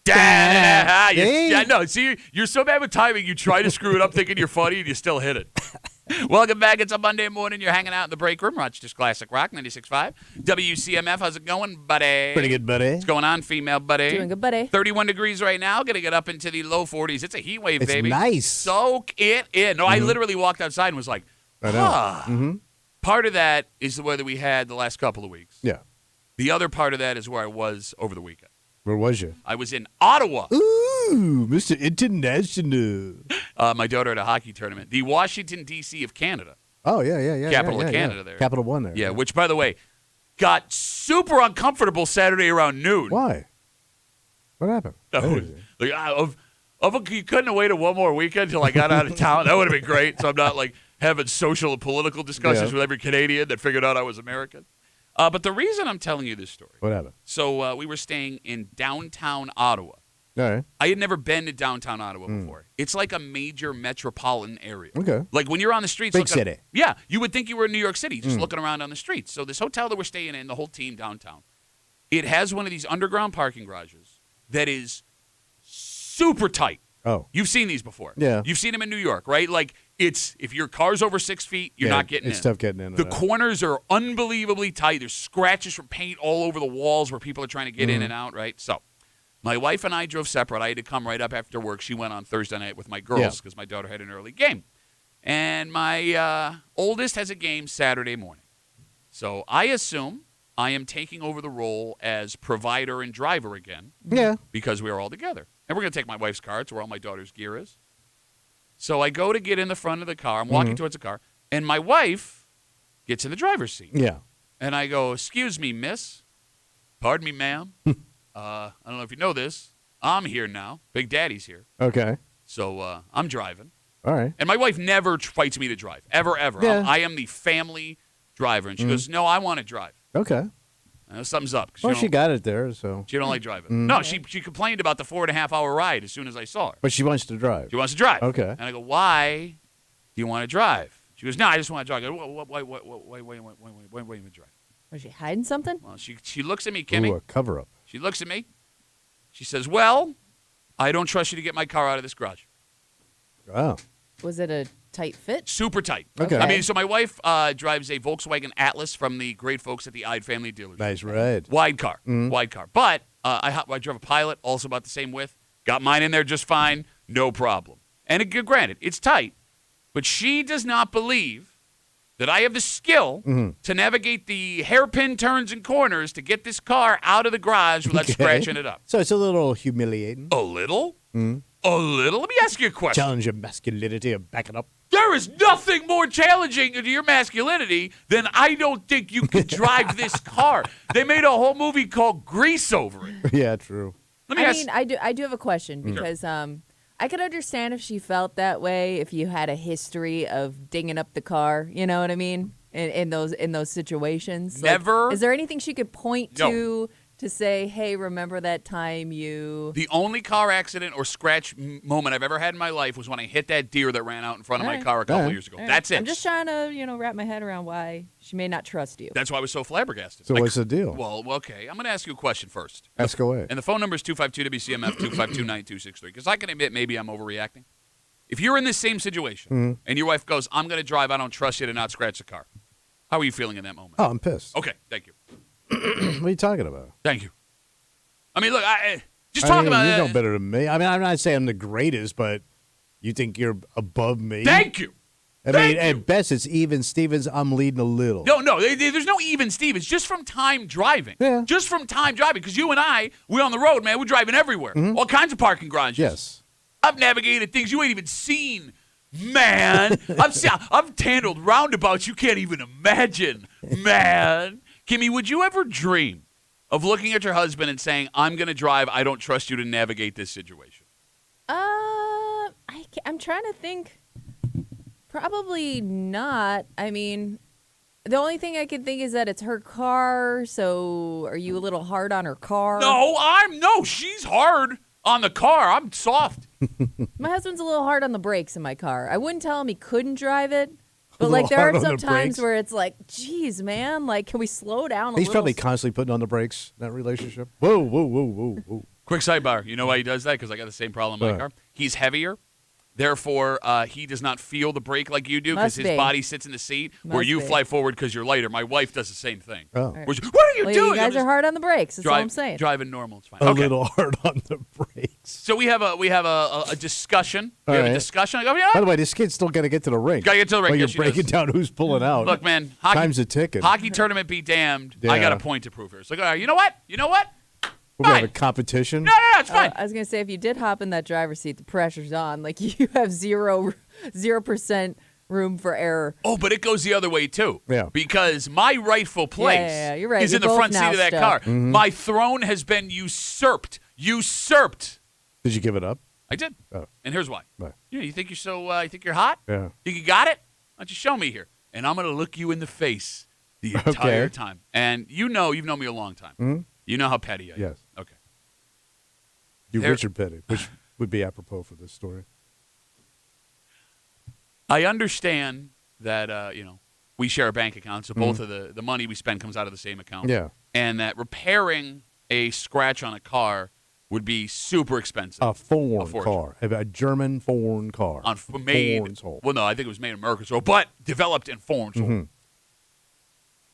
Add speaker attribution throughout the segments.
Speaker 1: Yeah, no, see, you're so bad with timing, you try to screw it up thinking you're funny, and you still hit it. Welcome back. It's a Monday morning. You're hanging out in the break room. Rochester's Classic Rock, 96.5. WCMF, how's it going, buddy?
Speaker 2: Pretty good, buddy.
Speaker 1: What's going on, female buddy?
Speaker 3: Doing good, buddy.
Speaker 1: 31 degrees right now. Going to get up into the low 40s. It's a heat wave, baby.
Speaker 2: It's nice.
Speaker 1: Soak it in. No, I literally walked outside and was like,
Speaker 2: I know. Mm-hmm.
Speaker 1: Part of that is the weather we had the last couple of weeks.
Speaker 2: Yeah.
Speaker 1: The other part of that is where I was over the weekend.
Speaker 2: Where was you?
Speaker 1: I was in Ottawa.
Speaker 2: Ooh, Mr. International.
Speaker 1: My daughter at a hockey tournament. The Washington, D.C. of Canada.
Speaker 2: Oh, yeah.
Speaker 1: Capital of Canada there.
Speaker 2: Capital One there.
Speaker 1: Yeah, which, by the way, got super uncomfortable Saturday around noon.
Speaker 2: Why? What happened?
Speaker 1: You couldn't have waited one more weekend until I got out of town. That would have been great. So I'm not like having social and political discussions with every Canadian that figured out I was American. But the reason I'm telling you this story.
Speaker 2: What happened?
Speaker 1: So we were staying in downtown Ottawa.
Speaker 2: All right.
Speaker 1: I had never been to downtown Ottawa before. It's like a major metropolitan area.
Speaker 2: Okay.
Speaker 1: Like when you're on the streets.
Speaker 2: Big city.
Speaker 1: Yeah. You would think you were in New York City just looking around on the streets. So this hotel that we're staying in, the whole team downtown, it has one of these underground parking garages that is super tight.
Speaker 2: Oh.
Speaker 1: You've seen these before.
Speaker 2: Yeah.
Speaker 1: You've seen them in New York, right? Like if your car's over 6 feet, you're not getting in.
Speaker 2: It's tough getting in.
Speaker 1: The corners are unbelievably tight. There's scratches from paint all over the walls where people are trying to get in and out, right? So my wife and I drove separate. I had to come right up after work. She went on Thursday night with my girls because my daughter had an early game. And my oldest has a game Saturday morning. So I assume I am taking over the role as provider and driver again.
Speaker 2: Yeah.
Speaker 1: Because we are all together. And we're going to take my wife's car. It's where all my daughter's gear is. So I go to get in the front of the car. I'm walking towards the car. And my wife gets in the driver's seat.
Speaker 2: Yeah.
Speaker 1: And I go, "Excuse me, miss. Pardon me, ma'am. I don't know if you know this. I'm here now. Big Daddy's here.
Speaker 2: Okay.
Speaker 1: So I'm driving."
Speaker 2: All right.
Speaker 1: And my wife never fights me to drive. Ever.
Speaker 2: Yeah.
Speaker 1: I am the family driver. And she goes, "No, I want to drive."
Speaker 2: Okay.
Speaker 1: Something's up.
Speaker 2: Well, she got it there, so.
Speaker 1: She don't like driving. No, she complained about the 4.5-hour ride as soon as I saw her.
Speaker 2: But she wants to drive.
Speaker 1: She wants to drive.
Speaker 2: Okay.
Speaker 1: And I go, "Why do you want to drive?" She goes, "No, I just want to drive." I go, wait a minute, drive.
Speaker 3: Was she hiding something?
Speaker 1: Well, she looks at me, Kimmy.
Speaker 2: Ooh, a cover-up.
Speaker 1: She looks at me. She says, "Well, I don't trust you to get my car out of this garage."
Speaker 2: Oh.
Speaker 3: Was it a tight fit?
Speaker 1: Super tight.
Speaker 2: Okay.
Speaker 1: I mean, so my wife drives a Volkswagen Atlas from the great folks at the Ide family dealership.
Speaker 2: Nice ride.
Speaker 1: Wide car. Wide car. But I drove a Pilot, also about the same width. Got mine in there just fine. No problem. And granted, it's tight. But she does not believe that I have the skill to navigate the hairpin turns and corners to get this car out of the garage without scratching it up.
Speaker 2: So it's a little humiliating.
Speaker 1: A little? A little? Let me ask you a question.
Speaker 2: Challenge your masculinity and back it up.
Speaker 1: There is nothing more challenging to your masculinity than I don't think you can drive this car. They made a whole movie called Grease over it.
Speaker 2: Yeah, true.
Speaker 1: Let me ask.
Speaker 3: I do have a question because I could understand if she felt that way if you had a history of dinging up the car. You know what I mean? In those situations.
Speaker 1: Never.
Speaker 3: Like, is there anything she could point to say, "Hey, remember that time you..."
Speaker 1: The only car accident or scratch moment I've ever had in my life was when I hit that deer that ran out in front of my car a couple years ago. That's it.
Speaker 3: I'm just trying to, wrap my head around why she may not trust you.
Speaker 1: That's why I was so flabbergasted.
Speaker 2: So what's the deal?
Speaker 1: Well, okay. I'm going to ask you a question first.
Speaker 2: Ask away.
Speaker 1: And the phone number is 252-WCMF, 252-9263. Because I can admit maybe I'm overreacting. If you're in this same situation and your wife goes, "I'm going to drive, I don't trust you to not scratch the car," how are you feeling in that moment?
Speaker 2: Oh, I'm pissed.
Speaker 1: Okay, thank you.
Speaker 2: What are you talking about?
Speaker 1: Thank you. I mean, look, talk about
Speaker 2: you
Speaker 1: it.
Speaker 2: know better than me. I mean, I'm not saying I'm the greatest, but you think you're above me.
Speaker 1: Thank you.
Speaker 2: I mean, at best, it's even Stevens. I'm leading a little.
Speaker 1: No, there's no even Stevens. Just from time driving.
Speaker 2: Yeah.
Speaker 1: Just from time driving. Because you and I, we're on the road, man. We're driving everywhere. All kinds of parking garages.
Speaker 2: Yes.
Speaker 1: I've navigated things you ain't even seen, man. I've handled roundabouts you can't even imagine, man. Kimmy, would you ever dream of looking at your husband and saying, "I'm going to drive, I don't trust you to navigate this situation"?
Speaker 3: I'm trying to think. Probably not. I mean, the only thing I can think is that it's her car, so are you a little hard on her car?
Speaker 1: No, she's hard on the car. I'm soft.
Speaker 3: My husband's a little hard on the brakes in my car. I wouldn't tell him he couldn't drive it. But,
Speaker 2: little
Speaker 3: like, there
Speaker 2: hard
Speaker 3: are
Speaker 2: on
Speaker 3: some
Speaker 2: the
Speaker 3: times
Speaker 2: brakes.
Speaker 3: where it's like, geez, man, like, can we slow down a little?
Speaker 2: He's probably constantly putting on the brakes in that relationship. Whoa.
Speaker 1: Quick sidebar. You know why he does that? Because I got the same problem in my car. He's heavier. Therefore, he does not feel the brake like you do because his body sits in the seat where you fly forward because you're lighter. My wife does the same thing.
Speaker 2: Oh.
Speaker 3: Right.
Speaker 1: What are you doing?
Speaker 3: You guys are hard on the brakes. That's all I'm saying.
Speaker 1: Driving normal. It's fine.
Speaker 2: A little hard on the brakes.
Speaker 1: So we have a discussion.
Speaker 2: All
Speaker 1: we have
Speaker 2: right.
Speaker 1: a discussion. I go, yeah.
Speaker 2: By the way, this kid's still got to get to the rink.
Speaker 1: Got to get to the rink.
Speaker 2: While
Speaker 1: Yes,
Speaker 2: you're breaking down who's pulling out.
Speaker 1: Look, man.
Speaker 2: Time's a ticking.
Speaker 1: Hockey tournament be damned.
Speaker 2: Yeah.
Speaker 1: I got a point to prove here. It's like, all right, you know what?
Speaker 2: We have a competition.
Speaker 1: No, it's fine.
Speaker 3: I was gonna say if you did hop in that driver's seat, the pressure's on. Like you have 0% room for error.
Speaker 1: Oh, but it goes the other way too.
Speaker 2: Yeah.
Speaker 1: Because my rightful place
Speaker 3: Yeah, you're right.
Speaker 1: is in
Speaker 3: You're
Speaker 1: the front
Speaker 3: both
Speaker 1: seat of that
Speaker 3: now
Speaker 1: car.
Speaker 3: stuck.
Speaker 1: My throne has been usurped. Usurped.
Speaker 2: Did you give it up?
Speaker 1: I did.
Speaker 2: Oh.
Speaker 1: And here's why.
Speaker 2: Why?
Speaker 1: You think you're so? You think you're hot?
Speaker 2: Yeah.
Speaker 1: Think you got it? Why don't you show me here? And I'm gonna look you in the face the entire time. And you've known me a long time.
Speaker 2: Mm-hmm.
Speaker 1: You know how petty I am.
Speaker 2: Yes.
Speaker 1: Okay.
Speaker 2: You Richard Petty, which would be apropos for this story.
Speaker 1: I understand that we share a bank account, so both of the money we spend comes out of the same account.
Speaker 2: Yeah.
Speaker 1: And that repairing a scratch on a car would be super expensive.
Speaker 2: A foreign
Speaker 1: fortune.
Speaker 2: car. A German foreign car.
Speaker 1: Made. Well, no, I think it was made in America, but developed in foreign.
Speaker 2: Mm-hmm.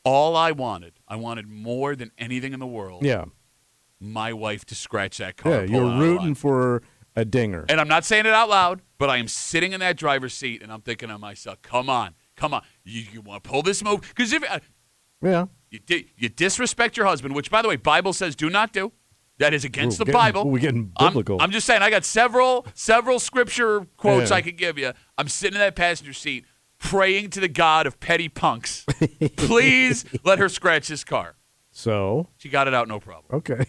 Speaker 1: All I wanted more than anything in the world.
Speaker 2: Yeah.
Speaker 1: My wife to scratch that car.
Speaker 2: Yeah,
Speaker 1: and pull
Speaker 2: you're
Speaker 1: it out
Speaker 2: rooting
Speaker 1: alive.
Speaker 2: for a dinger.
Speaker 1: And I'm not saying it out loud, but I am sitting in that driver's seat and I'm thinking to myself, come on. You want to pull this move? Because if
Speaker 2: Yeah.
Speaker 1: you disrespect your husband, which, by the way, Bible says do not do. That is against the
Speaker 2: We're getting-
Speaker 1: Bible.
Speaker 2: we're getting biblical.
Speaker 1: I'm just saying, I got several scripture quotes
Speaker 2: Yeah.
Speaker 1: I could give you. I'm sitting in that passenger seat praying to the God of petty punks. Please let her scratch this car.
Speaker 2: So,
Speaker 1: She got it out, no problem.
Speaker 2: okay.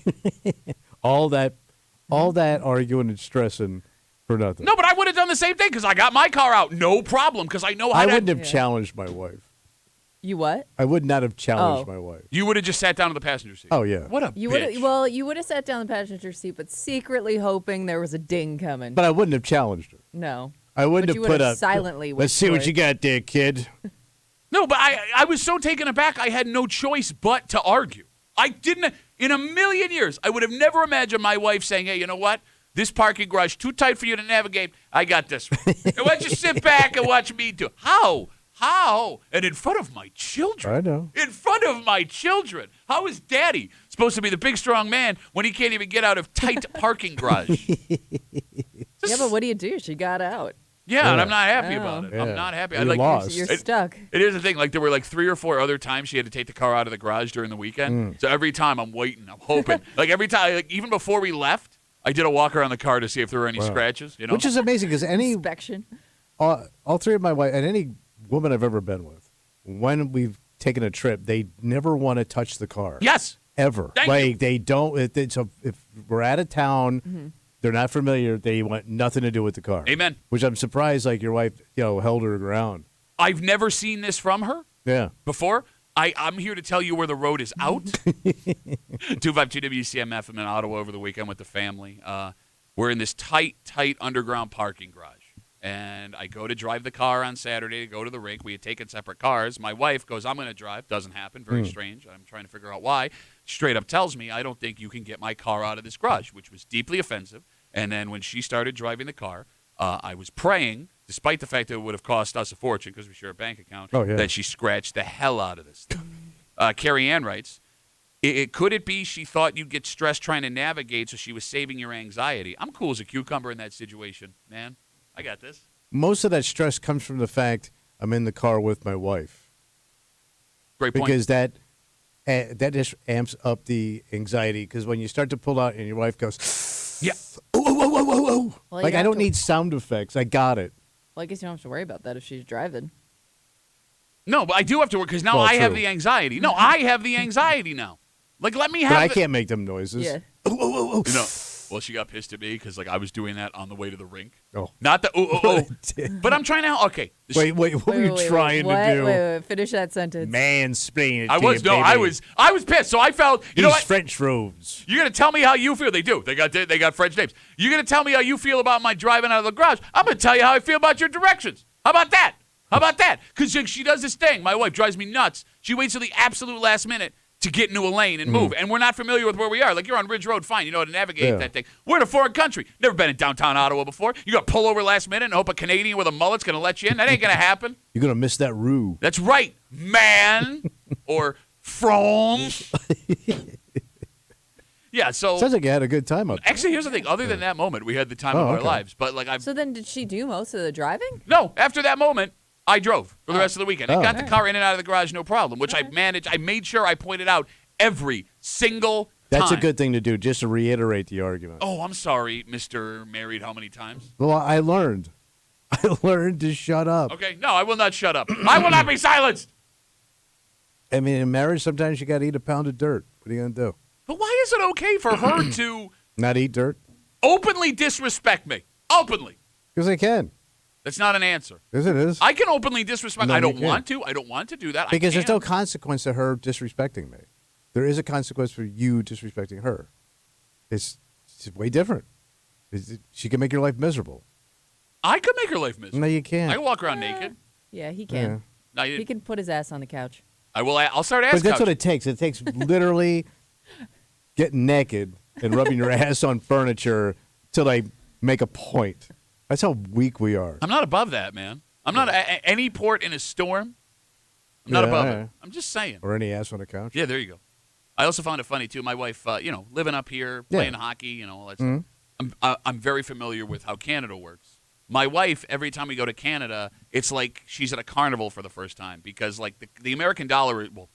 Speaker 2: all that arguing and stressing for nothing.
Speaker 1: No, but I would have done the same thing because I got my car out, no problem, because I know how
Speaker 2: I
Speaker 1: to.
Speaker 2: wouldn't have challenged my wife.
Speaker 3: You what?
Speaker 2: I would not have challenged
Speaker 3: Oh.
Speaker 2: my wife.
Speaker 1: You would have just sat down in the passenger seat.
Speaker 2: Oh, yeah.
Speaker 1: What a
Speaker 3: You would
Speaker 1: bitch.
Speaker 3: you would have sat down in the passenger seat, but secretly hoping there was a ding coming.
Speaker 2: But I wouldn't have challenged her.
Speaker 3: No.
Speaker 2: I wouldn't
Speaker 3: But you
Speaker 2: have
Speaker 3: would
Speaker 2: put
Speaker 3: have
Speaker 2: up.
Speaker 3: silently
Speaker 2: Let's
Speaker 3: wished
Speaker 2: see
Speaker 3: for
Speaker 2: what
Speaker 3: it.
Speaker 2: you got there, kid.
Speaker 1: No, but I was so taken aback, I had no choice but to argue. I didn't, in a million years, I would have never imagined my wife saying, hey, you know what? This parking garage too tight for you to navigate. I got this one. And why don't you sit back and watch me do it? How? And in front of my children.
Speaker 2: I know.
Speaker 1: In front of my children. How is Daddy supposed to be the big, strong man when he can't even get out of tight parking garage?
Speaker 3: Yeah, but what do you do? She got out.
Speaker 1: Yeah, and
Speaker 2: Yeah.
Speaker 1: I'm not happy
Speaker 3: Oh.
Speaker 1: about it.
Speaker 2: Yeah.
Speaker 1: I'm not happy.
Speaker 2: You lost.
Speaker 3: You're
Speaker 1: It-
Speaker 3: stuck.
Speaker 1: It is the thing. Like, there were like 3 or 4 other times she had to take the car out of the garage during the weekend. So every time I'm waiting, I'm hoping. Like, every time, like, even before we left, I did a walk around the car to see if there were any scratches. You know,
Speaker 2: Which is amazing because
Speaker 3: Inspection.
Speaker 2: all three of my wife and any woman I've ever been with, when we've taken a trip, they never want to touch the car.
Speaker 1: yes.
Speaker 2: Ever.
Speaker 1: Thank
Speaker 2: like
Speaker 1: you.
Speaker 2: they don't. If we're out of town, they're not familiar. They want nothing to do with the car.
Speaker 1: Amen.
Speaker 2: Which I'm surprised. Like your wife, held her ground.
Speaker 1: I've never seen this from her
Speaker 2: Yeah.
Speaker 1: before. I'm here to tell you where the road is out. 252 WCMF. I'm in Ottawa over the weekend with the family. We're in this tight underground parking garage. And I go to drive the car on Saturday to go to the rink. We had taken separate cars. My wife goes, I'm going to drive. Doesn't happen. Very strange. I'm trying to figure out why. Straight up tells me, I don't think you can get my car out of this garage, which was deeply offensive. And then when she started driving the car, I was praying, despite the fact that it would have cost us a fortune because we share a bank account, that she scratched the hell out of this thing. Carrie Ann writes, could it be she thought you'd get stressed trying to navigate, so she was saving your anxiety? I'm cool as a cucumber in that situation, man. I got this.
Speaker 2: Most of that stress comes from the fact I'm in the car with my wife.
Speaker 1: Great point.
Speaker 2: Because that just amps up the anxiety. Because when you start to pull out and your wife goes,
Speaker 1: Yeah.
Speaker 2: oh.
Speaker 3: Well,
Speaker 2: Like
Speaker 3: you
Speaker 2: I
Speaker 3: have
Speaker 2: don't
Speaker 3: to-
Speaker 2: need sound effects. I got it.
Speaker 3: Well, I guess you don't have to worry about that if she's driving.
Speaker 1: No, but I do have to work because now
Speaker 2: Well,
Speaker 1: I have
Speaker 2: true.
Speaker 1: the anxiety. No, I have the anxiety now. Like, let me have
Speaker 2: But I
Speaker 1: the-
Speaker 2: can't make them noises.
Speaker 3: Yeah.
Speaker 1: You know, well, she got pissed at me because, like, I was doing that on the way to the rink.
Speaker 2: Oh.
Speaker 1: Not the But I'm trying to, okay.
Speaker 2: Wait, what were you trying
Speaker 3: what?
Speaker 2: to do?
Speaker 3: Wait, finish that sentence.
Speaker 2: Mansplain it
Speaker 1: I
Speaker 2: to
Speaker 1: was,
Speaker 2: you,
Speaker 1: no, I
Speaker 2: baby.
Speaker 1: was pissed. So I felt, you know
Speaker 2: These
Speaker 1: what?
Speaker 2: French roads.
Speaker 1: You're going to tell me how you feel. They do. They got French names. You're going to tell me how you feel about my driving out of the garage. I'm going to tell you how I feel about your directions. How about that? Because she does this thing. My wife drives me nuts. She waits till the absolute last minute to get into a lane and move. And we're not familiar with where we are. Like, you're on Ridge Road, fine. You know how to navigate that thing. We're in a foreign country. Never been in downtown Ottawa before. You got to pull over last minute and hope a Canadian with a mullet's going to let you in. That ain't going to happen.
Speaker 2: You're going to miss that rue.
Speaker 1: That's right, man. Or from. Yeah, so.
Speaker 2: Sounds like you had a good time up there.
Speaker 1: Actually, here's the thing. Other than that moment, we had the time of our lives. But like,
Speaker 3: So then did she do most of the driving?
Speaker 1: No, after that moment, I drove for the rest of the weekend. I got the car in and out of the garage, no problem, which I managed. I made sure I pointed out every single time.
Speaker 2: That's a good thing to do, just to reiterate the argument.
Speaker 1: Oh, I'm sorry, Mr. Married how many times?
Speaker 2: Well, I learned. I learned to shut up.
Speaker 1: Okay, no, I will not shut up. I will not be silenced.
Speaker 2: I mean, in marriage, sometimes you got to eat a pound of dirt. What are you going to do?
Speaker 1: But why is it okay for her to
Speaker 2: Not eat dirt?
Speaker 1: openly disrespect me? Openly.
Speaker 2: Because they can.
Speaker 1: That's not an answer.
Speaker 2: Yes, it is.
Speaker 1: I can openly disrespect.
Speaker 2: No,
Speaker 1: I
Speaker 2: you
Speaker 1: don't
Speaker 2: can't.
Speaker 1: want to. I don't want to do that.
Speaker 2: Because
Speaker 1: I
Speaker 2: there's no
Speaker 1: can.
Speaker 2: consequence to her disrespecting me. There is a consequence for you disrespecting her. It's way different. She can make your life miserable.
Speaker 1: I could make her life miserable.
Speaker 2: No, you can't.
Speaker 1: I can walk around naked.
Speaker 3: Yeah, he can.
Speaker 1: No,
Speaker 3: He can put his ass on the couch.
Speaker 1: I'll start
Speaker 2: But
Speaker 1: asking.
Speaker 2: that's what it takes. It takes literally getting naked and rubbing your ass on furniture till they make a point. That's how weak we are.
Speaker 1: I'm not above that, man. I'm not any port in a storm. I'm not above it. I'm just saying.
Speaker 2: Or any ass on a couch.
Speaker 1: Yeah, there you go. I also found it funny too. My wife, living up here, playing hockey, all that stuff. I'm very familiar with how Canada works. My wife, every time we go to Canada, it's like she's at a carnival for the first time because, like, the American dollar, well,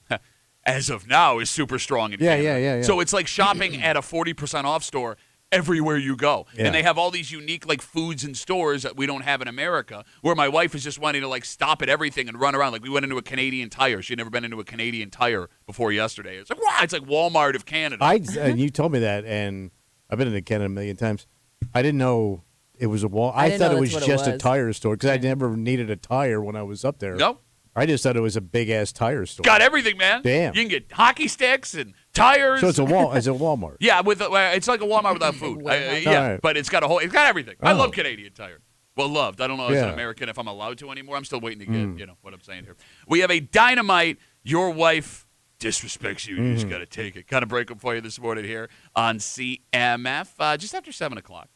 Speaker 1: as of now, is super strong in Canada.
Speaker 2: Yeah.
Speaker 1: So it's like shopping at a 40% off store everywhere you go.
Speaker 2: Yeah.
Speaker 1: And they have all these unique, like, foods and stores that we don't have in America, where my wife is just wanting to, like, stop at everything and run around. Like, we went into a Canadian Tire. She'd never been into a Canadian Tire before yesterday. It's like, wow, it's like Walmart of Canada.
Speaker 2: And you told me that, and I've been into Canada a million times. I didn't know it was a wall. I
Speaker 3: didn't
Speaker 2: thought
Speaker 3: know
Speaker 2: it was
Speaker 3: that's what
Speaker 2: just
Speaker 3: it
Speaker 2: a
Speaker 3: was.
Speaker 2: tire store because I never needed a tire when I was up there.
Speaker 1: No.
Speaker 2: I just thought it was a big ass tire store.
Speaker 1: Got everything, man.
Speaker 2: Damn.
Speaker 1: You can get hockey sticks and tires.
Speaker 2: So it's a Walmart.
Speaker 1: Yeah, it's like a Walmart without food.
Speaker 3: Warehouse.
Speaker 1: Yeah,
Speaker 2: All right.
Speaker 1: but it's got everything. I
Speaker 2: Oh.
Speaker 1: love Canadian Tire. Well, loved. I don't know as an
Speaker 2: Yeah.
Speaker 1: American if I'm allowed to anymore. I'm still waiting to get, what I'm saying here. We have a dynamite. Your wife disrespects you. You just got to take it. Kind of break them for you this morning here on CMF, just after 7 o'clock.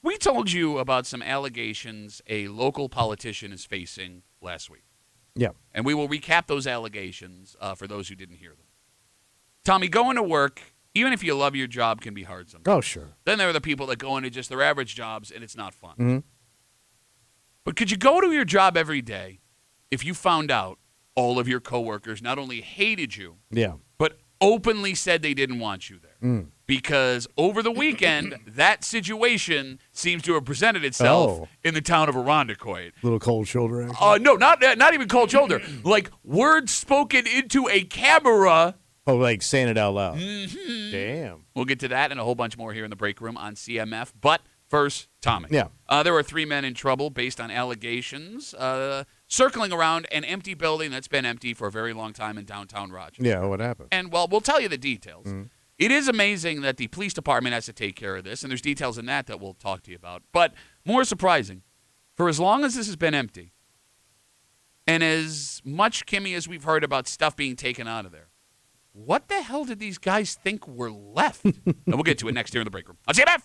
Speaker 1: We told you about some allegations a local politician is facing last week.
Speaker 2: Yeah.
Speaker 1: And we will recap those allegations for those who didn't hear them. Tommy, going to work, even if you love your job, can be hard sometimes.
Speaker 2: Oh, sure.
Speaker 1: Then there are the people that go into just their average jobs, and it's not fun.
Speaker 2: Mhm.
Speaker 1: But could you go to your job every day if you found out all of your coworkers not only hated you,
Speaker 2: Yeah.
Speaker 1: but openly said they didn't want you there? Because over the weekend, that situation seems to have presented itself in the town of Irondequoit.
Speaker 2: Little cold shoulder action.
Speaker 1: No, not even cold shoulder. Like words spoken into a camera.
Speaker 2: Oh, like saying it out loud. Damn.
Speaker 1: We'll get to that and a whole bunch more here in the break room on CMF. But first, Tommy.
Speaker 2: Yeah.
Speaker 1: There were 3 men in trouble based on allegations circling around an empty building that's been empty for a very long time in downtown Rochester.
Speaker 2: Yeah, what happened?
Speaker 1: And, well, we'll tell you the details. It is amazing that the police department has to take care of this, and there's details in that we'll talk to you about. But more surprising, for as long as this has been empty, and as much, Kimmy, as we've heard about stuff being taken out of there, what the hell did these guys think were left? And we'll get to it next here in the break room. On CMF!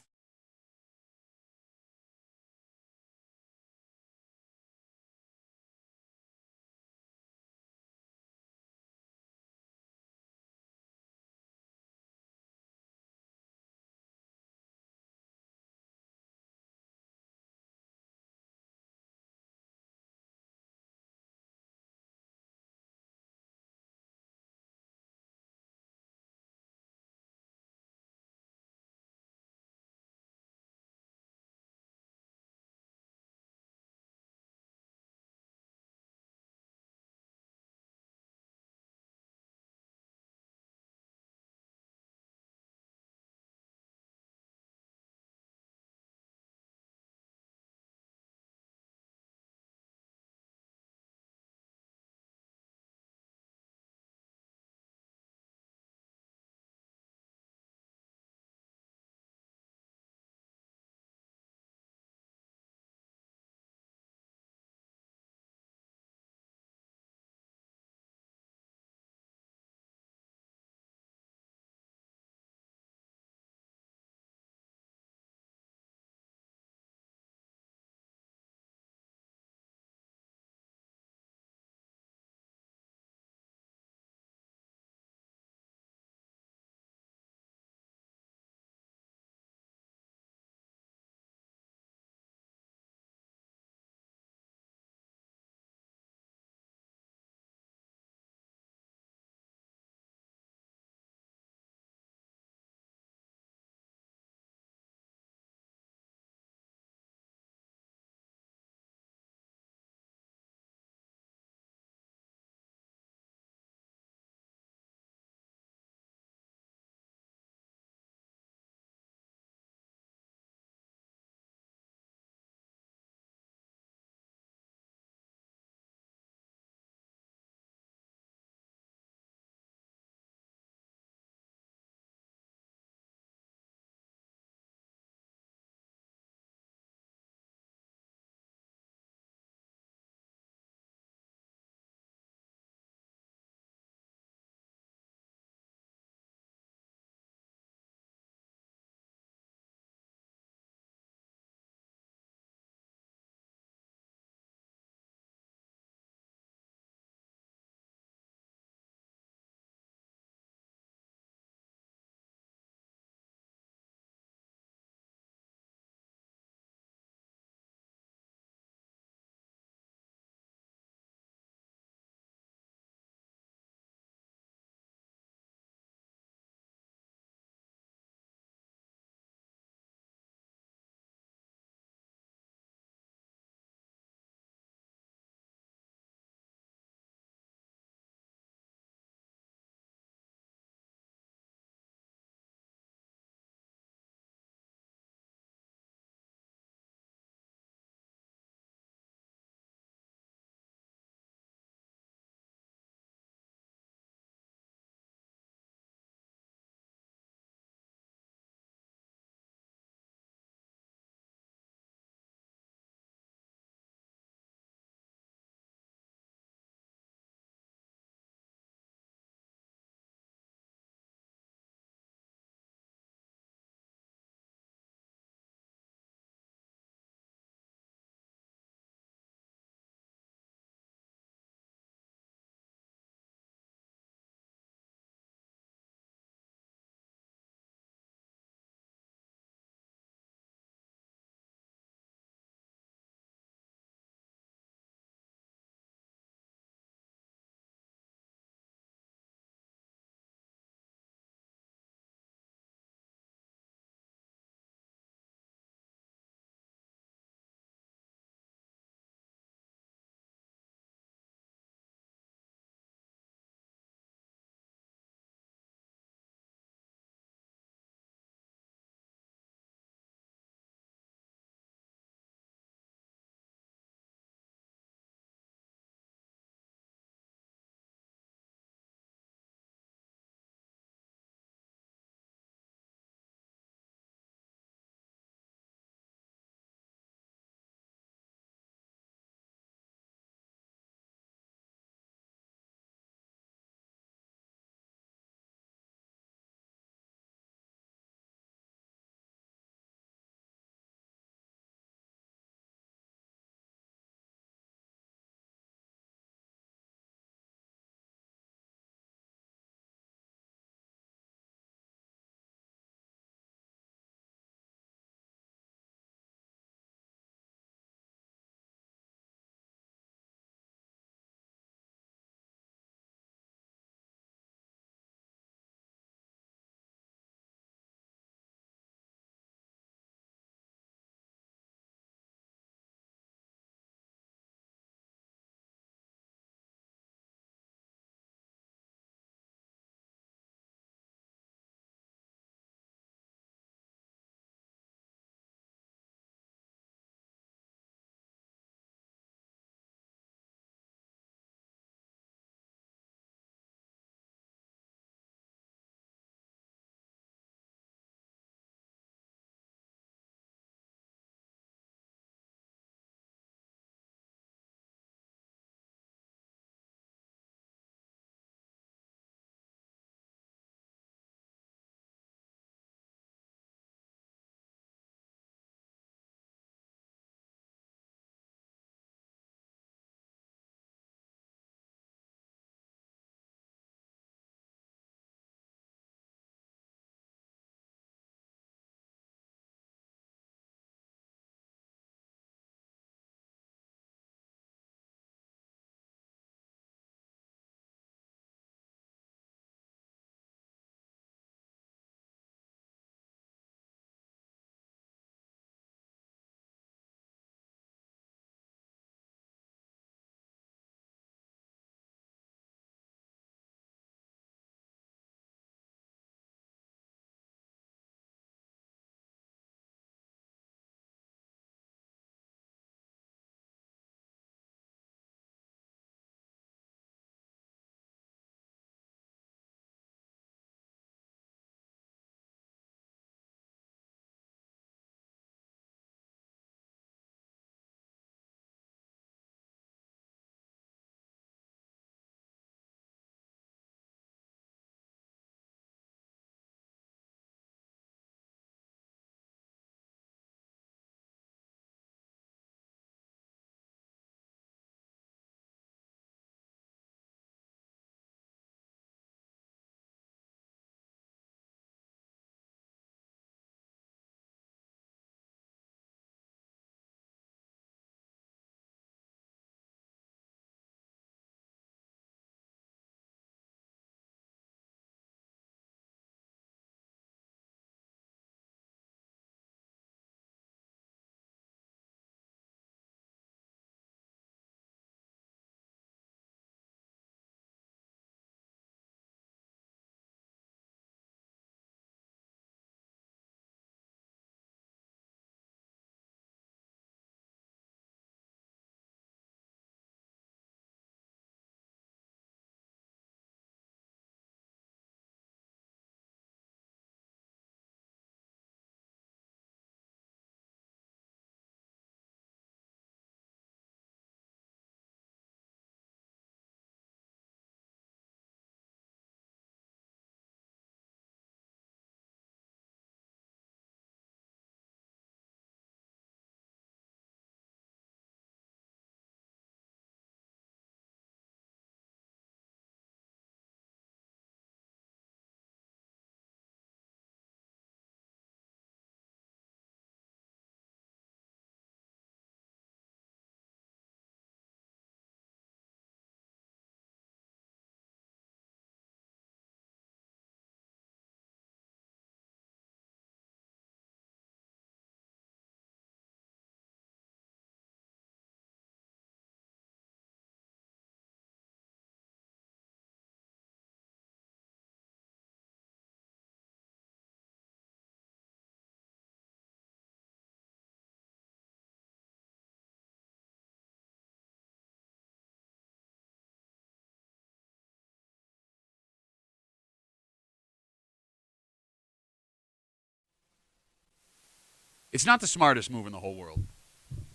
Speaker 1: It's not the smartest move in the whole world.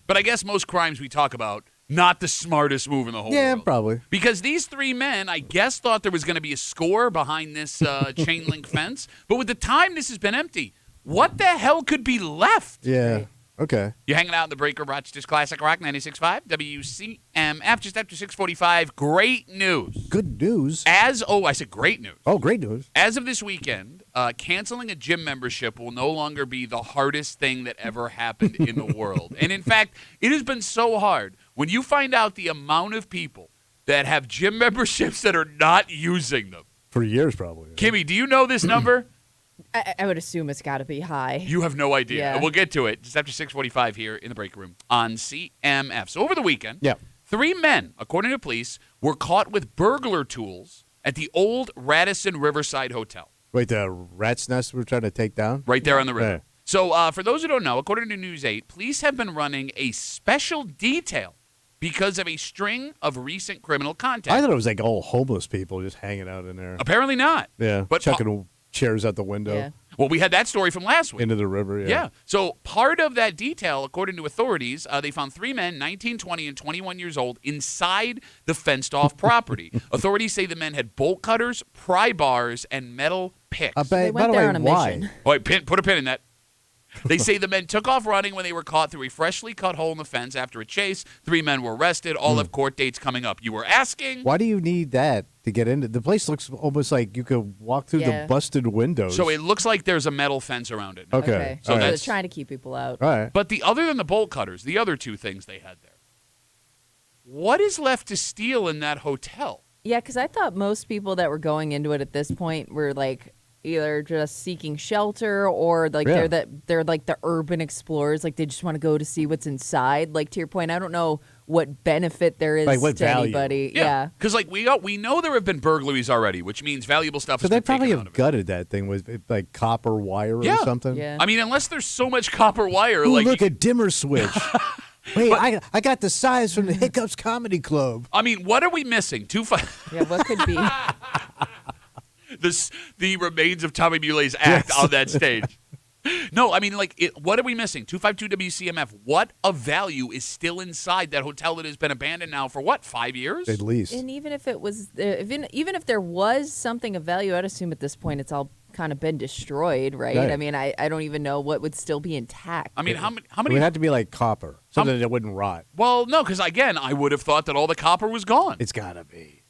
Speaker 1: But I guess most crimes we talk about, not the smartest move in the whole world.
Speaker 2: Yeah, probably.
Speaker 1: Because these three men, I guess, thought there was going to be a score behind this chain link fence. But with the time this has been empty, what the hell could be left?
Speaker 2: Yeah.
Speaker 3: Right.
Speaker 2: Okay.
Speaker 1: You're hanging out in the break room, Rochester's Classic Rock 96.5, WCMF, just after 6:45. Great news.
Speaker 2: Good news.
Speaker 1: I said great news.
Speaker 2: Oh, great news.
Speaker 1: As of this weekend, canceling a gym membership will no longer be the hardest thing that ever happened in the world. And in fact, it has been so hard. When you find out the amount of people that have gym memberships that are not using them.
Speaker 2: For years, probably.
Speaker 1: Kimmy, do you know this number?
Speaker 3: I would assume it's got to be high.
Speaker 1: You have no idea.
Speaker 3: Yeah.
Speaker 1: And we'll get to it just after 6:45 here in the break room on CMF. So over the weekend,
Speaker 2: Yeah.
Speaker 1: 3 men, according to police, were caught with burglar tools at the old Radisson Riverside Hotel.
Speaker 2: Wait, the rat's nest we're trying to take down?
Speaker 1: Right there on the river.
Speaker 2: Yeah.
Speaker 1: So for those who don't know, according to News 8, police have been running a special detail because of a string of recent criminal contact.
Speaker 2: I thought it was like all homeless people just hanging out in there.
Speaker 1: Apparently not.
Speaker 2: Yeah,
Speaker 1: But
Speaker 2: chucking chairs out the window
Speaker 3: Yeah.
Speaker 1: Well, we had that story from last week.
Speaker 2: into the river. Yeah.
Speaker 1: Yeah. So part of that detail, according to authorities, they found 3 men, 19, 20, and 21 years old, inside the fenced-off property. Authorities say the men had bolt cutters, pry bars, and metal picks.
Speaker 3: They
Speaker 2: by
Speaker 3: went
Speaker 2: the
Speaker 3: there
Speaker 2: way,
Speaker 3: on a
Speaker 2: why?
Speaker 3: mission.
Speaker 1: Wait, put a pin in that. They say the men took off running when they were caught through a freshly cut hole in the fence after a chase. 3 men were arrested. All have court dates coming up. You were asking?
Speaker 2: Why do you need that to get into? The place looks almost like you could walk through
Speaker 3: Yeah.
Speaker 2: the busted windows.
Speaker 1: So it looks like there's a metal fence around it.
Speaker 2: Okay.
Speaker 1: So
Speaker 2: all
Speaker 3: they're
Speaker 2: right.
Speaker 1: that's-
Speaker 3: trying to keep people out.
Speaker 2: All right.
Speaker 1: But other than the bolt cutters, the other 2 things they had there, what is left to steal in that hotel?
Speaker 3: Yeah, because I thought most people that were going into it at this point were like either just seeking shelter or like
Speaker 2: Yeah.
Speaker 3: they're like the urban explorers, like they just want to go to see what's inside. Like to your point, I don't know what benefit there is
Speaker 2: Like, what
Speaker 3: to
Speaker 2: value?
Speaker 3: anybody. Yeah.
Speaker 1: Because like we know there have been burglaries already, which means valuable stuff
Speaker 2: So
Speaker 1: has
Speaker 2: they
Speaker 1: been
Speaker 2: probably
Speaker 1: taken out
Speaker 2: have
Speaker 1: of it.
Speaker 2: gutted that thing with like copper wire
Speaker 1: Yeah.
Speaker 2: or something.
Speaker 3: Yeah.
Speaker 1: I mean, unless there's so much copper wire,
Speaker 2: Ooh,
Speaker 1: like
Speaker 2: look, a dimmer switch. Wait, I got the size from the Hiccups Comedy Club.
Speaker 1: I mean, what are we missing?
Speaker 3: Yeah, what could be?
Speaker 1: The remains of Tommy Mulet's act on that stage. No, I mean, like, what are we missing? 252 WCMF. What of value is still inside that hotel that has been abandoned now for what, 5 years?
Speaker 2: At least.
Speaker 3: And even if it was, even if there was something of value, I'd assume at this point it's all kind of been destroyed, right?
Speaker 2: Right.
Speaker 3: I mean, I don't even know what would still be intact.
Speaker 1: I mean, how many?
Speaker 2: It would have to be like copper, so that it wouldn't rot.
Speaker 1: Well, no, because again, I would have thought that all the copper was gone.
Speaker 2: It's gotta be.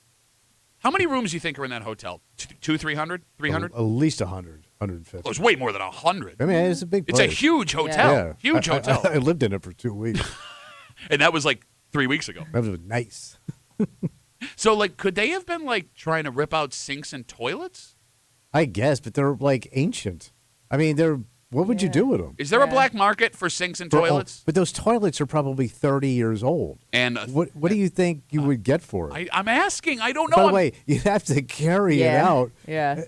Speaker 1: How many rooms do you think are in that hotel? 200, 300, 300?
Speaker 2: At least 100, 150.
Speaker 1: Oh, it's way more than 100.
Speaker 2: I mean, it's a big
Speaker 1: It's a
Speaker 2: place.
Speaker 1: huge hotel.
Speaker 2: Yeah.
Speaker 1: Huge hotel.
Speaker 2: I lived in it for 2 weeks.
Speaker 1: And that was like 3 weeks ago.
Speaker 2: That was nice.
Speaker 1: So, like, could they have been, like, trying to rip out sinks and toilets?
Speaker 2: I guess, but they're like ancient. I mean, they're. What would you
Speaker 3: Yeah.
Speaker 2: do with them?
Speaker 1: Is there a
Speaker 3: Yeah.
Speaker 1: black market for sinks and toilets?
Speaker 2: But those toilets are probably 30 years old.
Speaker 1: And
Speaker 2: What do you think you would get for it?
Speaker 1: I'm asking. I don't know.
Speaker 2: By the
Speaker 1: I'm-
Speaker 2: way, you have to carry it
Speaker 3: yeah.
Speaker 2: out
Speaker 3: Yeah.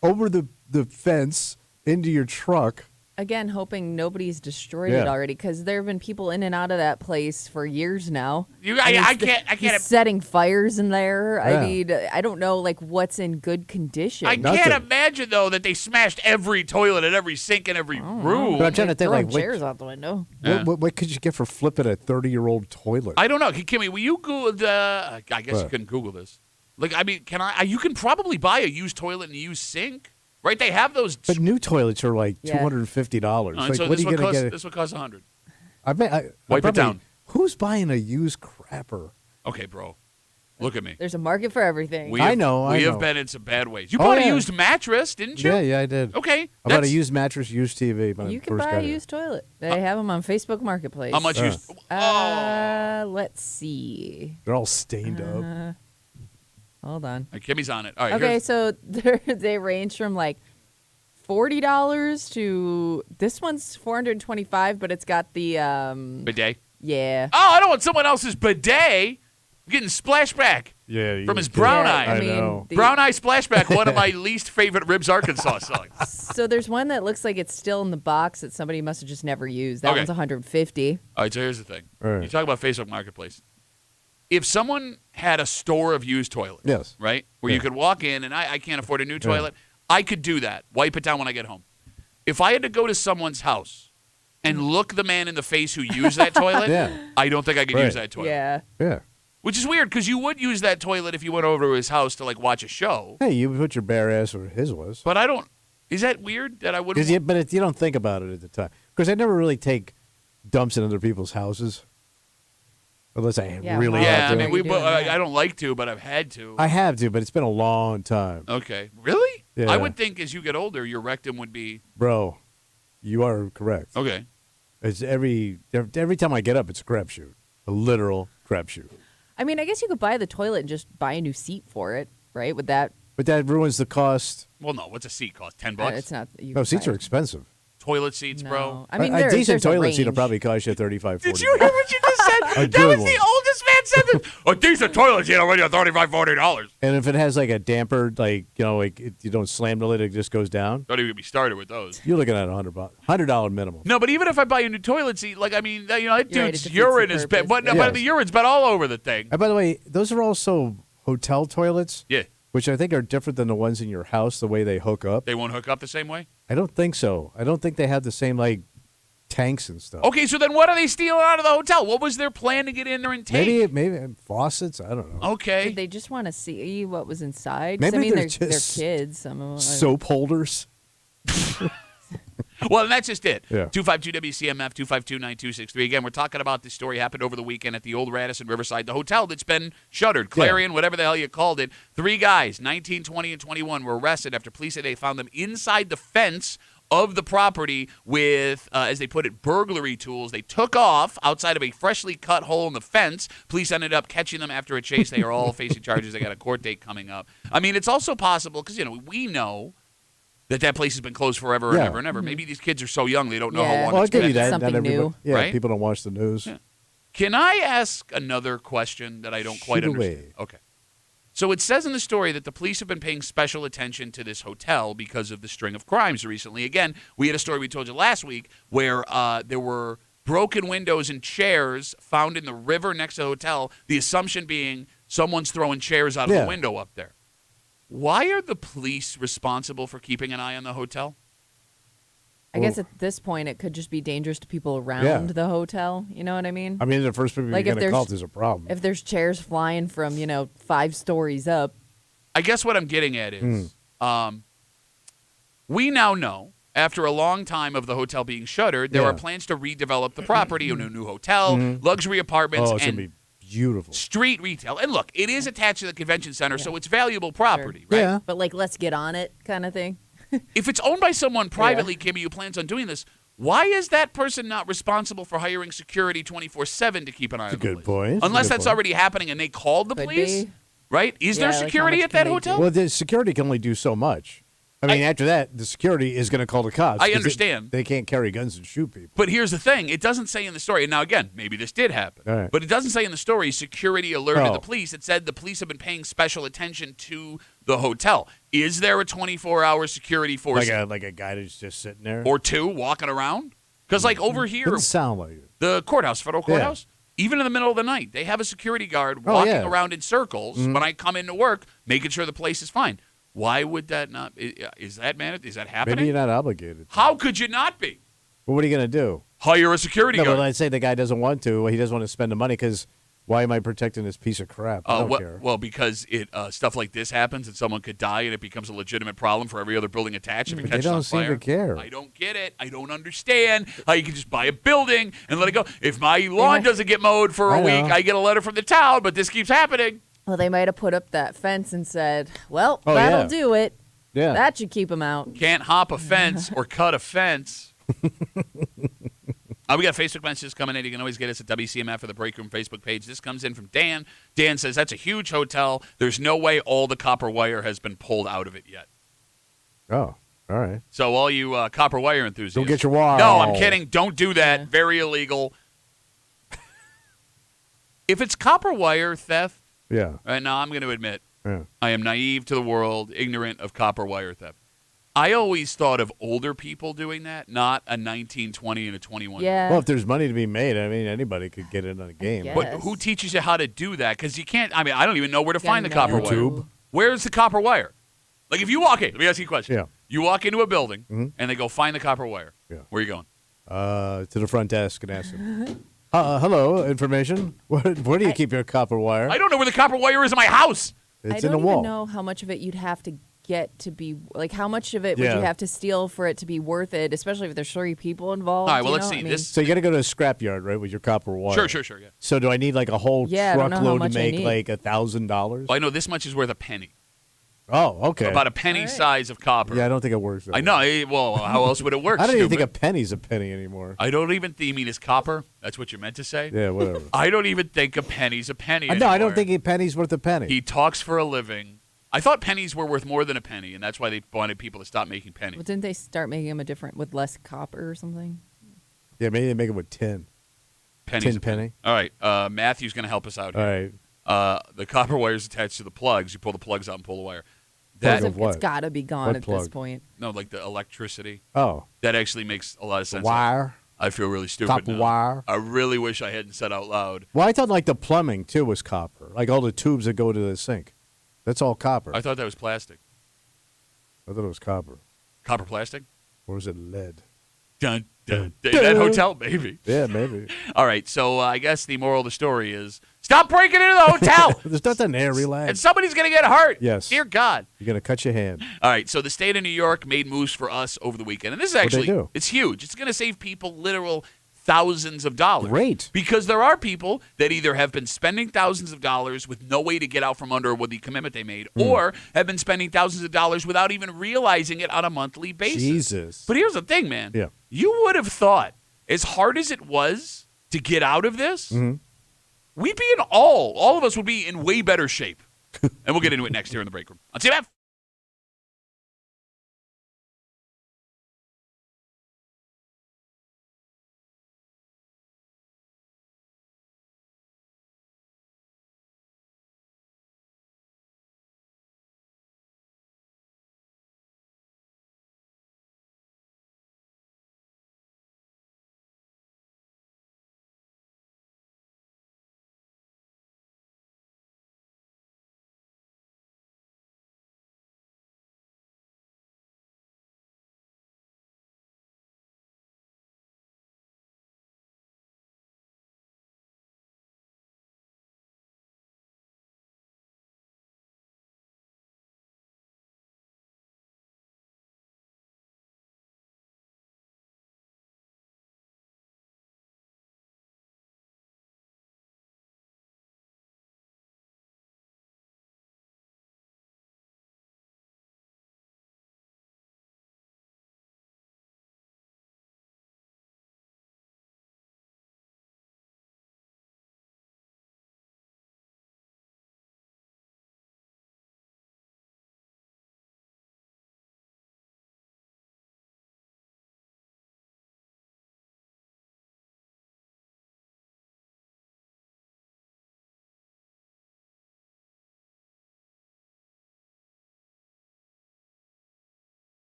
Speaker 2: over the fence into your truck.
Speaker 3: Again, hoping nobody's destroyed
Speaker 2: Yeah.
Speaker 3: it already, because there have been people in and out of that place for years now.
Speaker 1: You,
Speaker 3: And
Speaker 1: I
Speaker 3: he's
Speaker 1: can't.
Speaker 3: setting fires in there.
Speaker 2: Yeah.
Speaker 3: I mean, I don't know like what's in good condition.
Speaker 1: I
Speaker 2: Nothing.
Speaker 1: can't imagine though that they smashed every toilet and every sink and every room.
Speaker 2: But I'm trying to think,
Speaker 3: Throwing
Speaker 2: like,
Speaker 3: chairs out the window.
Speaker 1: Yeah.
Speaker 2: what could you get for flipping a 30-year-old toilet?
Speaker 1: I don't know. Kimmy, will you Google the? I guess you
Speaker 2: What?
Speaker 1: couldn't Google this. Like, I mean, can I? You can probably buy a used toilet and a used sink, right? They have those.
Speaker 2: But new toilets are like
Speaker 3: Yeah.
Speaker 2: $250.
Speaker 1: Oh, and
Speaker 2: Like,
Speaker 1: so
Speaker 2: what
Speaker 1: this
Speaker 2: are you
Speaker 1: would
Speaker 2: gonna
Speaker 1: cost.
Speaker 2: get?
Speaker 1: This would cost $100.
Speaker 2: I bet.
Speaker 1: Wipe it down.
Speaker 2: Who's buying a used crapper?
Speaker 1: Okay, bro. Look at me.
Speaker 3: There's a market for everything.
Speaker 1: We
Speaker 2: I
Speaker 1: have,
Speaker 2: know, I
Speaker 1: We have
Speaker 2: know.
Speaker 1: been in some bad ways. You
Speaker 2: Oh,
Speaker 1: bought a
Speaker 2: yeah.
Speaker 1: used mattress, didn't you?
Speaker 2: Yeah, I did.
Speaker 1: Okay.
Speaker 2: I bought a
Speaker 1: that's-
Speaker 2: used mattress, used TV. When
Speaker 3: You
Speaker 2: I
Speaker 3: can
Speaker 2: first
Speaker 3: buy
Speaker 2: got
Speaker 3: a
Speaker 2: here.
Speaker 3: used toilet. They have them on Facebook Marketplace.
Speaker 1: How much used?
Speaker 3: Let's see.
Speaker 2: They're all stained up.
Speaker 3: Hold on.
Speaker 1: Kimmy's on it. All right.
Speaker 3: Okay,
Speaker 1: here's-
Speaker 3: so they range from like $40 to this one's $425, but it's got the
Speaker 1: bidet.
Speaker 3: yeah.
Speaker 1: Oh, I don't want someone else's bidet. I'm getting splashback.
Speaker 2: Yeah,
Speaker 1: From his brown
Speaker 3: Yeah,
Speaker 1: eye.
Speaker 2: I
Speaker 3: I mean,
Speaker 2: know.
Speaker 1: Brown Eye Splashback, one of my least favorite Ribs Arkansas songs.
Speaker 3: So there's one that looks like it's still in the box that somebody must have just never used. That
Speaker 1: Okay.
Speaker 3: one's $150.
Speaker 1: All right, so here's the thing.
Speaker 2: All right.
Speaker 1: You talk about Facebook Marketplace. If someone had a store of used toilets,
Speaker 2: Yes.
Speaker 1: right, where you
Speaker 2: Yeah.
Speaker 1: could walk in and I can't afford a new toilet, I could do that. Wipe it down when I get home. If I had to go to someone's house and look the man in the face who used that toilet, I don't think I could use that toilet.
Speaker 2: Yeah.
Speaker 1: Which is weird because you would use that toilet if you went over to his house to like watch a show.
Speaker 2: Hey, you put your bare ass where his was.
Speaker 1: But I don't. Is that weird that I wouldn't?
Speaker 2: But you don't think about it at the time. Because I never really take dumps in other people's houses. Unless I really
Speaker 1: yeah,
Speaker 2: have
Speaker 1: I
Speaker 2: to.
Speaker 1: mean, I don't like to, but I've had to.
Speaker 2: I have to, but it's been a long time.
Speaker 1: Okay. Really?
Speaker 2: Yeah.
Speaker 1: I would think as you get older, your rectum would be.
Speaker 2: Bro, you are correct.
Speaker 1: Okay.
Speaker 2: It's every time I get up, it's a crapshoot. A literal crapshoot.
Speaker 3: I mean, I guess you could buy the toilet and just buy a new seat for it, right? Would that?
Speaker 2: But that ruins the cost.
Speaker 1: Well, no. What's a seat cost? $10?
Speaker 3: It's not.
Speaker 2: No, seats are expensive.
Speaker 1: Toilet seats, bro.
Speaker 3: No. I mean,
Speaker 2: a decent
Speaker 3: there's a
Speaker 2: toilet seat will
Speaker 3: range.
Speaker 2: probably cost you $35, $40.
Speaker 1: Did you hear what you just said?
Speaker 2: A
Speaker 1: That
Speaker 2: good
Speaker 1: was
Speaker 2: one.
Speaker 1: the oldest man said this. A decent toilet seat will run you $35, $40.
Speaker 2: And if it has like a damper, like you don't slam the lid, it just goes down.
Speaker 1: Don't even get me started with those.
Speaker 2: You're looking at $100 minimum.
Speaker 1: No, but even if I buy a new toilet seat, like I mean, that
Speaker 3: Right, it
Speaker 1: dude's
Speaker 3: defeats
Speaker 1: urine
Speaker 3: the
Speaker 1: is
Speaker 3: purpose.
Speaker 1: but
Speaker 3: Yeah.
Speaker 1: but the urine's been all over the thing.
Speaker 2: And by the way, those are also hotel toilets.
Speaker 1: Yeah,
Speaker 2: Which I think are different than the ones in your house, the way they hook up.
Speaker 1: they won't hook up the same way.
Speaker 2: I don't think so. I don't think they have the same like tanks and stuff.
Speaker 1: Okay, so then what are they stealing out of the hotel? What was their plan to get in there and take?
Speaker 2: Maybe faucets. I don't know.
Speaker 1: Okay.
Speaker 3: Did they just want to see what was inside? 'Cause,
Speaker 2: Maybe
Speaker 3: I mean,
Speaker 2: they're
Speaker 3: they're
Speaker 2: just
Speaker 3: kids. Some of them.
Speaker 2: Soap holders.
Speaker 1: Well, and that's just it.
Speaker 2: Yeah.
Speaker 1: 252 WCMF 252-9263. Again, we're talking about this story happened over the weekend at the old Radisson Riverside, the hotel that's been shuttered, Clarion, whatever the hell you called it. 3 guys, 19, 20, and 21, were arrested after police said they found them inside the fence of the property with, as they put it, burglary tools. They took off outside of a freshly cut hole in the fence. Police ended up catching them after a chase. They are all facing charges. They got a court date coming up. I mean, it's also possible because, we know that place has been closed forever and ever and ever. Maybe these kids are so young they don't know how long
Speaker 2: Well, I'll
Speaker 1: it's
Speaker 2: give
Speaker 1: been.
Speaker 2: you that.
Speaker 3: Something
Speaker 2: Not everybody-
Speaker 3: new.
Speaker 2: Yeah,
Speaker 1: Right?
Speaker 2: people don't watch the news.
Speaker 1: Yeah. Can I ask another question that I don't quite
Speaker 2: Shoot
Speaker 1: understand?
Speaker 2: away.
Speaker 1: Okay. So it says in the story that the police have been paying special attention to this hotel because of the string of crimes recently. Again, we had a story we told you last week where there were broken windows and chairs found in the river next to the hotel, the assumption being someone's throwing chairs out of the window up there. Why are the police responsible for keeping an eye on the hotel?
Speaker 3: I guess at this point, it could just be dangerous to people around the hotel. You know what I mean?
Speaker 2: I mean, the first people
Speaker 3: Like
Speaker 2: you're
Speaker 3: if
Speaker 2: going to call if
Speaker 3: there's-
Speaker 2: there's a problem.
Speaker 3: If there's chairs flying from 5 stories up.
Speaker 1: I guess what I'm getting at is we now know, after a long time of the hotel being shuttered, there are plans to redevelop the property into a new hotel, luxury apartments,
Speaker 2: Oh, it's going
Speaker 1: and
Speaker 2: to be beautiful.
Speaker 1: street retail. And look, it is attached to the convention center, so it's valuable property, right?
Speaker 2: Yeah.
Speaker 3: But let's get on it kind of thing.
Speaker 1: If it's owned by someone privately, Kimmy, who plans on doing this, why is that person not responsible for hiring security 24/7 to keep an eye on the
Speaker 2: Good
Speaker 1: place?
Speaker 2: point. That's a
Speaker 1: Unless
Speaker 2: good
Speaker 1: that's
Speaker 2: point.
Speaker 1: already happening and they called the
Speaker 3: Could
Speaker 1: police,
Speaker 3: be.
Speaker 1: right? Is
Speaker 3: Yeah,
Speaker 1: there
Speaker 3: like how
Speaker 1: security
Speaker 3: much
Speaker 1: at
Speaker 3: can
Speaker 1: that
Speaker 3: they
Speaker 1: hotel?
Speaker 3: do?
Speaker 2: Well, the security can only do so much. I mean, after that, the security is going to call the cops.
Speaker 1: I
Speaker 2: 'cause
Speaker 1: understand.
Speaker 2: They can't carry guns and shoot people.
Speaker 1: But here's the thing. It doesn't say in the story, and now again, maybe this did happen,
Speaker 2: All right.
Speaker 1: but it doesn't say in the story security alerted
Speaker 2: Oh.
Speaker 1: the police. It said the police have been paying special attention to the hotel. Is there a 24-hour security force
Speaker 2: Like a guy that's just sitting there.
Speaker 1: or two walking around? Because like over here,
Speaker 2: Doesn't sound like it.
Speaker 1: the courthouse, federal courthouse, even in the middle of the night, they have a security guard
Speaker 2: Oh,
Speaker 1: walking
Speaker 2: yeah.
Speaker 1: around in circles when I come into work, making sure the place is fine. Why would that not? Is that happening?
Speaker 2: Maybe you're not obligated.
Speaker 1: How could you not be?
Speaker 2: Well, what are you going to do?
Speaker 1: Hire a security
Speaker 2: No,
Speaker 1: guard.
Speaker 2: but let's say the guy doesn't want to. He doesn't want to spend the money because why am I protecting this piece of crap? I don't care.
Speaker 1: Well, because stuff like this happens and someone could die and it becomes a legitimate problem for every other building attached if it
Speaker 2: They
Speaker 1: catches
Speaker 2: don't
Speaker 1: on
Speaker 2: seem
Speaker 1: fire.
Speaker 2: to care.
Speaker 1: I don't get it. I don't understand how you can just buy a building and let it go. If my lawn doesn't get mowed for a
Speaker 2: I know.
Speaker 1: week, I get a letter from the town, but this keeps happening.
Speaker 3: Well, they might have put up that fence and said, well,
Speaker 2: Oh,
Speaker 3: that'll
Speaker 2: yeah.
Speaker 3: do it.
Speaker 2: Yeah.
Speaker 3: That should keep them out.
Speaker 1: Can't hop a fence or cut a fence. We got Facebook messages coming in. You can always get us at WCMF or the Break Room Facebook page. This comes in from Dan. Dan says, that's a huge hotel. There's no way all the copper wire has been pulled out of it yet.
Speaker 2: Oh, all right.
Speaker 1: So all you copper wire enthusiasts.
Speaker 2: Don't get your wire.
Speaker 1: No, I'm kidding. Don't do that. Very illegal. If it's copper wire theft,
Speaker 2: Yeah.
Speaker 1: right now I'm going to admit
Speaker 2: Yeah.
Speaker 1: I am naive to the world, ignorant of copper wire theft. I always thought of older people doing that, not a 19, 20, and a 21.
Speaker 3: Yeah.
Speaker 2: Well, if there's money to be made, I mean, anybody could get in on a game.
Speaker 3: guess.
Speaker 1: But who teaches you how to do that? Because you can't. I mean, I don't even know where to find the
Speaker 3: Yeah,
Speaker 1: copper
Speaker 3: no.
Speaker 1: wire.
Speaker 2: YouTube.
Speaker 1: Where's the copper wire? Like if you walk in, let me ask you a question.
Speaker 2: Yeah.
Speaker 1: You walk into a building
Speaker 2: Mhm.
Speaker 1: and they go find the copper wire.
Speaker 2: Yeah.
Speaker 1: Where are you going?
Speaker 2: To the front desk and ask them. Hello, information. Where do you keep your copper wire?
Speaker 1: I don't know where the copper wire is in my house.
Speaker 2: It's
Speaker 3: I
Speaker 2: in the
Speaker 3: don't
Speaker 2: wall.
Speaker 3: even know how much of it you'd have to get to be like. How much of it would you have to steal for it to be worth it? Especially if there's 3 people involved.
Speaker 1: All right, well,
Speaker 3: you
Speaker 1: let's
Speaker 3: know?
Speaker 1: see.
Speaker 3: I mean,
Speaker 1: This
Speaker 2: So you got to go to a scrapyard, right, with your copper wire.
Speaker 1: Sure, yeah.
Speaker 2: So do I need like a whole
Speaker 3: Yeah, I don't know how
Speaker 2: truckload
Speaker 3: much
Speaker 2: to
Speaker 3: I
Speaker 2: make
Speaker 3: need.
Speaker 2: like $1,000?
Speaker 1: Well, I know this much is worth a penny.
Speaker 2: Oh, okay.
Speaker 1: About a penny
Speaker 3: All right.
Speaker 1: size of copper.
Speaker 2: Yeah, I don't think it works. That
Speaker 1: I know.
Speaker 2: way.
Speaker 1: Well, how else would it work?
Speaker 2: I don't even think
Speaker 1: stupid?
Speaker 2: a penny's a penny anymore.
Speaker 1: I don't even think. You mean it's copper? That's what you meant to say?
Speaker 2: Yeah, whatever.
Speaker 1: I don't even think a penny's a penny.
Speaker 2: No, I don't
Speaker 1: anymore.
Speaker 2: think a penny's worth a penny.
Speaker 1: He talks for a living. I thought pennies were worth more than a penny, and that's why they wanted people to stop making pennies.
Speaker 3: well, didn't they start making them with less copper or something?
Speaker 2: Yeah, maybe they make it with tin.
Speaker 1: Pennies.
Speaker 2: Tin penny.
Speaker 1: All right. Matthew's going to help us out
Speaker 2: All
Speaker 1: here.
Speaker 2: right.
Speaker 1: The copper wire is attached to the plugs. You pull the plugs out and pull the wire.
Speaker 2: Plug
Speaker 1: That
Speaker 2: of what?
Speaker 3: It's got to be gone
Speaker 2: What
Speaker 3: at this
Speaker 2: plug?
Speaker 3: point.
Speaker 1: no, like the electricity.
Speaker 2: Oh,
Speaker 1: That actually makes a lot of
Speaker 2: the
Speaker 1: sense.
Speaker 2: wire,
Speaker 1: I feel really stupid
Speaker 2: copper
Speaker 1: now.
Speaker 2: wire.
Speaker 1: I really wish I hadn't said out loud.
Speaker 2: Well, I thought like the plumbing too was copper, like all the tubes that go to the sink. That's all copper.
Speaker 1: I thought that was plastic.
Speaker 2: I thought it was copper.
Speaker 1: Copper plastic?
Speaker 2: Or was it lead?
Speaker 1: Dun, dun, dun. That hotel, maybe.
Speaker 2: Yeah, maybe.
Speaker 1: All right, so I guess the moral of the story is stop breaking into the hotel,
Speaker 2: There's nothing there.
Speaker 1: and
Speaker 2: Relax.
Speaker 1: somebody's going to get hurt.
Speaker 2: Yes.
Speaker 1: Dear God.
Speaker 2: You're gonna cut your hand.
Speaker 1: All right, so the state of New York made moves for us over the weekend, and this is
Speaker 2: What'd they
Speaker 1: actually
Speaker 2: do?
Speaker 1: it's huge. It's going to save people literal thousands of dollars.
Speaker 2: Great.
Speaker 1: Because there are people that either have been spending thousands of dollars with no way to get out from under with the commitment they made, or have been spending thousands of dollars without even realizing it on a monthly basis.
Speaker 2: Jesus.
Speaker 1: But here's the thing, man.
Speaker 2: Yeah.
Speaker 1: You would have thought, as hard as it was to get out of this, we'd be in all of us would be in way better shape. And we'll get into it next here in the break room on CMF.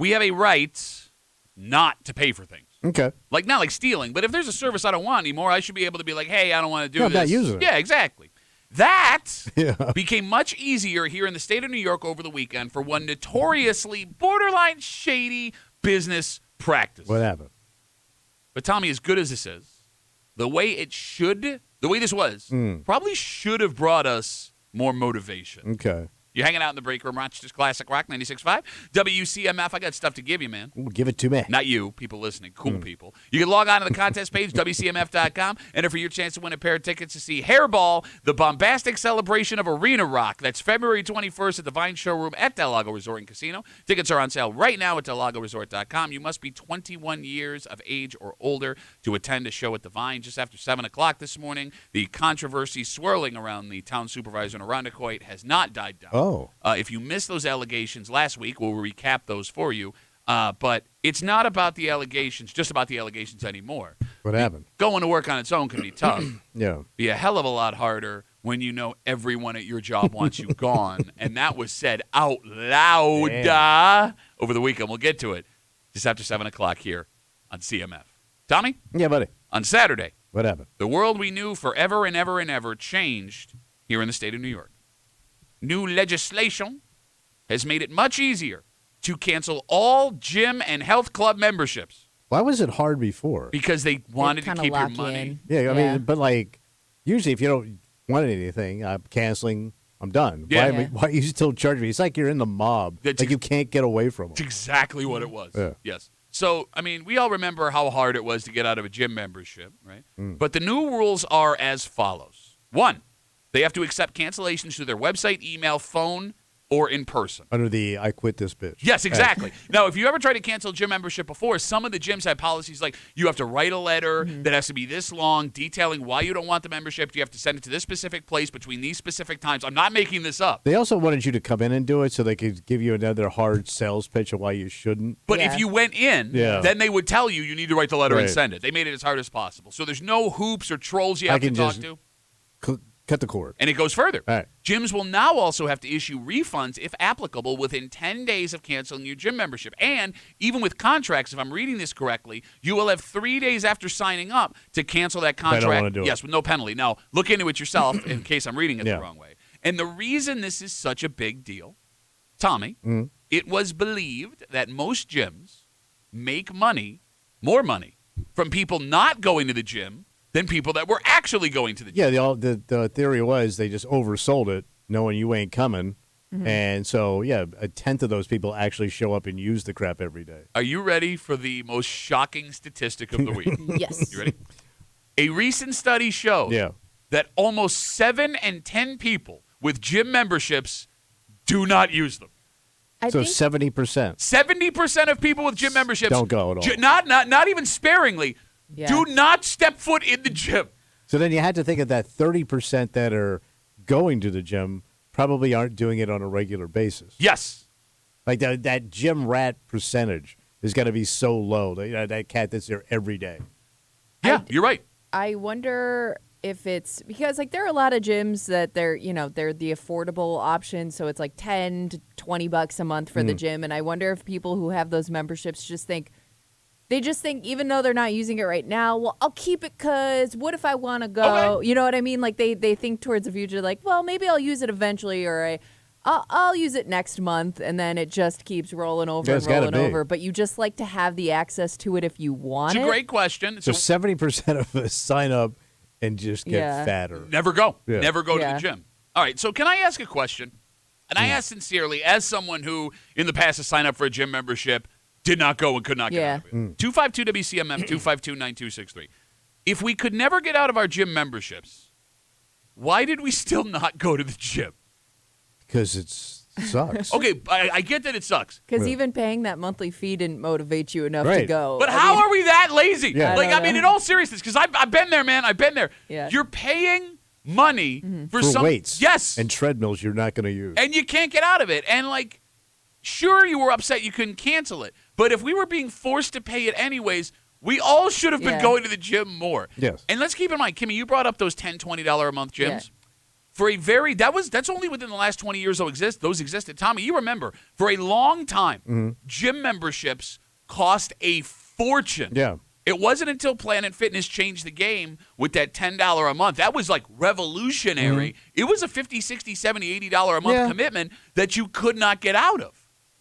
Speaker 1: we have a right not to pay for things.
Speaker 2: Okay.
Speaker 1: Like, not like stealing, but if there's a service I don't want anymore, I should be able to be like, hey, I don't want to do
Speaker 2: No,
Speaker 1: this.
Speaker 2: not using it.
Speaker 1: Yeah, exactly. That
Speaker 2: Yeah.
Speaker 1: became much easier here in the state of New York over the weekend for one notoriously borderline shady business practice.
Speaker 2: What happened?
Speaker 1: But Tommy, as good as this is, the way this was, probably should have brought us more motivation.
Speaker 2: Okay.
Speaker 1: You're hanging out in the break room, Rochester's Classic Rock 96.5. WCMF, I got stuff to give you, man.
Speaker 2: Ooh, give it to me.
Speaker 1: Not you, people listening, cool people. You can log on to the contest page, WCMF.com, enter for your chance to win a pair of tickets to see Hairball, the bombastic celebration of arena rock. That's February 21st at the Vine Showroom at Del Lago Resort and Casino. Tickets are on sale right now at DelLagoResort.com. You must be 21 years of age or older to attend a show at the Vine. Just after 7 o'clock this morning, the controversy swirling around the town supervisor in Quaint has not died down.
Speaker 2: Oh.
Speaker 1: If you missed those allegations last week, we'll recap those for you. But it's not about the allegations, just about the allegations anymore.
Speaker 2: What happened?
Speaker 1: Going to work on its own can be tough.
Speaker 2: Yeah.
Speaker 1: Be a hell of a lot harder when you know everyone at your job wants you gone. And that was said out loud over the weekend. We'll get to it just after 7 o'clock here on CMF. Tommy?
Speaker 2: Yeah, buddy.
Speaker 1: On Saturday,
Speaker 2: What happened?
Speaker 1: the world we knew forever and ever and ever changed here in the state of New York. New legislation has made it much easier to cancel all gym and health club memberships
Speaker 2: Why was it hard before?
Speaker 1: because they wanted to
Speaker 3: kinda
Speaker 1: keep your
Speaker 3: lock you
Speaker 1: money.
Speaker 3: in.
Speaker 2: Yeah, I mean, but like, usually if you don't want anything, I'm canceling. I'm done.
Speaker 1: Yeah.
Speaker 2: Why you still charge me? It's like you're in the mob.
Speaker 1: That's
Speaker 2: Like you can't get away from
Speaker 1: It's
Speaker 2: them.
Speaker 1: exactly what it was.
Speaker 2: Yeah.
Speaker 1: Yes. So, I mean, we all remember how hard it was to get out of a gym membership, right?
Speaker 2: Mm.
Speaker 1: But the new rules are as follows. 1, they have to accept cancellations through their website, email, phone, or in person.
Speaker 2: Under the I quit this bitch.
Speaker 1: Yes, exactly. Now, if you ever tried to cancel a gym membership before, some of the gyms have policies like you have to write a letter that has to be this long detailing why you don't want the membership. You have to send it to this specific place between these specific times. I'm not making this up.
Speaker 2: They also wanted you to come in and do it so they could give you another hard sales pitch of why you shouldn't.
Speaker 1: But
Speaker 3: Yeah.
Speaker 1: if you went in,
Speaker 2: Yeah.
Speaker 1: then they would tell you need to write the letter and
Speaker 2: Right.
Speaker 1: send it. They made it as hard as possible. So there's no hoops or trolls you
Speaker 2: I
Speaker 1: have to
Speaker 2: can
Speaker 1: talk
Speaker 2: just-
Speaker 1: to.
Speaker 2: Cut the cord.
Speaker 1: And it goes further.
Speaker 2: All right.
Speaker 1: Gyms will now also have to issue refunds, if applicable, within 10 days of canceling your gym membership. And even with contracts, if I'm reading this correctly, you will have 3 days after signing up to cancel that contract.
Speaker 2: wanna do it.
Speaker 1: Yes, with no penalty. Now, look into it yourself in case I'm reading it
Speaker 2: Yeah.
Speaker 1: the wrong way. And the reason this is such a big deal, Tommy, it was believed that most gyms make more money, from people not going to the gym than people that were actually going to the gym.
Speaker 2: Yeah, the theory was they just oversold it, knowing you ain't coming. And so, yeah, a tenth of those people actually show up and use the crap every day.
Speaker 1: Are you ready for the most shocking statistic of the week?
Speaker 3: Yes.
Speaker 1: You ready? A recent study shows
Speaker 2: Yeah.
Speaker 1: that almost 7 in 10 people with gym memberships do not use them.
Speaker 3: I
Speaker 2: So
Speaker 3: think
Speaker 2: 70%.
Speaker 1: 70% of people with gym memberships
Speaker 2: Don't go at all.
Speaker 1: Not even sparingly.
Speaker 3: Yeah.
Speaker 1: Do not step foot in the gym.
Speaker 2: So then you had to think of that 30% that are going to the gym probably aren't doing it on a regular basis.
Speaker 1: Yes.
Speaker 2: Like that gym rat percentage is going to be so low. That cat that's there every day.
Speaker 1: Yeah, you're right.
Speaker 3: I wonder if it's because like there are a lot of gyms that they're the affordable option, so it's like $10 to $20 a month for the gym, and I wonder if people who have those memberships just think even though they're not using it right now, well, I'll keep it because what if I want to go?
Speaker 1: Okay.
Speaker 3: You know what I mean? Like they think towards the future, like, well, maybe I'll use it eventually, or I'll use it next month, and then it just keeps rolling over
Speaker 2: Yeah,
Speaker 3: and
Speaker 2: it's gotta
Speaker 3: rolling
Speaker 2: be.
Speaker 3: over. But you just like to have the access to it if you want
Speaker 1: It's
Speaker 3: it.
Speaker 1: a great question.
Speaker 2: So 70% of us sign up and just get
Speaker 3: Yeah.
Speaker 2: fatter.
Speaker 1: Never go.
Speaker 2: Yeah.
Speaker 1: Never go to
Speaker 3: Yeah.
Speaker 1: the gym. All right, so can I ask a question? And I ask sincerely, as someone who in the past has signed up for a gym membership, did not go and could not get
Speaker 3: Yeah.
Speaker 1: out of it. 252-WCMF, 252-9263. If we could never get out of our gym memberships, why did we still not go to the gym?
Speaker 2: Because it sucks.
Speaker 1: Okay, I get that it sucks.
Speaker 3: Because
Speaker 2: Yeah.
Speaker 3: even paying that monthly fee didn't motivate you enough to
Speaker 2: Right.
Speaker 3: go.
Speaker 1: But
Speaker 3: I
Speaker 1: how
Speaker 3: mean,
Speaker 1: are we that lazy?
Speaker 2: Yeah.
Speaker 1: Like,
Speaker 3: I
Speaker 1: I
Speaker 3: don't
Speaker 1: mean,
Speaker 3: know.
Speaker 1: in all seriousness, because I've been there, man. I've been there.
Speaker 3: Yeah.
Speaker 1: You're paying money for
Speaker 2: For
Speaker 1: some
Speaker 2: weights.
Speaker 1: Yes.
Speaker 2: And treadmills you're not going to use.
Speaker 1: And you can't get out of it. And, like, sure, you were upset you couldn't cancel it. But if we were being forced to pay it anyways, we all should have been
Speaker 3: Yeah.
Speaker 1: going to the gym more.
Speaker 2: Yes.
Speaker 1: And let's keep in mind, Kimmy, you brought up those $10, $20 a month gyms.
Speaker 3: Yeah.
Speaker 1: That's only within the last 20 years those existed. Tommy, you remember, for a long time, gym memberships cost a fortune.
Speaker 2: Yeah.
Speaker 1: It wasn't until Planet Fitness changed the game with that $10 a month. That was like revolutionary. It was a $50, $60, $70, $80 a month commitment that you could not get out of.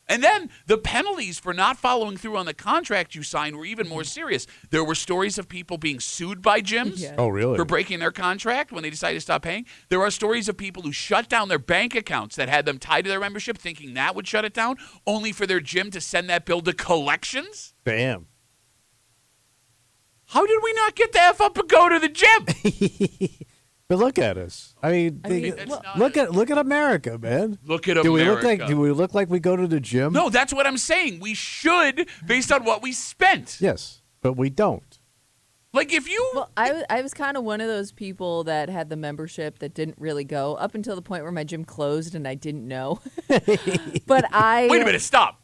Speaker 1: And then the penalties for not following through on the contract you signed were even more serious. There were stories of people being sued by gyms
Speaker 2: Oh, really?
Speaker 1: for breaking their contract when they decided to stop paying. There are stories of people who shut down their bank accounts that had them tied to their membership thinking that would shut it down, only for their gym to send that bill to collections.
Speaker 2: Bam.
Speaker 1: How did we not get the F up and go to the gym?
Speaker 2: But look at us. I mean, look at America, man.
Speaker 1: Look at America.
Speaker 2: Do we look like we go to the gym?
Speaker 1: No, that's what I'm saying. We should, based on what we spent.
Speaker 2: Yes, but we don't.
Speaker 1: Like if you...
Speaker 3: Well, I was kind of one of those people that had the membership that didn't really go up until the point where my gym closed and I didn't know. But
Speaker 1: Wait a minute, stop.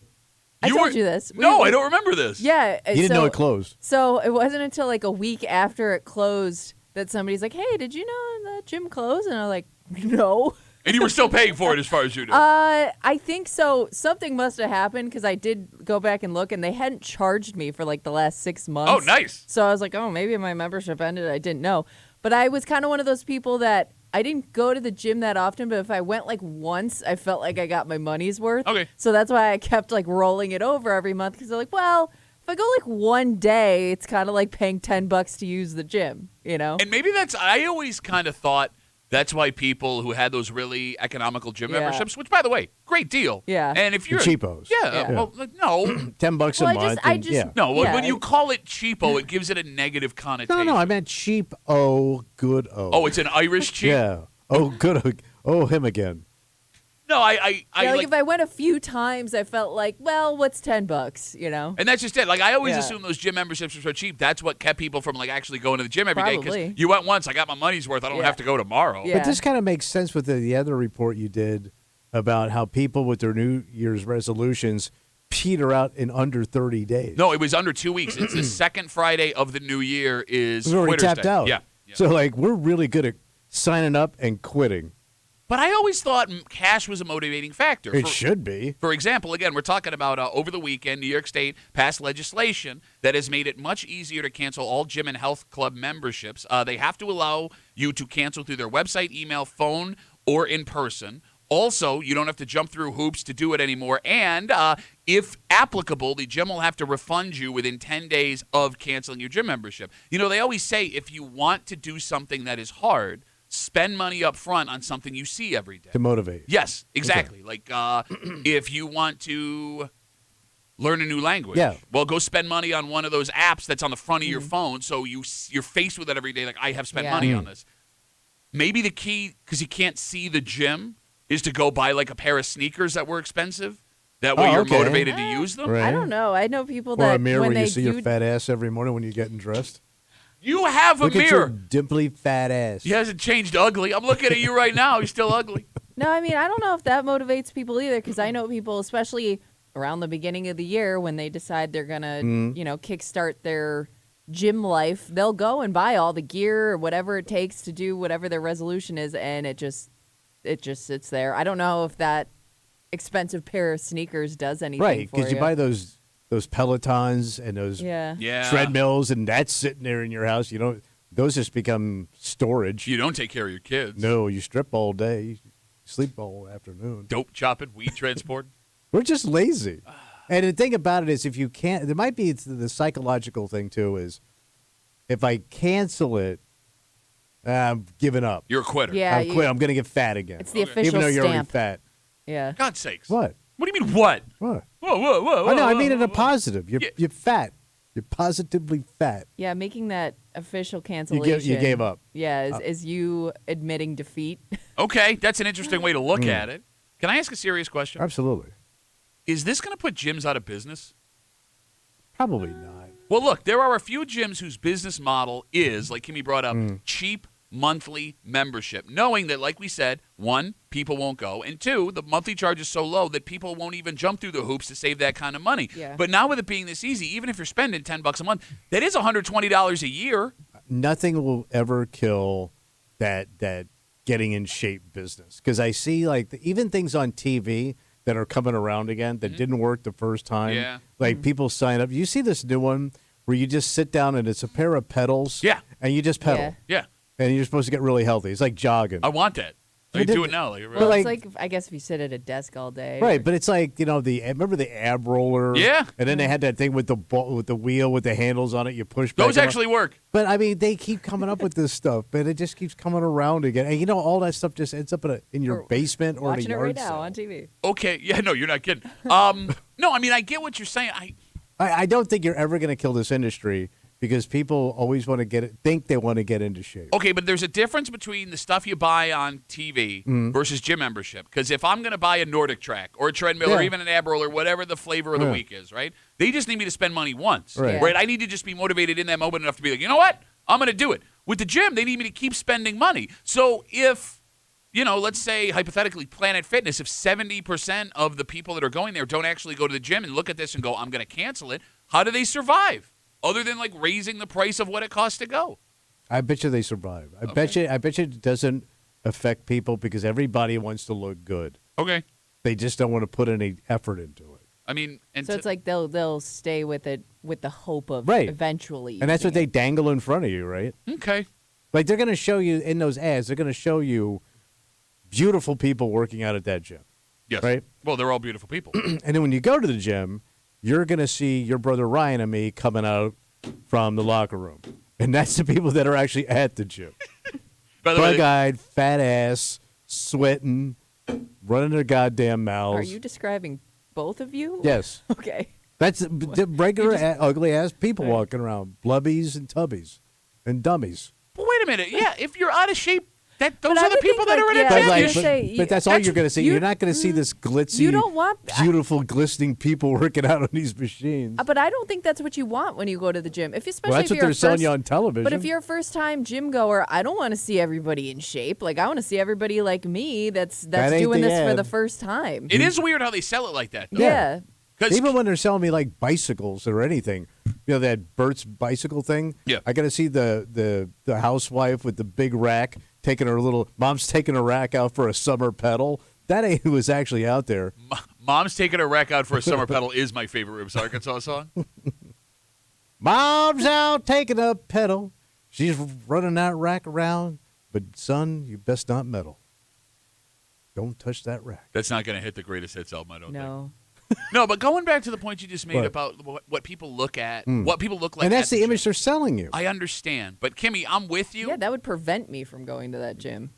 Speaker 3: I told you this.
Speaker 1: No, I don't remember this.
Speaker 3: Yeah.
Speaker 2: You didn't know it closed.
Speaker 3: So it wasn't until like a week after it closed that somebody's like, hey, did you know the gym closed? And I was like, no.
Speaker 1: And you were still paying for it as far as you know.
Speaker 3: I think so. Something must have happened because I did go back and look, and they hadn't charged me for like the last 6 months.
Speaker 1: Oh, nice.
Speaker 3: So I was like, oh, maybe my membership ended. I didn't know. But I was kind of one of those people that I didn't go to the gym that often, but if I went like once, I felt like I got my money's worth.
Speaker 1: Okay.
Speaker 3: So that's why I kept like rolling it over every month because they're like, well, if I go like one day, it's kind of like paying $10 to use the gym, you know?
Speaker 1: And maybe I always kind of thought that's why people who had those really economical gym memberships, which by the way, great deal.
Speaker 3: Yeah.
Speaker 1: And if you're
Speaker 2: cheapos.
Speaker 1: Yeah. Well, no.
Speaker 2: $10 a month.
Speaker 1: No, when you call it cheapo, it gives it a negative connotation.
Speaker 2: No, I meant cheap. Oh, good.
Speaker 1: Oh, it's an Irish cheap?
Speaker 2: Yeah. Oh, good. Oh, him again.
Speaker 1: No, I
Speaker 3: like if I went a few times, I felt like, well, what's $10, you know?
Speaker 1: And that's just it. Like I always assumed those gym memberships were so cheap. That's what kept people from like actually going to the gym every day. Because you went once, I got my money's worth. I don't have to go tomorrow.
Speaker 3: Yeah.
Speaker 2: But this kind of makes sense with the other report you did about how people with their New Year's resolutions peter out in under 30 days.
Speaker 1: No, it was under 2 weeks. It's the second Friday of the new year is
Speaker 2: We've already
Speaker 1: Quitter's
Speaker 2: tapped
Speaker 1: Day.
Speaker 2: out.
Speaker 1: Yeah.
Speaker 2: So like we're really good at signing up and quitting.
Speaker 1: But I always thought cash was a motivating factor.
Speaker 2: It should be.
Speaker 1: For example, again, we're talking about over the weekend, New York State passed legislation that has made it much easier to cancel all gym and health club memberships. They have to allow you to cancel through their website, email, phone, or in person. Also, you don't have to jump through hoops to do it anymore. And if applicable, the gym will have to refund you within 10 days of canceling your gym membership. You know, they always say if you want to do something that is hard, spend money up front on something you see every day.
Speaker 2: To motivate.
Speaker 1: Yes, exactly. Okay. Like if you want to learn a new language, well, go spend money on one of those apps that's on the front of your phone so you're faced with it every day like, I have spent money on this. Maybe the key, because you can't see the gym, is to go buy like a pair of sneakers that were expensive. That way you're motivated to use them.
Speaker 2: Right.
Speaker 3: I don't know. I know people that
Speaker 2: or a mirror
Speaker 3: when
Speaker 2: where
Speaker 3: they
Speaker 2: you see your fat ass every morning when you're getting dressed.
Speaker 1: You have a
Speaker 2: Look
Speaker 1: mirror.
Speaker 2: At your dimply fat ass.
Speaker 1: He hasn't changed ugly. I'm looking at you right now. He's still ugly.
Speaker 3: No, I mean, I don't know if that motivates people either because I know people, especially around the beginning of the year when they decide they're going to, kickstart their gym life, they'll go and buy all the gear or whatever it takes to do whatever their resolution is, and it just sits there. I don't know if that expensive pair of sneakers does anything for you.
Speaker 2: Right, because you buy those Pelotons and those treadmills, and that's sitting there in your house. You know, those just become storage.
Speaker 1: You don't take care of your kids.
Speaker 2: No, you strip all day, you sleep all afternoon.
Speaker 1: Dope chopping, weed transporting.
Speaker 2: We're just lazy. And the thing about it is, if you can't, there might be the psychological thing too. Is if I cancel it, I'm giving up.
Speaker 1: You're a quitter.
Speaker 3: Yeah,
Speaker 2: I'm quit. I'm going to get fat again.
Speaker 3: It's the official
Speaker 2: even though you're already
Speaker 3: stamp.
Speaker 2: fat.
Speaker 3: Yeah.
Speaker 1: God's sakes.
Speaker 2: What?
Speaker 1: What do you mean what?
Speaker 2: What?
Speaker 1: Whoa.
Speaker 2: I know. I mean in a positive. You're fat. You're positively fat.
Speaker 3: Yeah, making that official cancellation.
Speaker 2: You gave up.
Speaker 3: Yeah, is you admitting defeat.
Speaker 1: Okay, that's an interesting way to look at it. Can I ask a serious question?
Speaker 2: Absolutely.
Speaker 1: Is this going to put gyms out of business?
Speaker 2: Probably not.
Speaker 1: Well, look, there are a few gyms whose business model is, like Kimmy brought up, cheap monthly membership, knowing that, like we said, one, people won't go, and two, the monthly charge is so low that people won't even jump through the hoops to save that kind of money.
Speaker 3: Yeah.
Speaker 1: But now with it being this easy, even if you're spending $10 a month, that is $120 a year.
Speaker 2: Nothing will ever kill that getting in shape business because I see like even things on TV that are coming around again that didn't work the first time.
Speaker 1: Yeah.
Speaker 2: Like people sign up. You see this new one where you just sit down and it's a pair of pedals.
Speaker 1: Yeah.
Speaker 2: And you just pedal.
Speaker 1: Yeah.
Speaker 2: And you're supposed to get really healthy. It's like jogging.
Speaker 1: I want that. I can do it now.
Speaker 3: Well,
Speaker 2: like-
Speaker 3: it's like I guess if you sit at a desk all day.
Speaker 2: Right, but it's like remember the ab roller?
Speaker 1: Yeah.
Speaker 2: And then they had that thing with the wheel with the handles on it. You push back.
Speaker 1: Those actually work.
Speaker 2: But I mean, they keep coming up with this stuff, but it just keeps coming around again. And all that stuff just ends up in your basement or in a
Speaker 3: watching it
Speaker 2: yard
Speaker 3: right now
Speaker 2: sale.
Speaker 3: on TV.
Speaker 1: Okay. Yeah, no, you're not kidding. No, I mean, I get what you're saying.
Speaker 2: I don't think you're ever going to kill this industry because people always want to think they want to get into shape.
Speaker 1: Okay, but there's a difference between the stuff you buy on TV versus gym membership. Because if I'm going to buy a Nordic track or a treadmill or even an ab roller, whatever the flavor of the week is, right? They just need me to spend money once,
Speaker 2: Right.
Speaker 1: right? I need to just be motivated in that moment enough to be like, you know what? I'm going to do it. With the gym, they need me to keep spending money. So if, let's say hypothetically Planet Fitness, if 70% of the people that are going there don't actually go to the gym and look at this and go, I'm going to cancel it, how do they survive? Other than like raising the price of what it costs to go.
Speaker 2: I bet you they survive. I bet you it doesn't affect people because everybody wants to look good.
Speaker 1: Okay.
Speaker 2: They just don't want to put any effort into it.
Speaker 1: I mean,
Speaker 3: So it's like they'll stay with it with the hope of
Speaker 2: Right.
Speaker 3: eventually.
Speaker 2: And that's what
Speaker 3: using
Speaker 2: they
Speaker 3: it.
Speaker 2: dangle in front of you, right?
Speaker 1: okay.
Speaker 2: Like they're going to show you in those ads, they're going to show you beautiful people working out at that gym.
Speaker 1: Yes.
Speaker 2: Right?
Speaker 1: Well, they're all beautiful people.
Speaker 2: And then when you go to the gym, you're going to see your brother Ryan and me coming out from the locker room. And that's the people that are actually at the gym.
Speaker 1: By the way,
Speaker 2: Bug-eyed, fat ass, sweating, running their goddamn mouths.
Speaker 3: Are you describing both of you?
Speaker 2: Yes.
Speaker 3: Okay.
Speaker 2: That's the regular ugly ass people
Speaker 3: Right.
Speaker 2: walking around. Blubbies and tubbies and dummies.
Speaker 1: but wait a minute. Yeah, if you're out of shape, those
Speaker 3: But I
Speaker 1: are the
Speaker 3: would
Speaker 1: people
Speaker 3: think,
Speaker 1: that are
Speaker 3: like,
Speaker 1: in
Speaker 3: yeah,
Speaker 1: a
Speaker 2: But,
Speaker 1: gym.
Speaker 3: I
Speaker 2: like,
Speaker 3: was gonna say,
Speaker 2: but that's all you're going to see.
Speaker 3: you-
Speaker 2: You're not going to see this glitzy,
Speaker 3: You don't want.
Speaker 2: beautiful, glistening people working out on these machines.
Speaker 3: But I don't think that's what you want when you go to the gym. Especially
Speaker 2: Well, that's
Speaker 3: if
Speaker 2: what
Speaker 3: you're
Speaker 2: they're
Speaker 3: a
Speaker 2: selling
Speaker 3: first-
Speaker 2: you on television.
Speaker 3: But if you're a first-time gym goer, I don't want to see everybody in shape. Like I want to see everybody like me that's
Speaker 2: That ain't
Speaker 3: doing
Speaker 2: the
Speaker 3: this for
Speaker 2: ad.
Speaker 3: the first time.
Speaker 1: It is weird how they sell it like that. Though.
Speaker 3: Yeah.
Speaker 1: 'Cause-
Speaker 2: Even when they're selling me like bicycles or anything, that Bert's bicycle thing.
Speaker 1: Yeah.
Speaker 2: I got to see the housewife with the big rack taking mom's taking her rack out for a summer pedal. That ain't who was actually out there.
Speaker 1: Mom's taking a rack out for a summer pedal is my favorite Ribs Arkansas song.
Speaker 2: Mom's out taking a pedal. She's running that rack around. But son, you best not meddle. Don't touch that rack.
Speaker 1: That's not going to hit the greatest hits album, I don't think.
Speaker 3: No.
Speaker 1: No, but going back to the point you just made
Speaker 2: What?
Speaker 1: about what people look at, what people look like.
Speaker 2: And that's
Speaker 1: at
Speaker 2: the
Speaker 1: gym.
Speaker 2: image they're selling you.
Speaker 1: I understand. But Kimmy, I'm with you.
Speaker 3: Yeah, that would prevent me from going to that gym.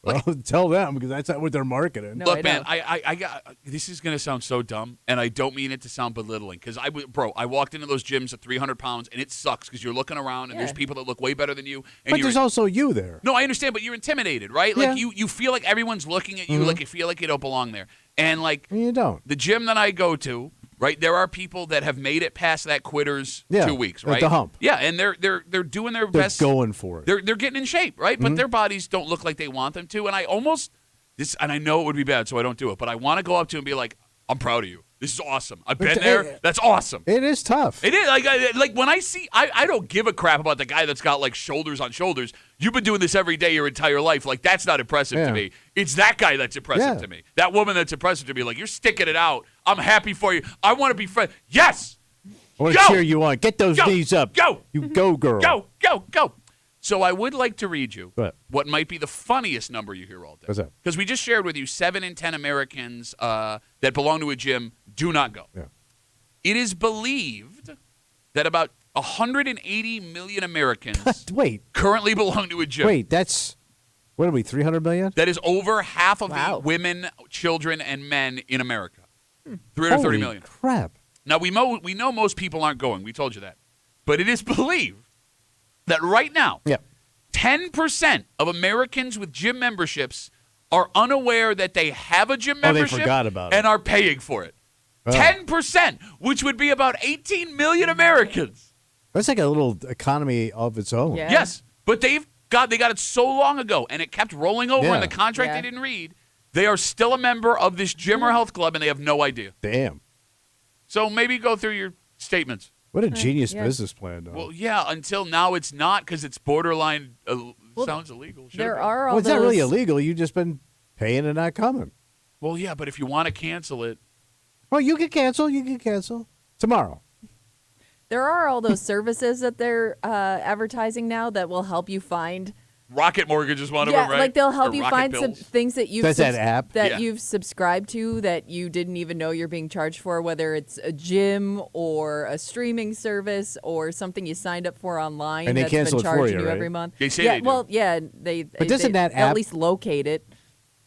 Speaker 2: Well, tell them because that's not what they're marketing.
Speaker 3: No.
Speaker 1: Look,
Speaker 3: I
Speaker 1: man,
Speaker 3: know.
Speaker 1: I got this is gonna sound so dumb, and I don't mean it to sound belittling, because I walked into those gyms at 300 pounds, and it sucks because you're looking around and there's
Speaker 3: Yeah.
Speaker 1: people that look way better than you, and
Speaker 2: But
Speaker 1: you're
Speaker 2: there's also you there.
Speaker 1: no, I understand, but you're intimidated, right? Like
Speaker 2: Yeah.
Speaker 1: you feel like everyone's looking at you, like you feel like you don't belong there, and like
Speaker 2: And you don't.
Speaker 1: the gym that I go to, right? There are people that have made it past that quitter's
Speaker 2: Yeah,
Speaker 1: 2 weeks,
Speaker 2: at
Speaker 1: right?
Speaker 2: the hump.
Speaker 1: Yeah, and they're doing their
Speaker 2: They're
Speaker 1: best.
Speaker 2: going for it.
Speaker 1: They're getting in shape, right? But their bodies don't look like they want them to. And I almost and I know it would be bad, so I don't do it. But I want to go up to him and be like, "I'm proud of you. This is awesome. I've been there. That's awesome."
Speaker 2: It is tough.
Speaker 1: It is like when I see, I don't give a crap about the guy that's got like shoulders on shoulders. You've been doing this every day your entire life. Like that's not impressive
Speaker 2: Yeah.
Speaker 1: to me. It's that guy that's impressive
Speaker 2: Yeah.
Speaker 1: to me. That woman that's impressive to me. Like you're sticking it out. I'm happy for you. I want to be friends. Yes.
Speaker 2: I want to
Speaker 1: Go!
Speaker 2: cheer you on. Get those
Speaker 1: Go!
Speaker 2: knees up.
Speaker 1: Go!
Speaker 2: You go, girl.
Speaker 1: Go. So I would like to read you
Speaker 2: What?
Speaker 1: might be the funniest number you hear all day.
Speaker 2: What's that?
Speaker 1: Because we just shared with you 7 in 10 Americans that belong to a gym do not go.
Speaker 2: Yeah.
Speaker 1: It is believed that about 180 million Americans
Speaker 2: Wait.
Speaker 1: currently belong to a gym.
Speaker 2: Wait. That's, what are we, 300 million?
Speaker 1: That is over half of
Speaker 3: Wow.
Speaker 1: the women, children, and men in America. 330
Speaker 2: Holy
Speaker 1: million.
Speaker 2: crap.
Speaker 1: Now, we know most people aren't going. We told you that. But it is believed that right now,
Speaker 2: Yeah.
Speaker 1: 10% of Americans with gym memberships are unaware that they have a gym
Speaker 2: Oh, they
Speaker 1: membership
Speaker 2: forgot about it.
Speaker 1: and are paying for it.
Speaker 2: Oh.
Speaker 1: 10%, which would be about 18 million Americans.
Speaker 2: That's like a little economy of its own.
Speaker 3: Yeah.
Speaker 1: Yes, but they got it so long ago, and it kept rolling over in
Speaker 2: Yeah.
Speaker 1: the contract
Speaker 3: Yeah.
Speaker 1: they didn't read. They are still a member of this gym or health club, and they have no idea.
Speaker 2: Damn.
Speaker 1: So maybe go through your statements.
Speaker 2: What a genius
Speaker 3: yeah.
Speaker 2: business plan, though.
Speaker 1: Well, yeah, until now it's not because it's borderline sounds illegal. Should've
Speaker 3: There
Speaker 1: been.
Speaker 3: are all
Speaker 2: Well, it's
Speaker 3: those.
Speaker 2: not really illegal. You've just been paying and not coming.
Speaker 1: Well, yeah, but if you want to cancel it,
Speaker 2: Well, you can cancel. You can cancel tomorrow.
Speaker 3: There are all those services that they're advertising now that will help you find.
Speaker 1: Rocket Mortgage is one of
Speaker 3: Yeah,
Speaker 1: them, right?
Speaker 3: like they'll help
Speaker 1: Or
Speaker 3: you
Speaker 1: Rocket
Speaker 3: find some
Speaker 1: Bills.
Speaker 3: things that you've
Speaker 2: That's that app?
Speaker 1: Yeah.
Speaker 3: you've subscribed to that you didn't even know you're being charged for, whether it's a gym or a streaming service or something you signed up for online
Speaker 2: And they
Speaker 3: that's
Speaker 2: cancel
Speaker 3: been
Speaker 2: it for
Speaker 3: charging
Speaker 2: you,
Speaker 3: you
Speaker 2: right?
Speaker 3: every month.
Speaker 1: They say
Speaker 3: yeah,
Speaker 1: they do.
Speaker 3: well, yeah, they.
Speaker 2: But doesn't
Speaker 3: they
Speaker 2: that
Speaker 3: at
Speaker 2: app-
Speaker 3: least locate it?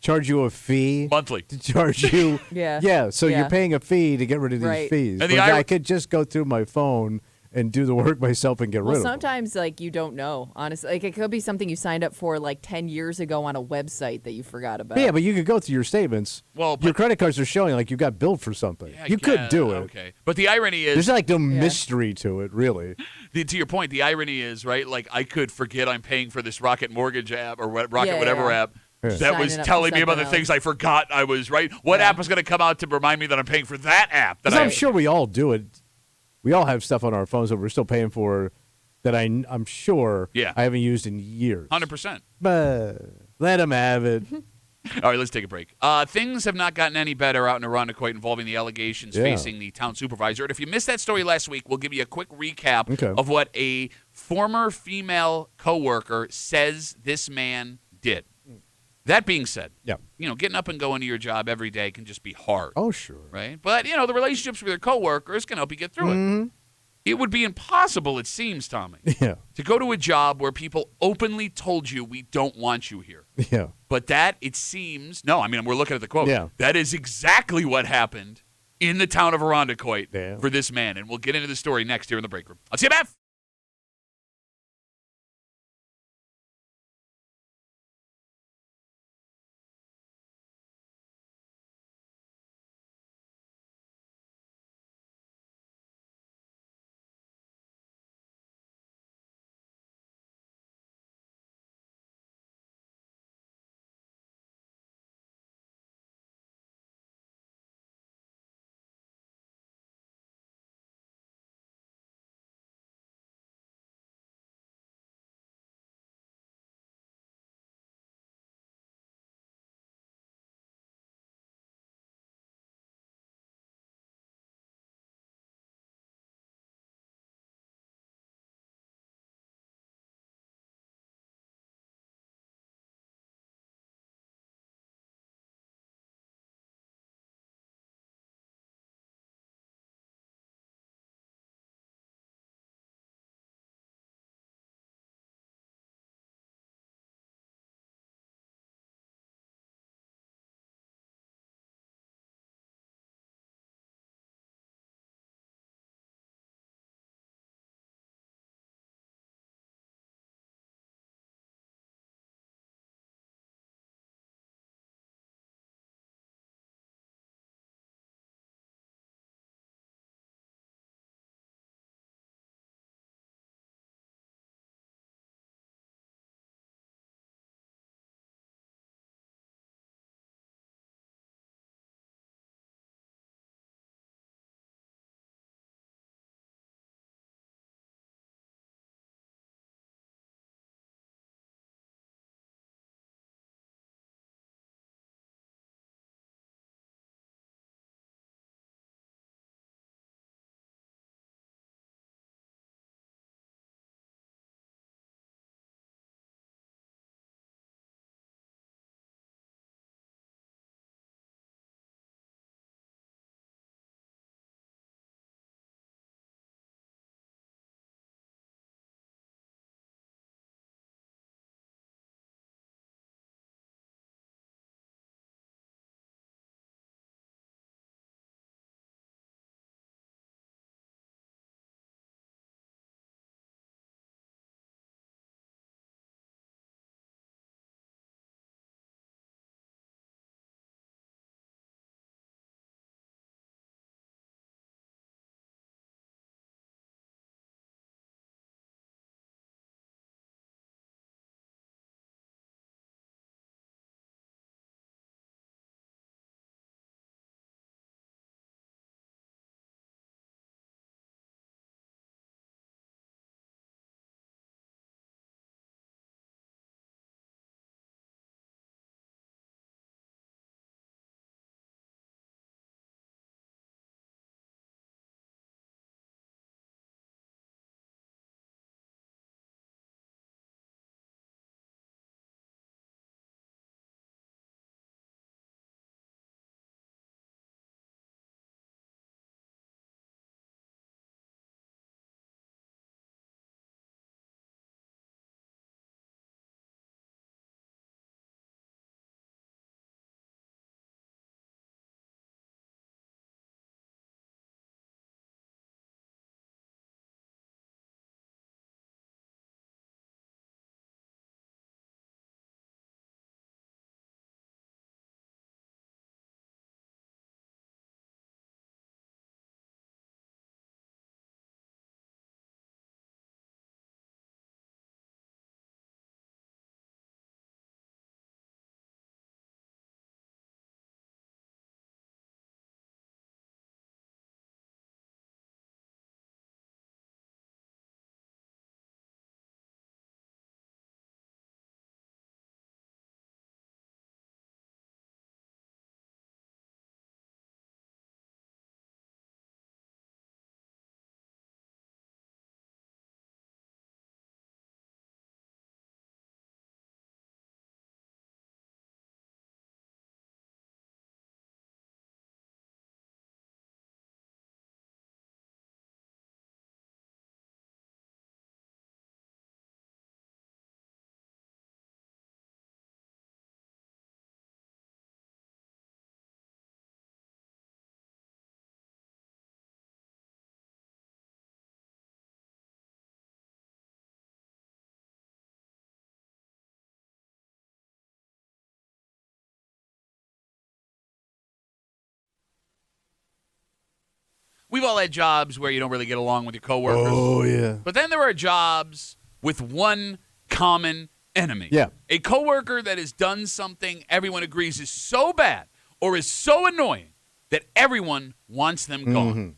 Speaker 2: Charge you a fee
Speaker 1: Monthly.
Speaker 2: to charge you.
Speaker 3: Yeah.
Speaker 2: Yeah. So
Speaker 3: Yeah.
Speaker 2: you're paying a fee to get rid of these
Speaker 3: Right.
Speaker 2: fees.
Speaker 1: And the
Speaker 2: But
Speaker 1: ir-
Speaker 2: I could just go through my phone and do the work myself and get
Speaker 3: Well,
Speaker 2: rid of them.
Speaker 3: sometimes like you don't know, honestly. Like it could be something you signed up for like 10 years ago on a website that you forgot about.
Speaker 2: Yeah, but you could go through your statements.
Speaker 1: Well,
Speaker 2: your
Speaker 1: but-
Speaker 2: credit cards are showing like you got billed for something.
Speaker 1: Yeah,
Speaker 2: you could
Speaker 1: yeah,
Speaker 2: do it.
Speaker 1: Okay. But the irony is,
Speaker 2: There's like no mystery to it, really.
Speaker 1: to your point, the irony is, right, like I could forget I'm paying for this Rocket Mortgage app or Rocket
Speaker 3: Yeah,
Speaker 1: whatever
Speaker 3: yeah.
Speaker 1: app
Speaker 2: Yeah.
Speaker 1: that
Speaker 3: Signing
Speaker 1: was
Speaker 3: up for
Speaker 1: telling me about the
Speaker 3: something
Speaker 1: things I forgot I was, right? What
Speaker 3: Yeah.
Speaker 1: app is going to come out to remind me that I'm paying for that app? That
Speaker 2: 'Cause
Speaker 1: I
Speaker 2: I'm sure we all do it. We all have stuff on our phones that we're still paying for that I'm sure
Speaker 1: Yeah.
Speaker 2: I haven't used in years.
Speaker 1: 100%.
Speaker 2: But let them have it.
Speaker 1: All right, let's take a break. Things have not gotten any better out in Arundecoit involving the allegations
Speaker 2: Yeah.
Speaker 1: facing the town supervisor. And if you missed that story last week, we'll give you a quick recap
Speaker 2: Okay.
Speaker 1: of what a former female coworker says this man did. That being said,
Speaker 2: Yeah.
Speaker 1: getting up and going to your job every day can just be hard,
Speaker 2: Oh, sure.
Speaker 1: right? But, the relationships with your coworkers can help you get through it. It would be impossible, it seems, Tommy,
Speaker 2: Yeah.
Speaker 1: to go to a job where people openly told you we don't want you here.
Speaker 2: Yeah.
Speaker 1: But that, it seems, we're looking at the quote.
Speaker 2: Yeah.
Speaker 1: That is exactly what happened in the town of Arundecoit
Speaker 2: Damn.
Speaker 1: for this man. And we'll get into the story next here in the break room. On CMF. we've all had jobs where you don't really get along with your coworkers.
Speaker 2: Oh, yeah.
Speaker 1: But then there are jobs with one common enemy.
Speaker 2: Yeah.
Speaker 1: A coworker that has done something everyone agrees is so bad or is so annoying that everyone wants them gone.
Speaker 2: Mm-hmm.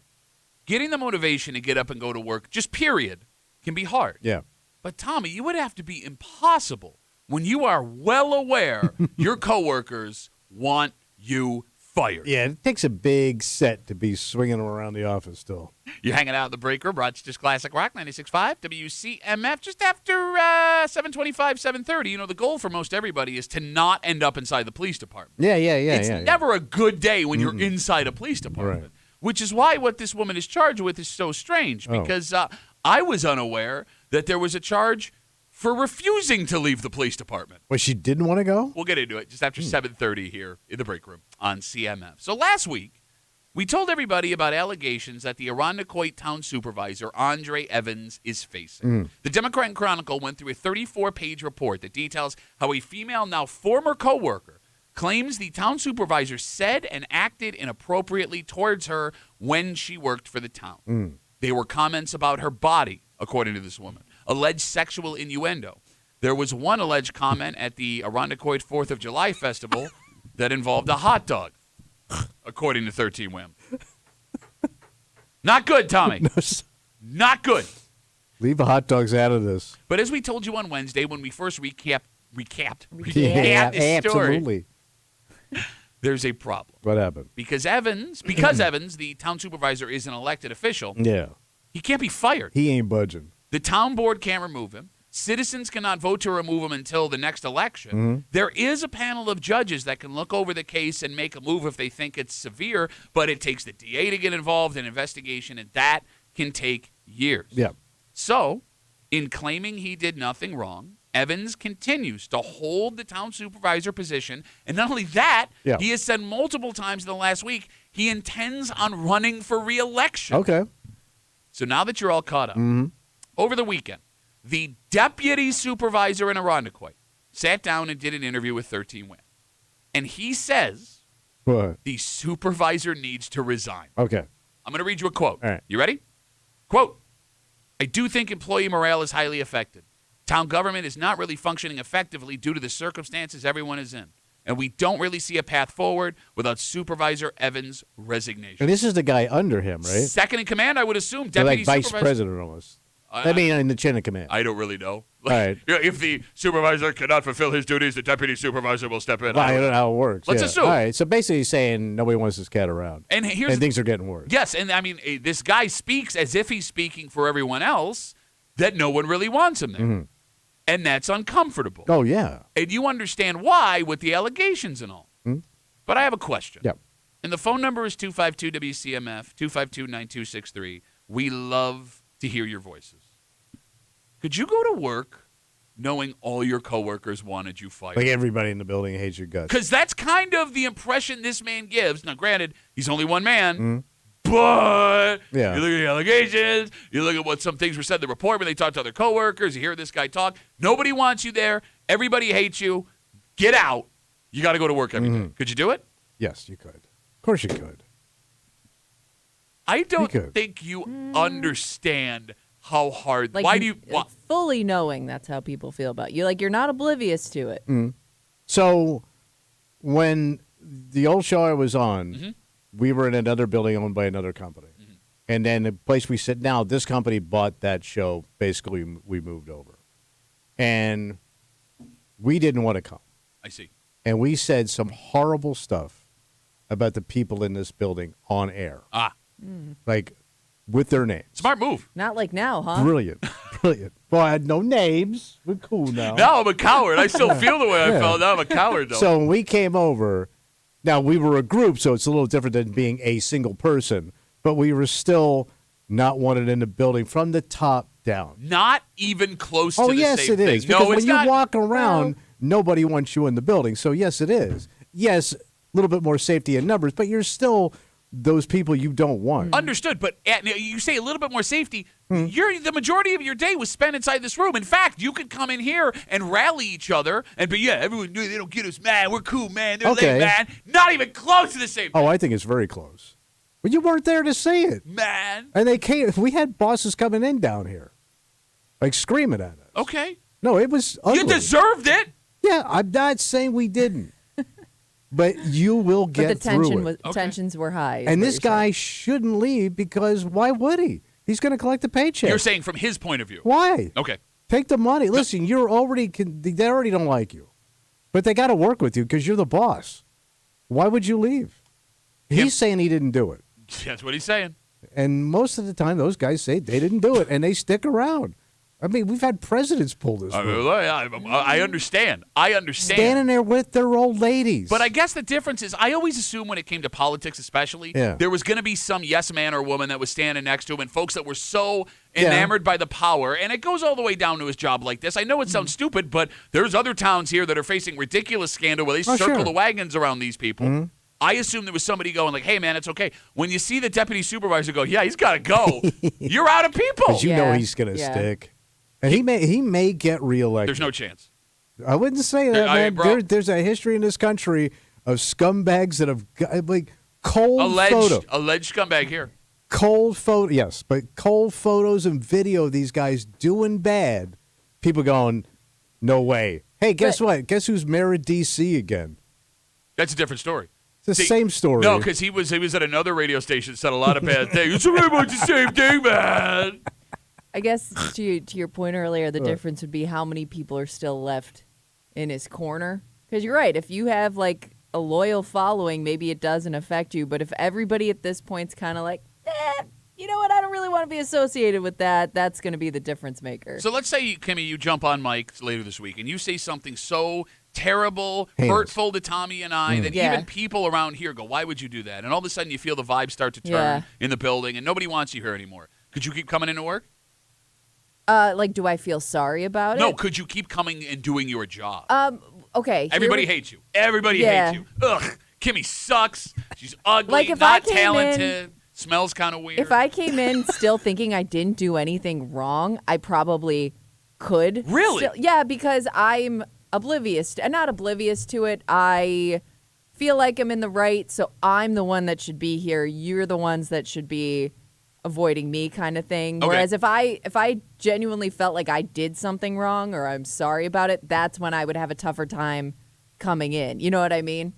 Speaker 1: Getting the motivation to get up and go to work, just period, can be hard.
Speaker 2: Yeah.
Speaker 1: But, Tommy, you would have to be impossible when you are well aware your coworkers want you fired.
Speaker 2: Yeah, it takes a big set to be swinging around the office still.
Speaker 1: You're hanging out in the break room, Rochester's Classic Rock, 96.5, WCMF, just after 7:25, 7:30. You know, the goal for most everybody is to not end up inside the police department.
Speaker 2: Yeah.
Speaker 1: It's never a good day when you're inside a police department,
Speaker 2: Right.
Speaker 1: which is why what this woman is charged with is so strange, because I was unaware that there was a charge for refusing to leave the police department.
Speaker 2: Well, she didn't want to go?
Speaker 1: We'll get into it just after 7:30 here in the break room on CMF. So last week, we told everybody about allegations that the Quaint town supervisor, Andre Evans, is facing. The Democrat and Chronicle went through a 34-page report that details how a female, now former coworker, claims the town supervisor said and acted inappropriately towards her when she worked for the town. They were comments about her body, according to this woman, alleged sexual innuendo. There was one alleged comment at the Irondequoit 4th of July festival that involved a hot dog, according to 13 Women. Not good, Tommy. Not good.
Speaker 2: Leave the hot dogs out of this.
Speaker 1: But as we told you on Wednesday when we first recapped
Speaker 2: Yeah,
Speaker 1: this story,
Speaker 2: absolutely.
Speaker 1: there's a problem.
Speaker 2: What happened?
Speaker 1: Because Evans, the town supervisor, is an elected official,
Speaker 2: Yeah.
Speaker 1: he can't be fired.
Speaker 2: He ain't budging.
Speaker 1: The town board can't remove him. Citizens cannot vote to remove him until the next election. There is a panel of judges that can look over the case and make a move if they think it's severe, but it takes the DA to get involved in investigation, and that can take years.
Speaker 2: Yeah.
Speaker 1: So, in claiming he did nothing wrong, Evans continues to hold the town supervisor position, and not only that, he has said multiple times in the last week he intends on running for re-election.
Speaker 2: Okay.
Speaker 1: So now that you're all caught up, over the weekend, the deputy supervisor in Irondequoit sat down and did an interview with 13 Women. And he says
Speaker 2: What?
Speaker 1: the supervisor needs to resign.
Speaker 2: Okay.
Speaker 1: I'm going to read you a quote.
Speaker 2: All right.
Speaker 1: You ready? Quote, I do think employee morale is highly affected. Town government is not really functioning effectively due to the circumstances everyone is in. And we don't really see a path forward without Supervisor Evans' resignation.
Speaker 2: And this is the guy under him, right?
Speaker 1: Second in command, I would assume,
Speaker 2: So
Speaker 1: deputy
Speaker 2: like vice
Speaker 1: supervisor.
Speaker 2: president almost. I mean, in the chain of command.
Speaker 1: I don't really know.
Speaker 2: All right.
Speaker 1: If the supervisor cannot fulfill his duties, the deputy supervisor will step in.
Speaker 2: Well, I don't know how it works.
Speaker 1: Let's
Speaker 2: yeah.
Speaker 1: assume.
Speaker 2: All right. So basically, he's saying nobody wants this cat around.
Speaker 1: And here's
Speaker 2: things are getting worse.
Speaker 1: Yes, and I mean, this guy speaks as if he's speaking for everyone else, that no one really wants him there. And that's uncomfortable.
Speaker 2: Oh, yeah.
Speaker 1: And you understand why with the allegations and all. But I have a question.
Speaker 2: Yep.
Speaker 1: And the phone number is 252-WCMF, 252-9263. We love to hear your voices. Could you go to work knowing all your coworkers wanted you fired?
Speaker 2: Like everybody in the building hates your guts.
Speaker 1: Because that's kind of the impression this man gives. Now, granted, he's only one man, but you look at the allegations, you look at what some things were said in the report when they talked to other coworkers, you hear this guy talk. Nobody wants you there. Everybody hates you. Get out. You got to go to work every day. Could you do it?
Speaker 2: Yes, you could. Of course you could.
Speaker 1: I don't think you understand how hard.
Speaker 3: Like,
Speaker 1: why do you?
Speaker 3: like fully knowing that's how people feel about you. Like you're not oblivious to it.
Speaker 2: So when the old show I was on, we were in another building owned by another company. And then the place we sit now, this company bought that show. Basically, we moved over. And we didn't want to come.
Speaker 1: I see.
Speaker 2: And we said some horrible stuff about the people in this building on air. Like with their names.
Speaker 1: Smart move.
Speaker 3: Not like now, huh?
Speaker 2: Brilliant. Brilliant. Well, I had no names. We're cool now.
Speaker 1: Now I'm a coward. I still feel the way I felt. Now I'm a coward, though.
Speaker 2: So when we came over, now we were a group, so it's a little different than being a single person, but we were still not wanted in the building from the top down.
Speaker 1: Not even close to
Speaker 2: Oh,
Speaker 1: the
Speaker 2: yes,
Speaker 1: same
Speaker 2: it is.
Speaker 1: thing.
Speaker 2: Because
Speaker 1: No,
Speaker 2: when
Speaker 1: it's
Speaker 2: you
Speaker 1: not.
Speaker 2: walk around, nobody wants you in the building. So, yes, it is. Yes, a little bit more safety in numbers, but you're still those people you don't want.
Speaker 1: Understood, but you say a little bit more safety. The majority of your day was spent inside this room. In fact, you could come in here and rally each other and be, everyone knew they don't get us, man. We're cool, man. They're late, man. Not even close to the same.
Speaker 2: Oh, I think it's very close. But you weren't there to see it.
Speaker 1: Man.
Speaker 2: And they came. We had bosses coming in down here, like screaming at us.
Speaker 1: Okay.
Speaker 2: No, it was ugly.
Speaker 1: You deserved it.
Speaker 2: Yeah, I'm not saying we didn't. But you will get
Speaker 3: but the tension
Speaker 2: through it.
Speaker 3: tensions were high.
Speaker 2: And this guy shouldn't leave because why would he? He's going to collect the paycheck.
Speaker 1: You're saying from his point of view.
Speaker 2: Why?
Speaker 1: Okay.
Speaker 2: Take the money. Listen, they already don't like you. But they got to work with you because you're the boss. Why would you leave? He's saying he didn't do it.
Speaker 1: That's what he's saying.
Speaker 2: And most of the time, those guys say they didn't do it, and they stick around. I mean, we've had presidents pull this.
Speaker 1: I understand.
Speaker 2: Standing there with their old ladies.
Speaker 1: But I guess the difference is I always assumed when it came to politics especially, there was going to be some yes man or woman that was standing next to him and folks that were so enamored by the power. And it goes all the way down to his job like this. I know it sounds stupid, but there's other towns here that are facing ridiculous scandal where they circle the wagons around these people. Mm-hmm. I assumed there was somebody going like, hey, man, it's okay. When you see the deputy supervisor go, yeah, he's got to go, you're out of people.
Speaker 2: Because you know he's going to stick. And he may get reelected.
Speaker 1: There's no chance.
Speaker 2: I wouldn't say that, man. There's a history in this country of scumbags that have got, like cold
Speaker 1: alleged scumbag here.
Speaker 2: Cold photo, yes, but cold photos and video of these guys doing bad. People going, no way. Hey, guess what? Guess who's mayor of D.C. again?
Speaker 1: That's a different story.
Speaker 2: It's the same story.
Speaker 1: No, because he was at another radio station, said a lot of bad things. It's pretty much the same thing, man.
Speaker 3: I guess to your point earlier, the difference would be how many people are still left in his corner. Because you're right. If you have like a loyal following, maybe it doesn't affect you. But if everybody at this point's kind of like, you know what, I don't really want to be associated with that, that's going to be the difference maker.
Speaker 1: So let's say, Kimmy, you jump on Mike later this week and you say something so terrible, hurtful to Tommy and I that even people around here go, why would you do that? And all of a sudden you feel the vibe start to turn in the building and nobody wants you here anymore. Could you keep coming into work?
Speaker 3: Like, do I feel sorry about it?
Speaker 1: No, could you keep coming and doing your job?
Speaker 3: Okay.
Speaker 1: Everybody hates you. Everybody hates you. Ugh, Kimmy sucks. She's ugly,
Speaker 3: like if
Speaker 1: not talented, smells kind of weird.
Speaker 3: If I came in still thinking I didn't do anything wrong, I probably could.
Speaker 1: Really?
Speaker 3: Yeah, because I'm not oblivious to it. I feel like I'm in the right, so I'm the one that should be here. You're the ones that should be avoiding me, kind of thing.
Speaker 1: Okay.
Speaker 3: Whereas if I genuinely felt like I did something wrong or I'm sorry about it, that's when I would have a tougher time coming in. You know what I mean?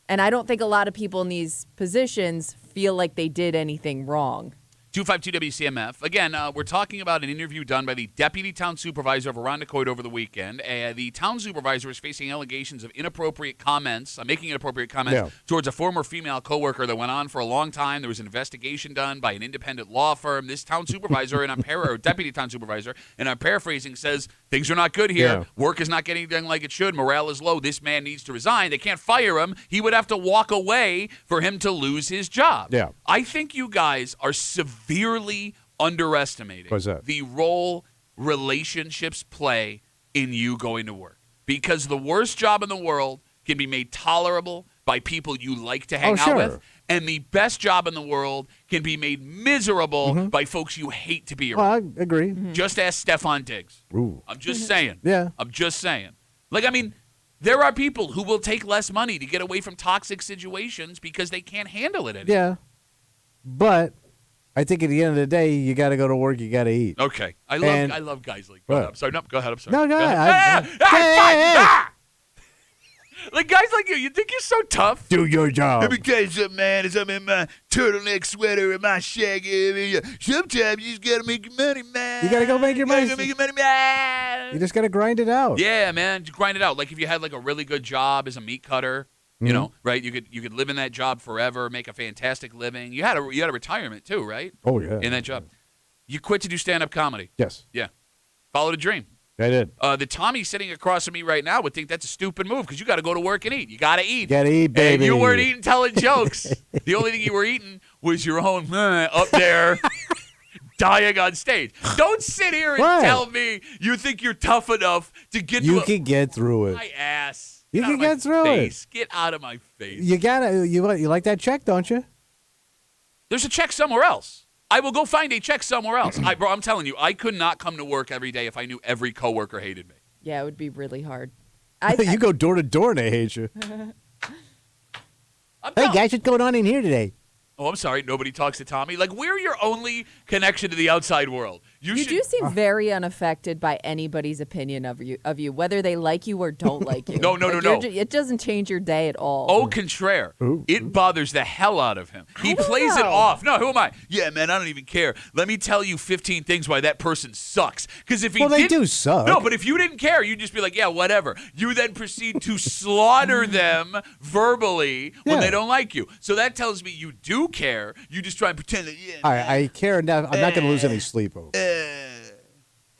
Speaker 3: And I don't think a lot of people in these positions feel like they did anything wrong.
Speaker 1: 252 WCMF. Again, we're talking about an interview done by the deputy town supervisor of Arundecoit over the weekend. The town supervisor is facing allegations of inappropriate comments, making inappropriate comments towards a former female coworker that went on for a long time. There was an investigation done by an independent law firm. This town supervisor or deputy town supervisor, and I'm paraphrasing, says things are not good here. Yeah. Work is not getting done like it should. Morale is low. This man needs to resign. They can't fire him. He would have to walk away for him to lose his job.
Speaker 2: Yeah.
Speaker 1: I think you guys are severely underestimating the role relationships play in you going to work. Because the worst job in the world can be made tolerable by people you like to hang out with, and the best job in the world can be made miserable by folks you hate to be around.
Speaker 2: I agree.
Speaker 1: Just ask Stefan Diggs.
Speaker 2: Ooh.
Speaker 1: I'm just saying.
Speaker 2: Yeah.
Speaker 1: I'm just saying. Like, I mean, there are people who will take less money to get away from toxic situations because they can't handle it anymore.
Speaker 2: Yeah. But I think at the end of the day, you got to go to work. You got to eat.
Speaker 1: Okay, I love guys like that. I'm sorry. No, go ahead. I'm sorry.
Speaker 2: No, go ahead.
Speaker 1: Like guys like you think you're so tough?
Speaker 2: Do your job.
Speaker 4: Because, man, as I'm in my turtleneck sweater and my shaggy, sometimes you just got to make your money, man.
Speaker 2: You got to go make your money.
Speaker 4: You got to make your money, man.
Speaker 2: You just got to grind it out.
Speaker 1: Yeah, man, just grind it out. Like if you had like a really good job as a meat cutter, you know, right? You could live in that job forever, make a fantastic living. You had a retirement too, right?
Speaker 2: Oh yeah.
Speaker 1: In that job, you quit to do stand-up comedy.
Speaker 2: Yes.
Speaker 1: Yeah. Followed a dream.
Speaker 2: I did.
Speaker 1: The Tommy sitting across from me right now would think that's a stupid move because you got to go to work and eat. You got to eat.
Speaker 2: Got to eat, baby.
Speaker 1: And you weren't eating telling jokes. The only thing you were eating was your own up there dying on stage. Don't sit here and tell me you think you're tough enough to get
Speaker 2: You can get through it.
Speaker 1: My ass.
Speaker 2: You can get through it.
Speaker 1: Get out of my face.
Speaker 2: You gotta. You like that check, don't you?
Speaker 1: There's a check somewhere else. I will go find a check somewhere else. Bro, I'm telling you, I could not come to work every day if I knew every coworker hated me.
Speaker 3: Yeah, it would be really hard.
Speaker 2: You go door to door and they hate you. Hey, guys, what's going on in here today?
Speaker 1: Oh, I'm sorry. Nobody talks to Tommy. Like, we're your only connection to the outside world. You
Speaker 3: do seem very unaffected by anybody's opinion of you, whether they like you or don't like you.
Speaker 1: No.
Speaker 3: It doesn't change your day at all.
Speaker 1: Au contraire. It bothers the hell out of him. He plays it off. No, who am I? Yeah, man, I don't even care. Let me tell you 15 things why that person sucks. Because if he
Speaker 2: they do suck.
Speaker 1: No, but if you didn't care, you'd just be like, yeah, whatever. You then proceed to slaughter them verbally when they don't like you. So that tells me you do care. You just try and pretend that, yeah.
Speaker 2: I care enough. I'm not going to lose any sleep over.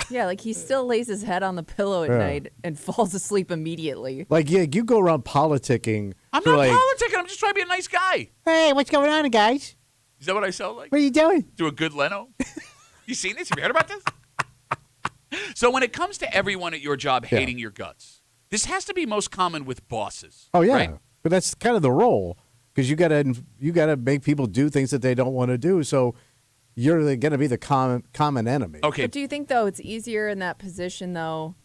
Speaker 3: Yeah, like he still lays his head on the pillow at night and falls asleep immediately.
Speaker 2: Like, yeah, you go around politicking.
Speaker 1: I'm not politicking. I'm just trying to be a nice guy.
Speaker 2: Hey, what's going on, guys?
Speaker 1: Is that what I sound like?
Speaker 2: What are you doing?
Speaker 1: Do a good Leno? You seen this? Have you heard about this? So when it comes to everyone at your job hating your guts, this has to be most common with bosses.
Speaker 2: Oh, yeah.
Speaker 1: Right?
Speaker 2: But that's kind of the role. Because you gotta make people do things that they don't want to do. So you're going to be the common enemy.
Speaker 1: Okay.
Speaker 3: But do you think, though, it's easier in that position, though,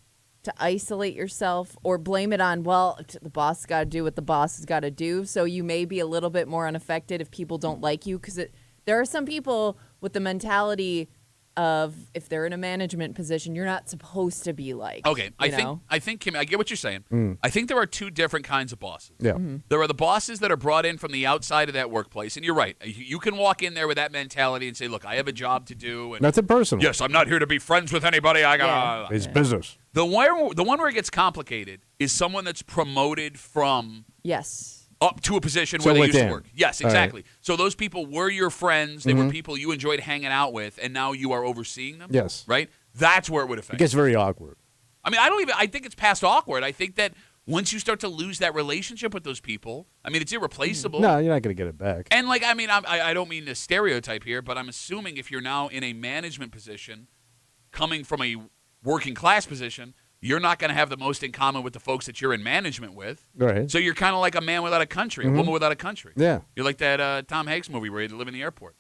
Speaker 3: to isolate yourself or blame it on, well, the boss has got to do what the boss has got to do, so you may be a little bit more unaffected if people don't like you? Because there are some people with the mentality of if they're in a management position, you're not supposed to be like.
Speaker 1: Okay, I think, Kimmy, I get what you're saying. I think there are two different kinds of bosses.
Speaker 2: Yeah.
Speaker 1: There are the bosses that are brought in from the outside of that workplace, and you're right. You can walk in there with that mentality and say, "Look, I have a job to do." And
Speaker 2: nothing personal.
Speaker 1: yes, I'm not here to be friends with anybody.
Speaker 2: It's business.
Speaker 1: The one where it gets complicated is someone that's promoted from up to a position where they used to work. Yes, exactly. Right. So those people were your friends. They were people you enjoyed hanging out with, and now you are overseeing them.
Speaker 2: Yes.
Speaker 1: Right? That's where it would affect.
Speaker 2: It gets very awkward.
Speaker 1: I mean, I think it's past awkward. I think that once you start to lose that relationship with those people, I mean, it's irreplaceable.
Speaker 2: No, you're not going to get it back.
Speaker 1: And, like, I mean, I don't mean to stereotype here, but I'm assuming if you're now in a management position coming from a working class position, you're not going to have the most in common with the folks that you're in management with.
Speaker 2: Right.
Speaker 1: So you're kind of like a man without a country, a woman without a country.
Speaker 2: Yeah.
Speaker 1: You're like that Tom Hanks movie where he had to live in the airport.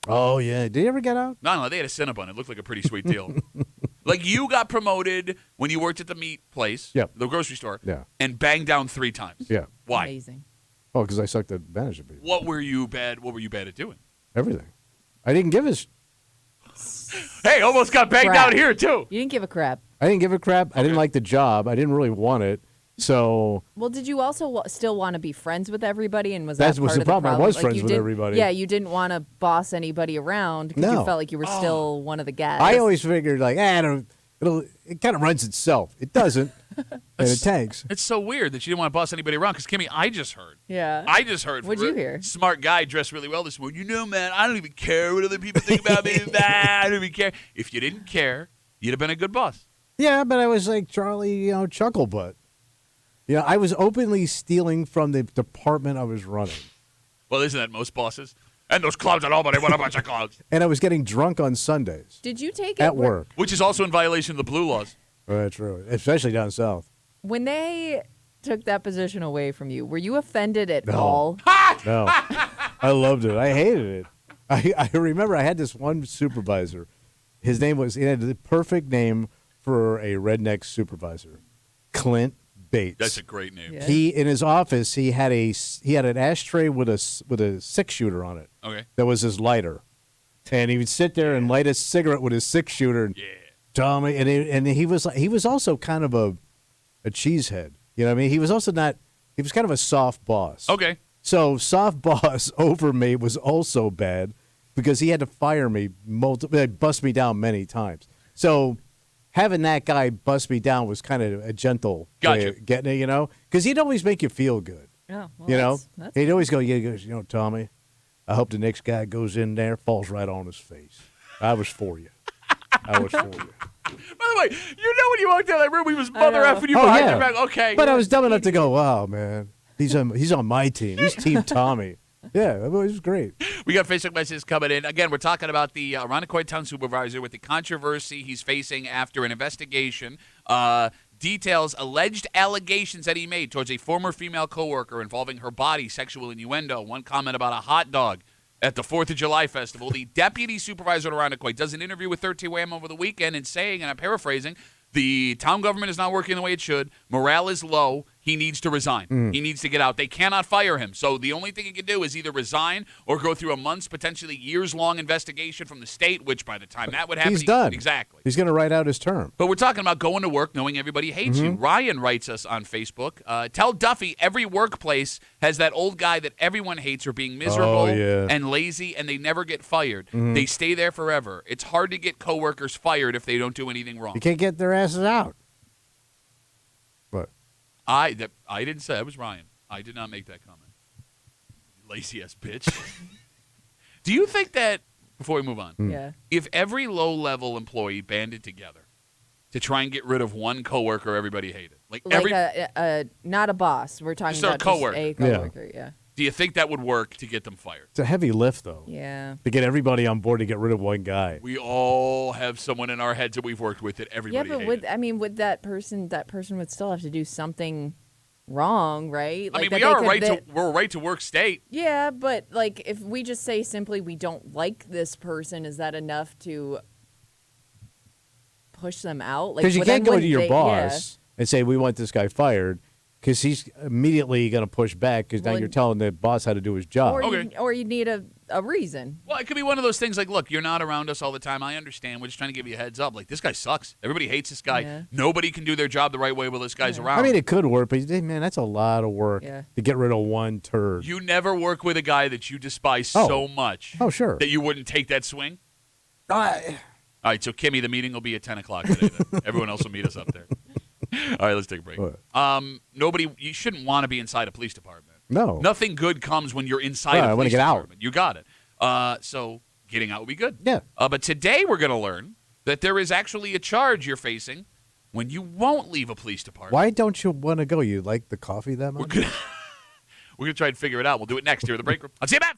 Speaker 2: Oh, yeah. Did he ever get out?
Speaker 1: No, they had a Cinnabon. It looked like a pretty sweet deal. Like you got promoted when you worked at the meat place, the grocery store, and banged down 3 times.
Speaker 2: Yeah.
Speaker 1: Why?
Speaker 3: Amazing.
Speaker 2: Oh, because I sucked at management people.
Speaker 1: What were you bad at doing?
Speaker 2: Everything. I didn't give a...
Speaker 1: Hey, almost got banged out here, too.
Speaker 3: You didn't give a crap.
Speaker 2: I didn't give a crap. I didn't like the job. I didn't really want it. So...
Speaker 3: Well, did you also still want to be friends with everybody? And was that
Speaker 2: part of the problem? I was friends with everybody.
Speaker 3: Yeah, you didn't want to boss anybody around because you felt like you were still one of the guys.
Speaker 2: I always figured, like, it kind of runs itself. It doesn't, and it tanks.
Speaker 1: It's so weird that you didn't want to boss anybody around because, Kimmy, I just heard.
Speaker 3: What'd you hear?
Speaker 1: Smart guy dressed really well this morning. You know, man, I don't even care what other people think about me. I don't even care. If you didn't care, you'd have been a good boss.
Speaker 2: Yeah, but I was like Charlie, Chucklebutt. I was openly stealing from the department I was running.
Speaker 1: Well, isn't that most bosses? And those clubs at Albany, what a bunch of clubs.
Speaker 2: And I was getting drunk on Sundays.
Speaker 3: Did you take it?
Speaker 2: At work.
Speaker 1: Which is also in violation of the blue laws.
Speaker 2: That's true, especially down south.
Speaker 3: When they took that position away from you, were you offended at all?
Speaker 2: No. I loved it. I hated it. I remember I had this one supervisor. He had the perfect name for a redneck supervisor. Clint Bates.
Speaker 1: That's a great name.
Speaker 3: Yeah.
Speaker 2: He in his office he had an ashtray with a 6-shooter on it.
Speaker 1: Okay.
Speaker 2: That was his lighter, and he would sit there and light a cigarette with his 6-shooter. And Tommy, and he was also kind of a cheesehead. You know what I mean? He was also not. He was kind of a soft boss.
Speaker 1: Okay.
Speaker 2: So soft boss over me was also bad because he had to fire me bust me down many times. So having that guy bust me down was kind of a gentle way of getting it, because he'd always make you feel good.
Speaker 3: Oh, well, that's
Speaker 2: He'd always go, Tommy, I hope the next guy goes in there, falls right on his face. I was for you. I was for you.
Speaker 1: By the way, when you walked out of that room, he was mother effing you behind your back. Okay.
Speaker 2: But I was dumb enough to go, wow, man, he's on my team. He's Team Tommy. Yeah, it was great.
Speaker 1: We got Facebook messages coming in. Again, we're talking about the Quaint town supervisor with the controversy he's facing after an investigation. Details alleged allegations that he made towards a former female coworker involving her body, sexual innuendo. One comment about a hot dog at the 4th of July festival. The deputy supervisor at Quaint does an interview with 13 Wham over the weekend and saying, and I'm paraphrasing, the town government is not working the way it should. Morale is low. he needs to resign. He needs to get out. They cannot fire him. So the only thing he can do is either resign or go through a month's, potentially years-long investigation from the state, which by the time that would happen,
Speaker 2: He's done.
Speaker 1: Exactly.
Speaker 2: He's going to write out his term.
Speaker 1: But we're talking about going to work knowing everybody hates you. Ryan writes us on Facebook, tell Duffy every workplace has that old guy that everyone hates for being miserable and lazy, and they never get fired. They stay there forever. It's hard to get coworkers fired if they don't do anything wrong.
Speaker 2: You can't get their asses out. What?
Speaker 1: I didn't say. That was Ryan. I did not make that comment. Lazy ass bitch. Do you think that, before we move on,
Speaker 3: Yeah.
Speaker 1: if every low-level employee banded together to try and get rid of one coworker everybody hated, like
Speaker 3: not a boss. We're talking
Speaker 1: Just a
Speaker 3: about
Speaker 1: coworker.
Speaker 3: just a coworker. Yeah.
Speaker 1: do you think that would work to get them fired?
Speaker 2: It's a heavy lift, though.
Speaker 3: Yeah.
Speaker 2: To get everybody on board to get rid of one guy.
Speaker 1: We all have someone in our heads that we've worked with that everybody
Speaker 3: Yeah, but
Speaker 1: hated.
Speaker 3: with that person would still have to do something wrong, right?
Speaker 1: I mean,
Speaker 3: that
Speaker 1: we're a
Speaker 3: they
Speaker 1: right to work state.
Speaker 3: Yeah, but like if we just say simply we don't like this person, is that enough to push them out?
Speaker 2: Because you can't go to your boss
Speaker 3: Yeah.
Speaker 2: and say, we want this guy fired, because he's immediately going to push back, because now
Speaker 3: Well,
Speaker 2: you're telling the boss how to do his job.
Speaker 3: Or you need a reason.
Speaker 1: Well, it could be one of those things like, look, you're not around us all the time. I understand. We're just trying to give you a heads up. Like, this guy sucks. Everybody hates this guy.
Speaker 3: Yeah.
Speaker 1: Nobody can do their job the right way while this guy's around.
Speaker 2: I mean, it could work, but man, that's a lot of work to get rid of one turd.
Speaker 1: You never work with a guy that you despise so much
Speaker 2: sure.
Speaker 1: that you wouldn't take that swing?
Speaker 2: Uh,
Speaker 1: All right, so, Kimmy, the meeting will be at 10 o'clock today. Then. Everyone else will meet us up there. All right, let's take a break. You shouldn't want to be inside a police department.
Speaker 2: No.
Speaker 1: Nothing good comes when you're inside a police
Speaker 2: I want to get out.
Speaker 1: department. You got it. So getting out would be good.
Speaker 2: Yeah.
Speaker 1: But today we're going to learn that there is actually a charge you're facing when you won't leave a police department.
Speaker 2: Why don't you want to go? You like the coffee that much?
Speaker 1: We're gonna try and figure it out. We'll do it next here at the break room. I'll see you back.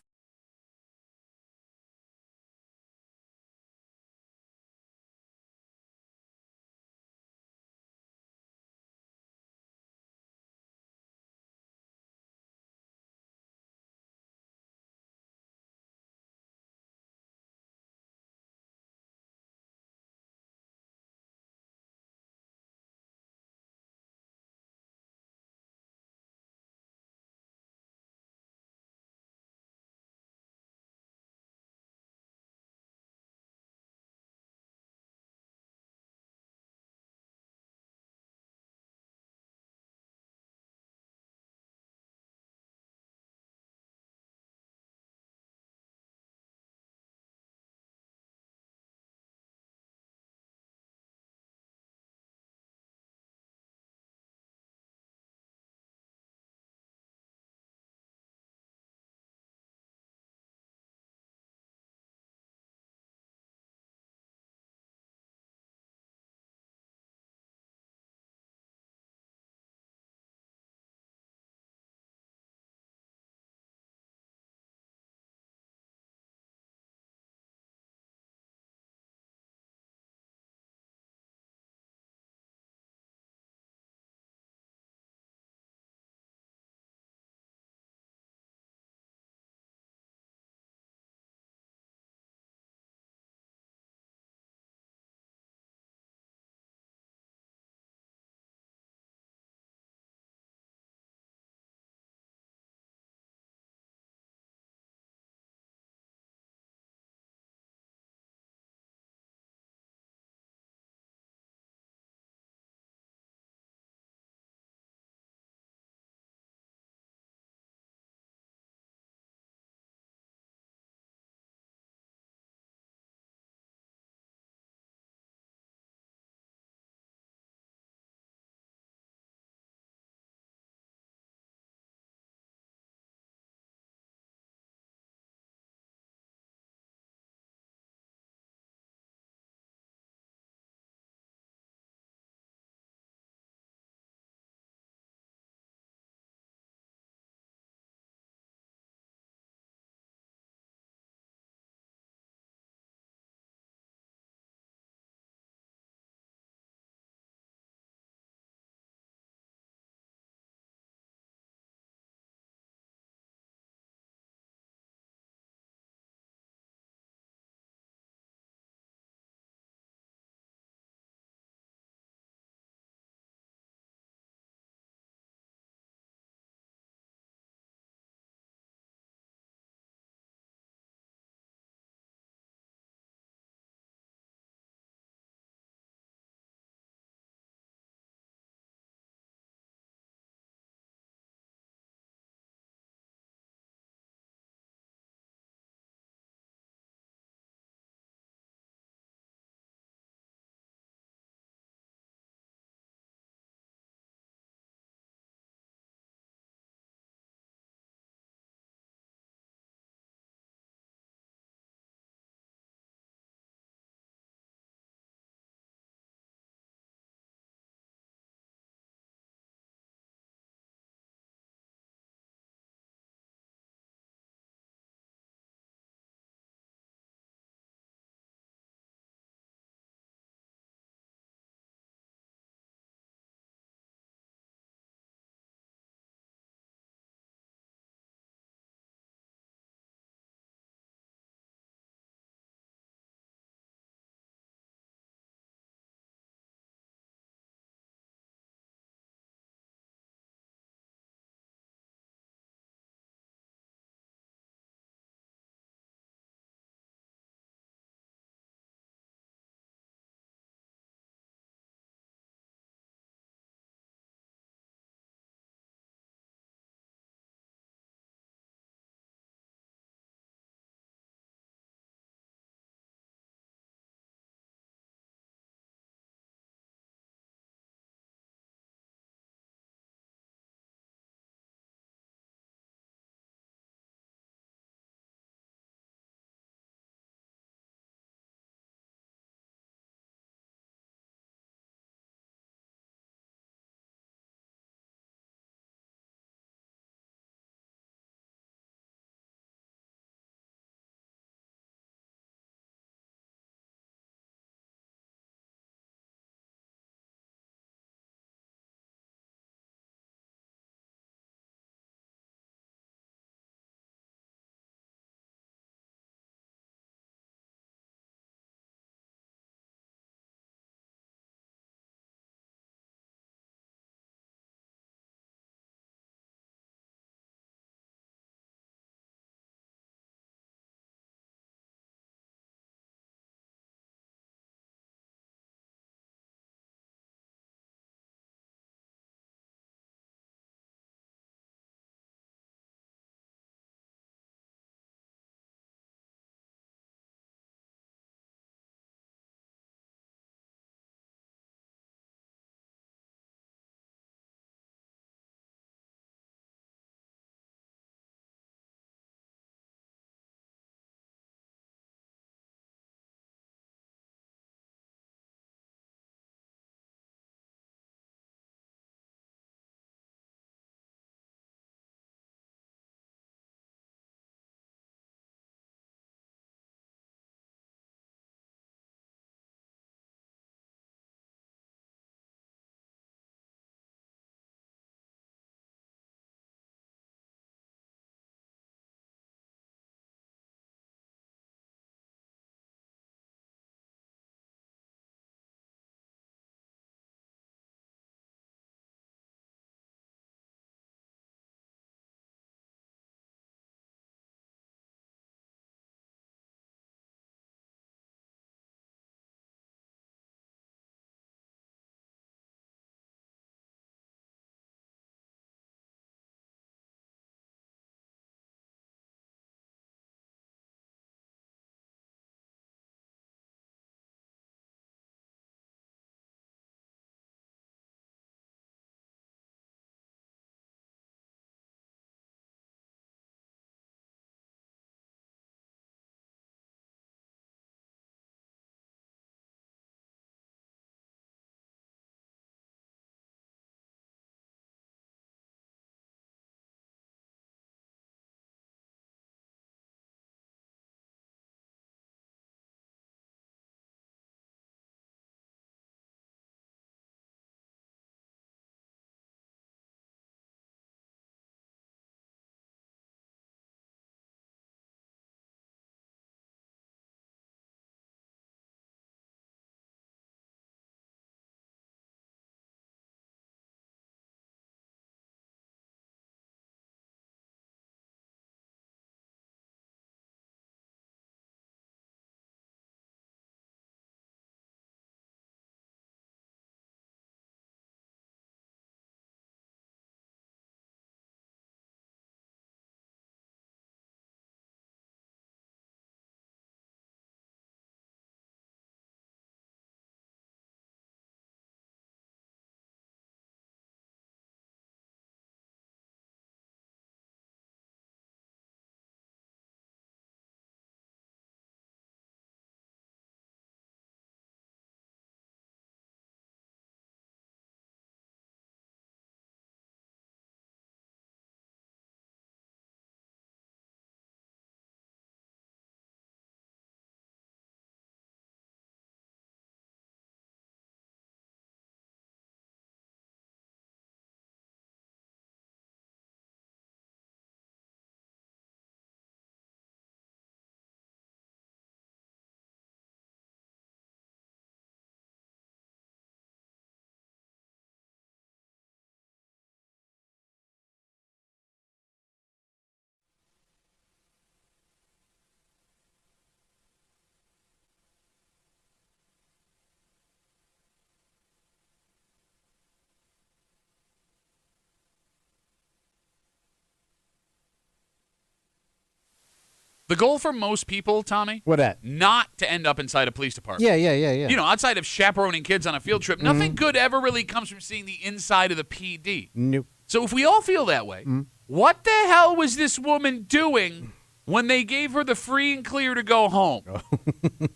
Speaker 1: The goal for most people, Tommy,
Speaker 2: What at?
Speaker 1: not to end up inside a police department.
Speaker 2: Yeah.
Speaker 1: You know, outside of chaperoning kids on a field trip, nothing good ever really comes from seeing the inside of the PD.
Speaker 2: Nope.
Speaker 1: So if we all feel that way, what the hell was this woman doing when they gave her the free and clear to go home?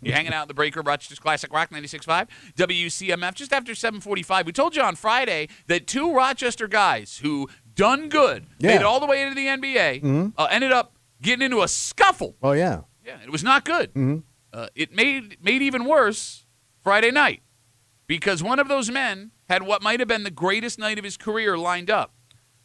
Speaker 1: You hanging out in the break room, Rochester's Classic Rock 96.5, WCMF, just after 7:45. We told you on Friday that two Rochester guys who done good, made it all the way into the NBA, ended up getting into a scuffle.
Speaker 2: Oh, yeah.
Speaker 1: Yeah, it was not good. It made even worse Friday night because one of those men had what might have been the greatest night of his career lined up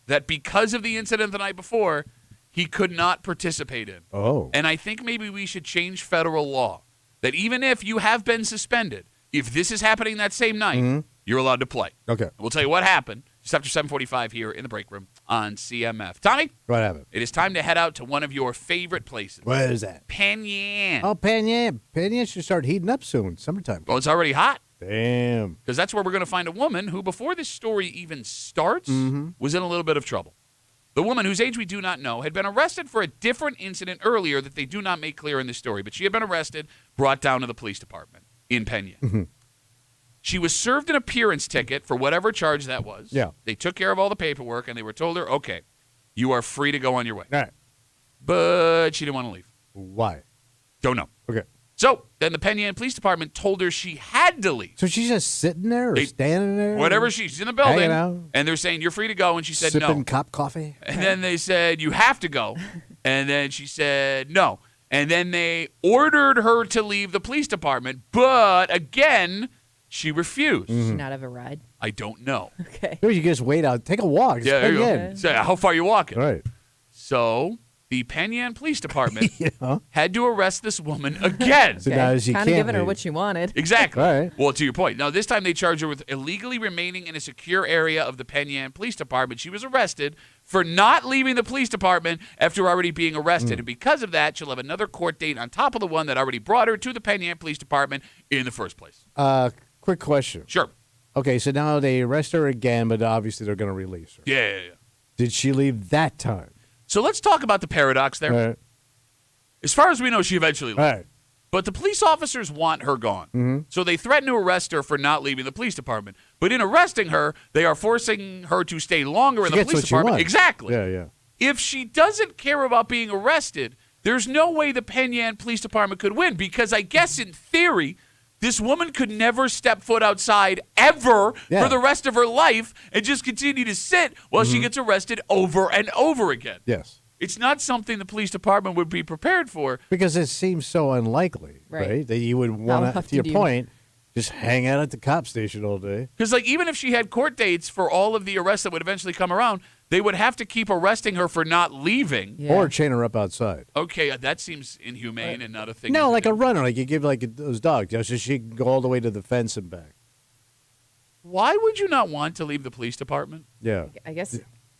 Speaker 1: that because of the incident the night before, he could not participate in.
Speaker 2: Oh.
Speaker 1: And I think maybe we should change federal law that even if you have been suspended, if this is happening that same night, you're allowed to play.
Speaker 2: Okay.
Speaker 1: We'll tell you what happened just after 7:45 here in the break room on CMF. Tommy?
Speaker 2: What happened?
Speaker 1: It is time to head out to one of your favorite places.
Speaker 2: Where is that?
Speaker 1: Penyan.
Speaker 2: Oh, Penyan. Penyan should start heating up soon. Summertime.
Speaker 1: Well, it's already hot
Speaker 2: Damn.
Speaker 1: because that's where we're going to find a woman who, before this story even starts, was in a little bit of trouble. The woman, whose age we do not know, had been arrested for a different incident earlier that they do not make clear in this story, but she had been arrested, brought down to the police department in Penyan. She was served an appearance ticket for whatever charge that was.
Speaker 2: Yeah.
Speaker 1: They took care of all the paperwork, and they were told her, okay, you are free to go on your way.
Speaker 2: All right.
Speaker 1: But she didn't want to leave.
Speaker 2: Why?
Speaker 1: Don't know.
Speaker 2: Okay.
Speaker 1: So then the Penyan Police Department told her she had to leave.
Speaker 2: So she's just sitting there or standing there?
Speaker 1: Whatever, she's in the building,
Speaker 2: Hanging out?
Speaker 1: and they're saying, you're free to go, and she said
Speaker 2: Sipping
Speaker 1: no.
Speaker 2: cop coffee?
Speaker 1: And then they said, you have to go. And then she said no. And then they ordered her to leave the police department, but again, she refused.
Speaker 3: Does she not have a ride?
Speaker 1: I don't know.
Speaker 3: Okay.
Speaker 2: Maybe you just wait out. Take a walk. It's
Speaker 1: Yeah, there you go.
Speaker 2: Penyan.
Speaker 1: So how far are you walking?
Speaker 2: All right.
Speaker 1: So the Penyan Police Department
Speaker 2: Yeah.
Speaker 1: had to arrest this woman again.
Speaker 2: So now she
Speaker 3: Kind
Speaker 2: can't
Speaker 3: of giving her
Speaker 2: leave.
Speaker 3: what she wanted.
Speaker 1: Exactly.
Speaker 2: All right.
Speaker 1: Well, to your point. Now, this time they charged her with illegally remaining in a secure area of the Penyan Police Department. She was arrested for not leaving the police department after already being arrested. And because of that, she'll have another court date on top of the one that already brought her to the Penyan Police Department in the first place.
Speaker 2: Quick question.
Speaker 1: Sure.
Speaker 2: Okay, so now they arrest her again, but obviously they're going to release her.
Speaker 1: Yeah.
Speaker 2: Did she leave that time?
Speaker 1: So let's talk about the paradox there.
Speaker 2: All right.
Speaker 1: As far as we know, she eventually
Speaker 2: All
Speaker 1: left.
Speaker 2: right.
Speaker 1: But the police officers want her gone. So they threaten to arrest her for not leaving the police department. But in arresting her, they are forcing her to stay longer in
Speaker 2: She
Speaker 1: the
Speaker 2: gets
Speaker 1: police
Speaker 2: what she
Speaker 1: department.
Speaker 2: wants.
Speaker 1: Exactly.
Speaker 2: Yeah.
Speaker 1: If she doesn't care about being arrested, there's no way the Penyan Police Department could win because I guess in theory, this woman could never step foot outside ever
Speaker 2: Yeah.
Speaker 1: for the rest of her life and just continue to sit while she gets arrested over and over again.
Speaker 2: Yes.
Speaker 1: It's not something the police department would be prepared for.
Speaker 2: Because it seems so unlikely, right? That you would want to,
Speaker 3: often
Speaker 2: to your
Speaker 3: do you-
Speaker 2: point, just hang out at the cop station all day.
Speaker 1: Because, like, even if she had court dates for all of the arrests that would eventually come around, they would have to keep arresting her for not leaving.
Speaker 3: Yeah.
Speaker 2: Or chain her up outside.
Speaker 1: Okay, that seems inhumane and not a thing.
Speaker 2: No,
Speaker 1: you
Speaker 2: like
Speaker 1: can
Speaker 2: a
Speaker 1: do.
Speaker 2: runner, like you give like those dogs, so she can go all the way to the fence and back.
Speaker 1: Why would you not want to leave the police department?
Speaker 2: Yeah.
Speaker 3: I guess,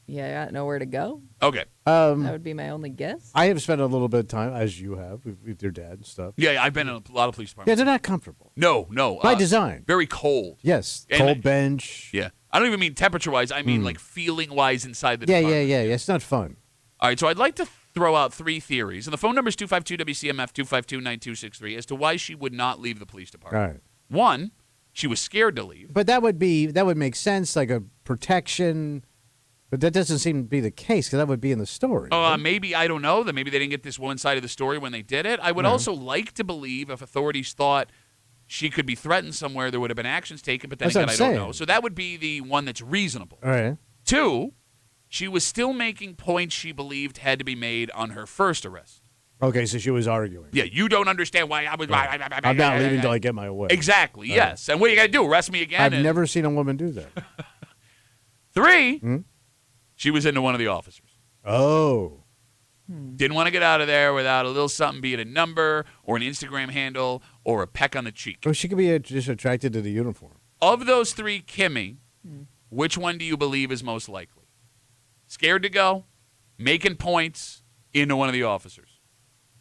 Speaker 3: I got nowhere to go.
Speaker 1: Okay.
Speaker 3: That would be my only guess.
Speaker 2: I have spent a little bit of time, as you have, with your dad and stuff.
Speaker 1: Yeah, I've been in a lot of police
Speaker 2: Yeah,
Speaker 1: departments.
Speaker 2: they're not comfortable.
Speaker 1: No.
Speaker 2: By design.
Speaker 1: Very cold.
Speaker 2: Yes.
Speaker 1: And
Speaker 2: Cold bench.
Speaker 1: Yeah. I don't even mean temperature-wise. I mean, like, feeling-wise inside the department.
Speaker 2: Yeah. It's not fun.
Speaker 1: All right, so I'd like to throw out three theories. And the phone number is 252-WCMF, 252-9263, as to why she would not leave the police
Speaker 2: All
Speaker 1: department.
Speaker 2: right.
Speaker 1: One, she was scared to leave.
Speaker 2: But that would make sense, like a protection. But that doesn't seem to be the case because that would be in the story.
Speaker 1: Maybe, I don't know, that maybe they didn't get this one side of the story when they did it. I would also like to believe if authorities thought she could be threatened somewhere, there would have been actions taken, but then
Speaker 2: That's
Speaker 1: again,
Speaker 2: what
Speaker 1: I
Speaker 2: I'm
Speaker 1: don't
Speaker 2: saying.
Speaker 1: know. So that would be the one that's reasonable.
Speaker 2: All right.
Speaker 1: Two, she was still making points she believed had to be made on her first arrest.
Speaker 2: Okay, so she was arguing.
Speaker 1: Yeah, you don't understand why I was...
Speaker 2: I'm not leaving until I get my way.
Speaker 1: Exactly, yes. And what are you going to do, arrest me again?
Speaker 2: I've
Speaker 1: And
Speaker 2: never seen a woman do that.
Speaker 1: Three, she was into one of the officers.
Speaker 2: Oh.
Speaker 1: Didn't want to get out of there without a little something, be it a number or an Instagram handle or a peck on the cheek.
Speaker 2: Well, she could be just attracted to the uniform.
Speaker 1: Of those three, Kimmy, which one do you believe is most likely? Scared to go, making points, into one of the officers.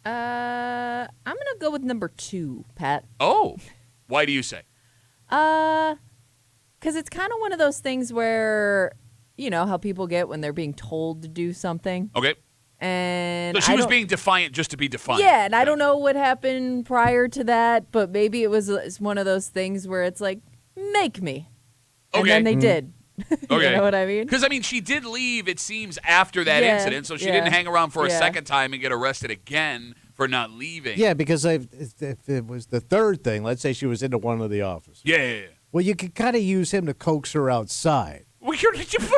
Speaker 3: I'm gonna go with number 2, Pat.
Speaker 1: Oh, why do you say?
Speaker 3: Because it's kind of one of those things where, you know, how people get when they're being told to do something.
Speaker 1: Okay.
Speaker 3: And
Speaker 1: So she was being defiant just to be defiant.
Speaker 3: Yeah, and I don't know what happened prior to that, but maybe it's one of those things where it's like, make me. And
Speaker 1: Okay.
Speaker 3: then they did.
Speaker 1: Okay.
Speaker 3: You know what I mean?
Speaker 1: Because, she did leave, it seems, after that incident, so she didn't hang around for a second time and get arrested again for not leaving.
Speaker 2: Yeah, because if it was the third thing, let's say she was into one of the offices.
Speaker 1: Yeah.
Speaker 2: Well, you could kind of use him to coax her outside.
Speaker 1: Well,
Speaker 2: You know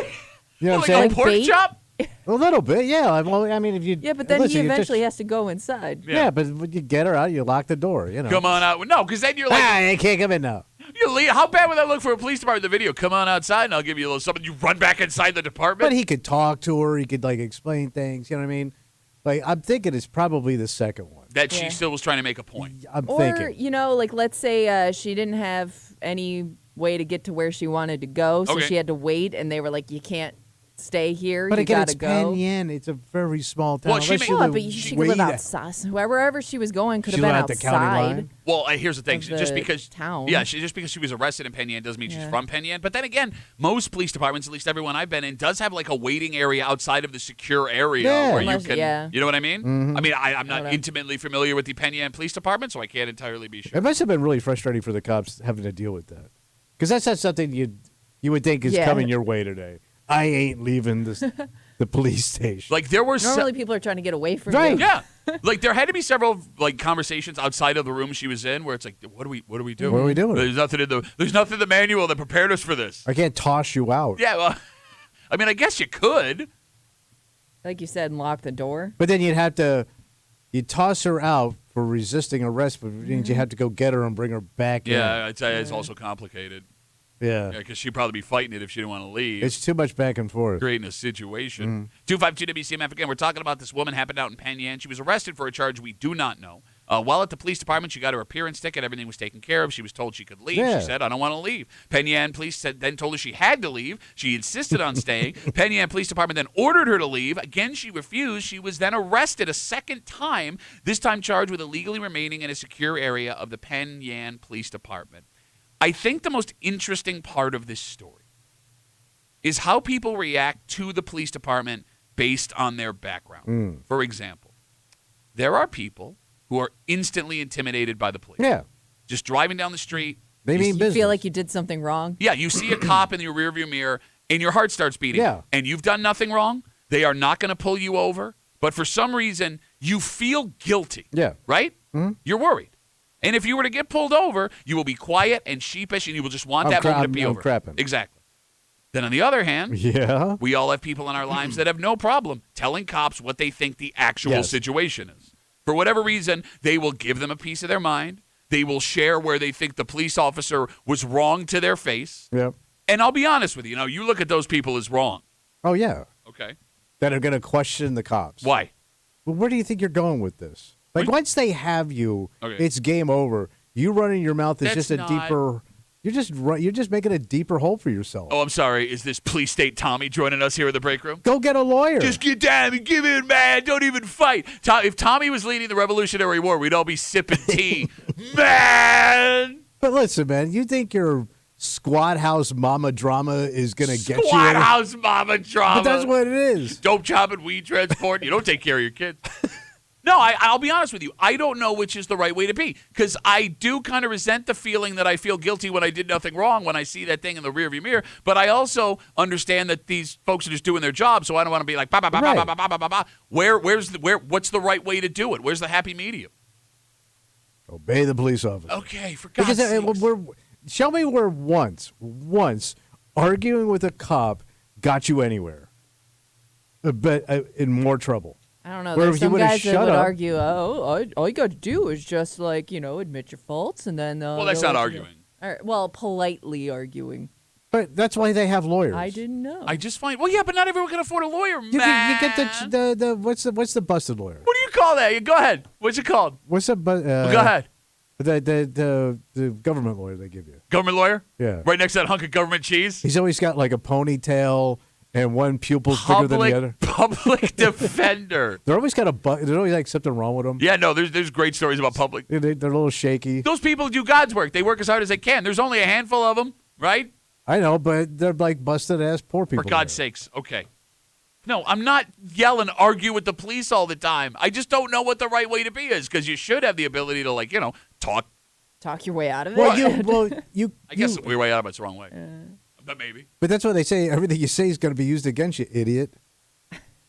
Speaker 2: what I'm
Speaker 1: like
Speaker 2: saying?
Speaker 1: a pork
Speaker 3: bait?
Speaker 1: chop?
Speaker 2: A little bit, yeah. Well, if you
Speaker 3: Yeah, but then
Speaker 2: listen,
Speaker 3: he
Speaker 2: you just-
Speaker 3: eventually has to go inside.
Speaker 2: Yeah, but when you get her out, you lock the door.
Speaker 1: Come on out. No, because then you're like,
Speaker 2: I can't come in now.
Speaker 1: you leave. How bad would that look for a police department in the video? Come on outside and I'll give you a little something. You run back inside the department?
Speaker 2: But he could talk to her. He could explain things. You know what I mean? I'm thinking it's probably the second one.
Speaker 1: That she
Speaker 3: Yeah.
Speaker 1: still was trying to make a point.
Speaker 2: I'm
Speaker 3: Or,
Speaker 2: thinking.
Speaker 3: let's say she didn't have any way to get to where she wanted to go, so
Speaker 1: Okay.
Speaker 3: she had to wait, and they were like, you can't stay here.
Speaker 2: But
Speaker 3: you
Speaker 2: again,
Speaker 3: gotta
Speaker 2: it's
Speaker 3: go.
Speaker 2: Penn Yan. It's a very small town.
Speaker 1: Well, she
Speaker 2: Unless
Speaker 1: may-
Speaker 2: you
Speaker 3: Well,
Speaker 2: live
Speaker 3: but she could live
Speaker 2: way
Speaker 3: outside. Wherever she was going could
Speaker 2: She
Speaker 3: have been
Speaker 2: lived at the county
Speaker 3: outside.
Speaker 2: line?
Speaker 1: Well, here's the thing.
Speaker 3: Of
Speaker 1: Just
Speaker 3: the
Speaker 1: because
Speaker 3: town.
Speaker 1: Yeah, just because she was arrested in Penn Yan doesn't mean she's
Speaker 3: Yeah.
Speaker 1: from Penn Yan. But then again, most police departments, at least everyone I've been in, does have a waiting area outside of the secure area
Speaker 2: Yeah.
Speaker 1: where
Speaker 3: Unless-
Speaker 1: you can.
Speaker 3: yeah.
Speaker 1: You know what I mean?
Speaker 2: Mm-hmm.
Speaker 1: I'm not
Speaker 3: know.
Speaker 1: intimately familiar with the Penn Yan Police Department, so I can't entirely be sure.
Speaker 2: It must have been really frustrating for the cops having to deal with that, because that's not something you would think is
Speaker 3: Yeah.
Speaker 2: coming your way today. I ain't leaving the police station.
Speaker 1: Like there were
Speaker 3: Normally, people are trying to get away from
Speaker 2: Right.
Speaker 3: you.
Speaker 1: yeah, there had to be several conversations outside of the room she was in where it's like, what do we do?
Speaker 2: What are we doing?
Speaker 1: There's nothing in the manual that prepared us for this.
Speaker 2: I can't toss you out.
Speaker 1: Yeah, well, I guess you could.
Speaker 3: Like you said, and lock the door.
Speaker 2: But then you'd toss her out for resisting arrest, but it means you have to go get her and bring her back
Speaker 1: Yeah,
Speaker 2: in.
Speaker 1: I'd say it's also complicated.
Speaker 2: Yeah.
Speaker 1: Yeah, because she'd probably be fighting it if she didn't want to leave.
Speaker 2: It's too much back and forth.
Speaker 1: Creating a situation. 252 WCMF again. We're talking about this woman happened out in Penn Yan. She was arrested for a charge we do not know. While at the police department, she got her appearance ticket. Everything was taken care of. She was told she could leave.
Speaker 2: Yeah.
Speaker 1: She said, "I don't want to leave." Penn Yan police then told her she had to leave. She insisted on staying. Penn Yan police department then ordered her to leave. Again, she refused. She was then arrested a second time. This time charged with illegally remaining in a secure area of the Penn Yan police department. I think the most interesting part of this story is how people react to the police department based on their background. For example, there are people who are instantly intimidated by the police.
Speaker 2: Yeah.
Speaker 1: Just driving down the street.
Speaker 2: They mean
Speaker 3: You
Speaker 2: business.
Speaker 3: feel like you did something wrong.
Speaker 1: Yeah, you see a cop in your rearview mirror and your heart starts beating.
Speaker 2: Yeah.
Speaker 1: And you've done nothing wrong. They are not going to pull you over. But for some reason, you feel guilty.
Speaker 2: Yeah.
Speaker 1: Right? You're worried. And if you were to get pulled over, you will be quiet and sheepish, and you will just want that moment to be
Speaker 2: I'm
Speaker 1: over.
Speaker 2: crapping.
Speaker 1: Exactly. Then on the other hand,
Speaker 2: Yeah.
Speaker 1: we all have people in our lives that have no problem telling cops what they think the actual
Speaker 2: Yes.
Speaker 1: situation is. For whatever reason, they will give them a piece of their mind. They will share where they think the police officer was wrong to their face.
Speaker 2: Yep.
Speaker 1: And I'll be honest with you, you look at those people as wrong.
Speaker 2: Oh, yeah.
Speaker 1: Okay.
Speaker 2: That are going to question the cops.
Speaker 1: Why?
Speaker 2: Well, where do you think you're going with this? Once they have you,
Speaker 1: Okay.
Speaker 2: it's game over. You running your mouth is
Speaker 1: That's
Speaker 2: just a
Speaker 1: not-
Speaker 2: deeper. You're just making a deeper hole for yourself.
Speaker 1: Oh, I'm sorry. Is this Police State Tommy joining us here in the break room?
Speaker 2: Go get a lawyer.
Speaker 4: Just get down and give in, man. Don't even fight.
Speaker 1: If Tommy was leading the Revolutionary War, we'd all be sipping tea. Man!
Speaker 2: But listen, man, you think your squad house mama drama is going to get you?
Speaker 1: Squad house mama drama.
Speaker 2: But that's what it is.
Speaker 1: Dope chopping, weed transport. You don't take care of your kids. No, I'll be honest with you. I don't know which is the right way to be, because I do kind of resent the feeling that I feel guilty when I did nothing wrong when I see that thing in the rearview mirror. But I also understand that these folks are just doing their job, so I don't want to be like, ba ba ba ba ba ba ba ba ba. What's the right way to do it? Where's the happy medium?
Speaker 2: Obey the police officer.
Speaker 1: Okay, for God's
Speaker 2: Because
Speaker 1: sake.
Speaker 2: show me where once arguing with a cop got you anywhere, but in more trouble.
Speaker 3: I don't know.
Speaker 2: Where
Speaker 3: There's
Speaker 2: if you
Speaker 3: some
Speaker 2: would've
Speaker 3: guys that
Speaker 2: shut
Speaker 3: would
Speaker 2: up-
Speaker 3: argue, all you got to do is just admit your faults, and then.
Speaker 1: Well, that's
Speaker 3: they'll
Speaker 1: not
Speaker 3: let you go.
Speaker 1: arguing.
Speaker 3: All right, well, politely arguing.
Speaker 2: But that's why they have lawyers.
Speaker 3: I didn't know.
Speaker 1: I just find, yeah, but not everyone can afford a lawyer,
Speaker 2: You
Speaker 1: man.
Speaker 2: get the what's the busted lawyer?
Speaker 1: What do you call that? Go ahead. What's it called?
Speaker 2: What's the
Speaker 1: Go ahead.
Speaker 2: The government lawyer they give you?
Speaker 1: Government lawyer?
Speaker 2: Yeah.
Speaker 1: Right next to that hunk of government cheese?
Speaker 2: He's always got like a ponytail and one pupil's bigger than the other.
Speaker 1: Public defender.
Speaker 2: They're always got there's always like something wrong with them.
Speaker 1: Yeah, no, there's great stories about public.
Speaker 2: They're a little shaky.
Speaker 1: Those people do God's work. They work as hard as they can. There's only a handful of them, right?
Speaker 2: I know, but they're like busted ass poor people.
Speaker 1: For God's sakes. Okay. No, I'm not yelling, argue with the police all the time. I just don't know what the right way to be is because you should have the ability to, like, you know, talk.
Speaker 3: Talk your way out of it.
Speaker 1: I guess your way out of it's the wrong way. But maybe.
Speaker 2: But that's why they say everything you say is going to be used against you, idiot.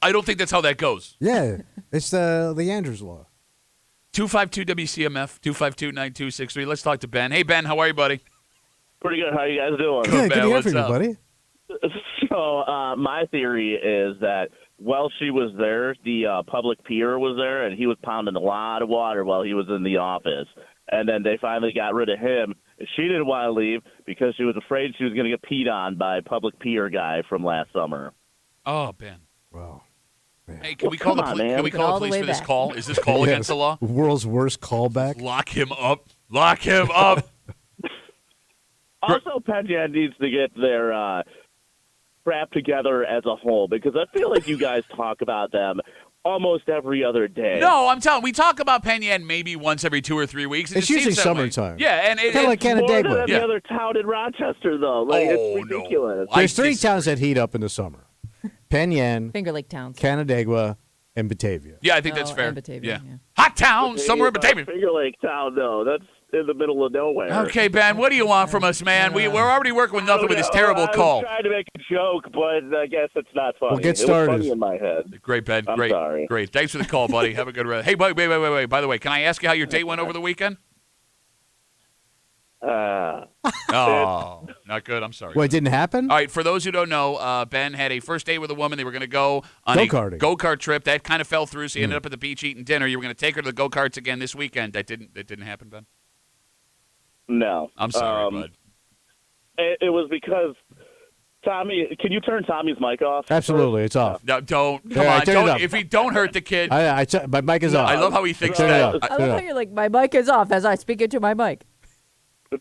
Speaker 1: I don't think that's how that goes.
Speaker 2: Yeah, it's the Leander's Law.
Speaker 1: 252 WCMF, 252-9263. Let's talk to Ben. Hey, Ben, how are you, buddy?
Speaker 5: Pretty good. How you guys doing?
Speaker 2: Good to hear
Speaker 1: what's
Speaker 2: from you,
Speaker 1: up?
Speaker 2: buddy.
Speaker 5: So my theory is that while she was there, the public peer was there, and he was pounding a lot of water while he was in the office. And then they finally got rid of him. She didn't want to leave because she was afraid she was going to get peed on by public peer guy from last summer.
Speaker 1: Oh, Ben.
Speaker 2: Wow.
Speaker 1: Hey, can we call the
Speaker 5: come on,
Speaker 1: police?
Speaker 5: man.
Speaker 1: Can we call
Speaker 3: All
Speaker 1: the
Speaker 3: the
Speaker 1: police
Speaker 3: way
Speaker 1: for this
Speaker 3: back.
Speaker 1: call? Is this call
Speaker 2: Yeah.
Speaker 1: against the law?
Speaker 2: World's worst callback.
Speaker 1: Lock him up. Lock him up.
Speaker 5: Also, Penn needs to get their crap together as a whole because I feel like you guys talk about them almost every other day.
Speaker 1: No, I'm telling. We talk about Penn maybe once every 2 or 3 weeks. It
Speaker 2: It's
Speaker 1: just
Speaker 2: usually
Speaker 1: seems that way.
Speaker 2: summertime.
Speaker 1: Yeah, and
Speaker 2: Kind of like
Speaker 5: More than
Speaker 2: Canandaigua.
Speaker 5: any
Speaker 1: Yeah.
Speaker 5: other town in Rochester, though. Like,
Speaker 1: Oh,
Speaker 5: it's
Speaker 1: no.
Speaker 5: ridiculous.
Speaker 1: I
Speaker 2: There's three
Speaker 1: disagree.
Speaker 2: towns that heat up in the summer. Penn Yan,
Speaker 3: Finger Lake towns.
Speaker 2: Canandaigua, and Batavia.
Speaker 1: Yeah, I think that's
Speaker 3: Oh,
Speaker 1: fair.
Speaker 3: and Batavia, yeah.
Speaker 1: Hot town, somewhere in Batavia.
Speaker 5: Finger Lake Town, though. That's in the middle of nowhere.
Speaker 1: Okay, Ben, what do you want from us, man? We're already working with nothing with this terrible call.
Speaker 5: I was trying to make a joke, but I guess it's not funny.
Speaker 2: Well, get
Speaker 5: It was
Speaker 2: started.
Speaker 5: funny in my head.
Speaker 1: Great, Ben.
Speaker 5: I'm
Speaker 1: Great.
Speaker 5: sorry.
Speaker 1: Great. Thanks for the call, buddy. Have a good rest. Hey, wait. By the way, can I ask you how your date went over the weekend? Oh, not good. I'm sorry.
Speaker 2: What, it didn't happen?
Speaker 1: All right, for those who don't know, Ben had a first date with a woman. They were going to go on
Speaker 2: Go-karting.
Speaker 1: a go-kart trip. That kind of fell through, so he ended up at the beach eating dinner. You were going to take her to the go-karts again this weekend. That didn't happen, Ben?
Speaker 5: No.
Speaker 1: I'm sorry, bud.
Speaker 5: It was because Tommy. Can you turn Tommy's mic off?
Speaker 2: Absolutely, it's off.
Speaker 1: No, don't. Come
Speaker 2: Yeah,
Speaker 1: on.
Speaker 2: turn it
Speaker 1: Don't.
Speaker 2: up.
Speaker 1: If you don't hurt the kid.
Speaker 2: My mic is off.
Speaker 1: I love how he thinks
Speaker 2: Turn it
Speaker 1: that.
Speaker 2: up.
Speaker 3: I love how you're like, my mic is off as I speak into my mic.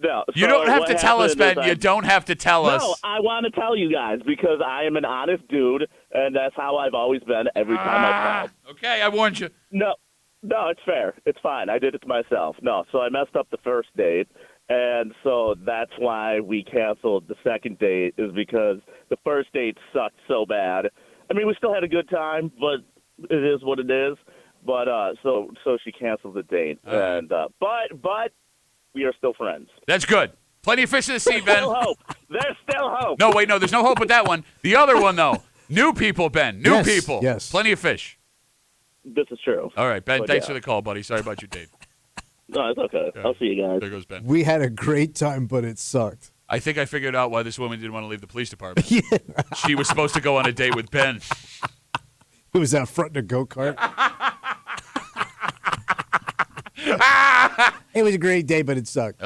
Speaker 5: No.
Speaker 1: You
Speaker 5: So
Speaker 1: don't have
Speaker 5: what
Speaker 1: to tell us,
Speaker 5: happened
Speaker 1: Ben.
Speaker 5: is
Speaker 1: You don't have to tell us.
Speaker 5: No, I want to tell you guys because I am an honest dude, and that's how I've always been every time I call.
Speaker 1: Okay, I warned you.
Speaker 5: No, it's fair. It's fine. I did it to myself. No, so I messed up the first date, and so that's why we canceled the second date is because the first date sucked so bad. I mean, we still had a good time, but it is what it is. But so she canceled the date, and but we are still friends.
Speaker 1: That's good. Plenty of fish in the sea, Ben.
Speaker 5: Still hope. There's still hope.
Speaker 1: No, wait, no. There's no hope with that one. The other one, though. New people, Ben. New
Speaker 2: Yes,
Speaker 1: people.
Speaker 2: yes.
Speaker 1: Plenty of fish.
Speaker 5: This is true.
Speaker 1: All right, Ben.
Speaker 5: But
Speaker 1: Thanks
Speaker 5: yeah.
Speaker 1: for the call, buddy. Sorry about your date.
Speaker 5: No, it's okay.
Speaker 1: Yeah.
Speaker 5: I'll see you guys.
Speaker 1: There goes Ben.
Speaker 2: We had a great time, but it sucked.
Speaker 1: I think I figured out why this woman didn't want to leave the police department. She was supposed to go on a date with Ben.
Speaker 2: It was out front in a go-kart. It was a great day, but it sucked.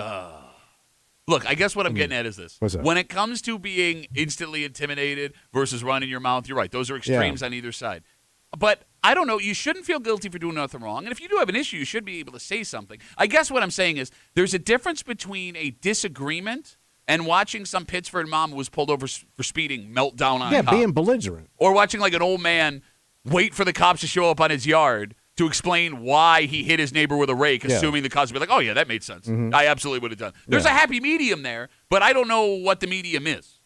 Speaker 1: Look, I guess what I'm getting at is this.
Speaker 2: What's that?
Speaker 1: When it comes to being instantly intimidated versus running your mouth, you're right. Those are extremes on either side. But I don't know. You shouldn't feel guilty for doing nothing wrong. And if you do have an issue, you should be able to say something. I guess what I'm saying is there's a difference between a disagreement and watching some Pittsburgh mom who was pulled over for speeding melt down on a cop.
Speaker 2: Being belligerent.
Speaker 1: Or watching like an old man wait for the cops to show up on his yard to explain why he hit his neighbor with a rake, assuming the cops would be like, oh, yeah, that made sense. I absolutely would have done. There's a happy medium there, but I don't know what the medium is.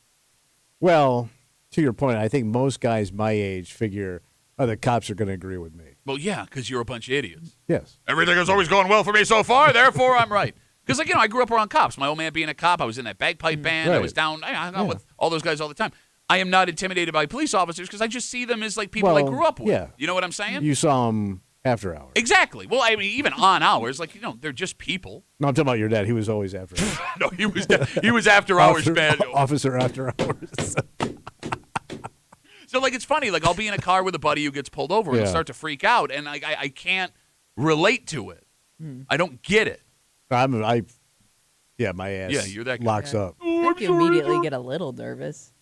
Speaker 2: Well, to your point, I think most guys my age figure, the cops are going to agree with me.
Speaker 1: Well, yeah, because you're a bunch of idiots.
Speaker 2: Yes.
Speaker 1: Everything is always going well for me so far, therefore I'm right. Because, like, I grew up around cops. My old man being a cop, I was in that bagpipe band. I
Speaker 2: Right.
Speaker 1: was down. I hung out with all those guys all the time. I am not intimidated by police officers because I just see them as, like, people I grew up with.
Speaker 2: yeah.
Speaker 1: You know what I'm saying?
Speaker 2: You saw them after hours.
Speaker 1: Exactly. Well, I mean, even on hours, like, they're just people.
Speaker 2: No, I'm talking about your dad. He was always after hours.
Speaker 1: No, he was after hours, man.
Speaker 2: Officer after hours.
Speaker 1: So, like, it's funny. Like, I'll be in a car with a buddy who gets pulled over and he'll
Speaker 2: Yeah.
Speaker 1: start to freak out, and I can't relate to it. I don't get it.
Speaker 2: my ass
Speaker 1: Yeah, you're that guy.
Speaker 2: locks up.
Speaker 3: I think you immediately get a little nervous.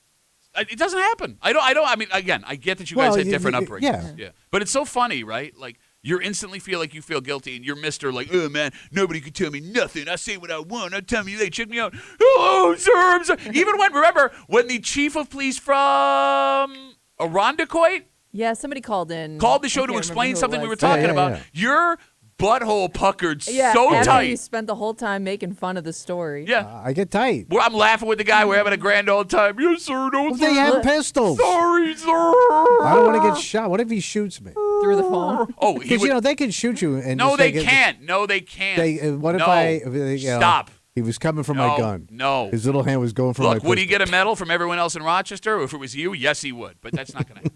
Speaker 1: It doesn't happen. I don't. I mean, again, I get that you guys
Speaker 2: Well,
Speaker 1: had different upbringings.
Speaker 2: yeah.
Speaker 1: But it's so funny, right? Like, you instantly feel like you feel guilty, and you're Mr. like, oh, man, nobody can tell me nothing. I say what I want. I tell me they check me out. Oh, sir, I'm sorry. Even remember when the chief of police from Irondequoit
Speaker 3: Yeah, somebody called in.
Speaker 1: called the show
Speaker 3: I
Speaker 1: to
Speaker 3: can't
Speaker 1: explain
Speaker 3: remember who it
Speaker 1: something we were
Speaker 3: was.
Speaker 1: talking
Speaker 2: Yeah,
Speaker 1: about.
Speaker 2: yeah.
Speaker 1: Your butthole puckered
Speaker 3: Yeah,
Speaker 1: so
Speaker 3: after
Speaker 1: tight.
Speaker 3: you spent the whole time making fun of the story.
Speaker 1: Yeah.
Speaker 2: I get tight.
Speaker 1: Well, I'm laughing with the guy. We're having a grand old time. Yes, sir. No,
Speaker 2: Well,
Speaker 1: sir.
Speaker 2: they have pistols.
Speaker 1: Sorry, sir.
Speaker 2: I don't want to get shot. What if he shoots me?
Speaker 3: Through the phone.
Speaker 1: Oh, he
Speaker 2: Because,
Speaker 1: would.
Speaker 2: they can shoot you. And
Speaker 1: No,
Speaker 2: just
Speaker 1: they
Speaker 2: take it-
Speaker 1: can't. No, they can't.
Speaker 2: What if
Speaker 1: No. Stop.
Speaker 2: He was coming for
Speaker 1: No,
Speaker 2: my gun.
Speaker 1: no.
Speaker 2: His little hand was going for my
Speaker 1: Look, would he
Speaker 2: pistol.
Speaker 1: get a medal from everyone else in Rochester? If it was you, yes, he would. But that's not going to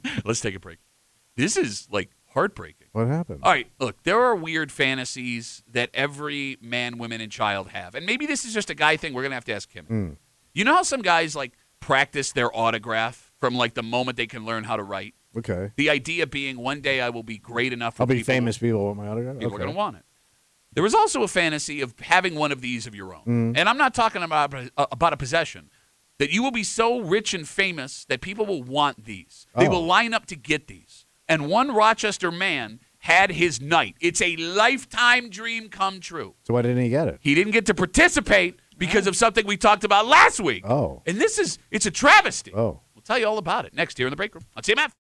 Speaker 1: happen. Let's take a break. This is like heartbreaking.
Speaker 2: What happened?
Speaker 1: All right, look, there are weird fantasies that every man, woman, and child have. And maybe this is just a guy thing. We're going to have to ask him. You know how some guys, like, practice their autograph from, like, the moment they can learn how to write?
Speaker 2: Okay.
Speaker 1: The idea being one day I will be great enough for
Speaker 2: I'll be
Speaker 1: people.
Speaker 2: famous people with my autograph?
Speaker 1: People are
Speaker 2: Okay.
Speaker 1: going to want it. There is also a fantasy of having one of these of your own. And I'm not talking about a possession. That you will be so rich and famous that people will want these. They will line up to get these. And one Rochester man had his night. It's a lifetime dream come true.
Speaker 2: So why didn't he get it?
Speaker 1: He didn't get to participate because of something we talked about last week.
Speaker 2: Oh.
Speaker 1: And it's a travesty.
Speaker 2: Oh.
Speaker 1: We'll tell you all about it next here in the break room on CMF.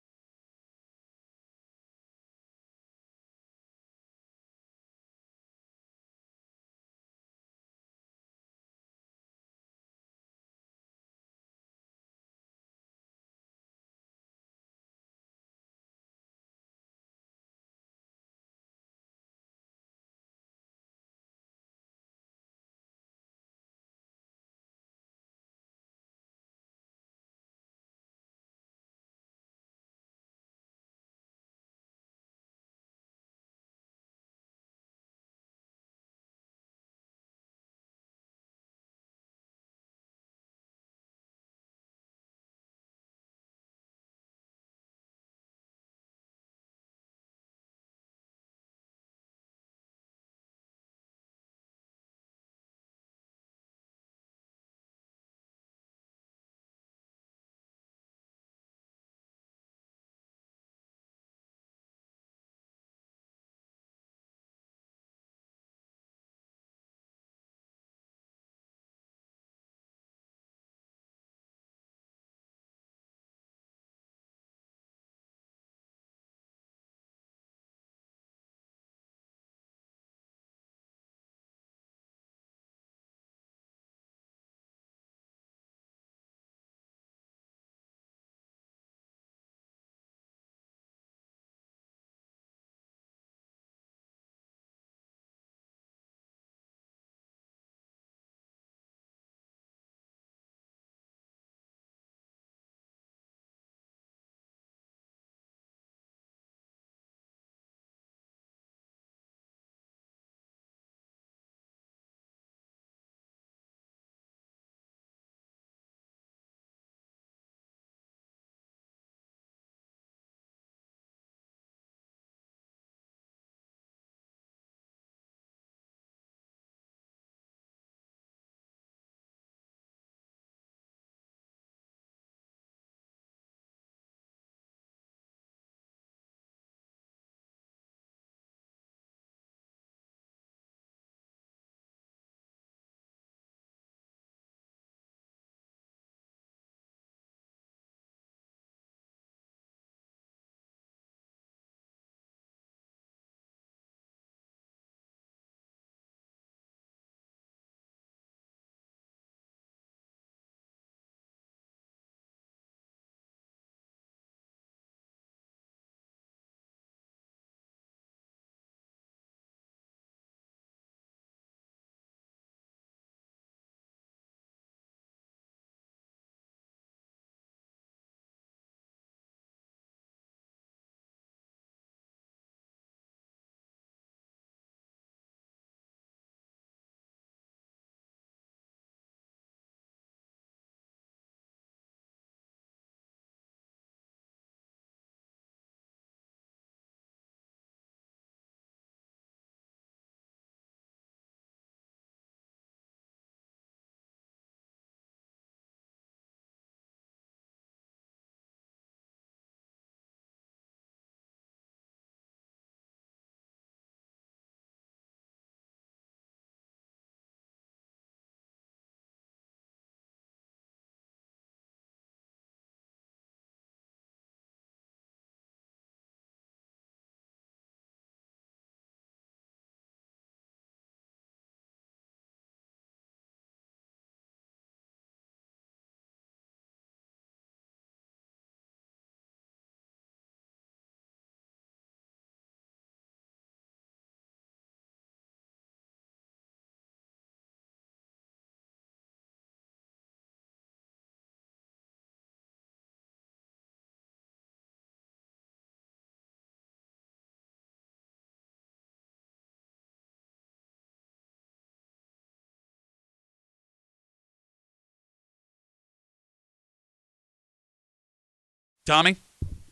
Speaker 1: Tommy,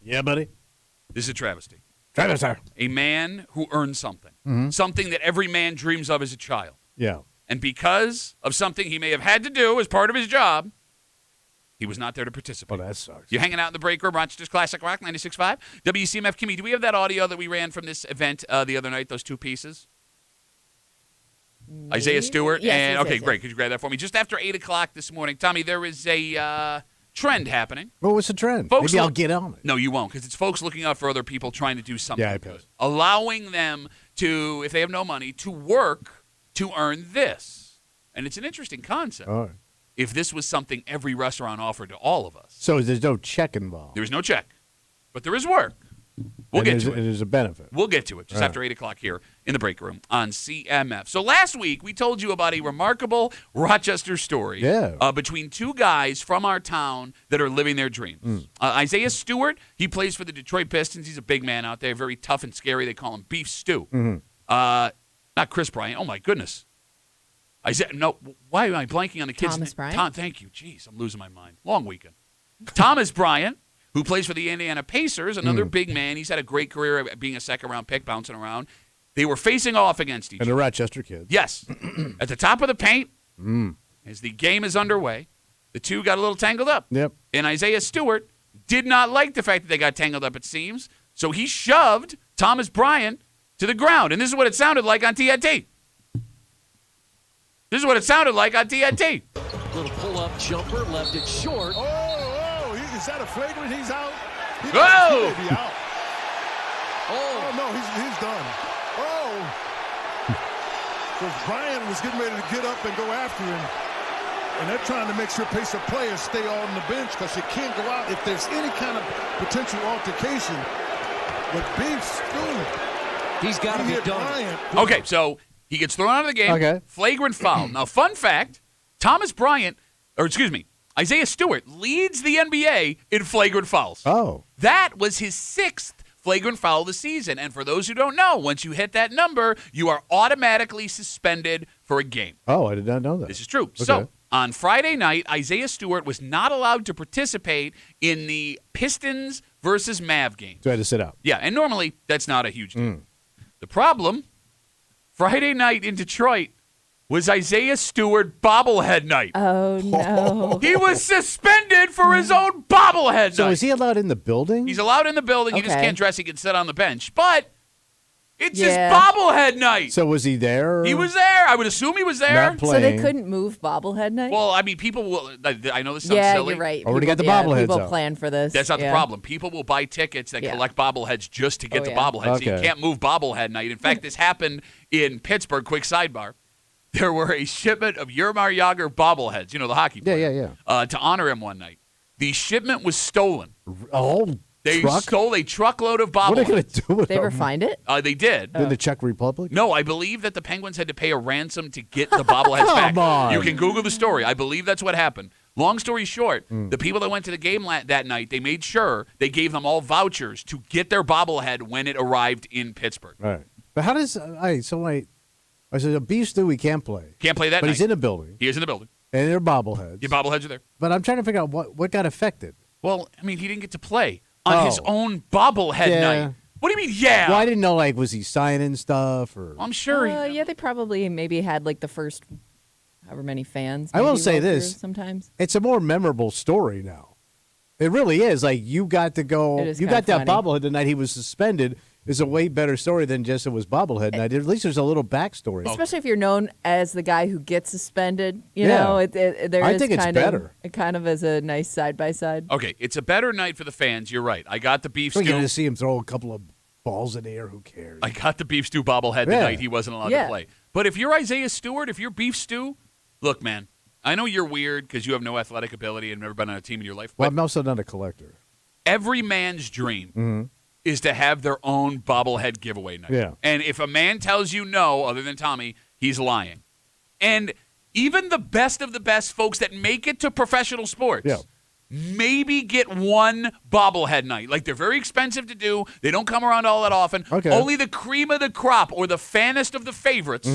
Speaker 2: Yeah, buddy.
Speaker 1: this is a travesty.
Speaker 2: Travis, sir.
Speaker 1: A man who earned something, something that every man dreams of as a child.
Speaker 2: Yeah.
Speaker 1: And because of something he may have had to do as part of his job, he was not there to participate.
Speaker 2: Oh, that sucks.
Speaker 1: You're hanging out in the break room, Rochester's Classic Rock 96.5. WCMF. Kimmy, do we have that audio that we ran from this event the other night, those two pieces?
Speaker 3: Maybe?
Speaker 1: Isaiah Stewart?
Speaker 3: Yes,
Speaker 1: Okay,
Speaker 3: yes.
Speaker 1: great. Could you grab that for me? Just after 8 o'clock this morning. Tommy, there is a trend happening.
Speaker 2: What was the trend?
Speaker 1: Folks
Speaker 2: Maybe I'll
Speaker 1: look-
Speaker 2: get on it.
Speaker 1: No, you won't, because it's folks looking out for other people trying to do something
Speaker 2: Yeah, I
Speaker 1: good.
Speaker 2: bet.
Speaker 1: Allowing them to, if they have no money, to work to earn this. And it's an interesting concept.
Speaker 2: All right.
Speaker 1: If this was something every restaurant offered to all of us.
Speaker 2: So there's no check involved.
Speaker 1: There is no check, but there is work. We'll
Speaker 2: And
Speaker 1: get
Speaker 2: there's-
Speaker 1: to it.
Speaker 2: There's a benefit.
Speaker 1: We'll get to it just
Speaker 2: All
Speaker 1: after 8 o'clock here in the break room on CMF. So last week, we told you about a remarkable Rochester story between two guys from our town that are living their dreams. Isaiah Stewart, he plays for the Detroit Pistons. He's a big man out there, very tough and scary. They call him Beef Stew. Not Chris Bryant. Oh, my goodness. Isaiah, no, why am I blanking on the kid's
Speaker 3: Thomas
Speaker 1: name?
Speaker 3: Bryant?
Speaker 1: Thank you. Jeez, I'm losing my mind. Long weekend. Thomas Bryant, who plays for the Indiana Pacers, another big man. He's had a great career of being a second-round pick, bouncing around. They were facing off against each
Speaker 2: And
Speaker 1: other.
Speaker 2: the Rochester kids.
Speaker 1: Yes. At the top of the paint, as the game is underway, the two got a little tangled up.
Speaker 2: Yep.
Speaker 1: And Isaiah Stewart did not like the fact that they got tangled up, it seems. So he shoved Thomas Bryant to the ground. And this is what it sounded like on TNT. This is what it sounded like on TNT.
Speaker 6: Little pull-up jumper, left it short.
Speaker 7: Is that a flagrant? He's out. He
Speaker 1: Whoa!
Speaker 7: may be out. Oh, no, he's done. Oh. Because Brian was getting ready to get up and go after him. And they're trying to make sure pace of players stay on the bench because you can't go out if there's any kind of potential altercation. But Beef Stew,
Speaker 6: He's got to be
Speaker 7: hit
Speaker 6: done.
Speaker 7: Bryant.
Speaker 1: Okay, so he gets thrown out of the game.
Speaker 2: Okay.
Speaker 1: Flagrant foul. Now, fun fact, Isaiah Stewart leads the NBA in flagrant fouls.
Speaker 2: Oh.
Speaker 1: That was his 6th flagrant foul of the season. And for those who don't know, once you hit that number, you are automatically suspended for a game.
Speaker 2: Oh, I did not know that.
Speaker 1: This is true.
Speaker 2: Okay.
Speaker 1: So, on Friday night, Isaiah Stewart was not allowed to participate in the Pistons versus Mav game.
Speaker 2: So I had to sit out.
Speaker 1: Yeah, and normally that's not a huge deal. The problem, Friday night in Detroit was Isaiah Stewart bobblehead night.
Speaker 3: Oh, no.
Speaker 1: He was suspended for his own bobblehead
Speaker 2: So
Speaker 1: night.
Speaker 2: is he allowed in the building?
Speaker 1: He's allowed in the building. He just
Speaker 3: Okay.
Speaker 1: can't dress. He can sit on the bench. But it's his
Speaker 3: Yeah.
Speaker 1: bobblehead night.
Speaker 2: So was he there?
Speaker 1: He was there. I would assume he was there.
Speaker 2: Not
Speaker 3: So they
Speaker 2: playing.
Speaker 3: couldn't move bobblehead night?
Speaker 1: Well, I mean, people will. I know this sounds
Speaker 3: yeah,
Speaker 1: silly.
Speaker 3: you're right.
Speaker 2: Already got the
Speaker 3: People-
Speaker 2: bobbleheads
Speaker 3: People
Speaker 2: out.
Speaker 3: plan for this.
Speaker 1: That's not the
Speaker 3: Yeah.
Speaker 1: problem. People will buy tickets that
Speaker 3: Yeah.
Speaker 1: collect bobbleheads just to get
Speaker 3: Oh,
Speaker 1: the
Speaker 3: yeah.
Speaker 1: bobblehead. So you
Speaker 2: Okay.
Speaker 1: can't move bobblehead night. In fact, this happened in Pittsburgh. Quick sidebar. There were a shipment of Yermar Yager bobbleheads, the hockey
Speaker 2: Yeah,
Speaker 1: player,
Speaker 2: yeah,
Speaker 1: to honor him one night. The shipment was stolen.
Speaker 2: A whole
Speaker 1: They
Speaker 2: truck?
Speaker 1: stole a truckload of
Speaker 2: What are they going
Speaker 1: bobbleheads.
Speaker 2: to do with
Speaker 3: They ever
Speaker 2: them?
Speaker 3: find it?
Speaker 1: They did.
Speaker 2: In the Czech Republic?
Speaker 1: No, I believe that the Penguins had to pay a ransom to get the bobbleheads back.
Speaker 2: Come on.
Speaker 1: You can Google the story. I believe that's what happened. Long story short, the people that went to the game that night, they made sure they gave them all vouchers to get their bobblehead when it arrived in Pittsburgh.
Speaker 2: All right. But how does I said a Beef Stew he can't play.
Speaker 1: Can't play that
Speaker 2: But
Speaker 1: night.
Speaker 2: he's in a building.
Speaker 1: He is in the building.
Speaker 2: And they're bobbleheads.
Speaker 1: Your bobbleheads are there.
Speaker 2: But I'm trying to figure out what got affected.
Speaker 1: Well, I mean, he didn't get to play on his
Speaker 2: Oh.
Speaker 1: own bobblehead
Speaker 2: Yeah.
Speaker 1: night. What do you mean, yeah?
Speaker 2: Well, I didn't know, was he signing stuff or?
Speaker 1: I'm sure.
Speaker 3: Yeah, they probably maybe had like the first however many fans.
Speaker 2: I will
Speaker 3: maybe
Speaker 2: say
Speaker 3: roll
Speaker 2: this.
Speaker 3: through sometimes.
Speaker 2: It's a more memorable story now. It really is. You got to go.
Speaker 3: It is
Speaker 2: You
Speaker 3: kinda
Speaker 2: got that
Speaker 3: funny.
Speaker 2: bobblehead the night he was suspended. Is a way better story than just it was bobblehead night. At least there's a little backstory.
Speaker 3: Especially if you're known as the guy who gets suspended, you
Speaker 2: Yeah.
Speaker 3: know, there
Speaker 2: I
Speaker 3: is
Speaker 2: think it's
Speaker 3: kind
Speaker 2: better.
Speaker 3: It kind of is a nice side by side.
Speaker 1: Okay, it's a better night for the fans. You're right. I got the beef
Speaker 2: We're going
Speaker 1: stew.
Speaker 2: to see him throw a couple of balls in the air. Who cares?
Speaker 1: I got the beef stew bobblehead the
Speaker 2: Yeah.
Speaker 1: night he wasn't allowed to
Speaker 3: Yeah.
Speaker 1: play. But if you're Isaiah Stewart, if you're beef stew, look, man, I know you're weird because you have no athletic ability and never been on a team in your life.
Speaker 2: Well,
Speaker 1: But
Speaker 2: I'm also not a collector.
Speaker 1: every man's dream is to have their own bobblehead giveaway night.
Speaker 2: Yeah.
Speaker 1: And if a man tells you no, other than Tommy, he's lying. And even the best of the best folks that make it to professional sports
Speaker 2: Yeah.
Speaker 1: maybe get one bobblehead night. Like, they're very expensive to do. They don't come around all that often.
Speaker 2: Okay.
Speaker 1: Only the cream of the crop or the fannest of the favorites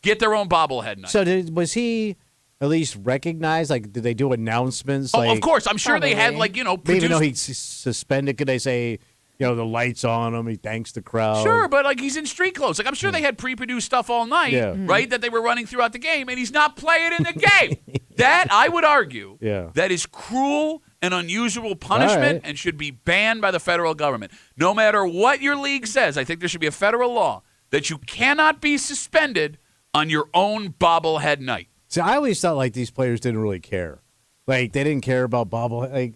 Speaker 1: get their own bobblehead night.
Speaker 2: So was he at least recognize? Like, did they do announcements?
Speaker 1: Oh,
Speaker 2: like,
Speaker 1: of course. I'm sure they had,
Speaker 3: Probably.
Speaker 2: maybe no, he's suspended. Could they say, the lights on him? He thanks the crowd.
Speaker 1: Sure, but like he's in street clothes. Like I'm sure they had pre-produced stuff all night,
Speaker 2: Yeah.
Speaker 1: right? That they were running throughout the game, and he's not playing in the game. That I would argue, that is cruel and unusual punishment
Speaker 2: right.
Speaker 1: and should be banned by the federal government. No matter what your league says, I think there should be a federal law that you cannot be suspended on your own bobblehead night.
Speaker 2: See, I always thought like these players didn't really care. Like they didn't care about bobblehead. Like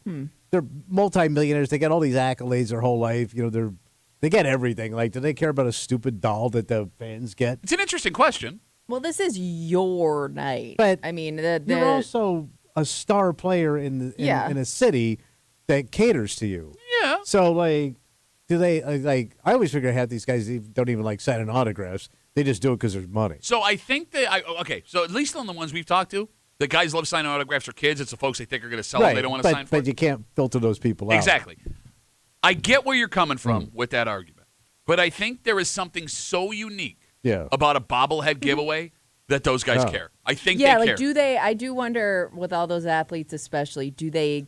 Speaker 2: they're multimillionaires. They get all these accolades their whole life. They get everything. Like, do they care about a stupid doll that the fans get?
Speaker 1: It's an interesting question.
Speaker 3: Well, this is your night.
Speaker 2: But
Speaker 3: I mean,
Speaker 2: you're also a star player in a city that caters to you.
Speaker 1: Yeah.
Speaker 2: So like, do they like? I always figure half these guys don't even like signing autographs. They just do it because there's money.
Speaker 1: So I think that so at least on the ones we've talked to, the guys love signing autographs for kids. It's the folks they think are going to sell them. They don't want to sign for.
Speaker 2: But you can't filter those people out.
Speaker 1: Exactly. I get where you're coming from with that argument, but I think there is something so unique about a bobblehead giveaway that those guys care. I think they care.
Speaker 3: do they? I do wonder with all those athletes, especially, do they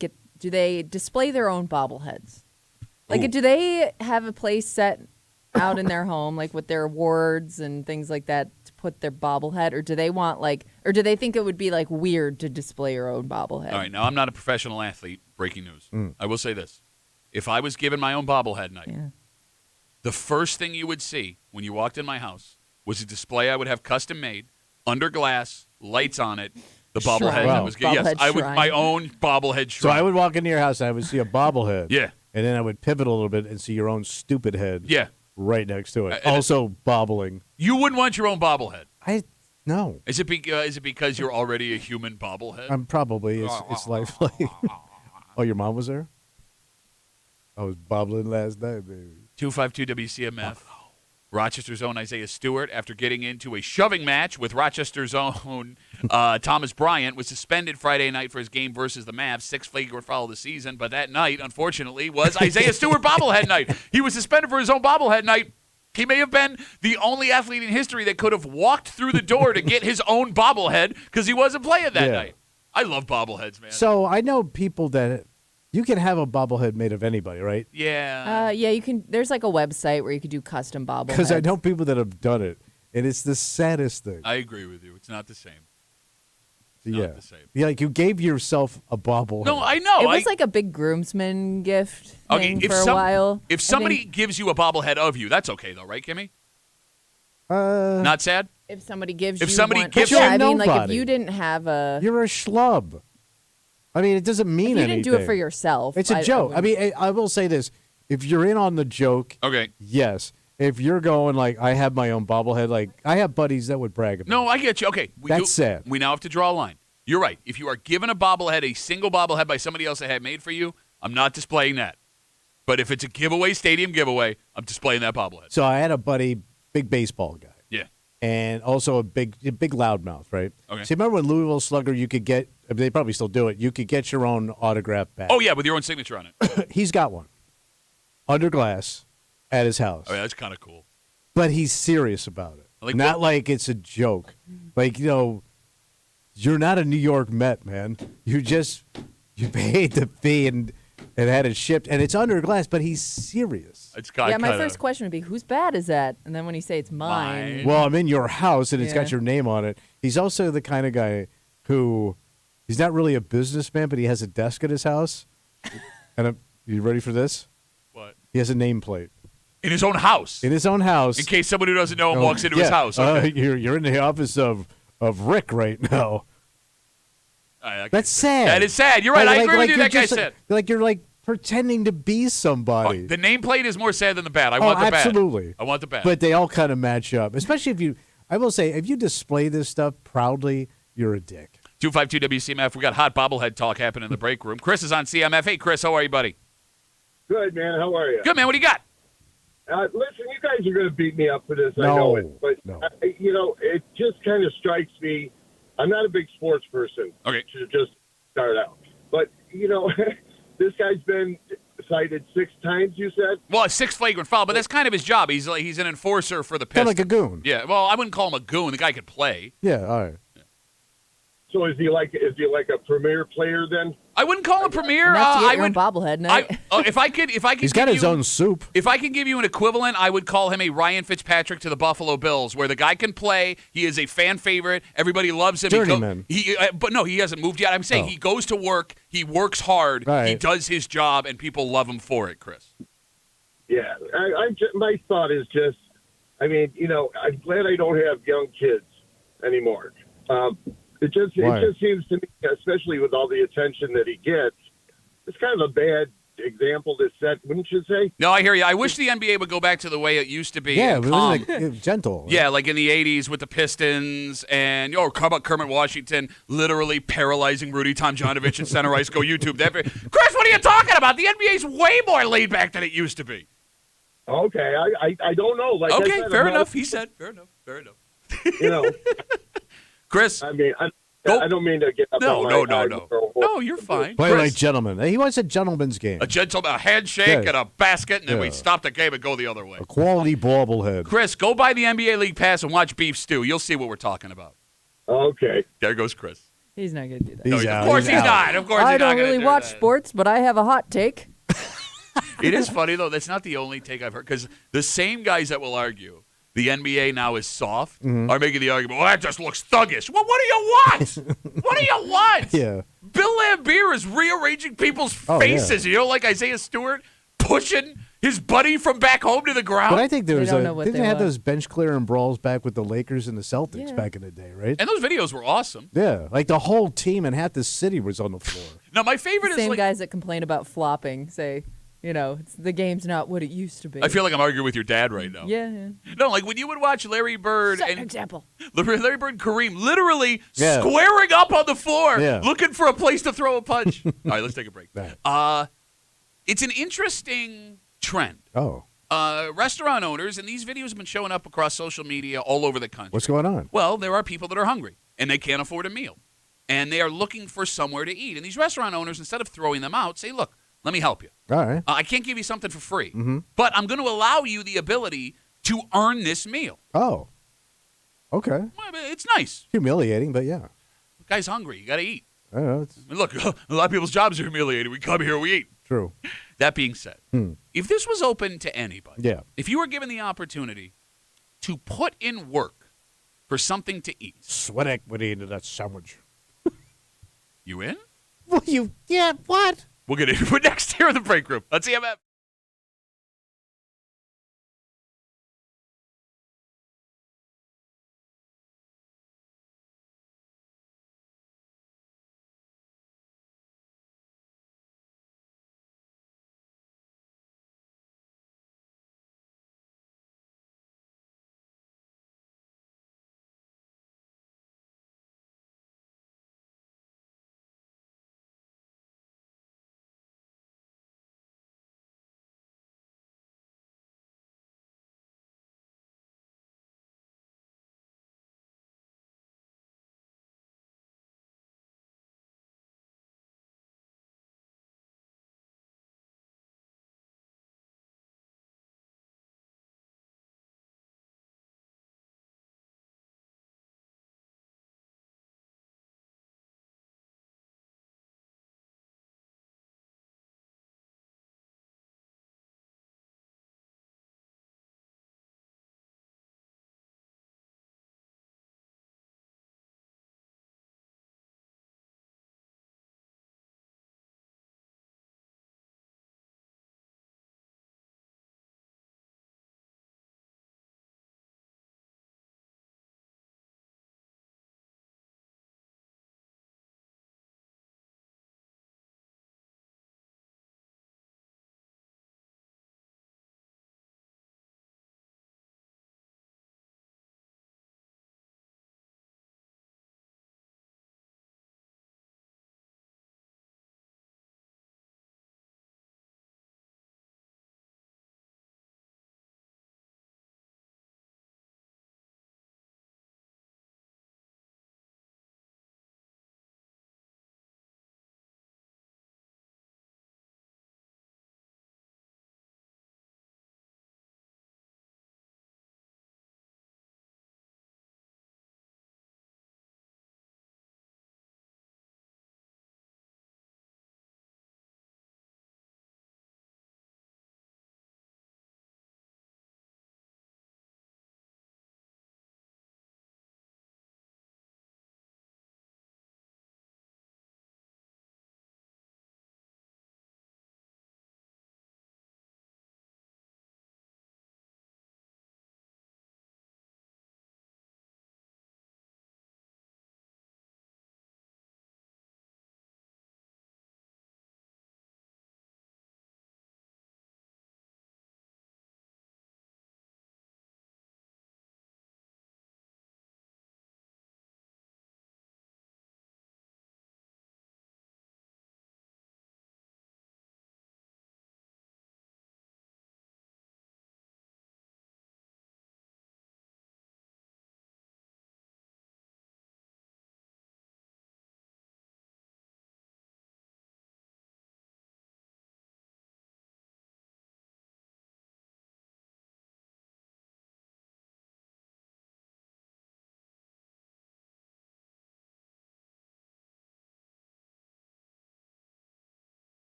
Speaker 3: display their own bobbleheads? Like, do they have a place set out in their home, like with their awards and things like that, to put their bobblehead, or do they want or do they think it would be like weird to display your own bobblehead?
Speaker 1: All right, now I'm not a professional athlete. Breaking news. I will say this: if I was given my own bobblehead night, the first thing you would see when you walked in my house was a display I would have custom made, under glass, lights on it. The bobblehead
Speaker 3: Shrine.
Speaker 1: that was good. Yes,
Speaker 3: Bobblehead
Speaker 1: I would
Speaker 3: shrine.
Speaker 1: my own bobblehead
Speaker 2: So
Speaker 1: shrine.
Speaker 2: I would walk into your house and I would see a bobblehead.
Speaker 1: Yeah.
Speaker 2: And then I would pivot a little bit and see your own stupid head.
Speaker 1: Yeah.
Speaker 2: Right next to it.
Speaker 1: And
Speaker 2: Also bobbling.
Speaker 1: You wouldn't want your own bobblehead.
Speaker 2: No.
Speaker 1: Is it because you're already a human bobblehead?
Speaker 2: I'm probably. It's lifelike. Oh, your mom was there? I was bobbling last night, baby.
Speaker 1: 252 WCMF. Rochester's own Isaiah Stewart, after getting into a shoving match with Rochester's own Thomas Bryant, was suspended Friday night for his game versus the Mavs. 6th flagrant foul of the season, but that night, unfortunately, was Isaiah Stewart bobblehead night. He was suspended for his own bobblehead night. He may have been the only athlete in history that could have walked through the door to get his own bobblehead because he wasn't playing that night. I love bobbleheads, man.
Speaker 2: So I know people that you can have a bobblehead made of anybody, right?
Speaker 1: Yeah.
Speaker 3: Yeah, you can. There's like a website where you could do custom bobbleheads.
Speaker 2: Because I know people that have done it, and it's the saddest thing.
Speaker 1: I agree with you. It's not the same.
Speaker 2: Not
Speaker 1: the same.
Speaker 2: Yeah, like you gave yourself a bobblehead.
Speaker 1: No, I know.
Speaker 3: It was like a big groomsman gift thing for a while.
Speaker 1: If somebody gives you a bobblehead of you, that's okay though, right, Kimmy?
Speaker 2: Uh,
Speaker 1: Not sad?
Speaker 3: If somebody gives
Speaker 1: If
Speaker 3: you
Speaker 1: somebody
Speaker 3: one,
Speaker 1: gives
Speaker 3: yeah,
Speaker 2: you
Speaker 3: I mean, like if
Speaker 2: nobody.
Speaker 3: you didn't have a,
Speaker 2: You're a schlub. I mean, it doesn't mean
Speaker 3: if you
Speaker 2: anything.
Speaker 3: didn't do it for yourself.
Speaker 2: It's a joke. I mean, I will say this: if you're in on the joke,
Speaker 1: Okay.
Speaker 2: yes. If you're going like, I have my own bobblehead, like I have buddies that would brag about.
Speaker 1: No, I get you. Okay.
Speaker 2: That's sad.
Speaker 1: We now have to draw a line. You're right. If you are given a bobblehead, a single bobblehead by somebody else that had made for you, I'm not displaying that. But if it's a giveaway, stadium giveaway, I'm displaying that bobblehead.
Speaker 2: So I had a buddy, big baseball guy.
Speaker 1: Yeah.
Speaker 2: And also a big loudmouth, right?
Speaker 1: Okay.
Speaker 2: So remember when Louisville Slugger, you could get, they probably still do it, you could get your own autograph back.
Speaker 1: Oh, yeah, with your own signature on it.
Speaker 2: He's got one under glass at his house.
Speaker 1: Oh, yeah, that's kind of cool.
Speaker 2: But he's serious about it.
Speaker 1: Like
Speaker 2: not
Speaker 1: what?
Speaker 2: like it's a joke. Like, you're not a New York Met, man. You paid the fee and had it shipped, and it's under glass, but he's serious.
Speaker 1: It's got
Speaker 3: yeah, my first question would be, whose bat is that? And then when you say it's mine.
Speaker 2: Well, I'm in your house, and it's got
Speaker 3: Yeah.
Speaker 2: your name on it. He's also the kind of guy who, he's not really a businessman, but he has a desk at his house. And you ready for this?
Speaker 1: What?
Speaker 2: He has a nameplate.
Speaker 1: In his own house.
Speaker 2: In his own house.
Speaker 1: In case somebody who doesn't know him walks into his house.
Speaker 2: Okay.
Speaker 1: Okay.
Speaker 2: You're in the office of Rick right now.
Speaker 1: All right,
Speaker 2: That's sad.
Speaker 1: That is sad. You're right. I agree with you. That guy's sad.
Speaker 2: Like you're like pretending to be somebody.
Speaker 1: Oh, the nameplate is more sad than the bat. I want the bat.
Speaker 2: Absolutely.
Speaker 1: I want the bat.
Speaker 2: But they all kind of match up. Especially I will say, if you display this stuff proudly, you're a dick.
Speaker 1: 252 WCMF. We got hot bobblehead talk happening in the break room. Chris is on CMF. Hey, Chris, how are you, buddy?
Speaker 8: Good, man. How are you?
Speaker 1: Good, man. What do you got?
Speaker 8: Listen, you guys are going to beat me up for this. I
Speaker 2: No,
Speaker 8: know it. But,
Speaker 2: no.
Speaker 8: it just kind of strikes me. I'm not a big sports person.
Speaker 1: Okay.
Speaker 8: To just start out. But, this guy's been cited 6 times, you said?
Speaker 1: Well, a 6th flagrant foul, but that's kind of his job. He's an enforcer for the
Speaker 2: Kind
Speaker 1: Pistons.
Speaker 2: of like a goon.
Speaker 1: Yeah, well, I wouldn't call him a goon. The guy could play.
Speaker 2: Yeah, all right.
Speaker 8: So is he like a premier player then?
Speaker 1: I wouldn't call him premier.
Speaker 3: Enough to get
Speaker 1: I
Speaker 3: your own
Speaker 1: would
Speaker 3: bobblehead night.
Speaker 1: if I could
Speaker 2: He's got his own soup.
Speaker 1: If I can give you an equivalent, I would call him a Ryan Fitzpatrick to the Buffalo Bills, where the guy can play. He is a fan favorite. Everybody loves him.
Speaker 2: Journeyman.
Speaker 1: But no, he hasn't moved yet. I'm saying he goes to work. He works hard.
Speaker 2: Right.
Speaker 1: He does his job, and people love him for it, Chris.
Speaker 8: Yeah, my thought is just, I mean, I'm glad I don't have young kids anymore. It just seems to me, especially with all the attention that he gets, it's kind of a bad example to set, wouldn't you say?
Speaker 1: No, I hear you. I wish the NBA would go back to the way it used to be.
Speaker 2: Yeah,
Speaker 1: and
Speaker 2: it
Speaker 1: calm.
Speaker 2: was like gentle. Right?
Speaker 1: Yeah, like in the 80s with the Pistons and, how about Kermit Washington literally paralyzing Rudy Tomjanovich at center ice. Go YouTube that. Chris, what are you talking about? The NBA's way more laid back than it used to be.
Speaker 8: Okay, I don't know. Like
Speaker 1: okay, fair enough. He said, fair enough. Chris.
Speaker 8: I mean, I don't mean to get up on my
Speaker 1: No, you're fine.
Speaker 2: Play
Speaker 1: Chris,
Speaker 2: like gentlemen. He wants a gentleman's game.
Speaker 1: a handshake and a basket, and then we stop the game and go the other way.
Speaker 2: A quality bobblehead.
Speaker 1: Chris, go buy the NBA League Pass and watch Beef Stew. You'll see what we're talking about.
Speaker 8: Okay.
Speaker 1: There goes Chris.
Speaker 3: He's not going to do that.
Speaker 2: He's
Speaker 1: Of course he's not. Of course
Speaker 3: I
Speaker 1: he's not
Speaker 3: don't
Speaker 1: gonna
Speaker 3: really
Speaker 1: do
Speaker 3: watch
Speaker 1: that.
Speaker 3: sports, but I have a hot take.
Speaker 1: It is funny, though. That's not the only take I've heard. Because the same guys that will argue the NBA now is soft are making the argument, well, that just looks thuggish. Well, what do you want? What do you want?
Speaker 2: Yeah.
Speaker 1: Bill Laimbeer is rearranging people's faces.
Speaker 2: Yeah.
Speaker 1: Like Isaiah Stewart pushing his buddy from back home to the ground.
Speaker 2: But I think there was
Speaker 3: don't know what
Speaker 2: didn't
Speaker 3: they
Speaker 2: they have
Speaker 3: want.
Speaker 2: those bench clearing brawls back with the Lakers and the Celtics back in the day, right?
Speaker 1: And those videos were awesome.
Speaker 2: Yeah, like the whole team and half the city was on the floor.
Speaker 1: Now, my favorite is
Speaker 3: Same
Speaker 1: like,
Speaker 3: guys that complain about flopping say, the game's not what it used to be.
Speaker 1: I feel like I'm arguing with your dad right now.
Speaker 3: Yeah.
Speaker 1: No, like when you would watch Larry Bird
Speaker 3: Set
Speaker 1: and
Speaker 3: an example.
Speaker 1: Larry Bird and Kareem literally squaring up on the floor, looking for a place to throw a punch. All right, let's take a break. It's an interesting trend.
Speaker 2: Oh.
Speaker 1: Restaurant owners, and these videos have been showing up across social media all over the country.
Speaker 2: What's going on?
Speaker 1: Well, there are people that are hungry, and they can't afford a meal. And they are looking for somewhere to eat. And these restaurant owners, instead of throwing them out, say, look, let me help you.
Speaker 2: All right.
Speaker 1: I can't give you something for free, but I'm going to allow you the ability to earn this meal.
Speaker 2: Oh. Okay.
Speaker 1: Well, it's nice.
Speaker 2: Humiliating, but yeah.
Speaker 1: The guy's hungry. You got to eat.
Speaker 2: I don't know. It's
Speaker 1: I mean, look, a lot of people's jobs are humiliating. We come here, we eat.
Speaker 2: true.
Speaker 1: That being said, if this was open to anybody, if you were given the opportunity to put in work for something to eat,
Speaker 2: Sweat equity into that sandwich.
Speaker 1: you in?
Speaker 2: Well, what?
Speaker 1: We'll get into it next here in the break room. Let's see CMF.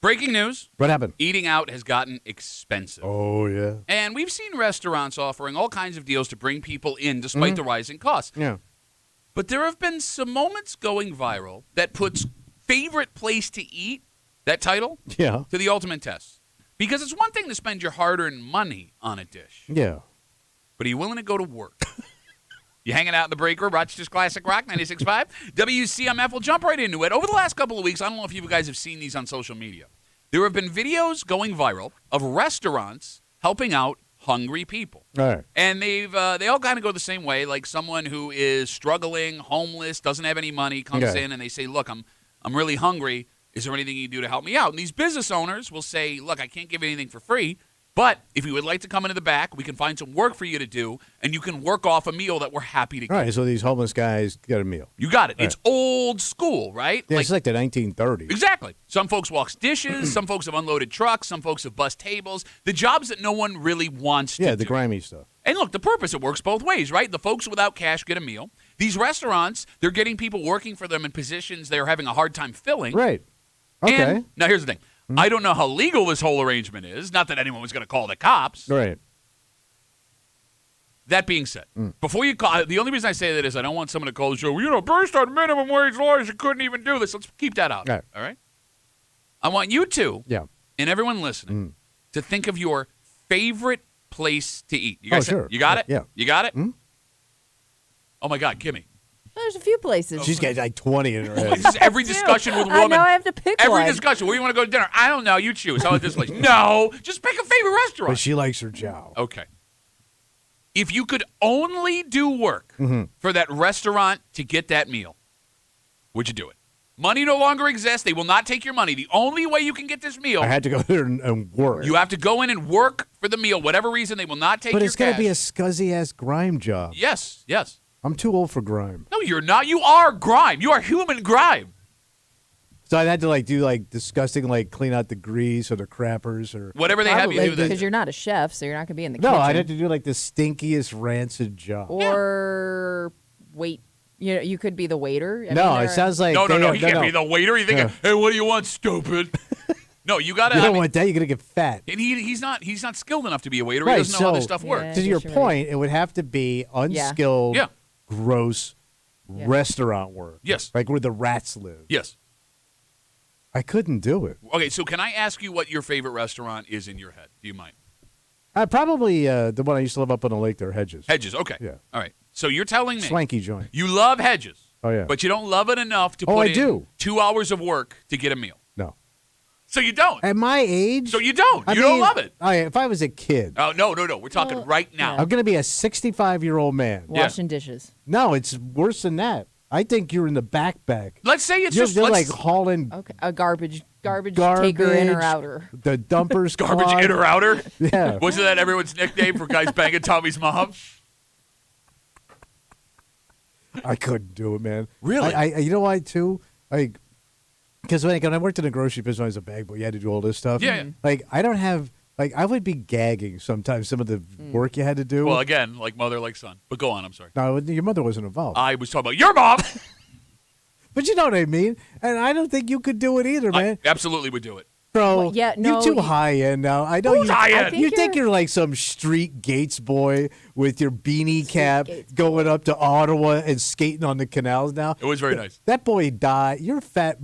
Speaker 1: breaking news.
Speaker 2: What happened?
Speaker 1: Eating out has gotten expensive.
Speaker 2: Oh, yeah.
Speaker 1: And we've seen restaurants offering all kinds of deals to bring people in despite the rising costs.
Speaker 2: Yeah.
Speaker 1: But there have been some moments going viral that puts favorite place to eat, that title,
Speaker 2: Yeah.
Speaker 1: to the ultimate test. Because it's one thing to spend your hard-earned money on a dish.
Speaker 2: Yeah.
Speaker 1: But are you willing to go to work? You hanging out in the break room, Rochester's Classic Rock, 96.5. WCMF will jump right into it. Over the last couple of weeks, I don't know if you guys have seen these on social media. There have been videos going viral of restaurants helping out hungry people.
Speaker 2: All right.
Speaker 1: And they all kind of go the same way. Like someone who is struggling, homeless, doesn't have any money, comes in and they say, look, I'm really hungry. Is there anything you can do to help me out? And these business owners will say, look, I can't give you anything for free. But if you would like to come into the back, we can find some work for you to do, and you can work off a meal that we're happy to give.
Speaker 2: All right, so these homeless guys get a meal.
Speaker 1: You got it.
Speaker 2: All
Speaker 1: It's old school, right?
Speaker 2: Yeah, it's like the 1930s.
Speaker 1: Exactly. Some folks wash dishes. Some folks have unloaded trucks. Some folks have bus tables. The jobs that no one really wants to
Speaker 2: Yeah,
Speaker 1: do.
Speaker 2: the grimy stuff.
Speaker 1: And look, the purpose, it works both ways, right? The folks without cash get a meal. These restaurants, they're getting people working for them in positions they're having a hard time filling.
Speaker 2: Right. Okay.
Speaker 1: And now here's the thing. I don't know how legal this whole arrangement is. Not that anyone was going to call the cops.
Speaker 2: Right.
Speaker 1: That being said, before you call, the only reason I say that is I don't want someone to call the show, based on minimum wage laws, you couldn't even do this. Let's keep that out.
Speaker 2: Right.
Speaker 1: All right? I want you two
Speaker 2: Yeah.
Speaker 1: and everyone listening to think of your favorite place to eat. You guys
Speaker 2: sure.
Speaker 1: You got it?
Speaker 2: Yeah.
Speaker 1: You got it? Oh, my God, Kimmy.
Speaker 3: There's a few places.
Speaker 2: She's got like 20 in her head.
Speaker 1: This is every discussion with
Speaker 3: I
Speaker 1: women.
Speaker 3: know I have to pick
Speaker 1: Every
Speaker 3: one.
Speaker 1: discussion. Where you want to go to dinner? I don't know. You choose. How about this place? No. Just pick a favorite restaurant.
Speaker 2: But she likes her job.
Speaker 1: Okay. If you could only do work for that restaurant to get that meal, would you do it? Money no longer exists. They will not take your money. The only way you can get this meal,
Speaker 2: I had to go there and work.
Speaker 1: you have to go in and work for the meal. Whatever reason, they will not take
Speaker 2: but
Speaker 1: your
Speaker 2: it's got to
Speaker 1: cash.
Speaker 2: be a scuzzy-ass grime job.
Speaker 1: Yes, yes.
Speaker 2: I'm too old for grime.
Speaker 1: No, you're not. You are grime. You are human grime.
Speaker 2: So I had to do disgusting clean out the grease or the crappers or
Speaker 1: Whatever they have you do.
Speaker 3: because
Speaker 1: That.
Speaker 3: you're not a chef, so you're not going to be in the
Speaker 2: no,
Speaker 3: kitchen.
Speaker 2: I'd have to do the stinkiest rancid job.
Speaker 3: Or wait, you could be the waiter. I
Speaker 2: No,
Speaker 3: mean,
Speaker 2: it sounds like
Speaker 1: No,
Speaker 2: they-
Speaker 1: he can't be the waiter. You think,
Speaker 2: Yeah.
Speaker 1: hey, what do you want, stupid? No, you got to.
Speaker 2: You don't want that. You're gonna get fat.
Speaker 1: And he's not skilled enough to be a waiter.
Speaker 2: Right,
Speaker 1: He doesn't know how this
Speaker 2: so-
Speaker 1: stuff
Speaker 3: Yeah.
Speaker 1: works.
Speaker 2: To your
Speaker 3: guess you're
Speaker 2: point, it would have to be unskilled,
Speaker 1: Yeah.
Speaker 2: gross
Speaker 3: Yeah.
Speaker 2: restaurant work.
Speaker 1: Yes.
Speaker 2: Like where the rats live.
Speaker 1: Yes.
Speaker 2: I couldn't do it.
Speaker 1: Okay, so can I ask you what your favorite restaurant is in your head? Do you mind?
Speaker 2: Probably the one I used to live up on the lake there, Hedges.
Speaker 1: Hedges. Okay.
Speaker 2: Yeah.
Speaker 1: All right. So you're telling me
Speaker 2: Swanky joint.
Speaker 1: you love Hedges.
Speaker 2: Oh, yeah.
Speaker 1: But you don't love it enough to
Speaker 2: Oh,
Speaker 1: put
Speaker 2: I
Speaker 1: in
Speaker 2: do.
Speaker 1: 2 hours of work to get a meal.
Speaker 2: No.
Speaker 1: So you don't.
Speaker 2: At my age.
Speaker 1: So you don't.
Speaker 2: I
Speaker 1: You don't
Speaker 2: mean,
Speaker 1: love it.
Speaker 2: If I was a kid,
Speaker 1: Oh, no. We're talking right now.
Speaker 2: I'm going to be a 65-year-old man.
Speaker 3: washing dishes.
Speaker 2: No, it's worse than that. I think you're in the back.
Speaker 1: Let's say it's
Speaker 2: You're,
Speaker 1: just
Speaker 2: they're
Speaker 1: let's,
Speaker 2: hauling
Speaker 3: Okay, a garbage taker in or
Speaker 2: Garbage.
Speaker 3: outer.
Speaker 2: the dumpers.
Speaker 1: garbage
Speaker 2: clogged.
Speaker 1: in or outer.
Speaker 2: Yeah.
Speaker 1: Wasn't that everyone's nickname for guys banging Tommy's mom?
Speaker 2: I couldn't do it, man.
Speaker 1: Really?
Speaker 2: I you know why too? Because when I worked in a grocery business when I was a bag boy, you had to do all this stuff.
Speaker 1: Yeah.
Speaker 2: I don't have I would be gagging sometimes some of the work you had to do.
Speaker 1: Well, again, like mother, like son. But go on. I'm sorry.
Speaker 2: No, your mother wasn't involved.
Speaker 1: I was talking about your mom.
Speaker 2: But you know what I mean. And I don't think you could do it either, man.
Speaker 1: I absolutely would do it.
Speaker 2: Bro,
Speaker 3: Well, yeah, no,
Speaker 2: you're too
Speaker 3: you-
Speaker 2: high end now. I know
Speaker 1: Who's
Speaker 2: you.
Speaker 1: high end?
Speaker 3: I think
Speaker 2: You think
Speaker 3: you're-
Speaker 2: you're like some street Gates boy with your beanie cap
Speaker 3: Gates
Speaker 2: going up to Ottawa and skating on the canals now.
Speaker 1: It was very nice.
Speaker 2: That boy died. Your fat,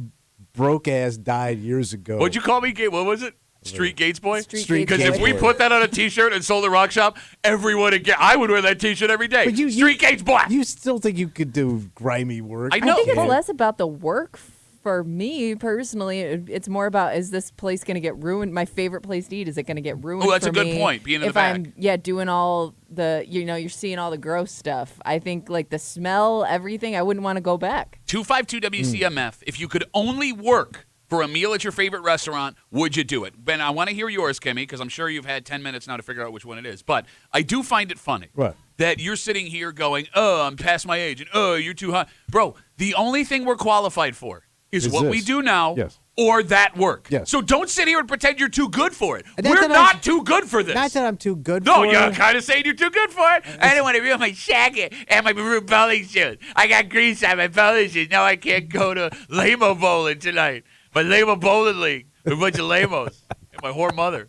Speaker 2: broke ass died years ago.
Speaker 1: What'd you call me? What was it? Street Gates boy?
Speaker 3: Street
Speaker 1: Because
Speaker 2: Gates
Speaker 1: if we
Speaker 2: boy.
Speaker 1: put that on a T-shirt and sold at Rock Shop, everyone again, I would wear that T-shirt every day.
Speaker 2: But you-
Speaker 1: Street Gates boy.
Speaker 2: You still think you could do grimy work?
Speaker 1: I know.
Speaker 3: I think it's
Speaker 1: Yeah.
Speaker 3: less about the work for me personally. It's more about, is this place going to get ruined? My favorite place to eat, is it going to get ruined?
Speaker 1: Oh, that's
Speaker 3: for
Speaker 1: a good
Speaker 3: me
Speaker 1: point, being in the
Speaker 3: if
Speaker 1: back.
Speaker 3: I'm doing all the you're seeing all the gross stuff. I think like the smell, everything. I wouldn't want to go back.
Speaker 1: 252 WCMF. If you could only work for a meal at your favorite restaurant, would you do it? Ben, I want to hear yours, Kimmy, because I'm sure you've had 10 minutes now to figure out which one it is. But I do find it funny
Speaker 2: What?
Speaker 1: that you're sitting here going, oh, I'm past my age, and oh, you're too high. Bro, the only thing we're qualified for is
Speaker 2: Is
Speaker 1: what we
Speaker 2: this.
Speaker 1: do now
Speaker 2: Yes.
Speaker 1: or that work.
Speaker 2: Yes.
Speaker 1: So don't sit here and pretend you're too good for it.
Speaker 2: That's
Speaker 1: We're
Speaker 2: what
Speaker 1: not
Speaker 2: I'm-
Speaker 1: too good for this.
Speaker 2: Not that I'm too good
Speaker 1: No,
Speaker 2: for
Speaker 1: you're
Speaker 2: it.
Speaker 1: kind of saying you're too good for it. I don't want to ruin my jacket and my maroon bowling shoes. I got grease on my bowling shoes. Now I can't go to Lamo Bowling tonight. My Lamo Bowling League. A bunch of lamos. And my whore mother.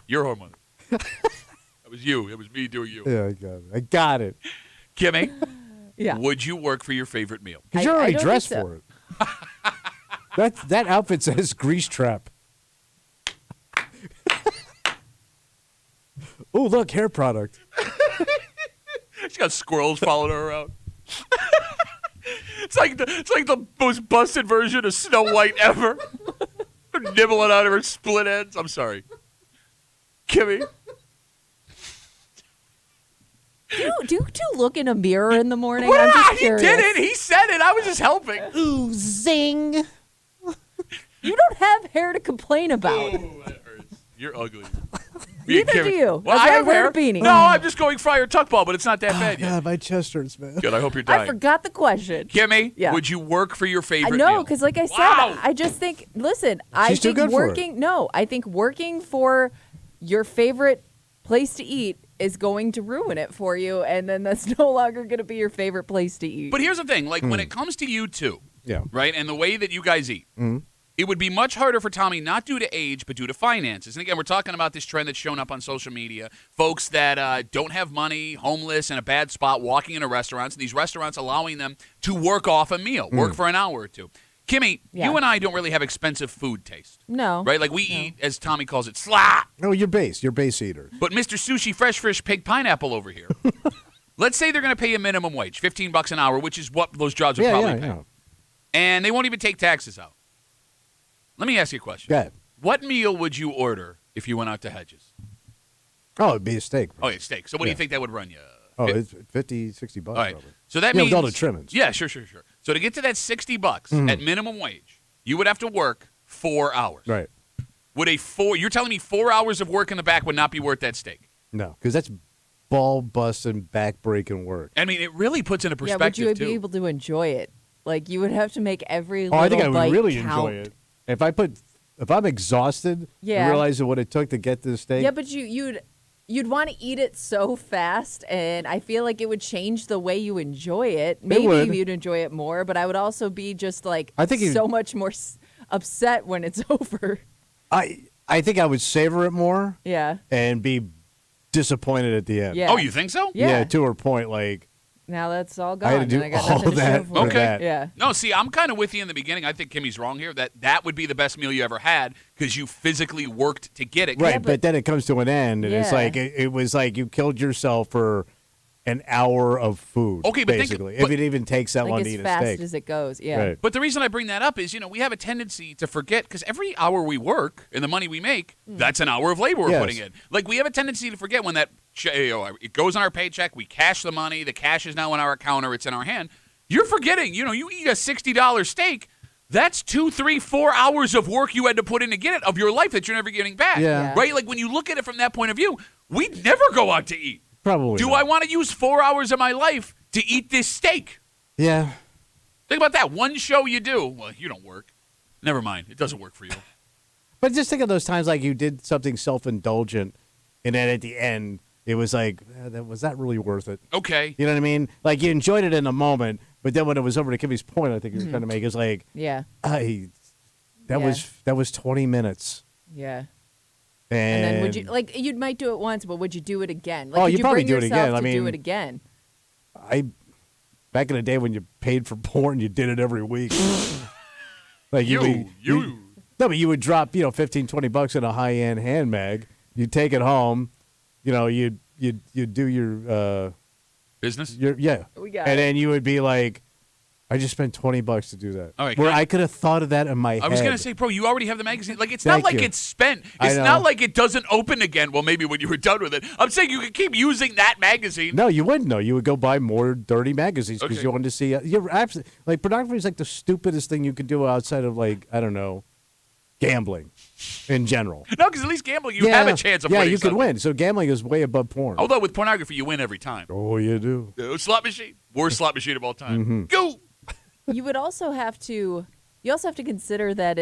Speaker 1: Your whore mother. That was you. It was me doing you.
Speaker 2: Yeah, I got it.
Speaker 1: Kimmy,
Speaker 3: Yeah.
Speaker 1: would you work for your favorite meal?
Speaker 2: Because you're
Speaker 3: I
Speaker 2: already
Speaker 3: don't
Speaker 2: dressed
Speaker 3: think so.
Speaker 2: for it. That outfit says grease trap. Oh, look, hair product.
Speaker 1: She's got squirrels following her around. It's like the most busted version of Snow White ever. Nibbling out of her split ends. I'm sorry. Kimmy.
Speaker 3: Do you two look in a mirror in the morning?
Speaker 1: Well,
Speaker 3: I'm just
Speaker 1: he
Speaker 3: curious.
Speaker 1: didn't. He said it. I was just helping.
Speaker 2: Ooh, zing.
Speaker 3: You don't have hair to complain about.
Speaker 1: Ooh, that hurts. You're ugly.
Speaker 3: Neither do you.
Speaker 1: Well,
Speaker 3: That's
Speaker 1: I
Speaker 3: why
Speaker 1: have
Speaker 3: I wear
Speaker 1: hair.
Speaker 3: a beanie.
Speaker 1: No, I'm just going Friar Tuck Ball, but it's not that bad yet.
Speaker 2: God, my chest hurts, man.
Speaker 1: Good. I hope you're
Speaker 3: I
Speaker 1: dying.
Speaker 3: forgot the question.
Speaker 1: Kimmy,
Speaker 3: Yeah.
Speaker 1: would you work for your favorite
Speaker 3: No,
Speaker 1: meal?
Speaker 3: because like I said,
Speaker 1: Wow.
Speaker 3: I just think. Listen, I
Speaker 2: She's too
Speaker 3: think
Speaker 2: good for it.
Speaker 3: working. No, I think working for your favorite place to eat is going to ruin it for you, and then that's no longer going to be your favorite place to eat.
Speaker 1: But here's the thing. Like, when it comes to you two,
Speaker 2: Yeah.
Speaker 1: right, and the way that you guys eat, it would be much harder for Tommy, not due to age, but due to finances. And again, we're talking about this trend that's shown up on social media. Folks that don't have money, homeless, in a bad spot, walking into restaurants, and these restaurants allowing them to work off a meal, work for an hour or two. Kimmy,
Speaker 3: Yeah.
Speaker 1: you and I don't really have expensive food taste.
Speaker 3: No.
Speaker 1: Right? Like, we eat, as Tommy calls it, slop.
Speaker 2: No, you're base eater.
Speaker 1: But Mr. Sushi Fresh Fish Pig Pineapple over here, let's say they're going to pay you minimum wage, $15 an hour, which is what those jobs would probably pay.
Speaker 2: Yeah.
Speaker 1: And they won't even take taxes out. Let me ask you a question.
Speaker 2: Go ahead.
Speaker 1: What meal would you order if you went out to Hedges?
Speaker 2: Oh, it'd be a steak.
Speaker 1: Oh, yeah, steak. So what do you
Speaker 2: Yeah.
Speaker 1: think that would run you?
Speaker 2: Oh, it's 50, 60 bucks.
Speaker 1: All right.
Speaker 2: Probably.
Speaker 1: So that
Speaker 2: Yeah,
Speaker 1: means
Speaker 2: with all the trimmings.
Speaker 1: Yeah, sure. So to get to that $60
Speaker 2: Mm-hmm.
Speaker 1: at minimum wage, you would have to work 4 hours.
Speaker 2: Right.
Speaker 1: You're telling me 4 hours of work in the back would not be worth that steak?
Speaker 2: No, because that's ball busting, back breaking work.
Speaker 1: I mean, it really puts into
Speaker 3: yeah,
Speaker 1: perspective
Speaker 3: would you
Speaker 1: too.
Speaker 3: be able to enjoy it? Like you would have to make every
Speaker 2: Oh,
Speaker 3: little
Speaker 2: I think I would
Speaker 3: bite
Speaker 2: really
Speaker 3: count.
Speaker 2: enjoy it. If I'm exhausted,
Speaker 3: Yeah.
Speaker 2: and realizing what it took to get this steak.
Speaker 3: Yeah, but you'd want to eat it so fast, and I feel like it would change the way you enjoy it. Maybe
Speaker 2: would.
Speaker 3: you'd enjoy it more, but I would also be just like
Speaker 2: I think
Speaker 3: so much more upset when it's over.
Speaker 2: I think I would savor it more
Speaker 3: Yeah.
Speaker 2: and be disappointed at the end.
Speaker 3: Yeah.
Speaker 1: Oh, you think so?
Speaker 3: Yeah.
Speaker 2: To her point, like
Speaker 3: Now that's all gone.
Speaker 2: I had to do
Speaker 3: and I got
Speaker 2: all
Speaker 3: nothing to
Speaker 2: that
Speaker 3: show
Speaker 2: for
Speaker 3: for it.
Speaker 1: Okay.
Speaker 2: that.
Speaker 3: Yeah.
Speaker 1: No, see, I'm kind of with you in the beginning. I think Kimmy's wrong here. That would be the best meal you ever had because you physically worked to get it.
Speaker 2: Right,
Speaker 3: but-
Speaker 2: but then it comes to an end, and it's
Speaker 3: Yeah.
Speaker 2: like it was like you killed yourself for an hour of food.
Speaker 1: Okay, but think-
Speaker 2: basically,
Speaker 1: but-
Speaker 2: if it even takes that long
Speaker 3: Like
Speaker 2: to
Speaker 3: as
Speaker 2: eat a
Speaker 3: fast
Speaker 2: steak.
Speaker 3: as it goes. Yeah.
Speaker 2: Right.
Speaker 1: But the reason I bring that up is, we have a tendency to forget because every hour we work and the money we make, that's an hour of labor we're
Speaker 2: Yes.
Speaker 1: putting in. Like we have a tendency to forget when that it goes on our paycheck, we cash the money, the cash is now on our account or it's in our hand. You're forgetting, you eat a $60 steak. That's 2, 3, 4 hours of work you had to put in to get it of your life that you're never getting back.
Speaker 2: Yeah.
Speaker 1: Right? Like when you look at it from that point of view, we never go out to eat.
Speaker 2: Probably.
Speaker 1: Do
Speaker 2: not.
Speaker 1: I want to use 4 hours of my life to eat this steak?
Speaker 2: Yeah.
Speaker 1: Think about that. One show you do. Well, you don't work. Never mind. It doesn't work for you.
Speaker 2: But just think of those times like you did something self-indulgent, and then at the end it was like, was that really worth it?
Speaker 1: Okay.
Speaker 2: You know what I mean? Like you enjoyed it in the moment, but then when it was over to Kimmy's point, I think you're trying to make is like,
Speaker 3: Yeah.
Speaker 2: that
Speaker 3: Yeah.
Speaker 2: was 20 minutes.
Speaker 3: Yeah.
Speaker 2: And
Speaker 3: And then would you you might do it once, but would you do it again? Like,
Speaker 2: Oh,
Speaker 3: could
Speaker 2: you'd
Speaker 3: you
Speaker 2: probably
Speaker 3: bring
Speaker 2: do it
Speaker 3: yourself
Speaker 2: again. I
Speaker 3: to do
Speaker 2: mean-
Speaker 3: it again.
Speaker 2: back in the day when you paid for porn, you did it every week. Like
Speaker 1: You.
Speaker 2: No, but you would drop, $15, $20 in a high-end hand mag. You'd take it home. You'd do your
Speaker 1: Business?
Speaker 3: We got
Speaker 2: and
Speaker 3: it.
Speaker 2: then you would be like, I just spent $20 to do that.
Speaker 1: All right,
Speaker 2: Where
Speaker 1: can I-
Speaker 2: I could have thought of that in my head.
Speaker 1: I was going to say, bro, you already have the magazine. Like, it's
Speaker 2: Thank
Speaker 1: not like
Speaker 2: you.
Speaker 1: it's spent.
Speaker 2: I
Speaker 1: It's
Speaker 2: know.
Speaker 1: not like it doesn't open again. Well, maybe when you were done with it. I'm saying you could keep using that magazine.
Speaker 2: No, you wouldn't know. You would go buy more dirty magazines because
Speaker 1: Okay.
Speaker 2: you wanted to see. You're absolutely like pornography is like the stupidest thing you could do outside of like I don't know, gambling, in general.
Speaker 1: No, because at least gambling, you have a chance of
Speaker 2: yeah,
Speaker 1: winning
Speaker 2: you could
Speaker 1: something.
Speaker 2: win. So gambling is way above porn.
Speaker 1: Although with pornography, you win every time.
Speaker 2: Oh, you do.
Speaker 1: Slot machine. Worst slot machine of all time.
Speaker 2: Mm-hmm.
Speaker 1: Go.
Speaker 3: You would also have to. You also have to consider that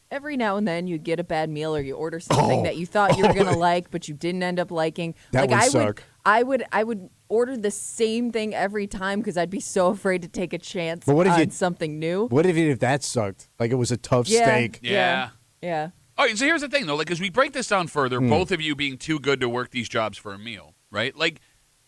Speaker 3: every now and then you get a bad meal or you order something that you thought you were gonna like, but you didn't end up liking.
Speaker 2: That would suck.
Speaker 3: I would order the same thing every time because I'd be so afraid to take a chance
Speaker 2: But what if
Speaker 3: on
Speaker 2: you-
Speaker 3: something new.
Speaker 2: What if that sucked? Like it was a tough
Speaker 3: Yeah.
Speaker 2: steak.
Speaker 1: Yeah.
Speaker 3: Yeah.
Speaker 1: All right, so here's the thing, though. Like, as we break this down further, both of you being too good to work these jobs for a meal, right? Like,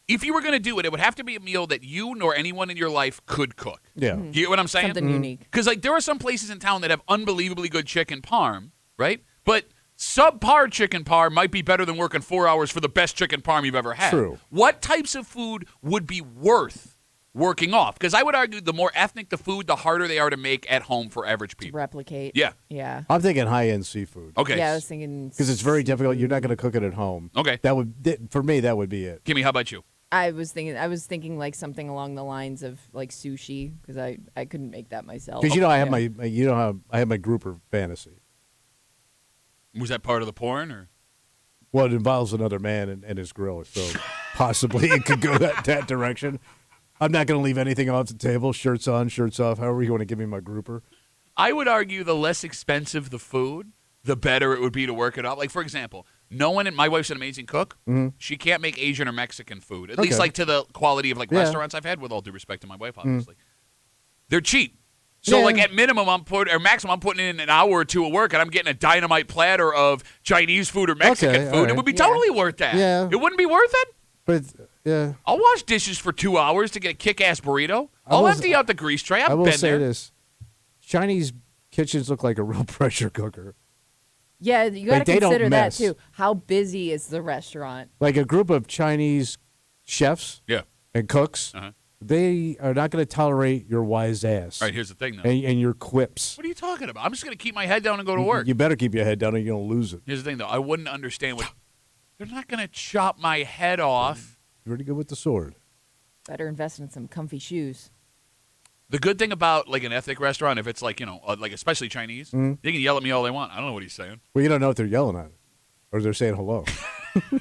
Speaker 1: if you were going to do it, it would have to be a meal that you nor anyone in your life could cook.
Speaker 2: Yeah.
Speaker 1: You get what I'm saying?
Speaker 3: Something unique.
Speaker 1: Because, like, there are some places in town that have unbelievably good chicken parm, right? But subpar chicken parm might be better than working 4 hours for the best chicken parm you've ever had.
Speaker 2: True.
Speaker 1: What types of food would be worth working off? Because I would argue the more ethnic the food, the harder they are to make at home for average people.
Speaker 3: Replicate.
Speaker 1: Yeah.
Speaker 3: Yeah.
Speaker 2: I'm thinking high-end seafood.
Speaker 1: Okay.
Speaker 3: Yeah, I was thinking.
Speaker 2: Because it's very difficult. You're not going to cook it at home.
Speaker 1: Okay.
Speaker 2: For me, that would be it.
Speaker 1: Kimmy, how about you?
Speaker 3: I was thinking like something along the lines of like sushi because I couldn't make that myself.
Speaker 2: Because I have I have my grouper fantasy.
Speaker 1: Was that part of the porn, or?
Speaker 2: Well, it involves another man and his grill, so possibly it could go that direction. I'm not going to leave anything off the table. Shirts on, shirts off. However you want to give me my grouper.
Speaker 1: I would argue the less expensive the food, the better it would be to work it out. Like, for example, my wife's an amazing cook.
Speaker 2: Mm-hmm.
Speaker 1: She can't make Asian or Mexican food, at least like to the quality of like restaurants I've had, with all due respect to my wife, obviously. They're cheap. So, like, at minimum, maximum, I'm putting in an hour or two of work, and I'm getting a dynamite platter of Chinese food or Mexican food.
Speaker 2: right.
Speaker 1: It would be totally worth that.
Speaker 2: Yeah.
Speaker 1: It wouldn't be worth it?
Speaker 2: But, yeah.
Speaker 1: I'll wash dishes for 2 hours to get a kick-ass burrito. I'll empty out the grease tray.
Speaker 2: I will
Speaker 1: been
Speaker 2: say
Speaker 1: there.
Speaker 2: this. Chinese kitchens look like a real pressure cooker.
Speaker 3: Yeah, you got to
Speaker 2: they don't
Speaker 3: consider that
Speaker 2: mess.
Speaker 3: too. How busy is the restaurant?
Speaker 2: Like a group of Chinese chefs
Speaker 1: Yeah.
Speaker 2: and cooks,
Speaker 1: Uh-huh.
Speaker 2: they are not going to tolerate your wise ass.
Speaker 1: All right, here's the thing, though.
Speaker 2: And your quips.
Speaker 1: What are you talking about? I'm just going to keep my head down and go to work.
Speaker 2: You better keep your head down or you're going to lose it.
Speaker 1: Here's the thing, though. I wouldn't understand what... They're not going to chop my head off.
Speaker 2: You're pretty good with the sword.
Speaker 3: Better invest in some comfy shoes.
Speaker 1: The good thing about, like, an ethnic restaurant, if it's, like, like, especially Chinese, they can yell at me all they want. I don't know what he's saying.
Speaker 2: Well, you don't know if they're yelling at it or they're saying hello.
Speaker 1: All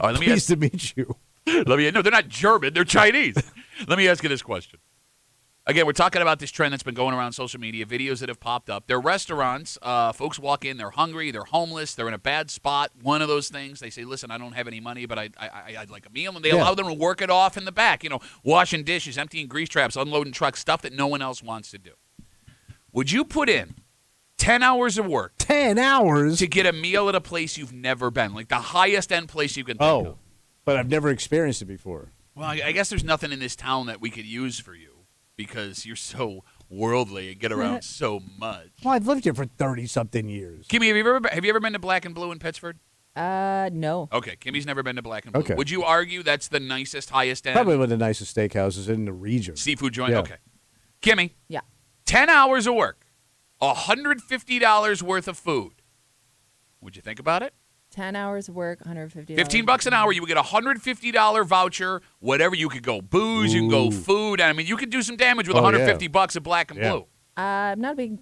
Speaker 1: right, let me
Speaker 2: Pleased to meet you.
Speaker 1: No, they're not German. They're Chinese. Let me ask you this question. Again, we're talking about this trend that's been going around social media, videos that have popped up. They're restaurants. Folks walk in, they're hungry, they're homeless, they're in a bad spot. One of those things, they say, listen, I don't have any money, but I'd like a meal. And they allow them to work it off in the back, washing dishes, emptying grease traps, unloading trucks, stuff that no one else wants to do. Would you put in 10 hours of work
Speaker 2: 10 hours
Speaker 1: to get a meal at a place you've never been, like the highest end place you can think of?
Speaker 2: But I've never experienced it before.
Speaker 1: Well, I guess there's nothing in this town that we could use for you because you're so worldly and get around so much.
Speaker 2: Well, I've lived here for 30-something years.
Speaker 1: Kimmy, have you ever been to Black and Blue in Pittsford?
Speaker 3: No.
Speaker 1: Okay, Kimmy's never been to Black and Blue.
Speaker 2: Okay.
Speaker 1: Would you argue that's the nicest, highest end
Speaker 2: Probably one of the nicest steakhouses in the region.
Speaker 1: seafood joint?
Speaker 2: Yeah.
Speaker 1: Okay. Kimmy,
Speaker 3: Yeah.
Speaker 1: 10 hours of work, $150 worth of food. Would you think about it?
Speaker 3: 10 hours of work, $150.
Speaker 1: $15 an hour, you would get a $150 voucher, whatever. You could go booze, you can go food. I mean, you could do some damage with $150 at Black and Blue.
Speaker 3: I'm not a big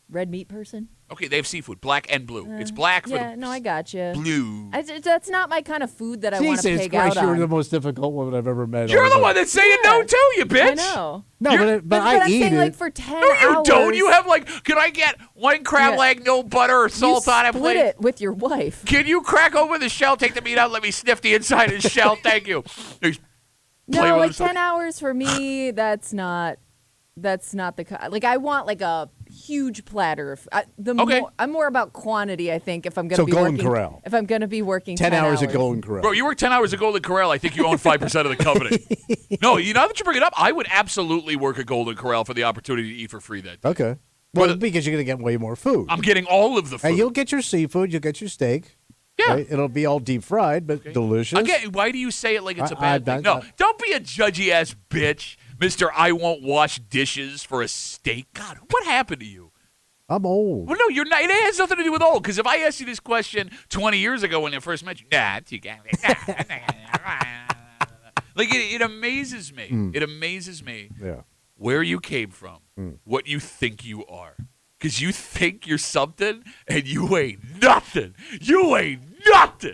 Speaker 3: red meat person.
Speaker 1: Okay, they have seafood, black and blue. It's black for
Speaker 3: Yeah,
Speaker 1: the
Speaker 3: no, I got you.
Speaker 1: blue.
Speaker 3: That's not my kind of food that I want to
Speaker 2: Jesus
Speaker 3: pig
Speaker 2: Christ,
Speaker 3: out
Speaker 2: you're
Speaker 3: on.
Speaker 2: the most difficult woman I've ever met.
Speaker 1: You're the one that's saying no too, you bitch.
Speaker 3: I know.
Speaker 2: No, but I
Speaker 3: I'm
Speaker 2: eat
Speaker 3: saying,
Speaker 2: it.
Speaker 3: like, for 10
Speaker 1: No, you
Speaker 3: hours.
Speaker 1: don't. You have can I get one crab leg, no butter or salt
Speaker 3: you
Speaker 1: on it,
Speaker 3: split
Speaker 1: please?
Speaker 3: it with your wife.
Speaker 1: Can you crack open the shell, take the meat out, let me sniff the inside of the shell? Thank you. He's playing
Speaker 3: No,
Speaker 1: with
Speaker 3: like
Speaker 1: himself.
Speaker 3: 10 hours for me, that's not the like I want like a huge platter of
Speaker 1: Okay.
Speaker 3: I'm more about quantity, I think, if I'm going to
Speaker 2: So
Speaker 3: be
Speaker 2: Golden
Speaker 3: working
Speaker 2: Corral.
Speaker 3: if I'm going to be working
Speaker 2: 10 hours at Golden Corral.
Speaker 1: Bro, you work 10 hours at Golden Corral. I think you own 5% of the company. No, now that you bring it up, I would absolutely work at Golden Corral for the opportunity to eat for free that day.
Speaker 2: Okay. Well,
Speaker 1: But-
Speaker 2: because you're going to get way more food.
Speaker 1: I'm getting all of the food.
Speaker 2: And you'll get your seafood, you'll get your steak.
Speaker 1: Yeah.
Speaker 2: Right? It'll be all deep fried, but delicious.
Speaker 1: Again, why do you say it like it's a
Speaker 2: I-
Speaker 1: bad
Speaker 2: I-
Speaker 1: thing? No,
Speaker 2: I-
Speaker 1: don't be a judgy ass bitch, Mr. I won't wash dishes for a steak. God, what happened to you?
Speaker 2: I'm old.
Speaker 1: Well, no, you're not. It has nothing to do with old. Because if I asked you this question 20 years ago when I first met you, like it amazes me. It amazes me
Speaker 2: Yeah.
Speaker 1: where you came from, what you think you are. Because you think you're something, and you ain't nothing. You ain't nothing.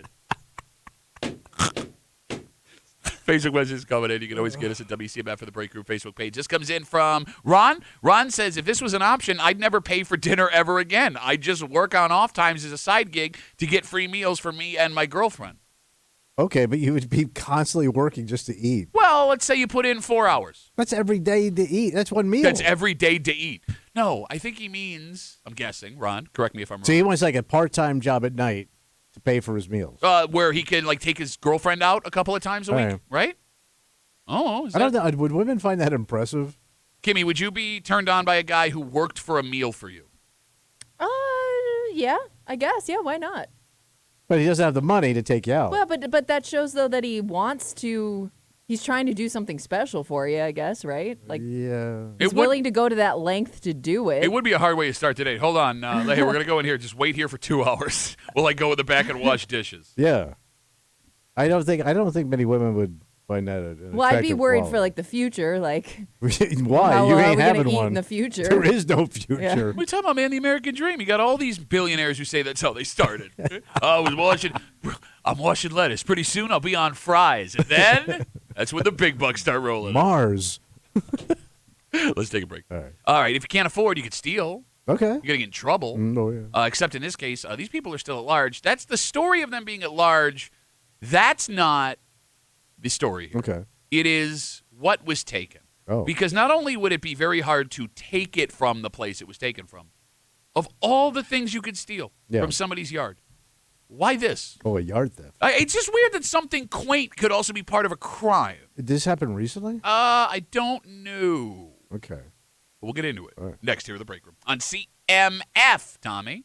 Speaker 1: Facebook messages coming in. You can always get us at WCMF for the Break Room Facebook page. This comes in from Ron. Ron says, if this was an option, I'd never pay for dinner ever again. I'd just work on off times as a side gig to get free meals for me and my girlfriend.
Speaker 2: Okay, but you would be constantly working just to eat.
Speaker 1: Well, let's say you put in 4 hours.
Speaker 2: That's every day to eat. That's one meal.
Speaker 1: That's every day to eat. No, I think he means, I'm guessing, Ron, correct me if I'm wrong.
Speaker 2: So he wants like a part-time job at night to pay for his meals.
Speaker 1: Where he can like take his girlfriend out a couple of times a week, right? Oh,
Speaker 2: I don't know. Would women find that impressive?
Speaker 1: Kimmy, would you be turned on by a guy who worked for a meal for you?
Speaker 3: Yeah, I guess. Yeah, why not?
Speaker 2: But he doesn't have the money to take you out.
Speaker 3: Well, but that shows though that he wants to. He's trying to do something special for you, I guess, right? Like,
Speaker 2: yeah,
Speaker 3: he's willing to go to that length to do it.
Speaker 1: It would be a hard way to start today. Hold on, hey, we're gonna go in here. Just wait here for 2 hours. We'll like go in the back and wash dishes.
Speaker 2: Yeah, I don't think many women would find that an
Speaker 3: Well, I'd be
Speaker 2: attractive
Speaker 3: worried
Speaker 2: quality.
Speaker 3: for like the future, like
Speaker 2: why
Speaker 3: how
Speaker 2: you
Speaker 3: are
Speaker 2: ain't
Speaker 3: we
Speaker 2: having
Speaker 3: gonna eat
Speaker 2: one
Speaker 3: in the future?
Speaker 2: There is no future.
Speaker 3: Yeah.
Speaker 1: What are you talking about, man? The American dream. You got all these billionaires who say that's how they started. I'm washing lettuce. Pretty soon I'll be on fries. And then that's when the big bucks start rolling.
Speaker 2: Mars.
Speaker 1: Let's take a break. All right. If you can't afford, you could steal.
Speaker 2: Okay.
Speaker 1: You're going to get in trouble.
Speaker 2: Oh, yeah.
Speaker 1: Except in this case, these people are still at large. That's the story of them being at large. That's not the story here.
Speaker 2: Okay.
Speaker 1: It is what was taken.
Speaker 2: Oh.
Speaker 1: Because not only would it be very hard to take it from the place it was taken from, of all the things you could steal from somebody's yard, why this?
Speaker 2: Oh, a yard theft.
Speaker 1: It's just weird that something quaint could also be part of a crime.
Speaker 2: Did this happen recently?
Speaker 1: I don't know.
Speaker 2: Okay.
Speaker 1: We'll get into it
Speaker 2: All right.
Speaker 1: next here at the break room on CMF, Tommy.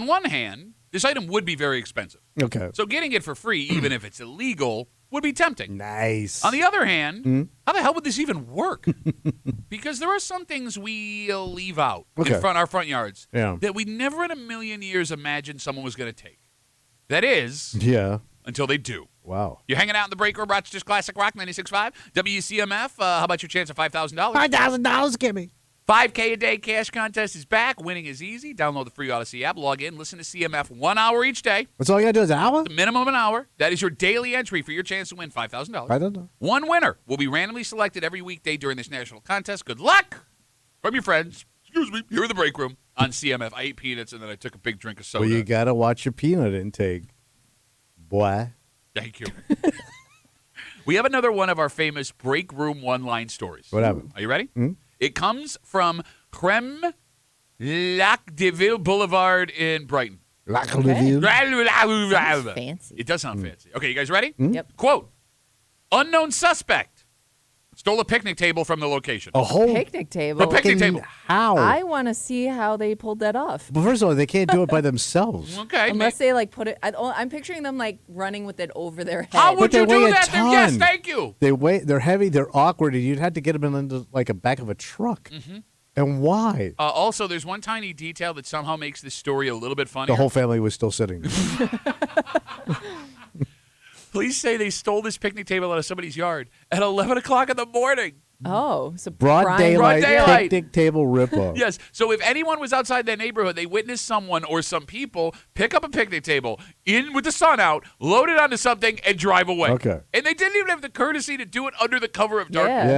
Speaker 1: on one hand, this item would be very expensive.
Speaker 2: Okay.
Speaker 1: So getting it for free, even if it's illegal, would be tempting.
Speaker 2: Nice.
Speaker 1: On the other hand, how the hell would this even work? Because there are some things we'll leave out in our front yards that we never in a million years imagined someone was going to take. That is, until they do.
Speaker 2: Wow.
Speaker 1: You're hanging out in the break room, Rochester's Classic Rock 96.5, WCMF. How about your chance of $5,000?
Speaker 2: $5,000, give me.
Speaker 1: 5K a day cash contest is back. Winning is easy. Download the free Odyssey app. Log in. Listen to CMF 1 hour each day.
Speaker 2: That's all you got to do is an hour?
Speaker 1: The minimum an hour. That is your daily entry for your chance to win $5,000.
Speaker 2: I don't know.
Speaker 1: One winner will be randomly selected every weekday during this national contest. Good luck from your friends. Excuse me. Here in the break room on CMF. I ate peanuts and then I took a big drink of soda.
Speaker 2: Well, you got to watch your peanut intake, boy.
Speaker 1: Thank you. We have another one of our famous break room one-line stories.
Speaker 2: What happened?
Speaker 1: Are you ready?
Speaker 2: Mm-hmm.
Speaker 1: It comes from Creme Lac de Ville Boulevard in Brighton.
Speaker 2: Lac de Ville.
Speaker 3: Sounds fancy.
Speaker 1: It does sound fancy. Okay, you guys ready?
Speaker 3: Yep.
Speaker 1: Quote, unknown suspect stole a picnic table from the location.
Speaker 2: A whole
Speaker 3: Picnic table.
Speaker 1: A picnic table.
Speaker 2: How?
Speaker 3: I want to see how they pulled that off.
Speaker 2: Well, first of all, they can't do it by themselves.
Speaker 1: Okay.
Speaker 3: Unless they like put it. I'm picturing them like running with it over their head.
Speaker 1: How would
Speaker 2: But they
Speaker 1: you do
Speaker 2: weigh a
Speaker 1: that? Yes,
Speaker 2: ton.
Speaker 1: thank you.
Speaker 2: They're heavy, they're awkward, and you'd have to get them into like a back of a truck.
Speaker 1: Mm-hmm.
Speaker 2: And why?
Speaker 1: Also, there's one tiny detail that somehow makes this story a little bit funnier.
Speaker 2: The whole family was still sitting there.
Speaker 1: Police say they stole this picnic table out of somebody's yard at 11 o'clock in the morning.
Speaker 3: Oh, so
Speaker 2: Broad
Speaker 3: prime-
Speaker 2: daylight,
Speaker 1: Broad daylight.
Speaker 2: picnic table ripoff.
Speaker 1: Yes. So if anyone was outside that neighborhood, they witnessed someone or some people pick up a picnic table in with the sun out, load it onto something, and drive away.
Speaker 2: Okay.
Speaker 1: And they didn't even have the courtesy to do it under the cover of darkness.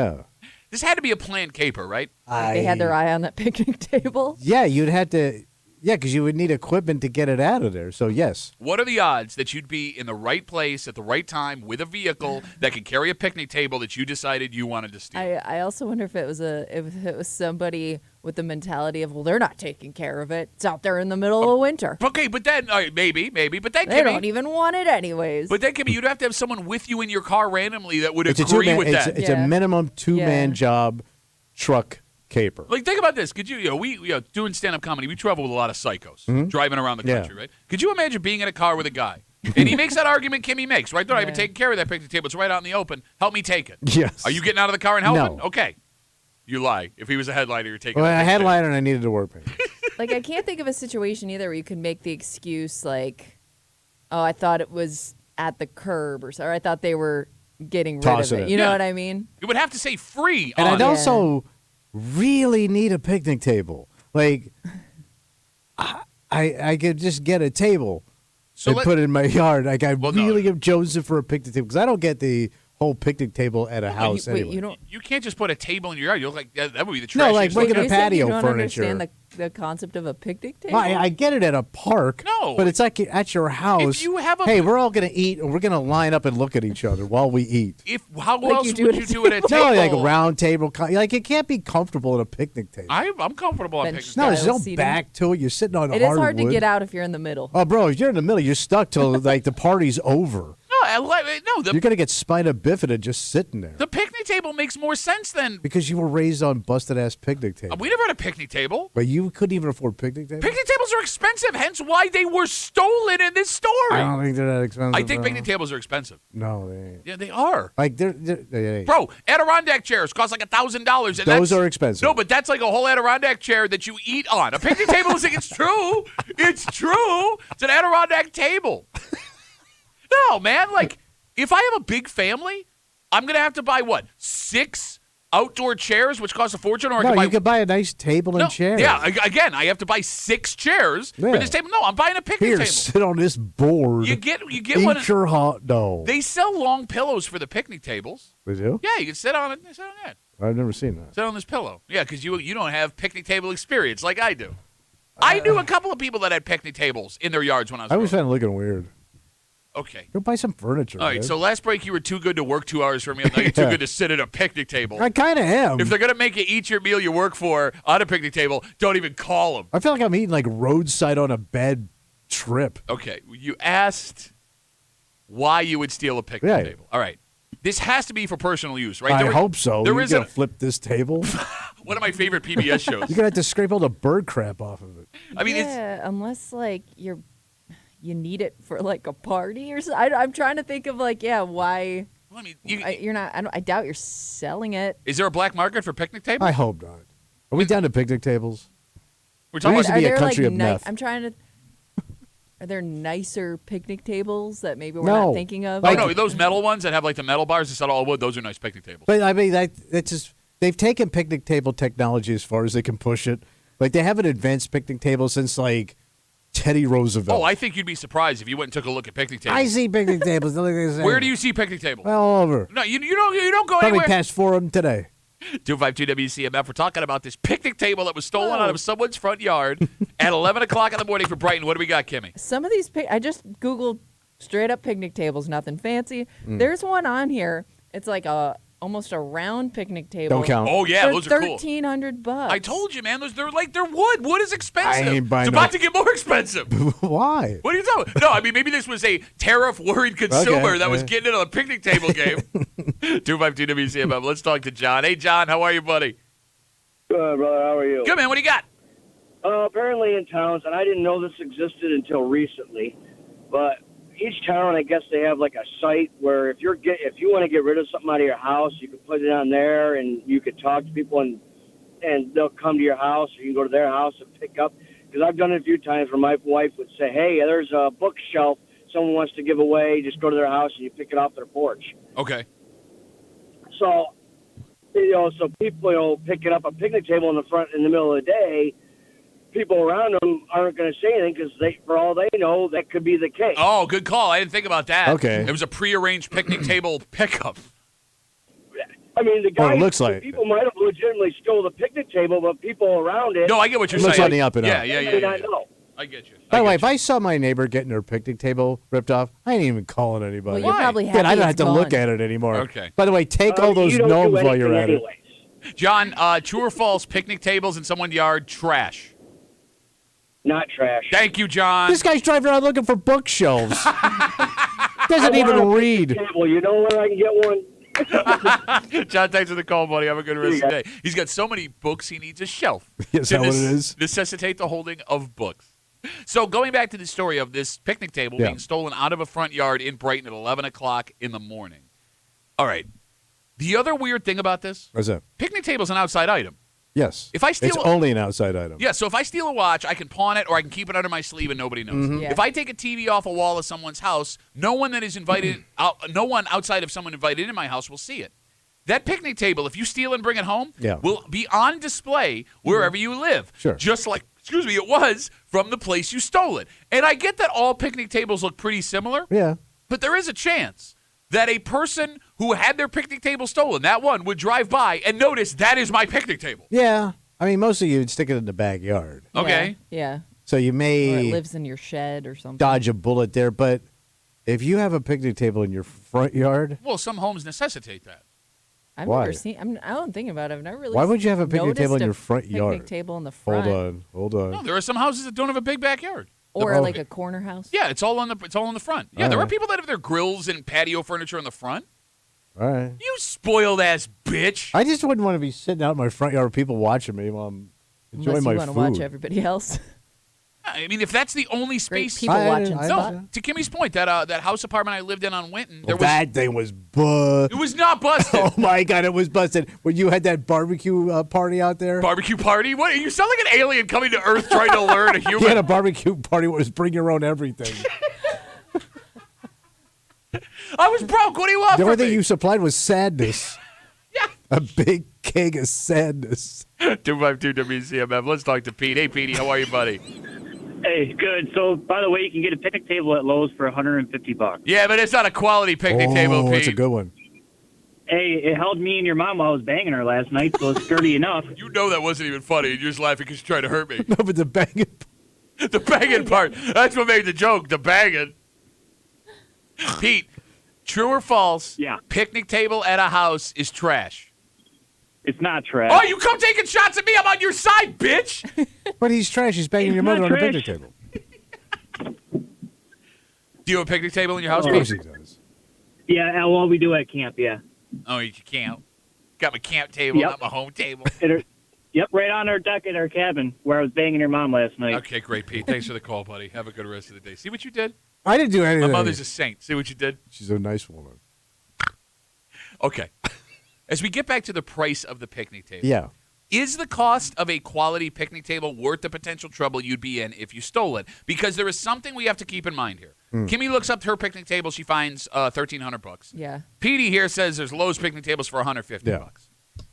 Speaker 2: Yeah.
Speaker 1: This had to be a planned caper, right?
Speaker 3: They had their eye on that picnic table.
Speaker 2: Yeah, you'd have to. Yeah, because you would need equipment to get it out of there. So, yes.
Speaker 1: What are the odds that you'd be in the right place at the right time with a vehicle that could carry a picnic table that you decided you wanted to steal?
Speaker 3: I also wonder if it was somebody with the mentality of, well, they're not taking care of it. It's out there in the middle of winter.
Speaker 1: Okay, but then maybe, but then
Speaker 3: They don't even want it anyways.
Speaker 1: But then, Kimmy, you'd have to have someone with you in your car randomly that would
Speaker 2: It's a
Speaker 1: agree
Speaker 2: two-man,
Speaker 1: with that.
Speaker 2: It's a minimum two-man job truck caper.
Speaker 1: Like, think about this. Could we doing stand-up comedy, we travel with a lot of psychos driving around the country, right? Could you imagine being in a car with a guy? And he makes that argument Kimmy makes, right? They're not even taking care of that picnic table. It's right out in the open. Help me take it.
Speaker 2: Yes.
Speaker 1: Are you getting out of the car and helping?
Speaker 2: No.
Speaker 1: Okay. You lie. If he was a headliner, you're taking
Speaker 2: Well,
Speaker 1: it.
Speaker 2: a headliner and I needed to work.
Speaker 3: Like, I can't think of a situation either where you can make the excuse like, oh, I thought it was at the curb or I thought they were getting rid
Speaker 2: Tossing
Speaker 3: of
Speaker 2: it.
Speaker 3: it. You know
Speaker 1: Yeah.
Speaker 3: what I mean?
Speaker 1: You would have to say free
Speaker 2: And
Speaker 1: on
Speaker 2: I'd
Speaker 1: it.
Speaker 2: also really need a picnic table. Like, I could just get a table and put it in my yard. Like, I really am chosen for a picnic table because I don't get the whole picnic table at a house anyway.
Speaker 1: You can't just put a table in your yard. You look like that would be the
Speaker 2: No,
Speaker 1: trash.
Speaker 2: like regular
Speaker 3: You're saying
Speaker 2: patio
Speaker 3: you don't
Speaker 2: furniture.
Speaker 3: understand the concept of a picnic table?
Speaker 2: Well, I get it at a park.
Speaker 1: No.
Speaker 2: But it's like at your house.
Speaker 1: If you have
Speaker 2: hey, we're all going to eat, and we're going to line up and look at each other while we eat.
Speaker 1: How
Speaker 3: Like
Speaker 1: else
Speaker 3: you do
Speaker 1: would
Speaker 3: at
Speaker 1: you
Speaker 3: a
Speaker 1: do it at a
Speaker 2: No,
Speaker 1: table?
Speaker 2: like a round table. Like, it can't be comfortable at a picnic table.
Speaker 1: I'm comfortable on
Speaker 3: Bench
Speaker 1: picnic
Speaker 2: No,
Speaker 1: tables.
Speaker 2: there's no
Speaker 3: seating.
Speaker 2: back to it. You're sitting on
Speaker 3: It is
Speaker 2: hardwood.
Speaker 3: hard to get out if you're in the middle.
Speaker 2: Oh, bro, if you're in the middle, you're stuck till like the party's over.
Speaker 1: No,
Speaker 2: You're going to get spina bifida just sitting there.
Speaker 1: the picnic table makes more sense than.
Speaker 2: Because you were raised on busted-ass picnic tables.
Speaker 1: We never had a picnic table.
Speaker 2: But you couldn't even afford picnic tables?
Speaker 1: Picnic tables are expensive, hence why they were stolen in this story.
Speaker 2: I don't think they're that expensive.
Speaker 1: I think
Speaker 2: bro.
Speaker 1: picnic tables are expensive.
Speaker 2: No, they ain't.
Speaker 1: Yeah, they are.
Speaker 2: Like, they ain't.
Speaker 1: Bro, Adirondack chairs cost like $1,000.
Speaker 2: Those are expensive.
Speaker 1: No, but that's like a whole Adirondack chair that you eat on. A picnic table is like, it's true. It's true. It's an Adirondack table. No, man. Like, if I have a big family, I'm going to have to buy, 6 outdoor chairs, which cost a fortune? Or I
Speaker 2: No,
Speaker 1: can buy
Speaker 2: you could buy a nice table and chair.
Speaker 1: Yeah, again, I have to buy 6 chairs for this table. No, I'm buying a picnic
Speaker 2: Here,
Speaker 1: table.
Speaker 2: sit on this board.
Speaker 1: You get
Speaker 2: Eat
Speaker 1: one.
Speaker 2: your hot dog.
Speaker 1: They sell long pillows for the picnic tables.
Speaker 2: They do?
Speaker 1: Yeah, you can sit on it. Sit on that.
Speaker 2: I've never seen that.
Speaker 1: Sit on this pillow. Yeah, because you don't have picnic table experience like I do. I knew a couple of people that had picnic tables in their yards when I was
Speaker 2: I was
Speaker 1: growing
Speaker 2: kind of looking weird.
Speaker 1: up. Okay.
Speaker 2: Go buy some furniture.
Speaker 1: All right,
Speaker 2: man.
Speaker 1: so last break you were too good to work 2 hours for me. Now you're too good to sit at a picnic table.
Speaker 2: I kind of am.
Speaker 1: If they're going to make you eat your meal you work for on a picnic table, don't even call them.
Speaker 2: I feel like I'm eating like roadside on a bed trip.
Speaker 1: Okay, you asked why you would steal a picnic table. All right. This has to be for personal use, right?
Speaker 2: I hope so.
Speaker 1: There
Speaker 2: You're
Speaker 1: is
Speaker 2: going to flip this table?
Speaker 1: one of my favorite PBS shows.
Speaker 2: You're gonna have to scrape all the bird crap off of it.
Speaker 1: I mean,
Speaker 3: yeah, unless like you need it for like a party or something. I'm trying to think of like, why
Speaker 1: well, I mean,
Speaker 3: you're not. I doubt you're selling it.
Speaker 1: is there a black market for picnic tables?
Speaker 2: I hope not. Are we down to picnic tables?
Speaker 1: We're talking
Speaker 2: used to
Speaker 1: about
Speaker 2: be a
Speaker 3: there
Speaker 2: country
Speaker 3: like
Speaker 2: of meth.
Speaker 3: I'm trying to. Are there nicer picnic tables that maybe we're
Speaker 2: No.
Speaker 3: not thinking of?
Speaker 1: Oh, no, those metal ones that have like the metal bars instead of all wood, those are nice picnic tables.
Speaker 2: But I mean, that's just they've taken picnic table technology as far as they can push it. Like they haven't advanced picnic tables since like Teddy Roosevelt.
Speaker 1: Oh, I think you'd be surprised if you went and took a look at picnic tables.
Speaker 2: I see picnic tables. Look at this.
Speaker 1: Where do you see picnic tables?
Speaker 2: All over.
Speaker 1: No, you don't go
Speaker 2: Probably
Speaker 1: anywhere.
Speaker 2: passed 4 of them today.
Speaker 1: 252 WCMF. We're talking about this picnic table that was stolen out of someone's front yard at 11 o'clock in the morning for Brighton. What do we got, Kimmy?
Speaker 3: Some of these, I just Googled straight up picnic tables, nothing fancy. There's one on here. It's like almost a round picnic table.
Speaker 2: Don't count.
Speaker 1: Oh, yeah,
Speaker 3: For
Speaker 1: those are cool.
Speaker 3: $1,300.
Speaker 1: I told you, man. They're wood. Wood is expensive.
Speaker 2: I ain't buying
Speaker 1: it's about
Speaker 2: no-
Speaker 1: to get more expensive.
Speaker 2: Why?
Speaker 1: What are you talking about? No, I mean, maybe this was a tariff-worried consumer that was getting into a picnic table game. 252 WCMF. Let's talk to John. Hey, John, how are you, buddy?
Speaker 9: Good, brother. How are you?
Speaker 1: Good, man. What do you got?
Speaker 9: Apparently in towns, and I didn't know this existed until recently, but each town, I guess they have like a site where if you want to get rid of something out of your house, you can put it on there, and you could talk to people, and they'll come to your house, or you can go to their house and pick up. Because I've done it a few times where my wife would say, "Hey, there's a bookshelf someone wants to give away. Just go to their house and you pick it off their porch."
Speaker 1: Okay.
Speaker 9: So, so people pick it up a picnic table in the front in the middle of the day. People around them aren't going to say anything because for all they know, that could be the case.
Speaker 1: Oh, good call. I didn't think about that.
Speaker 2: Okay.
Speaker 1: It was a prearranged picnic table pickup.
Speaker 9: I mean, the guys,
Speaker 2: Well, it looks like
Speaker 9: people might have legitimately stole the picnic table, but people around it.
Speaker 1: No, I get what you're
Speaker 2: Looks
Speaker 1: saying.
Speaker 2: on the up and up.
Speaker 1: Yeah.
Speaker 9: may not know.
Speaker 1: I get you.
Speaker 2: By the way,
Speaker 1: I
Speaker 2: if
Speaker 1: get you.
Speaker 2: I saw my neighbor getting her picnic table ripped off, I ain't even calling anybody.
Speaker 3: Well, you're probably happy
Speaker 2: Good, I don't have
Speaker 3: it's
Speaker 2: to look
Speaker 3: gone.
Speaker 2: at it anymore.
Speaker 1: Okay.
Speaker 2: By the way, take all those
Speaker 9: you don't
Speaker 2: gnomes
Speaker 9: do
Speaker 2: while you're at
Speaker 9: anything
Speaker 2: it.
Speaker 9: anyways.
Speaker 1: John, true or false, picnic tables in someone's yard, trash.
Speaker 9: Not trash.
Speaker 1: Thank you, John.
Speaker 2: This guy's driving around looking for bookshelves. Doesn't
Speaker 9: I
Speaker 2: even
Speaker 9: want a
Speaker 2: read.
Speaker 9: picnic table. You know where I can get one?
Speaker 1: John, thanks for the call, buddy. Have a good rest of the day. He's got so many books, he needs a shelf.
Speaker 2: Is
Speaker 1: to
Speaker 2: that what it is?
Speaker 1: Necessitate the holding of books. So going back to the story of this picnic table
Speaker 2: Yeah.
Speaker 1: being stolen out of a front yard in Brighton at 11 o'clock in the morning. All right. The other weird thing about this,
Speaker 2: What's that?
Speaker 1: picnic table's an outside item.
Speaker 2: Yes.
Speaker 1: If I steal
Speaker 2: it's only an outside item.
Speaker 1: Yeah, so if I steal a watch, I can pawn it or I can keep it under my sleeve and nobody knows.
Speaker 2: Mm-hmm.
Speaker 3: Yeah.
Speaker 1: If I take a TV off a wall of someone's house, no one that is invited no one outside of someone invited in my house will see it. That picnic table, if you steal and bring it home,
Speaker 2: Yeah.
Speaker 1: will be on display wherever you live.
Speaker 2: Sure.
Speaker 1: Just like, it was from the place you stole it. And I get that all picnic tables look pretty similar,
Speaker 2: Yeah.
Speaker 1: but there is a chance that a person who had their picnic table stolen, that one, would drive by and notice that is my picnic table.
Speaker 2: Yeah. I mean, most of you would stick it in the backyard.
Speaker 1: Okay.
Speaker 3: Yeah.
Speaker 2: So you
Speaker 3: Or it
Speaker 2: may
Speaker 3: lives in your shed or something.
Speaker 2: dodge a bullet there, but if you have a picnic table in your front yard,
Speaker 1: Well, some homes necessitate that.
Speaker 3: I've
Speaker 2: Why?
Speaker 3: never seen. I don't think about it. I've never really.
Speaker 2: Why would you have a picnic table in
Speaker 3: noticed a
Speaker 2: your front yard?
Speaker 3: Picnic table in the front.
Speaker 2: hold on.
Speaker 1: No, there are some houses that don't have a big backyard.
Speaker 3: Or
Speaker 2: Oh.
Speaker 3: like a corner house.
Speaker 1: Yeah, it's all in the front. Yeah, there are
Speaker 2: Alright.
Speaker 1: people that have their grills and patio furniture in the front.
Speaker 2: All right.
Speaker 1: You spoiled ass bitch.
Speaker 2: I just wouldn't want to be sitting out in my front yard with people watching me while I'm enjoying
Speaker 3: Unless
Speaker 2: my
Speaker 3: you want to
Speaker 2: food.
Speaker 3: watch everybody else.
Speaker 1: I mean, if that's the only
Speaker 3: Great
Speaker 1: space.
Speaker 3: people watching
Speaker 2: I-
Speaker 3: stuff.
Speaker 1: No, to Kimmy's point, that house apartment I lived in on Winton, there
Speaker 2: Well, that thing was
Speaker 1: it was not busted.
Speaker 2: Oh my God, it was busted. When you had that barbecue party out there,
Speaker 1: Barbecue party? What? You sound like an alien coming to Earth trying to learn a
Speaker 2: you
Speaker 1: human.
Speaker 2: had a barbecue party where it was bring your own everything.
Speaker 1: I was broke. What do you want
Speaker 2: The
Speaker 1: from
Speaker 2: only thing
Speaker 1: me?
Speaker 2: you supplied was sadness.
Speaker 1: Yeah.
Speaker 2: A big keg of sadness.
Speaker 1: 252 WCMF. Let's talk to Pete. Hey, Petey, how are you, buddy?
Speaker 10: Hey, good. So, by the way, you can get a picnic table at Lowe's for $150.
Speaker 1: Yeah, but it's not a quality picnic table, Pete.
Speaker 2: That's a good one.
Speaker 10: Hey, it held me and your mom while I was banging her last night, so it's sturdy enough.
Speaker 1: You know that wasn't even funny. You're just laughing because you're trying to hurt me.
Speaker 2: No, but the banging.
Speaker 1: The banging part. That's what made the joke, the banging. Pete, true or false?
Speaker 10: Yeah.
Speaker 1: Picnic table at a house is trash.
Speaker 10: It's not trash.
Speaker 1: Oh, you come taking shots at me. I'm on your side, bitch.
Speaker 2: But he's trash. He's banging
Speaker 10: It's
Speaker 2: your mother
Speaker 10: not
Speaker 2: on a
Speaker 10: trash.
Speaker 2: picnic table.
Speaker 1: Do you have a picnic table in your house,
Speaker 2: Of course
Speaker 1: Pete?
Speaker 2: he does.
Speaker 10: Yeah, well, we do at camp, yeah.
Speaker 1: Oh, you can't. Got my camp table,
Speaker 10: Yep.
Speaker 1: not my home table.
Speaker 10: It, Yep, right on our deck in our cabin where I was banging your mom last night.
Speaker 1: Okay, great, Pete. Thanks for the call, buddy. Have a good rest of the day. See what you did?
Speaker 2: I didn't do anything.
Speaker 1: My mother's a saint. See what you did?
Speaker 2: She's a nice woman.
Speaker 1: Okay. As we get back to the price of the picnic table.
Speaker 2: Yeah.
Speaker 1: Is the cost of a quality picnic table worth the potential trouble you'd be in if you stole it? Because there is something we have to keep in mind here. Kimmy looks up her picnic table. She finds $1,300.
Speaker 3: Yeah.
Speaker 1: Petey here says there's Lowe's picnic tables for $150.
Speaker 2: Yeah.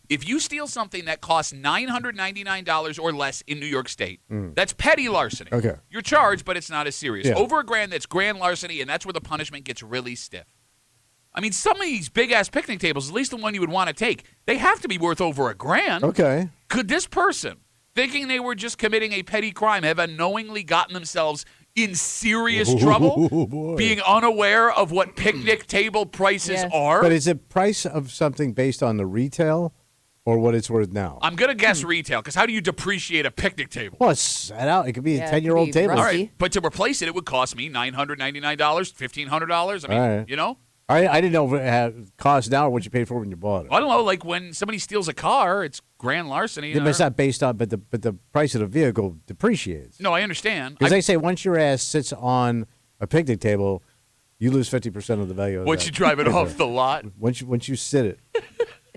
Speaker 1: If you steal something that costs $999 or less in New York State, that's petty larceny.
Speaker 2: Okay.
Speaker 1: You're charged, but it's not as serious.
Speaker 2: Yeah.
Speaker 1: Over $1,000, that's grand larceny, and that's where the punishment gets really stiff. I mean, some of these big-ass picnic tables, at least the one you would want to take, they have to be worth over $1,000.
Speaker 2: Okay.
Speaker 1: Could this person, thinking they were just committing a petty crime, have unknowingly gotten themselves in serious trouble,
Speaker 2: boy.
Speaker 1: being unaware of what picnic table prices are?
Speaker 2: But is it price of something based on the retail or what it's worth now?
Speaker 1: I'm going to guess retail, because how do you depreciate a picnic table?
Speaker 2: Well, it's set out. It could be a
Speaker 3: Yeah, it
Speaker 2: 10-year-old
Speaker 3: could be
Speaker 2: table.
Speaker 3: rusty.
Speaker 1: All right, but to replace it, it would cost me $999, $1,500. I mean,
Speaker 2: All right.
Speaker 1: you know?
Speaker 2: I didn't know if it had cost now or what you paid for when you bought it.
Speaker 1: I don't know, like when somebody steals a car, it's grand larceny.
Speaker 2: Yeah, but it's not based on, but the price of the vehicle depreciates.
Speaker 1: No, I understand.
Speaker 2: Because they say once your ass sits on a picnic table, you lose 50% of the value of
Speaker 1: Once
Speaker 2: that
Speaker 1: you drive it
Speaker 2: paper.
Speaker 1: off the lot.
Speaker 2: Once you sit it.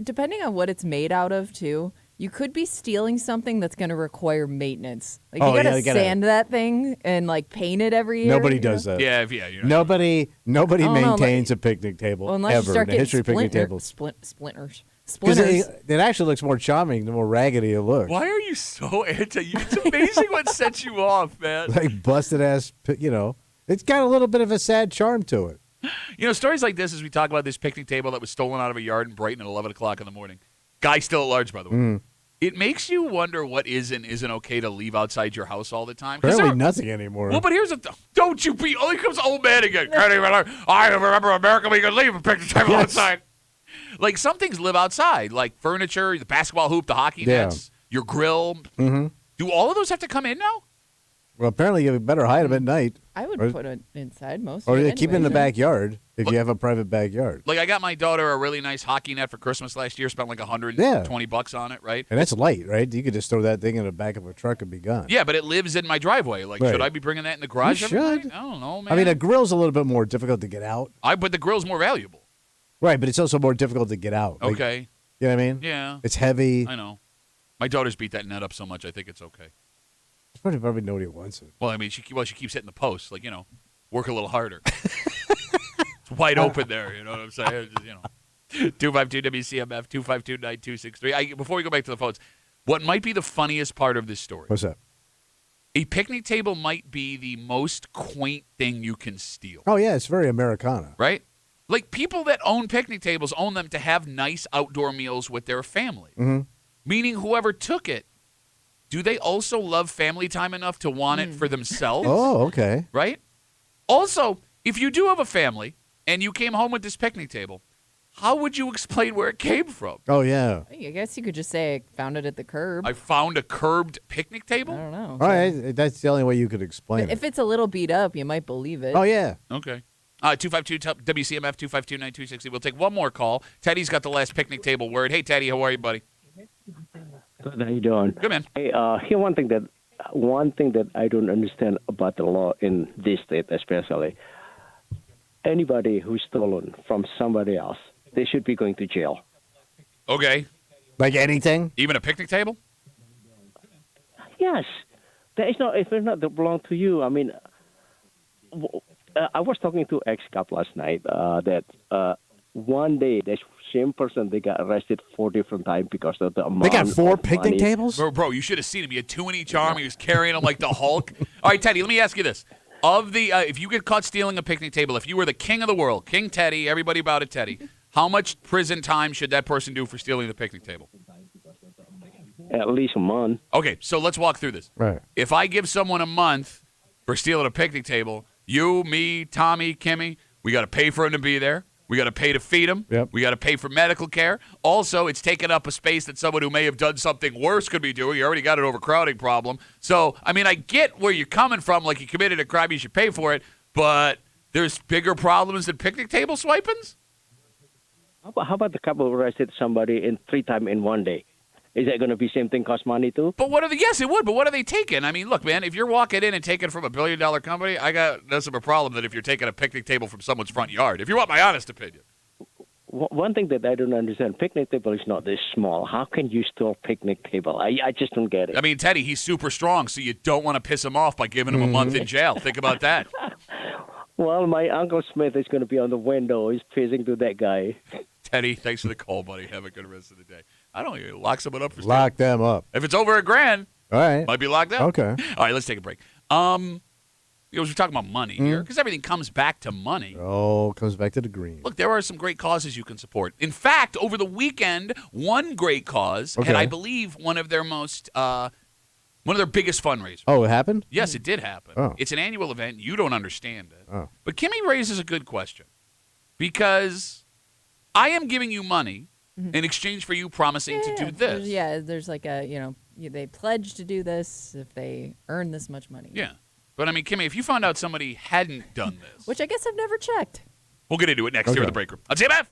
Speaker 3: Depending on what it's made out of, too, you could be stealing something that's going to require maintenance. Like,
Speaker 2: Oh,
Speaker 3: you got
Speaker 2: yeah,
Speaker 3: to
Speaker 2: you gotta-
Speaker 3: sand that thing and, like, paint it every year.
Speaker 2: Nobody
Speaker 3: you
Speaker 2: does
Speaker 3: know?
Speaker 2: that.
Speaker 1: Yeah, you know.
Speaker 2: Nobody
Speaker 3: I don't know,
Speaker 2: maintains a picnic table
Speaker 3: Well, unless you
Speaker 2: ever
Speaker 3: start
Speaker 2: in the
Speaker 3: getting
Speaker 2: history of picnic tables.
Speaker 3: splinters.
Speaker 2: Because
Speaker 3: Splinters.
Speaker 2: it actually looks more charming the more raggedy it looks.
Speaker 1: Why are you so anti? It's amazing what sets you off, man.
Speaker 2: Like busted ass, it's got a little bit of a sad charm to it.
Speaker 1: You know, stories like this as we talk about this picnic table that was stolen out of a yard in Brighton at 11 o'clock in the morning. Guy still at large, by the way. It makes you wonder what is and isn't okay to leave outside your house all the time. 'Cause
Speaker 2: Apparently nothing anymore.
Speaker 1: Well, but here's the don't you be. Oh, here comes old man again. I remember America. We could leave a picnic table outside. Like some things live outside, like furniture, the basketball hoop, the hockey nets, your grill.
Speaker 2: Mm-hmm.
Speaker 1: Do all of those have to come in now?
Speaker 2: Well, apparently you better hide them at night.
Speaker 3: I would
Speaker 2: Or-
Speaker 3: put it inside most
Speaker 2: Or
Speaker 3: of
Speaker 2: they
Speaker 3: it
Speaker 2: keep it in the
Speaker 3: anyway.
Speaker 2: backyard if you have a private backyard.
Speaker 1: Like I got my daughter a really nice hockey net for Christmas last year. Spent like $120 on it, right?
Speaker 2: And that's light, right? You could just throw that thing in the back of a truck and be gone.
Speaker 1: Yeah, but it lives in my driveway. Like,
Speaker 2: Right.
Speaker 1: should I be bringing that in the garage?
Speaker 2: You
Speaker 1: every night?
Speaker 2: should.
Speaker 1: I don't know, man.
Speaker 2: I mean, a grill's a little bit more difficult to get out.
Speaker 1: But the grill's more valuable.
Speaker 2: Right, but it's also more difficult to get out. Like,
Speaker 1: Okay.
Speaker 2: you know what I mean?
Speaker 1: Yeah.
Speaker 2: It's heavy.
Speaker 1: I know. My daughter's beat that net up so much, I think it's okay.
Speaker 2: Probably nobody wants it.
Speaker 1: Well, I mean, she keeps hitting the post. Like, work a little harder. It's wide open there. You know what I'm saying? Just, 252 WCMF 252-9263. Before we go back to the phones, what might be the funniest part of this story?
Speaker 2: What's that?
Speaker 1: A picnic table might be the most quaint thing you can steal.
Speaker 2: Oh, yeah, it's very Americana.
Speaker 1: Right? Like people that own picnic tables own them to have nice outdoor meals with their family.
Speaker 2: Mm-hmm.
Speaker 1: Meaning whoever took it, do they also love family time enough to want it for themselves?
Speaker 2: Oh, okay.
Speaker 1: Right? Also, if you do have a family and you came home with this picnic table, how would you explain where it came from?
Speaker 2: Oh, yeah.
Speaker 3: I guess you could just say I found it at the curb.
Speaker 1: I found a curbed picnic
Speaker 3: I
Speaker 1: table?
Speaker 3: don't know.
Speaker 2: All right, that's the only way you could explain
Speaker 3: If
Speaker 2: it.
Speaker 3: it's a little beat up, you might believe it.
Speaker 2: Oh, yeah.
Speaker 1: Okay. 252 WCMF 252-9260. We'll take one more call. Teddy's got the last picnic table word. Hey, Teddy, how are you, buddy?
Speaker 11: Good, how you doing?
Speaker 1: Good, man.
Speaker 11: Hey, here one thing that I don't understand about the law in this state, especially. Anybody who's stolen from somebody else, they should be going to jail.
Speaker 1: Okay.
Speaker 2: Like anything?
Speaker 1: Even a picnic table?
Speaker 11: Yes, that is not. If it's not that belong to you, I mean, I was talking to ex-cop last night that one day the same person they got arrested 4 different times because of the amount.
Speaker 2: They got 4
Speaker 11: of
Speaker 2: picnic
Speaker 11: money.
Speaker 2: tables?
Speaker 1: Bro, you should have seen him. He had 2 in each arm. He was carrying them like the Hulk. All right, Teddy, let me ask you this. Of the, if you get caught stealing a picnic table, if you were the king of the world, King Teddy, everybody about it, Teddy, how much prison time should that person do for stealing the picnic table?
Speaker 11: At least a month.
Speaker 1: Okay, so let's walk through this.
Speaker 2: Right.
Speaker 1: If I give someone a month for stealing a picnic table, you, me, Tommy, Kimmy, we got to pay for him to be there. We got to pay to feed him.
Speaker 2: Yep.
Speaker 1: We got to pay for medical care. Also, it's taken up a space that someone who may have done something worse could be doing. You already got an overcrowding problem. So, I mean, I get where you're coming from. Like you committed a crime, you should pay for it. But there's bigger problems than picnic table swipings?
Speaker 11: How about the couple who arrested somebody 3 times in one day? Is that going to be same thing cost money too?
Speaker 1: But yes, it would. But what are they taking? I mean, look, man, if you're walking in and taking from $1 billion company, I got less of a problem than if you're taking a picnic table from someone's front yard. If you want my honest opinion.
Speaker 11: One thing that I don't understand, picnic table is not this small. How can you store picnic table? I just don't get it.
Speaker 1: I mean, Teddy, he's super strong, so you don't want to piss him off by giving him a month in jail. Think about that.
Speaker 11: Well, my Uncle Smith is going to be on the window. He's facing to that guy.
Speaker 1: Teddy, thanks for the call, buddy. Have a good rest of the day. I don't know. Lock someone up for
Speaker 2: Lock them up.
Speaker 1: If it's over $1,000,
Speaker 2: all right,
Speaker 1: might be locked up.
Speaker 2: Okay.
Speaker 1: All right, let's take a break. We're talking about money here because everything comes back to money.
Speaker 2: Oh, comes back to the green.
Speaker 1: Look, there are some great causes you can support. In fact, over the weekend, one great cause, and I believe one of their biggest fundraisers.
Speaker 2: Oh, it happened?
Speaker 1: Yes, it did happen.
Speaker 2: Oh.
Speaker 1: It's an annual event. You don't understand it.
Speaker 2: Oh.
Speaker 1: But Kimmy raises a good question because I am giving you money in exchange for you promising to do this.
Speaker 3: There's like they pledge to do this if they earn this much money.
Speaker 1: Yeah. But, I mean, Kimmy, if you found out somebody hadn't done this.
Speaker 3: Which I guess I've never checked.
Speaker 1: We'll get into it next here in the break room. On WCMF.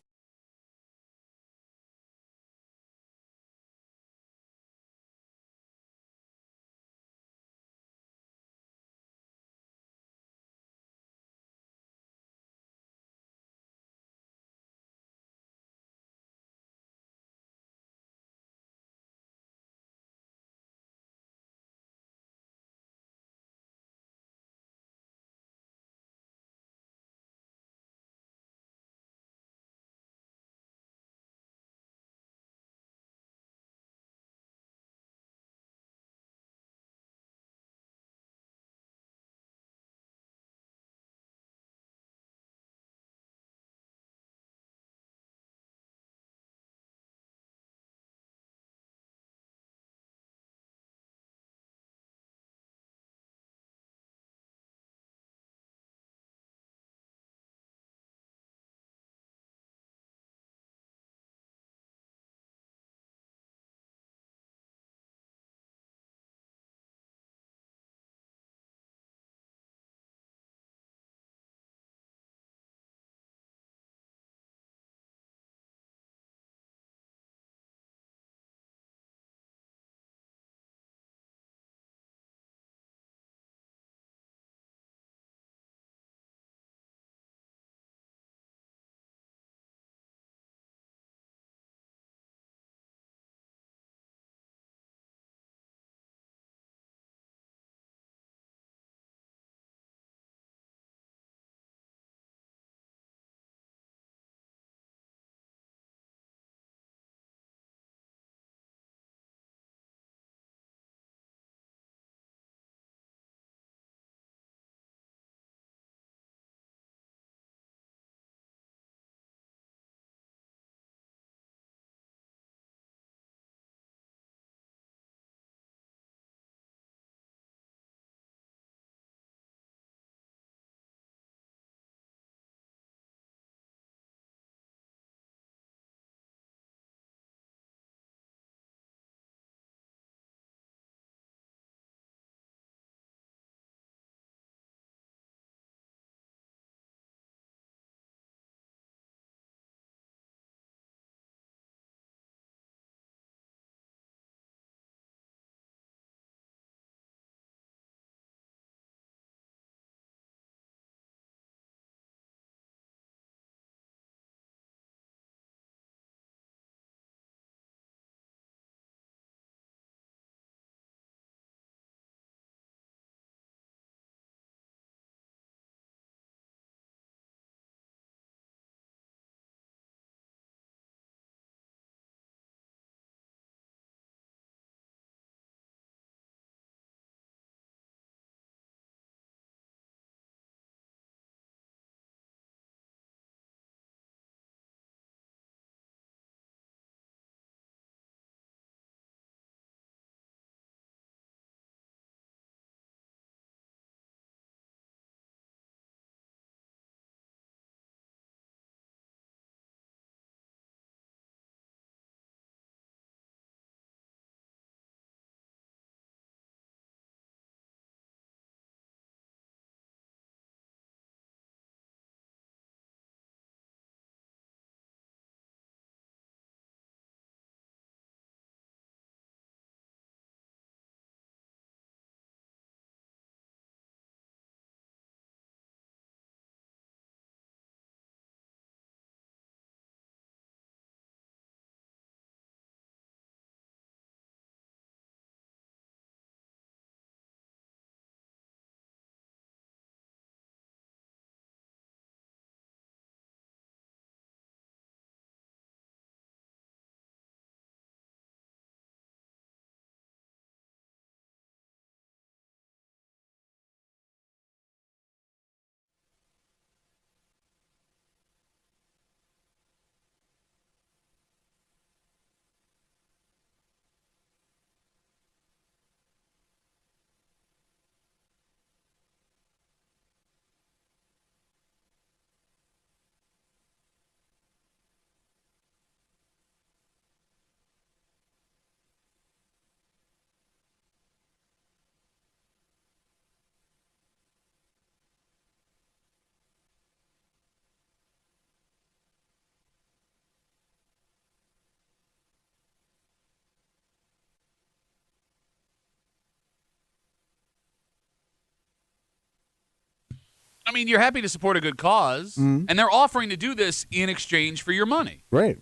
Speaker 1: I mean, you're happy to support a good cause, and they're offering to do this in exchange for your money.
Speaker 2: Right.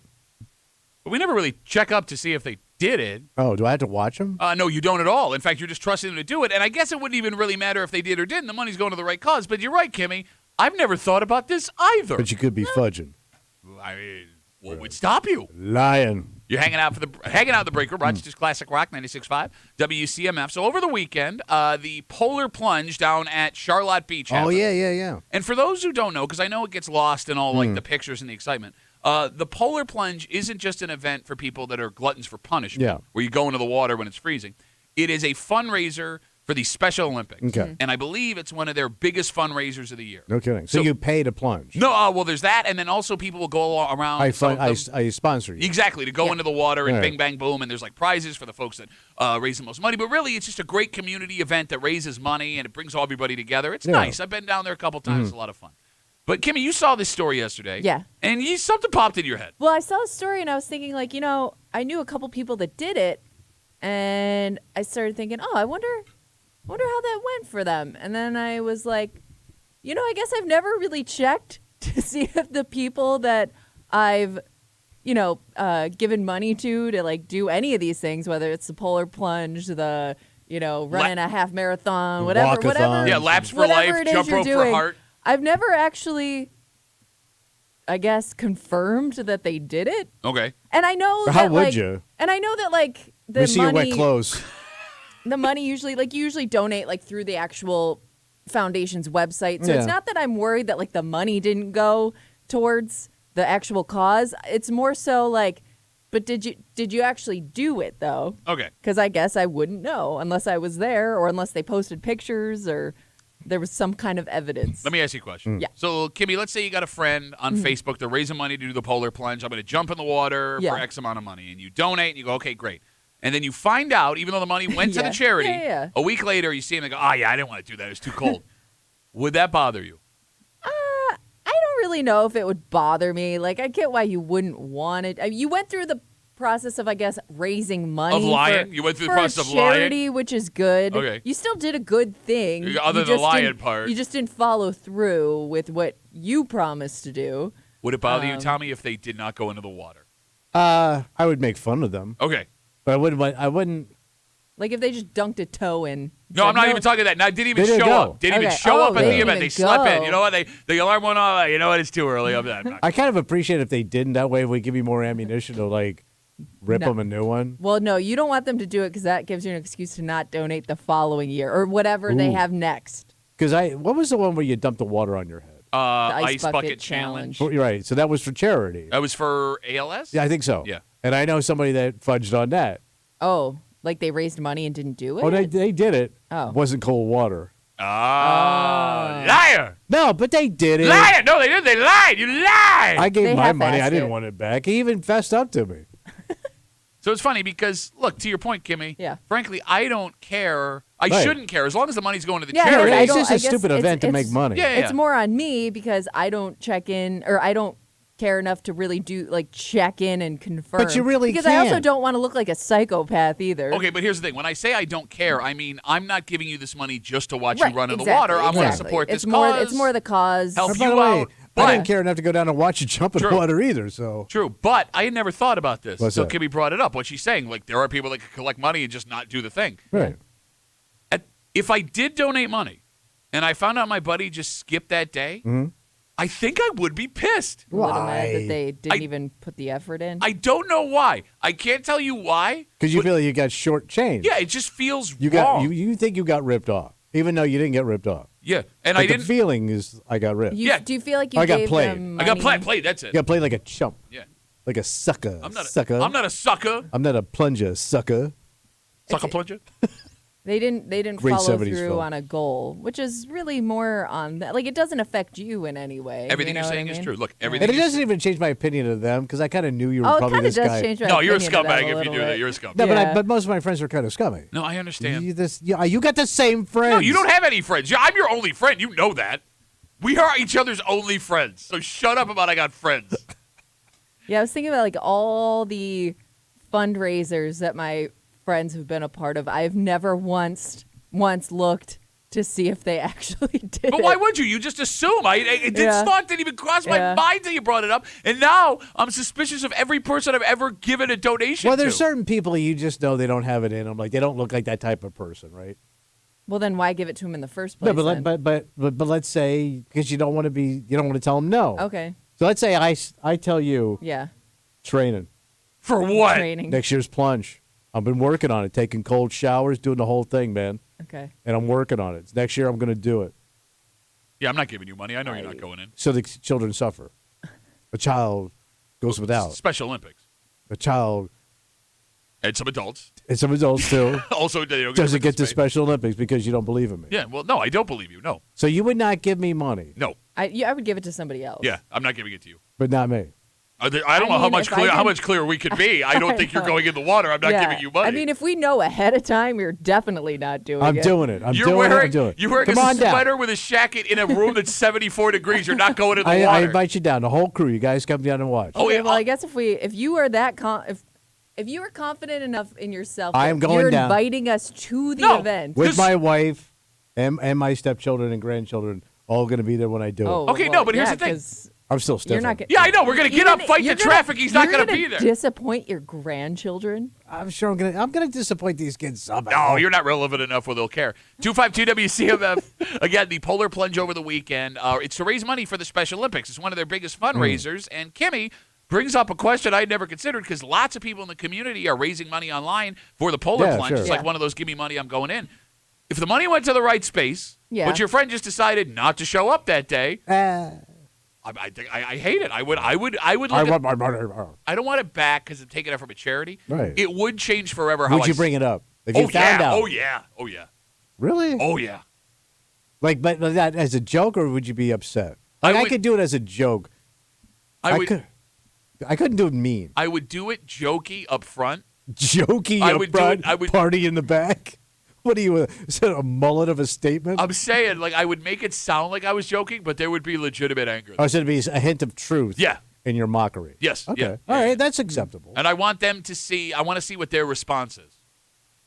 Speaker 1: But we never really check up to see if they did it.
Speaker 2: Oh, do I have to watch them?
Speaker 1: No, you don't at all. In fact, you're just trusting them to do it. And I guess it wouldn't even really matter if they did or didn't. The money's going to the right cause. But you're right, Kimmy. I've never thought about this either.
Speaker 2: But you could be fudging.
Speaker 1: I mean, what would stop you?
Speaker 2: Lying.
Speaker 1: You're hanging out in the break room, Rochester's Classic Rock 96.5, WCMF. So over the weekend, the polar plunge down at Charlotte Beach happened.
Speaker 2: Oh, yeah.
Speaker 1: And for those who don't know, because I know it gets lost in all like the pictures and the excitement, the polar plunge isn't just an event for people that are gluttons for punishment, where you go into the water when it's freezing. It is a fundraiser for the Special Olympics.
Speaker 2: Okay.
Speaker 1: And I believe it's one of their biggest fundraisers of the year.
Speaker 2: No kidding. So you pay to plunge.
Speaker 1: No, well, there's that, and then also people will go around.
Speaker 2: I sponsor you.
Speaker 1: Exactly, to go into the water and
Speaker 2: Right.
Speaker 1: bing, bang, boom, and there's like prizes for the folks that raise the most money. But really, it's just a great community event that raises money, and it brings everybody together. It's nice. I've been down there a couple times. It's a lot of fun. But, Kimmy, you saw this story yesterday.
Speaker 3: Yeah.
Speaker 1: And something popped in your head.
Speaker 3: Well, I saw the story and I was thinking, like, I knew a couple people that did it, and I started thinking, I wonder how that went for them. And then I was like, I guess I've never really checked to see if the people that I've, given money to like do any of these things, whether it's the polar plunge, the, running a half marathon, whatever.
Speaker 1: Yeah, laps for life, jump rope for heart.
Speaker 3: I've never actually, I guess, confirmed that they did it.
Speaker 1: Okay.
Speaker 3: And I know
Speaker 2: How
Speaker 3: that,
Speaker 2: would you?
Speaker 3: And I know that, like, the
Speaker 2: we see
Speaker 3: money,
Speaker 2: your wet clothes.
Speaker 3: the money usually, like, you usually donate, like, through the actual foundation's website. So it's not that I'm worried that, like, the money didn't go towards the actual cause. It's more so, like, but did you actually do it, though?
Speaker 1: Okay.
Speaker 3: Because I guess I wouldn't know unless I was there or unless they posted pictures or there was some kind of evidence.
Speaker 1: Let me ask you a question.
Speaker 3: Yeah.
Speaker 1: So, Kimmy, let's say you got a friend on Facebook. They're raising money to do the polar plunge. I'm going to jump in the water for X amount of money. And you donate, and you go, okay, great. And then you find out, even though the money went to the charity, a week later you see them and go, I didn't want to do that. It was too cold. Would that bother you?
Speaker 3: I don't really know if it would bother me. Like, I get why you wouldn't want it. I mean, you went through the process of, I guess, raising money.
Speaker 1: Of lying? You went through the process of
Speaker 3: charity,
Speaker 1: lying?
Speaker 3: which is good.
Speaker 1: Okay.
Speaker 3: You still did a good thing.
Speaker 1: Other than the lying part.
Speaker 3: You just didn't follow through with what you promised to do.
Speaker 1: Would it bother you, Tommy, if they did not go into the water?
Speaker 2: I would make fun of them.
Speaker 1: Okay.
Speaker 2: But I wouldn't.
Speaker 3: Like if they just dunked a toe in.
Speaker 1: No, I'm not even talking that. No, didn't even
Speaker 2: They didn't
Speaker 1: show
Speaker 2: go.
Speaker 1: up. Didn't even show up at the event. They slept in.
Speaker 3: go.
Speaker 1: You know what? The alarm went off. You know what? It's too early. I'm not.
Speaker 2: I kind of appreciate if they didn't. That way we give you more ammunition to, like, rip them a new one.
Speaker 3: Well, no, you don't want them to do it because that gives you an excuse to not donate the following year or whatever they have next.
Speaker 2: Because what was the one where you dumped the water on your head?
Speaker 3: The
Speaker 1: Ice Bucket Challenge.
Speaker 2: You're right. So that was for charity.
Speaker 1: That was for ALS?
Speaker 2: Yeah, I think so.
Speaker 1: Yeah.
Speaker 2: And I know somebody that fudged on that.
Speaker 3: Oh, like they raised money and didn't do it?
Speaker 2: Oh, they did it.
Speaker 3: Oh.
Speaker 2: It wasn't cold water.
Speaker 1: Liar!
Speaker 2: No, but they did it.
Speaker 1: Liar! No, they didn't. They lied. You lied.
Speaker 2: I gave
Speaker 3: They
Speaker 2: my money. I
Speaker 3: half-assed
Speaker 2: didn't
Speaker 3: it.
Speaker 2: want it back. He even fessed up to me.
Speaker 1: So it's funny because, look, to your point, Kimmy.
Speaker 3: Yeah.
Speaker 1: Frankly, I don't care. I
Speaker 2: Right.
Speaker 1: shouldn't care as long as the money's going to the
Speaker 3: Yeah,
Speaker 1: charity.
Speaker 3: I
Speaker 2: It's
Speaker 3: don't-
Speaker 2: just
Speaker 3: I
Speaker 2: a
Speaker 3: guess
Speaker 2: stupid
Speaker 3: it's-
Speaker 2: event to make
Speaker 3: it's-
Speaker 2: money.
Speaker 1: Yeah, yeah.
Speaker 3: It's more on me because I don't check in or I don't care enough to really check in and confirm.
Speaker 2: But you really
Speaker 3: because I also
Speaker 2: can't.
Speaker 3: don't want to look like a psychopath either.
Speaker 1: Okay, but here's the thing. When I say I don't care, I mean I'm not giving you this money just to watch
Speaker 3: Right,
Speaker 1: you run in the
Speaker 3: exactly,
Speaker 1: water. I'm going to
Speaker 3: exactly.
Speaker 1: support this
Speaker 3: It's more.
Speaker 1: cause.
Speaker 3: It's more the cause.
Speaker 1: Help
Speaker 2: By
Speaker 1: you
Speaker 2: the way,
Speaker 1: out.
Speaker 2: I
Speaker 1: But,
Speaker 2: didn't care enough to go down and watch you jump in the
Speaker 1: True.
Speaker 2: water either. So
Speaker 1: True, but I had never thought about this.
Speaker 2: What's
Speaker 1: so
Speaker 2: that?
Speaker 1: Kimmy brought it up. What she's saying, like there are people that could collect money and just not do the thing.
Speaker 2: right.
Speaker 1: If I did donate money and I found out my buddy just skipped that day, I think I would be pissed.
Speaker 3: A little mad that
Speaker 2: Why?
Speaker 3: they didn't
Speaker 1: I-
Speaker 3: even put the effort in.
Speaker 1: I don't know why. I can't tell you why.
Speaker 2: Because you
Speaker 1: but-
Speaker 2: feel like you got shortchanged.
Speaker 1: Yeah, it just feels
Speaker 2: You
Speaker 1: wrong.
Speaker 2: got you think you got ripped off, even though you didn't get ripped off.
Speaker 1: Yeah, and
Speaker 2: But
Speaker 1: I
Speaker 2: the
Speaker 1: didn't.
Speaker 2: feeling is I got ripped.
Speaker 3: You-
Speaker 1: Yeah.
Speaker 3: Do you feel like you
Speaker 2: I got
Speaker 3: gave
Speaker 2: played.
Speaker 3: them
Speaker 1: I got
Speaker 3: money?
Speaker 1: played. That's it.
Speaker 2: You got played like a chump,
Speaker 1: Yeah.
Speaker 2: like a sucker.
Speaker 1: I'm not a
Speaker 2: sucker.
Speaker 1: I'm not a sucker.
Speaker 2: I'm not a plunger, sucker.
Speaker 1: Sucker plunger.
Speaker 3: They didn't
Speaker 2: Great
Speaker 3: follow
Speaker 2: 70s
Speaker 3: through
Speaker 2: film.
Speaker 3: on a goal, which is really more on that. Like it doesn't affect you in any way.
Speaker 1: Everything
Speaker 3: you know
Speaker 1: you're
Speaker 3: what
Speaker 1: saying
Speaker 3: I
Speaker 1: is
Speaker 3: mean?
Speaker 1: true. Look,
Speaker 2: And
Speaker 1: everything.
Speaker 2: it doesn't even change my opinion of them because I kind of knew you were
Speaker 3: Oh, it
Speaker 2: probably
Speaker 3: kind of
Speaker 2: this
Speaker 3: does
Speaker 2: guy.
Speaker 3: change my
Speaker 1: No, you're a
Speaker 3: opinion of them
Speaker 1: scumbag if you
Speaker 3: little
Speaker 1: do that.
Speaker 3: bit.
Speaker 1: You're a scumbag.
Speaker 2: No,
Speaker 3: Yeah.
Speaker 2: but most of my friends are kind of scummy.
Speaker 1: No, I understand.
Speaker 2: You got the same friends.
Speaker 1: No, you don't have any friends. I'm your only friend. You know that. We are each other's only friends. So shut up about I got friends.
Speaker 3: Yeah, I was thinking about like all the fundraisers that my friends have been a part of. I've never once looked to see if they actually did.
Speaker 1: But why would you? You just assume. This thought didn't even cross my mind till you brought it up. And now I'm suspicious of every person I've ever given a donation
Speaker 2: Well,
Speaker 1: to.
Speaker 2: there's certain people you just know they don't have it in them. Like, they don't look like that type of person, right?
Speaker 3: Well, then why give it to him in the first place?
Speaker 2: No, but let's say, because you don't want to tell them no.
Speaker 3: Okay.
Speaker 2: So let's say I tell you.
Speaker 3: Yeah.
Speaker 2: Training.
Speaker 1: For what?
Speaker 3: Training.
Speaker 2: Next year's plunge. I've been working on it, taking cold showers, doing the whole thing, man.
Speaker 3: Okay.
Speaker 2: And I'm working on it. Next year I'm going to do it.
Speaker 1: Yeah, I'm not giving you money. I know you're not going in.
Speaker 2: So the children suffer. A child goes without.
Speaker 1: Special Olympics.
Speaker 2: A child.
Speaker 1: And some adults.
Speaker 2: And some adults, too.
Speaker 1: Also, they don't
Speaker 2: doesn't get to Special Olympics because you don't believe in me.
Speaker 1: Yeah, well, no, I don't believe you. No.
Speaker 2: So you would not give me money?
Speaker 1: No.
Speaker 3: I would give it to somebody else.
Speaker 1: Yeah, I'm not giving it to you.
Speaker 2: But not me.
Speaker 1: I don't know how much clearer we could be. I don't think you're going in the water. I'm not giving you money.
Speaker 3: I mean, if we know ahead of time, you're definitely not doing it.
Speaker 2: I'm doing it.
Speaker 1: You're wearing a sweater with a jacket in a room that's 74 degrees. You're not going in the water.
Speaker 2: I invite you down. The whole crew. You guys come down and watch.
Speaker 3: Okay, well, I guess if you are that if you are confident enough in yourself,
Speaker 2: I am going
Speaker 3: you're
Speaker 2: down.
Speaker 3: Inviting us to the event
Speaker 2: with my wife and my stepchildren and grandchildren, all going to be there when I do it.
Speaker 1: Okay, but here's the thing.
Speaker 2: I'm still stiff.
Speaker 1: Yeah, I know. We're going to get up, fight the traffic. He's not going to be there.
Speaker 3: Disappoint your grandchildren?
Speaker 2: I'm sure I'm going to disappoint these kids somehow.
Speaker 1: No, you're not relevant enough where they'll care. 252 WCMF. Again, the polar plunge over the weekend. It's to raise money for the Special Olympics. It's one of their biggest fundraisers. And Kimmy brings up a question I'd never considered because lots of people in the community are raising money online for the polar plunge. Sure. It's like one of those, give me money, I'm going in. If the money went to the right space, but your friend just decided not to show up that day, I hate it. I would. I don't want it back because I'm taking it from a charity.
Speaker 2: Right.
Speaker 1: It would change forever.
Speaker 2: Would you bring it up if you found out?
Speaker 1: Oh yeah. Oh yeah.
Speaker 2: Really?
Speaker 1: Oh yeah.
Speaker 2: Like, but that as a joke, or would you be upset? Like, I could do it as a joke. I couldn't do it mean.
Speaker 1: I would do it jokey up front.
Speaker 2: Jokey up front. I would party in the back. What are you? Is that a mullet of a statement?
Speaker 1: I'm saying, like, I would make it sound like I was joking, but there would be legitimate anger.
Speaker 2: Oh, so it'd be a hint of truth.
Speaker 1: Yeah.
Speaker 2: In your mockery.
Speaker 1: Yes.
Speaker 2: Okay.
Speaker 1: Yeah.
Speaker 2: All right. That's acceptable.
Speaker 1: And I want them to see. I want to see what their response is.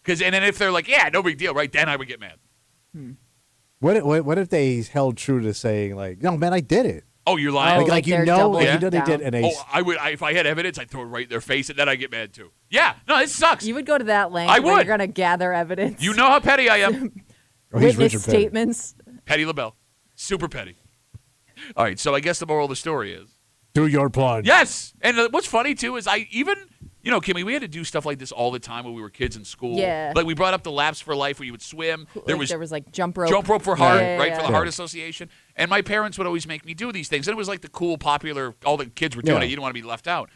Speaker 1: And then if they're like, yeah, no big deal, right? Then I would get mad.
Speaker 2: What if they held true to saying like, no, man, I did it.
Speaker 1: Oh, you're lying.
Speaker 2: Like you know they did. And
Speaker 1: I would. If I had evidence, I'd throw it right in their face, and then I get mad too. Yeah, no, it sucks.
Speaker 3: You would go to that length.
Speaker 1: I would.
Speaker 3: You're gonna gather evidence.
Speaker 1: You know how petty I am.
Speaker 3: Witness statements.
Speaker 1: Petty LaBelle, super petty. All right, so I guess the moral of the story is
Speaker 2: do your plunge.
Speaker 1: Yes, and what's funny too is Kimmy, we had to do stuff like this all the time when we were kids in school.
Speaker 3: Yeah.
Speaker 1: Like we brought up the laps for life where you would swim. There was
Speaker 3: like jump rope.
Speaker 1: Jump rope for heart, for the Heart Association. And my parents would always make me do these things. And it was like the cool, popular, all the kids were doing it. You didn't want to be left out.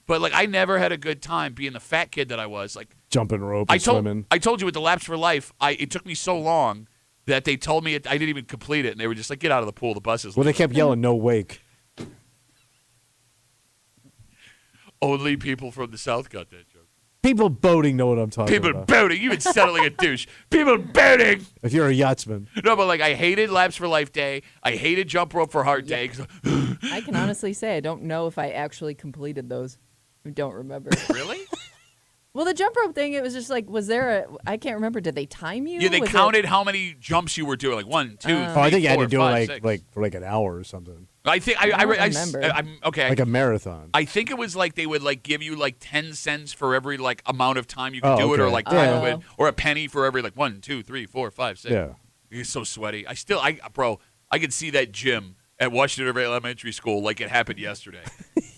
Speaker 1: But like I never had a good time being the fat kid that I was. Like
Speaker 2: jumping rope and swimming.
Speaker 1: I told you with the laps for life, it took me so long that they told me I didn't even complete it. And they were just like, get out of the pool, the buses.
Speaker 2: Well, they kept yelling, no wake.
Speaker 1: Only people from the South got that joke.
Speaker 2: People boating know what I'm talking about.
Speaker 1: People boating. You even sounded like a douche. People boating.
Speaker 2: If you're a yachtsman.
Speaker 1: No, but like I hated Laps for Life Day. I hated Jump Rope for Heart Day.
Speaker 3: I can honestly say I don't know if I actually completed those. I don't remember.
Speaker 1: Really?
Speaker 3: Well, the jump rope thing, it was just like, I can't remember. Did they time you?
Speaker 1: Yeah, they counted how many jumps you were doing. Like 1, 2, 3,
Speaker 2: I think you had to do
Speaker 1: 5,
Speaker 2: it like for like an hour or something.
Speaker 1: I think I remember. I'm okay.
Speaker 2: Like a marathon.
Speaker 1: I think it was like they would like give you like 10 cents for every like amount of time you could do it, or like time of it, or a penny for every like 1, 2, 3, 4, 5, 6.
Speaker 2: Yeah.
Speaker 1: You're so sweaty. I could see that gym at Washington River Elementary School like it happened yesterday.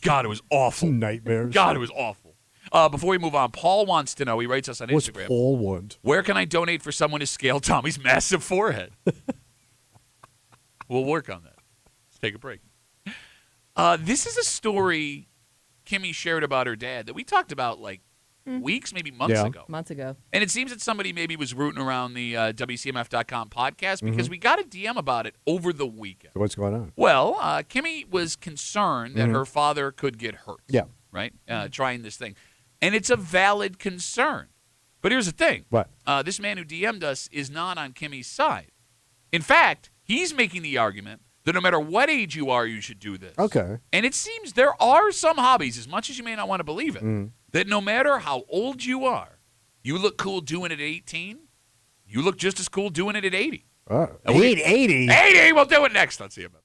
Speaker 1: God, it was awful.
Speaker 2: Nightmares.
Speaker 1: God, it was awful. Before we move on, Paul wants to know. He writes us on Instagram.
Speaker 2: What's Paul want?
Speaker 1: Where can I donate for someone to scale Tommy's massive forehead? We'll work on that. Let's take a break. This is a story Kimmy shared about her dad that we talked about like weeks, maybe months ago.
Speaker 3: Months ago.
Speaker 1: And it seems that somebody maybe was rooting around the WCMF.com podcast because we got a DM about it over the weekend.
Speaker 2: So what's going on?
Speaker 1: Well, Kimmy was concerned that her father could get hurt.
Speaker 2: Yeah.
Speaker 1: Right? Trying this thing. And it's a valid concern. But here's the thing.
Speaker 2: What?
Speaker 1: This man who DM'd us is not on Kimmy's side. In fact, he's making the argument that no matter what age you are, you should do this.
Speaker 2: Okay.
Speaker 1: And it seems there are some hobbies, as much as you may not want to believe it, that no matter how old you are, you look cool doing it at 18, you look just as cool doing it at 80.
Speaker 2: 80.
Speaker 1: 80. We'll do it next on CMF.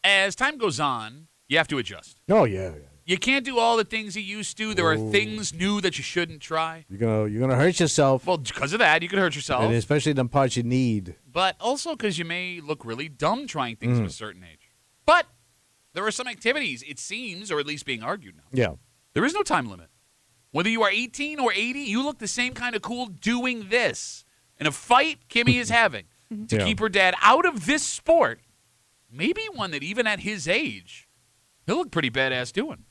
Speaker 1: as time goes on, you have to adjust.
Speaker 2: Oh, yeah.
Speaker 1: You can't do all the things you used to. There are things new that you shouldn't try.
Speaker 2: You're gonna hurt yourself.
Speaker 1: Well, because of that, you could hurt yourself.
Speaker 2: And especially the parts you need.
Speaker 1: But also because you may look really dumb trying things at a certain age. But there are some activities, it seems, or at least being argued now.
Speaker 2: Yeah.
Speaker 1: There is no time limit. Whether you are 18 or 80, you look the same kind of cool doing this. In a fight Kimmy is having to keep her dad out of this sport, maybe one that even at his age, he'll look pretty badass doing.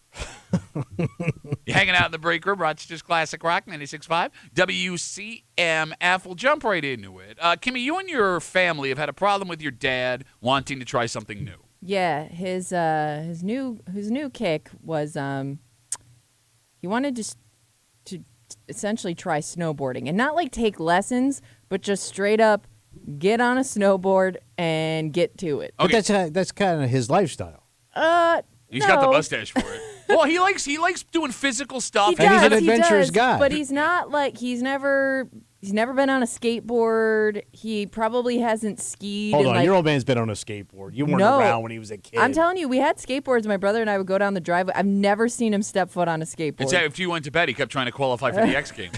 Speaker 1: You're hanging out in the break room, Rochester's Classic Rock 96.5. WCMF. We'll jump right into it. Kimmy, you and your family have had a problem with your dad wanting to try something new.
Speaker 3: Yeah, his new kick was he wanted to essentially try snowboarding and not like take lessons, but just straight up get on a snowboard and get to it.
Speaker 2: Okay. But that's kind of his lifestyle.
Speaker 1: He's got the mustache for it. Well, he likes doing physical stuff.
Speaker 3: He does,
Speaker 2: he's an adventurous guy.
Speaker 3: But he's not like he's never been on a skateboard. He probably hasn't skied.
Speaker 2: Hold on, your old man's been on a skateboard. You weren't around when he was a kid.
Speaker 3: I'm telling you, we had skateboards. My brother and I would go down the driveway. I've never seen him step foot on a skateboard.
Speaker 1: Except if you went to bed, he kept trying to qualify for the X Games.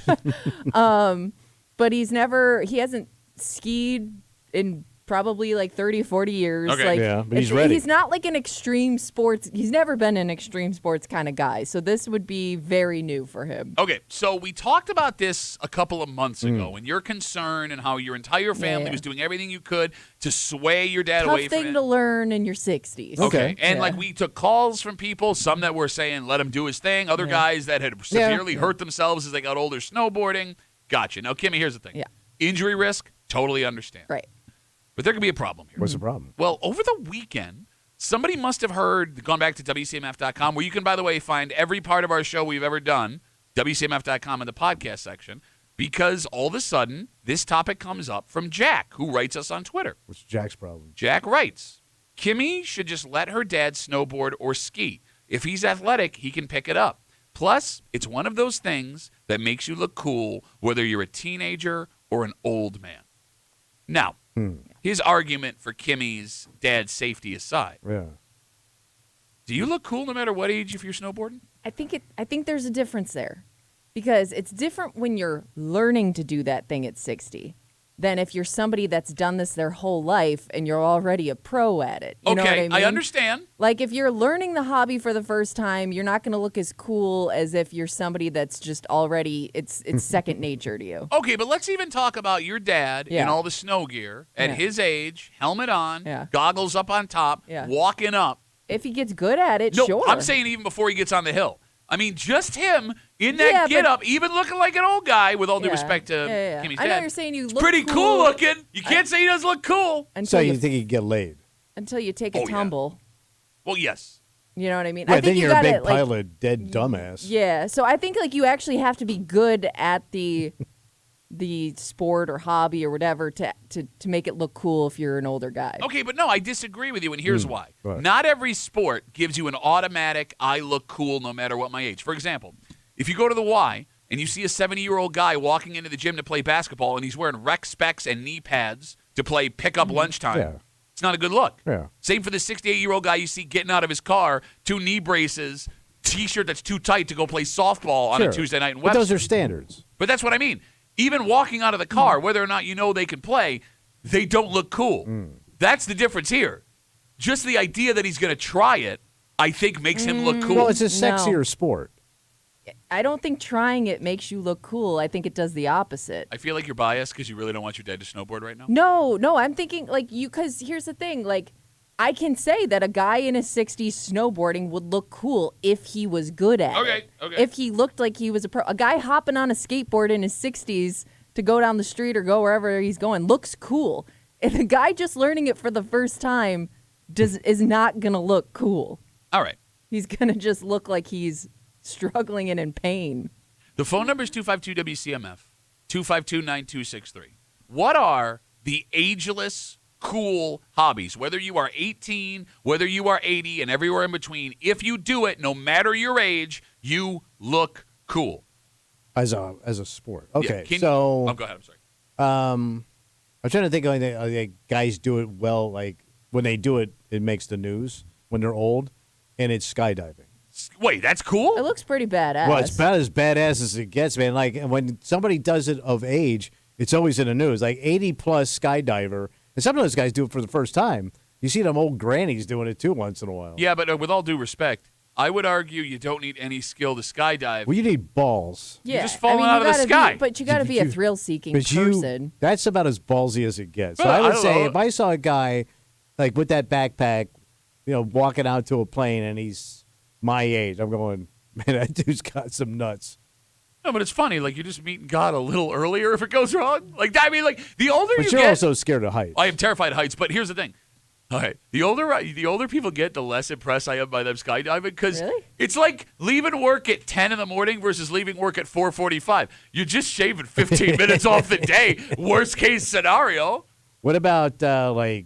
Speaker 3: But he hasn't skied in probably like 30, 40 years.
Speaker 1: Okay.
Speaker 3: Like,
Speaker 2: yeah, but he's ready.
Speaker 3: He's not like an extreme sports. He's never been an extreme sports kind of guy. So this would be very new for him.
Speaker 1: Okay, so we talked about this a couple of months ago, and your concern and how your entire family was doing everything you could to sway your dad away from it.
Speaker 3: Tough thing to learn in your 60s.
Speaker 1: Okay, and like we took calls from people, some that were saying let him do his thing, other guys that had severely hurt themselves as they got older snowboarding. Gotcha. Now, Kimmy, here's the thing.
Speaker 3: Yeah.
Speaker 1: Injury risk, totally understand.
Speaker 3: Right.
Speaker 1: But there could be a problem here.
Speaker 2: What's the problem?
Speaker 1: Well, over the weekend, somebody must have gone back to WCMF.com, where you can, by the way, find every part of our show we've ever done, WCMF.com in the podcast section, because all of a sudden, this topic comes up from Jack, who writes us on Twitter.
Speaker 2: What's Jack's problem?
Speaker 1: Jack writes, Kimmy should just let her dad snowboard or ski. If he's athletic, he can pick it up. Plus, it's one of those things that makes you look cool, whether you're a teenager or an old man. Now, his argument for Kimmy's dad's safety aside, do you look cool no matter what age if you're snowboarding?
Speaker 3: I think there's a difference there, because it's different when you're learning to do that thing at 60 than if you're somebody that's done this their whole life and you're already a pro at it. You know what I mean?
Speaker 1: I understand.
Speaker 3: Like if you're learning the hobby for the first time, you're not going to look as cool as if you're somebody that's just already it's second nature to you.
Speaker 1: Okay, but let's even talk about your dad in all the snow gear at his age, helmet on, goggles up on top, walking up.
Speaker 3: If he gets good at it,
Speaker 1: no,
Speaker 3: sure.
Speaker 1: I'm saying even before he gets on the hill. I mean, just him in that get-up, even looking like an old guy, with all due respect to Kimmy's dad.
Speaker 3: I know you're saying you look
Speaker 1: pretty cool looking. You can't say he doesn't look cool.
Speaker 2: So you think he'd get laid?
Speaker 3: Until you take a tumble.
Speaker 1: Well, yes.
Speaker 3: You know what I mean?
Speaker 2: Yeah,
Speaker 3: I think
Speaker 2: then you're a big pile of dead dumbass.
Speaker 3: Yeah, so I think like you actually have to be good at the sport or hobby or whatever to make it look cool if you're an older guy.
Speaker 1: Okay, but no, I disagree with you, and here's why.
Speaker 2: Right.
Speaker 1: Not every sport gives you an automatic, I look cool no matter what my age. For example, if you go to the Y and you see a 70-year-old guy walking into the gym to play basketball and he's wearing rec specs and knee pads to play pickup lunchtime, it's not a good look.
Speaker 2: Yeah.
Speaker 1: Same for the 68-year-old guy you see getting out of his car, 2 knee braces, T-shirt that's too tight to go play softball on a Tuesday night in Webster.
Speaker 2: But those are standards.
Speaker 1: But that's what I mean. Even walking out of the car, whether or not you know they can play, they don't look cool. That's the difference here. Just the idea that he's going to try it, I think, makes him look cool.
Speaker 2: Well, it's a sexier sport.
Speaker 3: I don't think trying it makes you look cool. I think it does the opposite.
Speaker 1: I feel like you're biased because you really don't want your dad to snowboard right now.
Speaker 3: No, I'm thinking like you, because here's the thing, like I can say that a guy in his 60s snowboarding would look cool if he was good at it. Okay. If he looked like he was a pro. A guy hopping on a skateboard in his 60s to go down the street or go wherever he's going looks cool. And a guy just learning it for the first time is not going to look cool.
Speaker 1: All right.
Speaker 3: He's going to just look like he's struggling and in pain.
Speaker 1: The phone number is 252-WCMF, 252-9263. What are the ageless, cool hobbies? Whether you are 18, whether you are 80, and everywhere in between, if you do it, no matter your age, you look cool.
Speaker 2: As a sport. Okay,
Speaker 1: go ahead, I'm sorry.
Speaker 2: I'm trying to think of like guys do it well, like when they do it it makes the news when they're old, and it's skydiving.
Speaker 1: Wait, that's cool?
Speaker 3: It looks pretty badass.
Speaker 2: Well, it's about as badass as it gets, man. Like, when somebody does it of age, it's always in the news. Like, 80-plus skydiver, and some of those guys do it for the first time. You see them old grannies doing it, too, once in a while.
Speaker 1: Yeah, but with all due respect, I would argue you don't need any skill to skydive.
Speaker 2: Well, you need balls.
Speaker 3: Yeah,
Speaker 1: You're just falling out of the sky.
Speaker 3: But you got to be a thrill-seeking
Speaker 2: But
Speaker 3: person.
Speaker 2: That's about as ballsy as it gets. So
Speaker 1: Well,
Speaker 2: I would
Speaker 1: I don't
Speaker 2: say
Speaker 1: know.
Speaker 2: if I saw a guy, like, with that backpack, walking out to a plane, and he's my age, I'm going, man, that dude's got some nuts.
Speaker 1: No, but it's funny. Like, you're just meeting God a little earlier if it goes wrong. Like, I mean, like, the older
Speaker 2: But
Speaker 1: you
Speaker 2: you're
Speaker 1: get.
Speaker 2: also scared of heights.
Speaker 1: I am terrified of heights, but here's the thing. All right, the older people get, the less impressed I am by them skydiving, because it's like leaving work at 10 in the morning versus leaving work at 4:45. You're just shaving 15 minutes off the day. Worst case scenario.
Speaker 2: What about like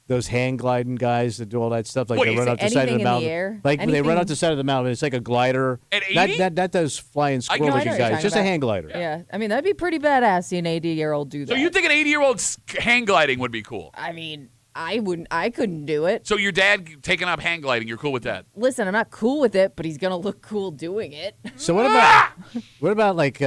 Speaker 2: those hand gliding guys that do all that stuff? Like
Speaker 1: What,
Speaker 2: they
Speaker 1: you
Speaker 2: run
Speaker 1: say
Speaker 2: up the side of the
Speaker 3: anything in the
Speaker 2: mountain.
Speaker 3: air?
Speaker 2: Like they run
Speaker 3: Anything-
Speaker 2: up the side of the mountain. It's like a glider.
Speaker 1: At 80?
Speaker 2: That does flying
Speaker 1: I know
Speaker 2: squirrel
Speaker 1: what
Speaker 2: looking
Speaker 1: you're
Speaker 2: guys. Just a hand glider.
Speaker 3: Yeah. I mean, that'd be pretty badass seeing an 80-year-old do that.
Speaker 1: So you think an 80-year-old hang gliding would be cool?
Speaker 3: I mean, I couldn't do it.
Speaker 1: So your dad taking up hang gliding, you're cool with that?
Speaker 3: Listen, I'm not cool with it, but he's going to look cool doing it.
Speaker 2: So what about like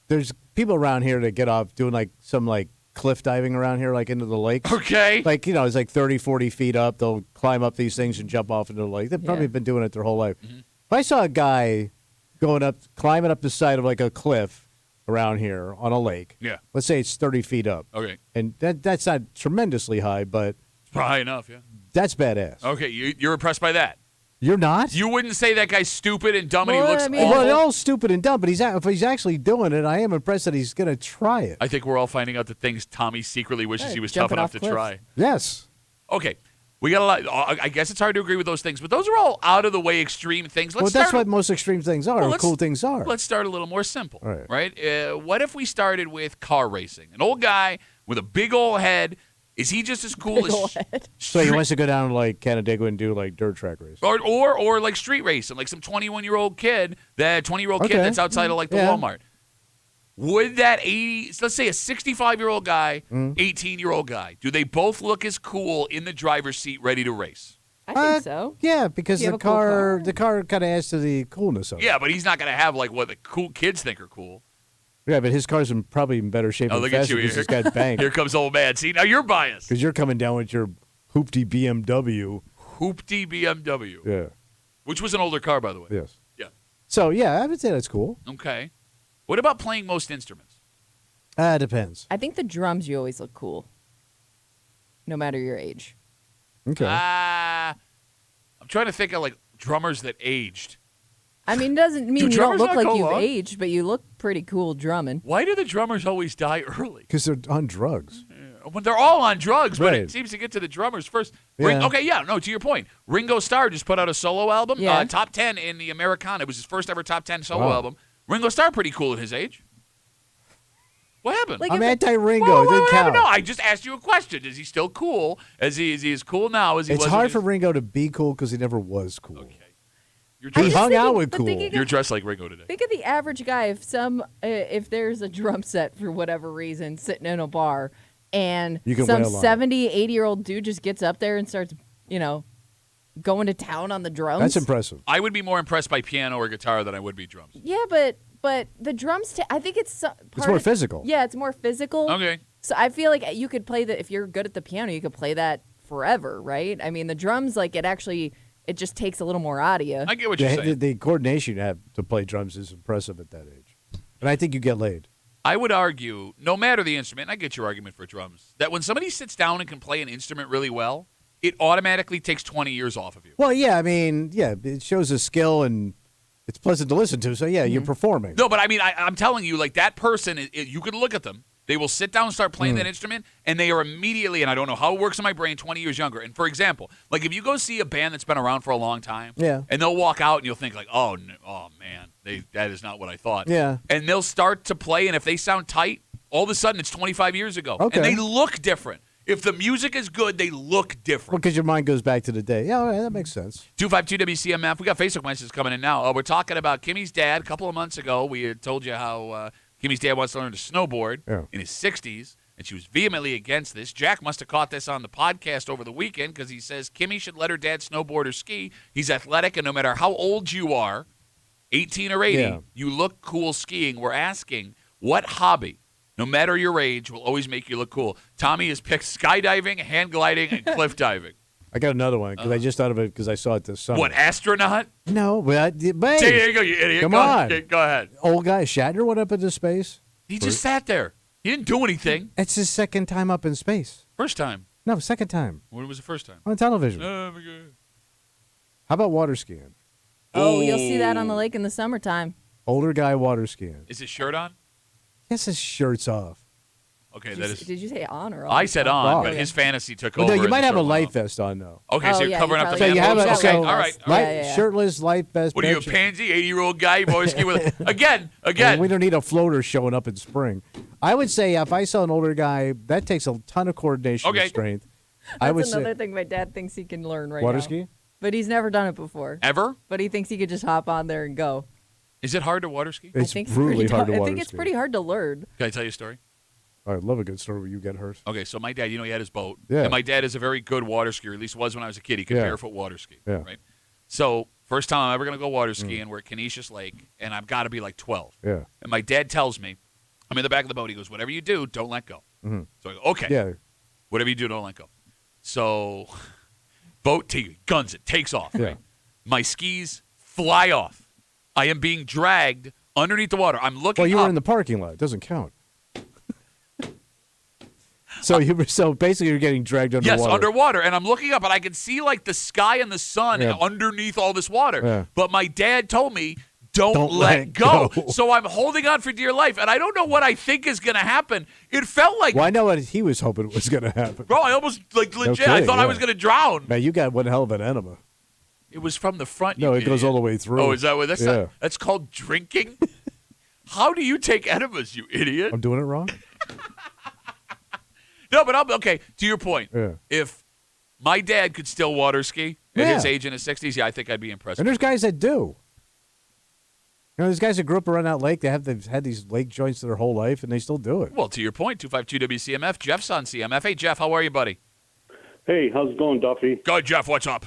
Speaker 2: there's people around here that get off doing like some like cliff diving around here, like into the lakes.
Speaker 1: Okay.
Speaker 2: Like, it's like 30, 40 feet up. They'll climb up these things and jump off into the lake. They've probably been doing it their whole life.
Speaker 1: Mm-hmm.
Speaker 2: If I saw a guy climbing up the side of like a cliff around here on a lake.
Speaker 1: Yeah.
Speaker 2: Let's say it's 30 feet up.
Speaker 1: Okay.
Speaker 2: And that's not tremendously high, but
Speaker 1: It's high enough, yeah.
Speaker 2: that's badass.
Speaker 1: Okay, you're impressed by that?
Speaker 2: You're not?
Speaker 1: You wouldn't say that guy's stupid and dumb and he
Speaker 3: Well,
Speaker 1: looks
Speaker 3: I mean-
Speaker 1: awful?
Speaker 2: Well, they're all stupid and dumb, but if he's actually doing it, I am impressed that he's going to try it.
Speaker 1: I think we're all finding out the things Tommy secretly wishes
Speaker 3: Hey,
Speaker 1: he was tough
Speaker 3: jumping
Speaker 1: enough
Speaker 3: off
Speaker 1: to
Speaker 3: cliffs.
Speaker 1: try.
Speaker 2: Yes.
Speaker 1: Okay. We got a lot. I guess it's hard to agree with those things, but those are all out of the way extreme things.
Speaker 2: Well, that's what most extreme things are, or cool things are.
Speaker 1: Let's start a little more simple,
Speaker 2: All right.
Speaker 1: right? What if we started with car racing? An old guy with a big old head. Is he just as cool
Speaker 3: Big ol'
Speaker 1: as
Speaker 3: head.
Speaker 2: So he wants to go down to like Canandaigua and do like dirt track race.
Speaker 1: or like street racing, like some 20-year-old kid
Speaker 2: Okay.
Speaker 1: that's outside of like the
Speaker 2: Yeah.
Speaker 1: Walmart? Would that 80, let's say a 65-year-old guy,
Speaker 2: Mm.
Speaker 1: 18-year-old guy, do they both look as cool in the driver's seat ready to race?
Speaker 3: I think so.
Speaker 2: Yeah, because
Speaker 3: You
Speaker 2: the
Speaker 3: have a cool
Speaker 2: car,
Speaker 3: car.
Speaker 2: kind of adds to the coolness of it.
Speaker 1: Yeah, but he's not going to have like what the cool kids think are cool.
Speaker 2: Yeah, but his car's probably in better shape
Speaker 1: Oh,
Speaker 2: and
Speaker 1: look at
Speaker 2: faster
Speaker 1: you
Speaker 2: because
Speaker 1: here.
Speaker 2: he's got bank.
Speaker 1: Here comes old man. See, now you're biased.
Speaker 2: Because you're coming down with your hoopty BMW.
Speaker 1: Hoopty BMW,
Speaker 2: Yeah.
Speaker 1: which was an older car, by the way.
Speaker 2: Yes.
Speaker 1: Yeah.
Speaker 2: So yeah, I would say that's cool.
Speaker 1: Okay. What about playing most instruments?
Speaker 2: Depends.
Speaker 3: I think the drums, you always look cool, no matter your age.
Speaker 2: Okay.
Speaker 1: I'm trying to think of like drummers that aged.
Speaker 3: I mean, it doesn't mean you
Speaker 1: drummers
Speaker 3: don't look
Speaker 1: not
Speaker 3: like
Speaker 1: go
Speaker 3: you've
Speaker 1: long?
Speaker 3: aged, but you look pretty cool drumming.
Speaker 1: Why do the drummers always die early?
Speaker 2: Because they're on drugs.
Speaker 1: When they're all on drugs, but
Speaker 2: Right.
Speaker 1: it seems to get to the drummers first.
Speaker 2: Yeah.
Speaker 1: To your point. Ringo Starr just put out a solo album,
Speaker 3: Yeah.
Speaker 1: top 10 in the Americana. It was his first ever top 10 solo
Speaker 2: Wow.
Speaker 1: album. Ringo Starr pretty cool at his age. What happened?
Speaker 3: Like,
Speaker 2: I'm
Speaker 3: if it-
Speaker 2: anti-Ringo.
Speaker 1: Whoa,
Speaker 2: It doesn't
Speaker 1: what
Speaker 2: count.
Speaker 1: happened? No, I just asked you a question. Is he still cool? Is he as cool now as he
Speaker 2: It's
Speaker 1: was?
Speaker 2: hard
Speaker 1: in
Speaker 2: for
Speaker 1: his-
Speaker 2: Ringo to be cool because he never was cool.
Speaker 1: Okay. You're
Speaker 2: He
Speaker 1: dressed,
Speaker 2: hung out
Speaker 3: thinking-
Speaker 2: with
Speaker 3: but
Speaker 2: cool.
Speaker 3: thinking
Speaker 1: you're dressed like Ringo today.
Speaker 3: Think of the average guy. If there's a drum set for whatever reason sitting in a bar, and
Speaker 2: You can
Speaker 3: some
Speaker 2: wail on it.
Speaker 3: 70, 80-year-old dude just gets up there and starts, going to town on the drums.
Speaker 2: That's impressive.
Speaker 1: I would be more impressed by piano or guitar than I would be drums.
Speaker 3: Yeah, but the drums. I think it's
Speaker 2: It's more physical.
Speaker 3: Yeah, it's more physical.
Speaker 1: Okay.
Speaker 3: So I feel like you could play that if you're good at the piano, you could play that forever, right? I mean, the drums, like it just takes a little more out of you.
Speaker 1: I get what you're saying.
Speaker 2: The coordination you have to play drums is impressive at that age. And I think you get laid.
Speaker 1: I would argue, no matter the instrument, and I get your argument for drums, that when somebody sits down and can play an instrument really well, it automatically takes 20 years off of you.
Speaker 2: Well, yeah, I mean, yeah, it shows a skill and it's pleasant to listen to. So, yeah, you're performing.
Speaker 1: No, but I mean, I'm telling you, like that person, you could look at them. They will sit down and start playing that instrument, and they are immediately, and I don't know how it works in my brain, 20 years younger. And for example, like if you go see a band that's been around for a long time,
Speaker 2: Yeah.
Speaker 1: and they'll walk out and you'll think like, oh man, that is not what I thought.
Speaker 2: Yeah.
Speaker 1: And they'll start to play, and if they sound tight, all of a sudden it's 25 years ago.
Speaker 2: Okay.
Speaker 1: And they look different. If the music is good, they look
Speaker 2: Well,
Speaker 1: different.
Speaker 2: because your mind goes back to the day. Yeah, all right, that makes sense.
Speaker 1: 252 WCMF. We got Facebook messages coming in now. We're talking about Kimmy's dad. A couple of months ago, we had told you how Kimmy's dad wants to learn to snowboard in his 60s. and she was vehemently against this. Jack must have caught this on the podcast over the weekend because he says Kimmy should let her dad snowboard or ski. He's athletic, and no matter how old you are, 18 or 80, you look cool skiing. We're asking, what hobby, no matter your age, will always make you look cool? Tommy has picked skydiving, hang gliding, and cliff diving.
Speaker 2: I got another one because I just thought of it because I saw it this summer.
Speaker 1: What, astronaut?
Speaker 2: No, but
Speaker 1: There you go, you idiot.
Speaker 2: Come on.
Speaker 1: Go ahead.
Speaker 2: Old guy Shatner went up into space.
Speaker 1: He just sat there. He didn't do anything.
Speaker 2: It's his second time up in space.
Speaker 1: First time.
Speaker 2: No, second time.
Speaker 1: When was the first time?
Speaker 2: On television.
Speaker 1: Oh, my God.
Speaker 2: How about water skiing?
Speaker 3: Oh, you'll see that on the lake in the summertime.
Speaker 2: Older guy water skiing.
Speaker 1: Is his shirt on?
Speaker 2: Yes, his shirt's off.
Speaker 1: Okay,
Speaker 3: Did you say on or off?
Speaker 1: I said on,
Speaker 2: Oh,
Speaker 1: but
Speaker 2: yeah.
Speaker 1: his fantasy took
Speaker 2: Well,
Speaker 1: over.
Speaker 2: no, you
Speaker 1: and
Speaker 2: might
Speaker 1: the
Speaker 2: have a
Speaker 1: shirt went
Speaker 2: life
Speaker 1: off.
Speaker 2: vest on, though.
Speaker 1: Okay, so you're covering up the
Speaker 2: So you have
Speaker 1: manholes?
Speaker 2: a
Speaker 1: Okay, all right.
Speaker 2: Shirtless life vest.
Speaker 1: What are you, a pansy, 80-year-old guy? Water skiing with again.
Speaker 2: We don't need a floater showing up in spring. I would say if I saw an older guy, that takes a ton of coordination and strength. I would
Speaker 3: That's another
Speaker 2: say
Speaker 3: thing my dad thinks he can learn right
Speaker 2: water
Speaker 3: now.
Speaker 2: ski.
Speaker 3: But he's never done it before.
Speaker 1: Ever?
Speaker 3: But he thinks he could just hop on there and go.
Speaker 1: Is it hard to water ski?
Speaker 2: It's
Speaker 3: I think
Speaker 2: brutally hard to
Speaker 3: I
Speaker 2: water
Speaker 3: think it's
Speaker 2: ski.
Speaker 3: pretty hard to learn.
Speaker 1: Can I tell you a story?
Speaker 2: I love a good story where you get hurt.
Speaker 1: Okay, so my dad, he had his boat.
Speaker 2: Yeah.
Speaker 1: And my dad is a very good water skier, at least was when I was a kid. He could
Speaker 2: Yeah.
Speaker 1: barefoot water ski.
Speaker 2: Yeah.
Speaker 1: Right? So, first time I'm ever going to go water skiing, we're at Canisius Lake, and I've got to be like 12.
Speaker 2: Yeah.
Speaker 1: And my dad tells me, I'm in the back of the boat. He goes, whatever you do, don't let go.
Speaker 2: Mm-hmm.
Speaker 1: So I go, okay.
Speaker 2: Yeah.
Speaker 1: Whatever you do, don't let go. So, boat guns it, takes off.
Speaker 2: Yeah.
Speaker 1: Right? My skis fly off. I am being dragged underneath the water. I'm looking
Speaker 2: Well, you
Speaker 1: up.
Speaker 2: were in the parking lot. It doesn't count. So basically you're getting dragged underwater.
Speaker 1: Yes, underwater, and I'm looking up, and I can see like the sky and the sun
Speaker 2: Yeah.
Speaker 1: underneath all this water.
Speaker 2: Yeah.
Speaker 1: But my dad told me, don't
Speaker 2: let
Speaker 1: let go.
Speaker 2: go.
Speaker 1: So I'm holding on for dear life, and I don't know what I think is going to happen. It felt like,
Speaker 2: Well, I know what he was hoping was going to happen.
Speaker 1: bro, I almost legit. I
Speaker 2: kidding,
Speaker 1: thought I
Speaker 2: yeah.
Speaker 1: was going to drown.
Speaker 2: Man, you got one hell of an enema.
Speaker 1: It was from the front.
Speaker 2: No,
Speaker 1: you
Speaker 2: it goes
Speaker 1: idiot.
Speaker 2: all the way through.
Speaker 1: Oh, is that what that's?
Speaker 2: Yeah.
Speaker 1: Not, that's called drinking. How do you take enemas, you idiot?
Speaker 2: I'm doing it wrong?
Speaker 1: No, but okay. To your point,
Speaker 2: Yeah.
Speaker 1: if my dad could still water ski at
Speaker 2: Yeah.
Speaker 1: his age in his 60s, yeah, I think I'd be impressed.
Speaker 2: And there's guys that do. There's guys that grew up around that lake. They've had these lake joints their whole life, and they still do it.
Speaker 1: Well, to your point, 252 WCMF. Jeff's on CMF. Hey, Jeff, how are you, buddy?
Speaker 12: Hey, how's it going, Duffy?
Speaker 1: Good, Jeff. What's up?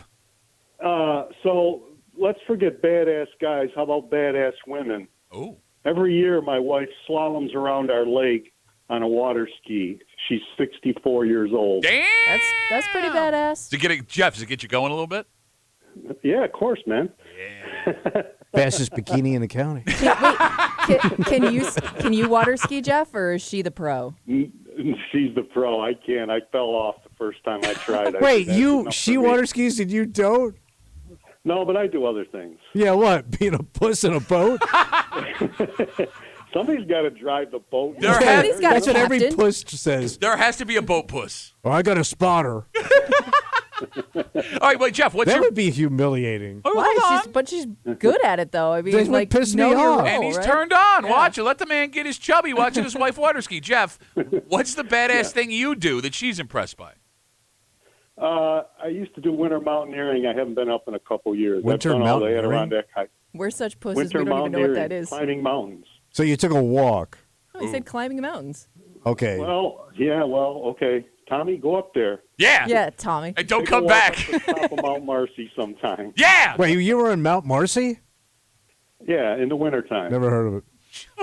Speaker 12: So let's forget badass guys. How about badass women?
Speaker 1: Oh.
Speaker 12: Every year, my wife slaloms around our lake on a water ski. She's 64 years old.
Speaker 1: Damn.
Speaker 3: That's pretty badass.
Speaker 1: Jeff, does it get you going a little bit?
Speaker 12: Yeah, of course, man.
Speaker 2: Fastest bikini in the county.
Speaker 3: Can you water ski, Jeff, or is she the pro?
Speaker 12: She's the pro. I can't. I fell off the first time I tried.
Speaker 2: Wait, she water skis and you don't?
Speaker 12: No, but I do other things.
Speaker 2: Yeah, what? Being a puss in a boat?
Speaker 12: Somebody's got to drive the boat.
Speaker 2: That's what every puss says.
Speaker 1: There has to be a boat puss.
Speaker 2: Oh, I got a spotter.
Speaker 1: All right, wait, Jeff, what's
Speaker 2: that
Speaker 1: your...
Speaker 2: would be humiliating.
Speaker 1: Oh,
Speaker 3: Why?
Speaker 1: hold on.
Speaker 3: But she's good at it, though. I mean,
Speaker 2: This would
Speaker 3: like,
Speaker 2: piss me
Speaker 3: know your
Speaker 2: off.
Speaker 3: role,
Speaker 1: And he's
Speaker 3: right?
Speaker 1: turned on.
Speaker 3: Yeah.
Speaker 1: Watch it. Let the man get his chubby watching his wife water ski. Jeff, what's the badass thing you do that she's impressed by?
Speaker 12: I used to do winter mountaineering. I haven't been up in a couple years.
Speaker 2: Winter
Speaker 12: I've done all the
Speaker 2: mountaineering?
Speaker 12: Adirondack hike.
Speaker 3: We're such pussies,
Speaker 12: Winter
Speaker 3: we don't even know what that
Speaker 12: mountaineering,
Speaker 3: is.
Speaker 12: climbing mountains.
Speaker 2: So you took a walk.
Speaker 3: Oh, he said climbing mountains.
Speaker 2: Okay.
Speaker 12: Well, okay. Tommy, go up there.
Speaker 1: Yeah.
Speaker 3: Yeah, Tommy.
Speaker 1: And don't
Speaker 12: Take a
Speaker 1: come
Speaker 12: walk
Speaker 1: back.
Speaker 12: up the top of Mount Marcy sometime.
Speaker 1: Yeah.
Speaker 2: Wait, you were in Mount Marcy?
Speaker 12: Yeah, in the wintertime.
Speaker 2: Never heard of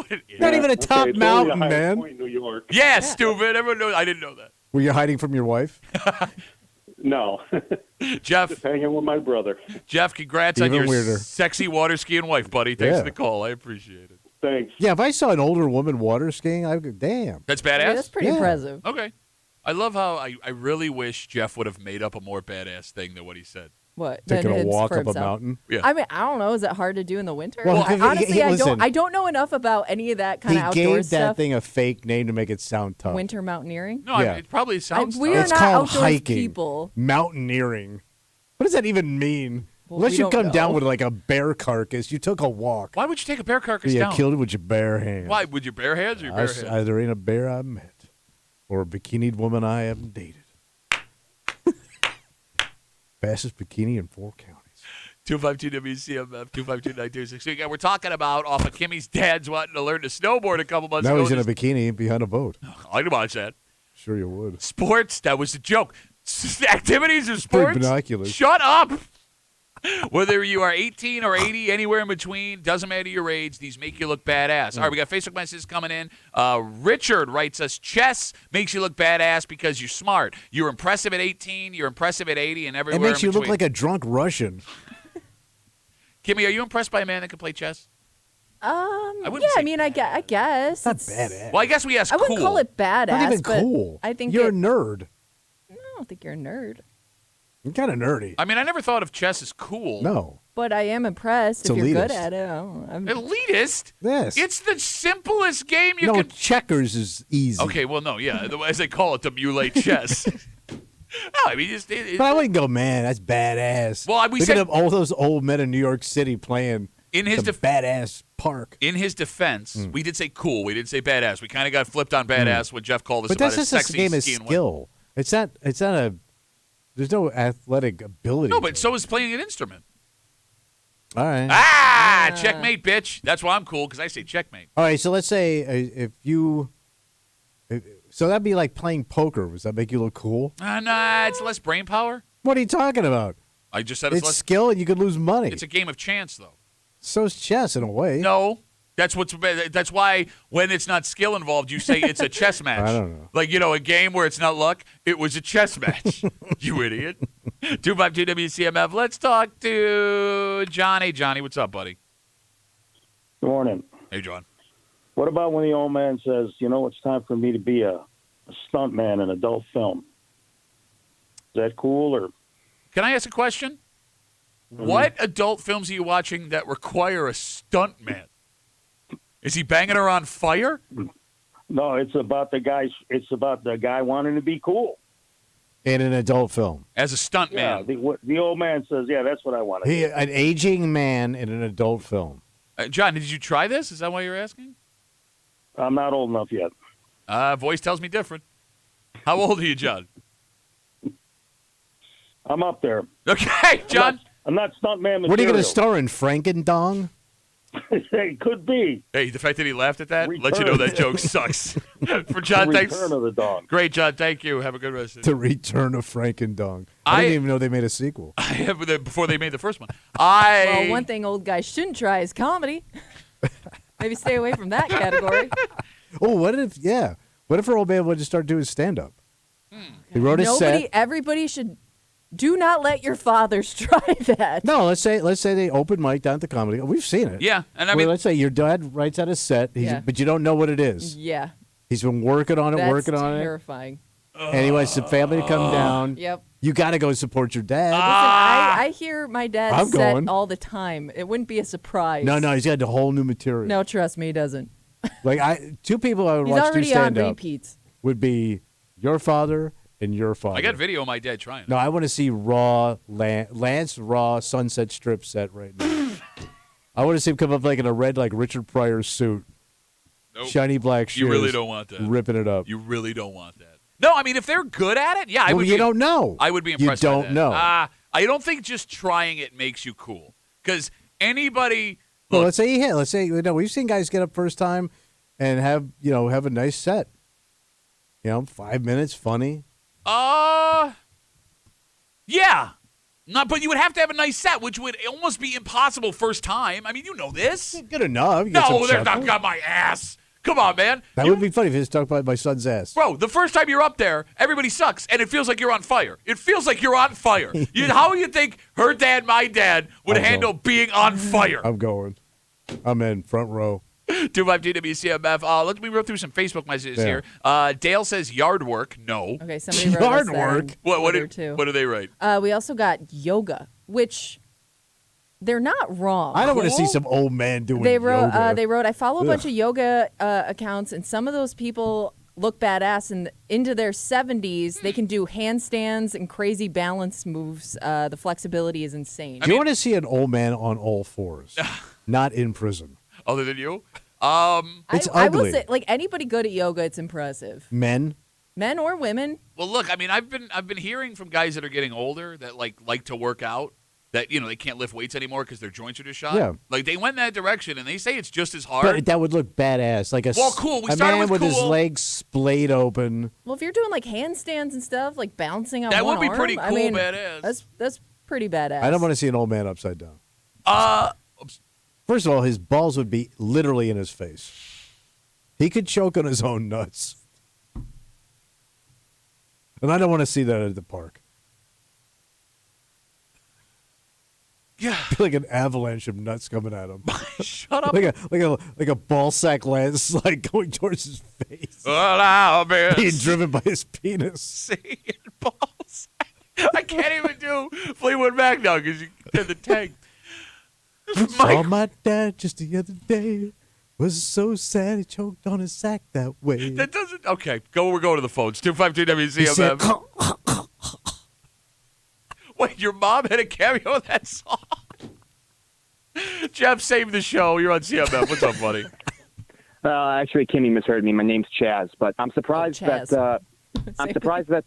Speaker 2: it. Not even a top
Speaker 12: it's only
Speaker 2: mountain,
Speaker 12: the highest
Speaker 2: man.
Speaker 12: point in New York.
Speaker 1: Yeah, stupid. Everyone knows. I didn't know that.
Speaker 2: Were you hiding from your wife?
Speaker 12: No.
Speaker 1: Jeff.
Speaker 12: Just hanging with my brother.
Speaker 1: Jeff, congrats on
Speaker 2: Even
Speaker 1: your
Speaker 2: weirder.
Speaker 1: sexy water skiing wife, buddy. Thanks
Speaker 2: Yeah.
Speaker 1: for the call. I appreciate it.
Speaker 12: Thanks.
Speaker 2: Yeah, if I saw an older woman water skiing, I'd go, damn.
Speaker 1: That's badass?
Speaker 3: Yeah, that's pretty
Speaker 2: Yeah.
Speaker 3: impressive.
Speaker 1: Okay. I love how I really wish Jeff would have made up a more badass thing than what he said.
Speaker 3: What?
Speaker 2: Taking
Speaker 3: than
Speaker 2: a
Speaker 3: it's
Speaker 2: walk
Speaker 3: for
Speaker 2: up a
Speaker 3: himself.
Speaker 2: mountain.
Speaker 1: Yeah.
Speaker 3: I mean, I don't know. Is it hard to do in the winter?
Speaker 2: Well,
Speaker 3: Honestly,
Speaker 2: listen.
Speaker 3: I don't know enough about any of that kind
Speaker 2: He
Speaker 3: of outdoor
Speaker 2: gave that
Speaker 3: stuff.
Speaker 2: thing a fake name to make it sound tough.
Speaker 3: Winter mountaineering.
Speaker 1: No,
Speaker 2: Yeah.
Speaker 1: it probably sounds
Speaker 3: we are
Speaker 2: It's
Speaker 3: not
Speaker 2: called
Speaker 3: outdoors
Speaker 2: hiking.
Speaker 3: people.
Speaker 2: Mountaineering. What does that even mean?
Speaker 3: Well,
Speaker 2: Unless
Speaker 3: we
Speaker 2: you
Speaker 3: don't
Speaker 2: come
Speaker 3: know.
Speaker 2: down with like a bear carcass, you took a walk.
Speaker 1: Why would you take a bear carcass
Speaker 2: You
Speaker 1: down?
Speaker 2: killed it with your bare hands.
Speaker 1: Why? With your bare hands or your bare hands?
Speaker 2: There ain't a bear I've met or a bikinied woman I haven't dated. Fastest bikini in 4 counties.
Speaker 1: 252 WCMF, 252-9262. Again, we're talking about off of Kimmy's dad's wanting to learn to snowboard a couple months
Speaker 2: Now
Speaker 1: ago.
Speaker 2: he's in a bikini behind a boat.
Speaker 1: I can watch that.
Speaker 2: Sure you would.
Speaker 1: Sports, that was a joke. Activities or
Speaker 2: Pretty
Speaker 1: sports?
Speaker 2: binoculars.
Speaker 1: Shut up. Whether you are 18 or 80, anywhere in between, doesn't matter your age, these make you look badass. All right, we got Facebook messages coming in. Richard writes us, chess makes you look badass because you're smart. You're impressive at 18, you're impressive at 80, and everywhere
Speaker 2: It makes
Speaker 1: in
Speaker 2: you
Speaker 1: between.
Speaker 2: look like a drunk Russian.
Speaker 1: Kimmy, are you impressed by a man that can play chess?
Speaker 3: I guess.
Speaker 2: Not badass.
Speaker 1: Well, I guess we asked
Speaker 3: I
Speaker 1: cool.
Speaker 3: wouldn't call it badass.
Speaker 2: Not even
Speaker 3: but
Speaker 2: cool.
Speaker 3: I think
Speaker 2: you're a nerd.
Speaker 3: I don't think you're a nerd.
Speaker 2: You're kind of nerdy.
Speaker 1: I mean, I never thought of chess as cool.
Speaker 2: No.
Speaker 3: But I am impressed
Speaker 2: It's
Speaker 3: if you're good
Speaker 2: elitist.
Speaker 3: at it. I'm
Speaker 1: Elitist?
Speaker 2: Yes.
Speaker 1: It's the simplest game you
Speaker 2: No,
Speaker 1: can.
Speaker 2: checkers is easy.
Speaker 1: Okay, well, no, yeah. As they call it, to emulate chess. No, I mean,
Speaker 2: But I wouldn't go, man, that's badass.
Speaker 1: Well, we
Speaker 2: Look
Speaker 1: said-
Speaker 2: at all those old men in New York City playing
Speaker 1: In his
Speaker 2: some badass park.
Speaker 1: In his defense, we did say cool. We didn't say badass. We kind of got flipped on badass when Jeff called us
Speaker 2: But
Speaker 1: about
Speaker 2: that's
Speaker 1: his
Speaker 2: just a
Speaker 1: sexy
Speaker 2: game of
Speaker 1: skiing win.
Speaker 2: skill. It's not a. There's no athletic ability.
Speaker 1: No,
Speaker 2: to
Speaker 1: but
Speaker 2: it.
Speaker 1: so is playing an instrument.
Speaker 2: All right.
Speaker 1: Checkmate, bitch. That's why I'm cool, because I say checkmate.
Speaker 2: All right. So let's say if you. So that'd be like playing poker. Does that make you look cool?
Speaker 1: Nah, it's less brain power.
Speaker 2: What are you talking about?
Speaker 1: I just said
Speaker 2: It's
Speaker 1: less.
Speaker 2: skill, and you could lose money.
Speaker 1: It's a game of chance, though.
Speaker 2: So's chess in a way.
Speaker 1: No. That's why when it's not skill involved, you say it's a chess match.
Speaker 2: I don't know.
Speaker 1: Like, a game where it's not luck, it was a chess match. You idiot. 252 WCMF. Let's talk to John. Hey, Johnny, what's up, buddy?
Speaker 12: Good morning.
Speaker 1: Hey, John.
Speaker 12: What about when the old man says, it's time for me to be a stunt man in adult film? Is that cool or?
Speaker 1: Can I ask a question?
Speaker 12: Mm-hmm.
Speaker 1: What adult films are you watching that require a stunt man? Is he banging her on fire?
Speaker 12: No, it's about the guy wanting to be cool.
Speaker 2: In an adult film.
Speaker 1: As a stunt man.
Speaker 12: Yeah, the old man says, yeah, that's what I want to do.
Speaker 2: An aging man in an adult film.
Speaker 1: John, did you try this? Is that why you're asking?
Speaker 12: I'm not old enough yet.
Speaker 1: Voice tells me different. How old are you, John?
Speaker 12: I'm up there.
Speaker 1: Okay, John.
Speaker 12: I'm not stunt man material.
Speaker 2: What are you going to star in? Frankendong?
Speaker 12: It could be.
Speaker 1: Hey, the fact that he laughed at that lets you know that joke sucks. For John,
Speaker 12: The
Speaker 1: thanks.
Speaker 12: Return of the Dog.
Speaker 1: Great, John. Thank you. Have a good rest of the
Speaker 2: The Return of Frankendong. I didn't even know they made a sequel.
Speaker 1: before they made the first one.
Speaker 3: Well, one thing old guys shouldn't try is comedy. Maybe stay away from that category.
Speaker 2: Oh, what if our old man wanted to start doing stand-up? He wrote a set.
Speaker 3: Everybody should. Do not let your fathers try that.
Speaker 2: No, let's say they open mic down at the comedy. We've seen it.
Speaker 1: Yeah, and I mean,
Speaker 2: let's say your dad writes out a set, but you don't know what it is.
Speaker 3: Yeah.
Speaker 2: He's been working on it,
Speaker 3: That's terrifying.
Speaker 2: and he wants the family to come down.
Speaker 3: Yep.
Speaker 2: You got to go support your dad.
Speaker 3: Listen, I hear my dad
Speaker 2: I'm
Speaker 3: set
Speaker 2: going.
Speaker 3: all the time. It wouldn't be a surprise.
Speaker 2: No, he's got a whole new material.
Speaker 3: No, trust me, he doesn't.
Speaker 2: Like two people I would
Speaker 3: He's
Speaker 2: watch do
Speaker 3: already on
Speaker 2: stand up
Speaker 3: repeats.
Speaker 2: would be your father and your father.
Speaker 1: I got video of my dad trying.
Speaker 2: No, I want to see Lance Raw Sunset Strip set right now. I want to see him come up like in a red, like Richard Pryor suit,
Speaker 1: Nope.
Speaker 2: shiny black shoes.
Speaker 1: You really don't want that.
Speaker 2: Ripping it up.
Speaker 1: You really don't want that. No, I mean, if they're good at it, yeah, I would.
Speaker 2: You don't know.
Speaker 1: I would be impressed.
Speaker 2: You don't
Speaker 1: by that.
Speaker 2: know.
Speaker 1: I don't think just trying it makes you cool. Because anybody.
Speaker 2: Well, let's say you hit. Let's say we've seen guys get up first time and have a nice set. 5 minutes, funny.
Speaker 1: Yeah. But you would have to have a nice set, which would almost be impossible first time. I mean, you know this.
Speaker 2: Good enough. You get some
Speaker 1: No, they're not
Speaker 2: chuckles.
Speaker 1: got my ass. Come on, man.
Speaker 2: That would be funny if he just talked about my son's ass.
Speaker 1: Bro, the first time you're up there, everybody sucks, and it feels like you're on fire. It feels like you're on fire. How do you think her dad, my dad, would handle being on fire?
Speaker 2: I'm going. I'm in front row.
Speaker 1: 252 WCMF. Let me run through some Facebook messages here. Dale says yard work. No.
Speaker 3: Okay, somebody wrote us that on
Speaker 1: What
Speaker 3: Twitter,
Speaker 1: do they write?
Speaker 3: We also got yoga, which they're not wrong.
Speaker 2: I don't want to see some old man doing
Speaker 3: They wrote.
Speaker 2: yoga.
Speaker 3: They wrote. I follow a bunch of yoga accounts, and some of those people look badass. And into their 70s, they can do handstands and crazy balance moves. The flexibility is insane.
Speaker 2: Do you want to see an old man on all fours? Not in prison.
Speaker 1: Other than you?
Speaker 2: It's
Speaker 3: I will
Speaker 2: ugly.
Speaker 3: say, like anybody good at yoga, it's impressive.
Speaker 2: Men
Speaker 3: or women.
Speaker 1: Well, look, I mean, I've been hearing from guys that are getting older that like to work out, that they can't lift weights anymore because their joints are just shot.
Speaker 2: Yeah.
Speaker 1: Like they went in that direction, and they say it's just as hard.
Speaker 2: But that would look badass. Like
Speaker 1: cool. We
Speaker 2: a
Speaker 1: started
Speaker 2: man
Speaker 1: with
Speaker 2: his
Speaker 1: cool.
Speaker 2: legs splayed open.
Speaker 3: Well, if you're doing like handstands and stuff, like bouncing on
Speaker 1: That
Speaker 3: one
Speaker 1: would be
Speaker 3: arm,
Speaker 1: pretty cool,
Speaker 3: I mean,
Speaker 1: badass.
Speaker 3: That's pretty badass.
Speaker 2: I don't want to see an old man upside down.
Speaker 1: Oops.
Speaker 2: First of all, his balls would be literally in his face. He could choke on his own nuts. And I don't want to see that at the park.
Speaker 1: Yeah.
Speaker 2: Like an avalanche of nuts coming at him.
Speaker 1: Shut up.
Speaker 2: Like a ball sack landslide going towards his face.
Speaker 1: Well, I'll be
Speaker 2: Being driven by his penis.
Speaker 1: seeing balls. I can't even do Fleetwood Mac now because you did the tank.
Speaker 2: Saw my dad just the other day. Was so sad he choked on his sack that way.
Speaker 1: That doesn't. Okay, we're going to the phones. 252
Speaker 2: He said,
Speaker 1: WCMF. Wait, your mom had a cameo in that song? Jeff, save the show. You're on CMF. What's up, buddy?
Speaker 13: Actually, Kimmy misheard me. My name's Chaz, but I'm surprised that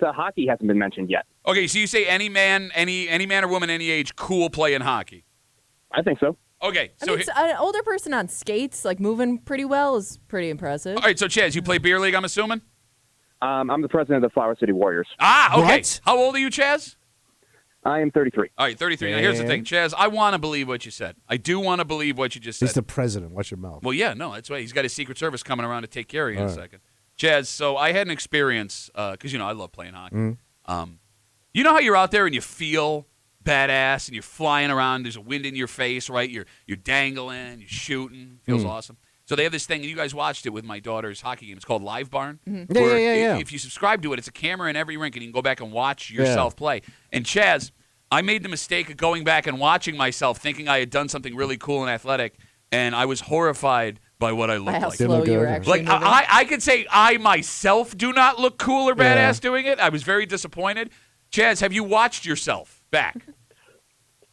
Speaker 13: hockey hasn't been mentioned yet.
Speaker 1: Okay, so you say any man or woman, any age, cool playing hockey.
Speaker 13: I think so.
Speaker 1: Okay,
Speaker 3: I
Speaker 1: so
Speaker 3: mean, an older person on skates, like moving pretty well, is pretty impressive.
Speaker 1: all right, so Chaz, you play beer league, I'm assuming.
Speaker 13: I'm the president of the Flower City Warriors.
Speaker 1: Ah, okay.
Speaker 2: What?
Speaker 1: How old are you, Chaz?
Speaker 13: I am 33.
Speaker 1: All right, 33. Now, here's the thing, Chaz. I want to believe what you said. I do want to believe what you just said.
Speaker 2: He's the president. Watch your mouth.
Speaker 1: Well, yeah, no, that's right. He's got his Secret Service coming around to take care of you in a second. Chaz, so I had an experience, because, I love playing hockey. You know how you're out there and you feel badass and you're flying around, there's a wind in your face, right? You're dangling, you're shooting. Feels awesome. So they have this thing, and you guys watched it with my daughter's hockey game. It's called Live Barn.
Speaker 2: Yeah.
Speaker 1: If you subscribe to it, it's a camera in every rink, and you can go back and watch yourself play. And Chaz, I made the mistake of going back and watching myself, thinking I had done something really cool and athletic, and I was horrified by what I looked
Speaker 3: How
Speaker 1: like.
Speaker 3: slow you were actually moving.
Speaker 1: I could say I myself do not look cool or badass doing it. I was very disappointed. Chaz, have you watched yourself back?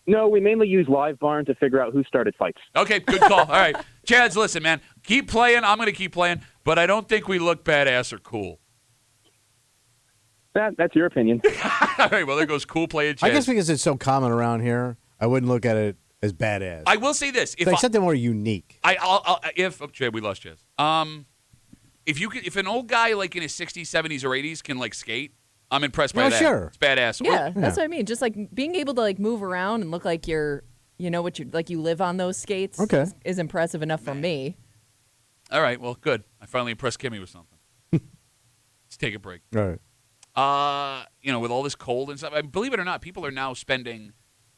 Speaker 13: No, we mainly use Live Barn to figure out who started fights.
Speaker 1: Okay, good call. All right. Chaz, listen, man. Keep playing. I'm going to keep playing. But I don't think we look badass or cool.
Speaker 13: That's your opinion.
Speaker 1: All right, well, there goes cool playing Chaz.
Speaker 2: I guess because it's so common around here, I wouldn't look at it as badass.
Speaker 1: I will say this.
Speaker 2: It's like something more unique.
Speaker 1: Chad, we lost Chaz. If an old guy like in his 60s, 70s, or 80s can like skate, I'm impressed by that.
Speaker 2: Sure.
Speaker 1: It's badass.
Speaker 3: Yeah, that's what I mean. Just like being able to like move around and look like you're, you live on those skates.
Speaker 2: Okay.
Speaker 3: is impressive enough for me.
Speaker 1: All right, well, good. I finally impressed Kimmy with something. Let's take a break.
Speaker 2: All right.
Speaker 1: With all this cold and stuff, believe it or not, people are now spending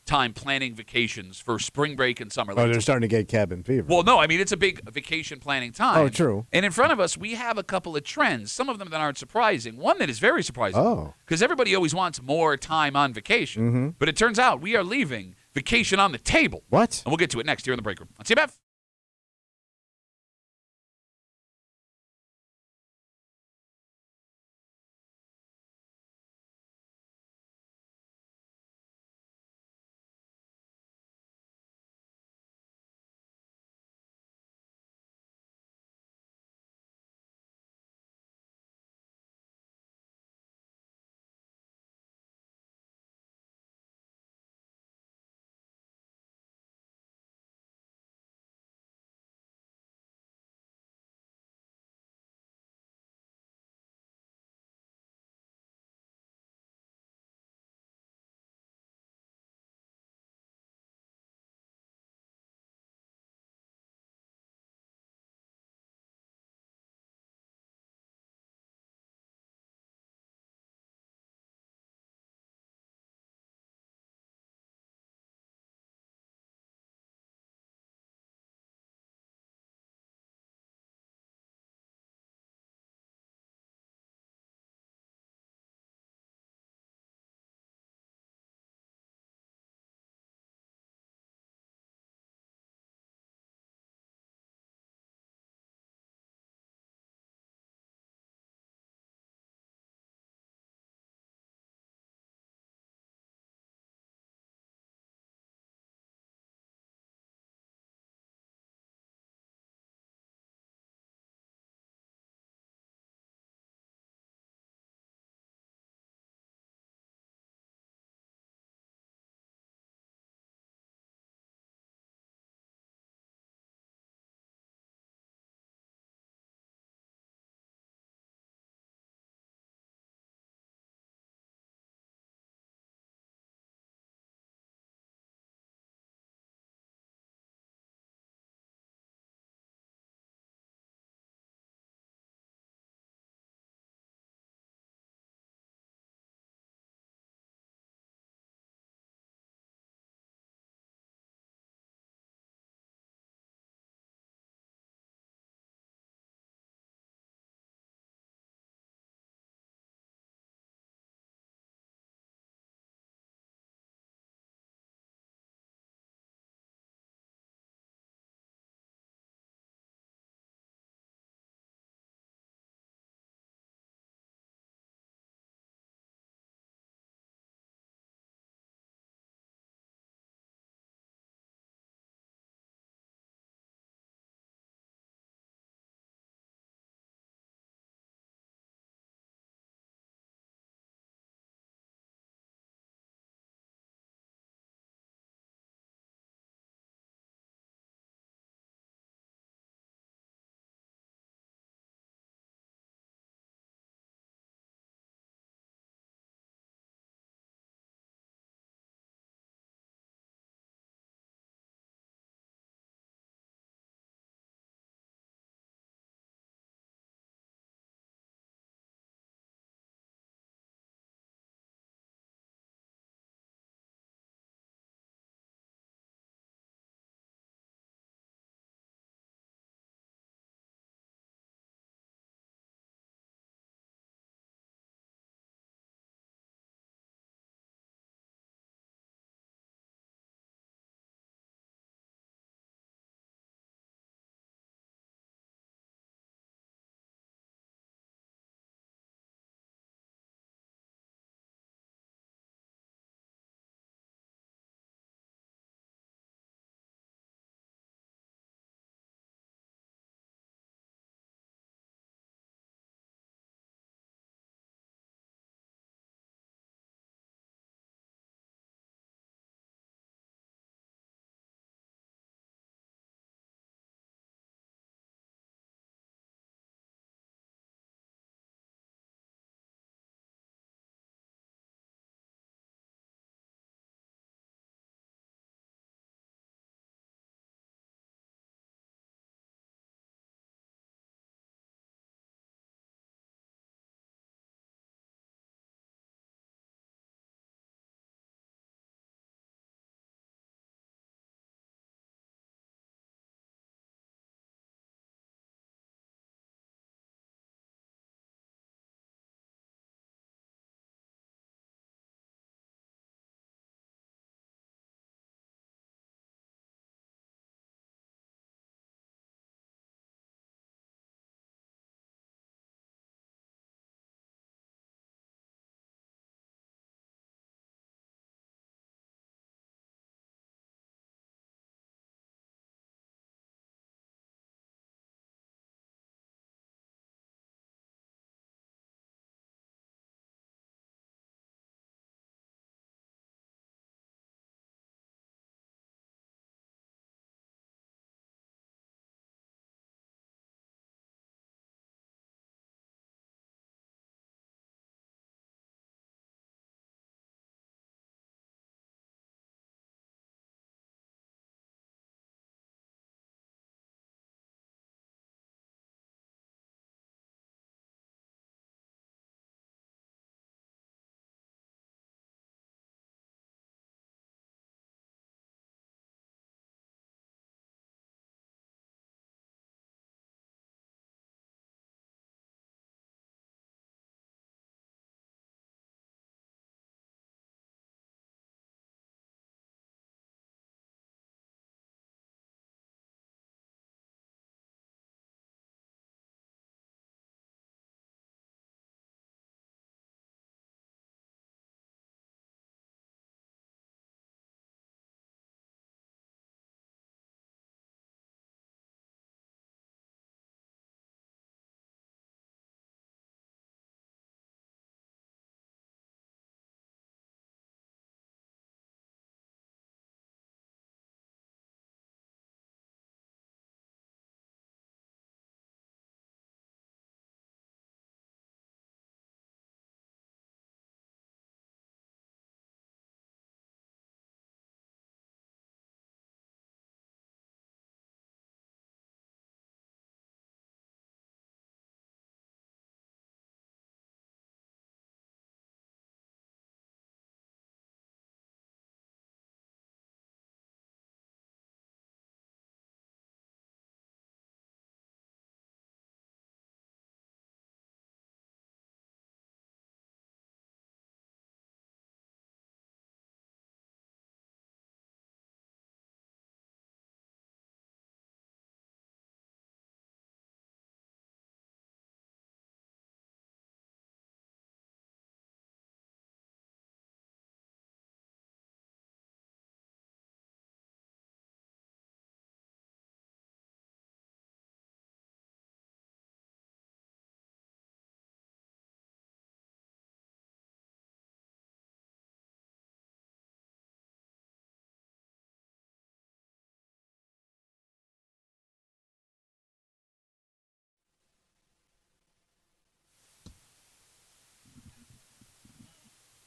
Speaker 1: time planning vacations for spring break and summer.
Speaker 2: They're starting to get cabin fever.
Speaker 1: Well, no, I mean, it's a big vacation planning time.
Speaker 2: Oh, true.
Speaker 1: And in front of us, we have a couple of trends, some of them that aren't surprising. One that is very surprising.
Speaker 2: Oh.
Speaker 1: Because everybody always wants more time on vacation. But it turns out we are leaving vacation on the table.
Speaker 2: What?
Speaker 1: And we'll get to it next here in the break room on CMF.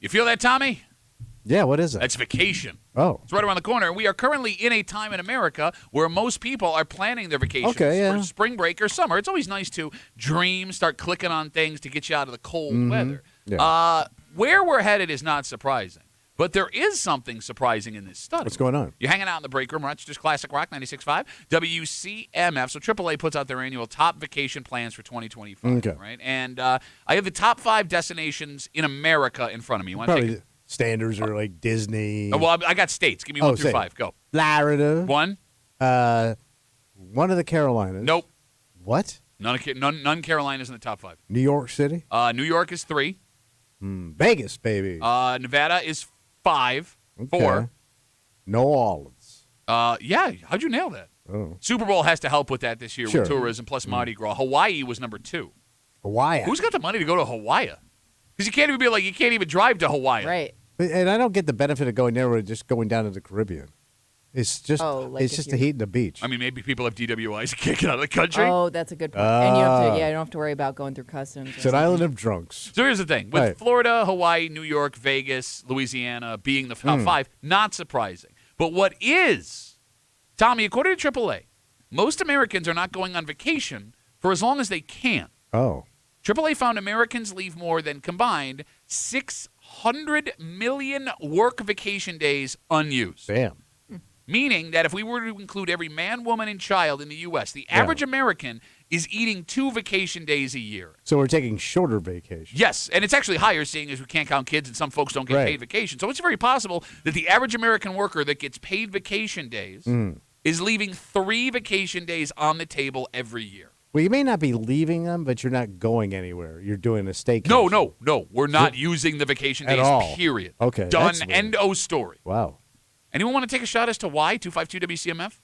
Speaker 1: You feel that, Tommy?
Speaker 2: Yeah, what is it?
Speaker 1: That's vacation.
Speaker 2: Oh.
Speaker 1: It's right around the corner. And we are currently in a time in America where most people are planning their vacations for spring break or summer. It's always nice to dream, start clicking on things to get you out of the cold weather.
Speaker 2: Yeah.
Speaker 1: Where we're headed is not surprising. But there is something surprising in this study.
Speaker 2: What's going on?
Speaker 1: You're hanging out in the break room, Rochester's Classic Rock 96.5, WCMF. So AAA puts out their annual top vacation plans for 2025.
Speaker 2: Okay.
Speaker 1: Right? And I have the top 5 destinations in America in front of me. You want to
Speaker 2: Probably
Speaker 1: take
Speaker 2: standards are like Disney.
Speaker 1: well, I got states. Give me 1 through 5. Go.
Speaker 2: Florida.
Speaker 1: 1.
Speaker 2: One of the Carolinas.
Speaker 1: Nope.
Speaker 2: What?
Speaker 1: None Carolinas in the top 5.
Speaker 2: New York City.
Speaker 1: New York is 3.
Speaker 2: Vegas, baby.
Speaker 1: Nevada is 5.
Speaker 2: Okay.
Speaker 1: 4.
Speaker 2: New Orleans.
Speaker 1: Yeah. How'd you nail that?
Speaker 2: Oh.
Speaker 1: Super Bowl has to help with that this year
Speaker 2: Sure.
Speaker 1: with tourism plus Mardi Gras. Hawaii was number 2.
Speaker 2: Hawaii.
Speaker 1: Who's got the money to go to Hawaii? Because you can't even drive to Hawaii.
Speaker 3: Right.
Speaker 2: And I don't get the benefit of going there with just going down to the Caribbean. It's just
Speaker 3: like
Speaker 2: the heat and the beach.
Speaker 1: I mean, maybe people have DWIs and can't get out of the country.
Speaker 3: Oh, that's a good point. And you don't have to worry about going through customs.
Speaker 2: It's an island of drunks.
Speaker 1: So here's the thing. With Florida, Hawaii, New York, Vegas, Louisiana being the top 5, not surprising. But what is, Tommy, according to AAA, most Americans are not going on vacation for as long as they can.
Speaker 2: Oh.
Speaker 1: AAA found Americans leave more than combined 600 million work vacation days unused.
Speaker 2: Damn.
Speaker 1: Meaning that if we were to include every man, woman, and child in the U.S., the average American is eating 2 vacation days a year.
Speaker 2: So we're taking shorter vacations.
Speaker 1: Yes, and it's actually higher, seeing as we can't count kids and some folks don't get paid vacation. So it's very possible that the average American worker that gets paid vacation days is leaving 3 vacation days on the table every year.
Speaker 2: Well, you may not be leaving them, but you're not going anywhere. You're doing a staycation.
Speaker 1: No. We're not using the vacation days, period.
Speaker 2: Okay.
Speaker 1: Done. End of story.
Speaker 2: Wow.
Speaker 1: Anyone want to take a shot as to why? 252-WCMF?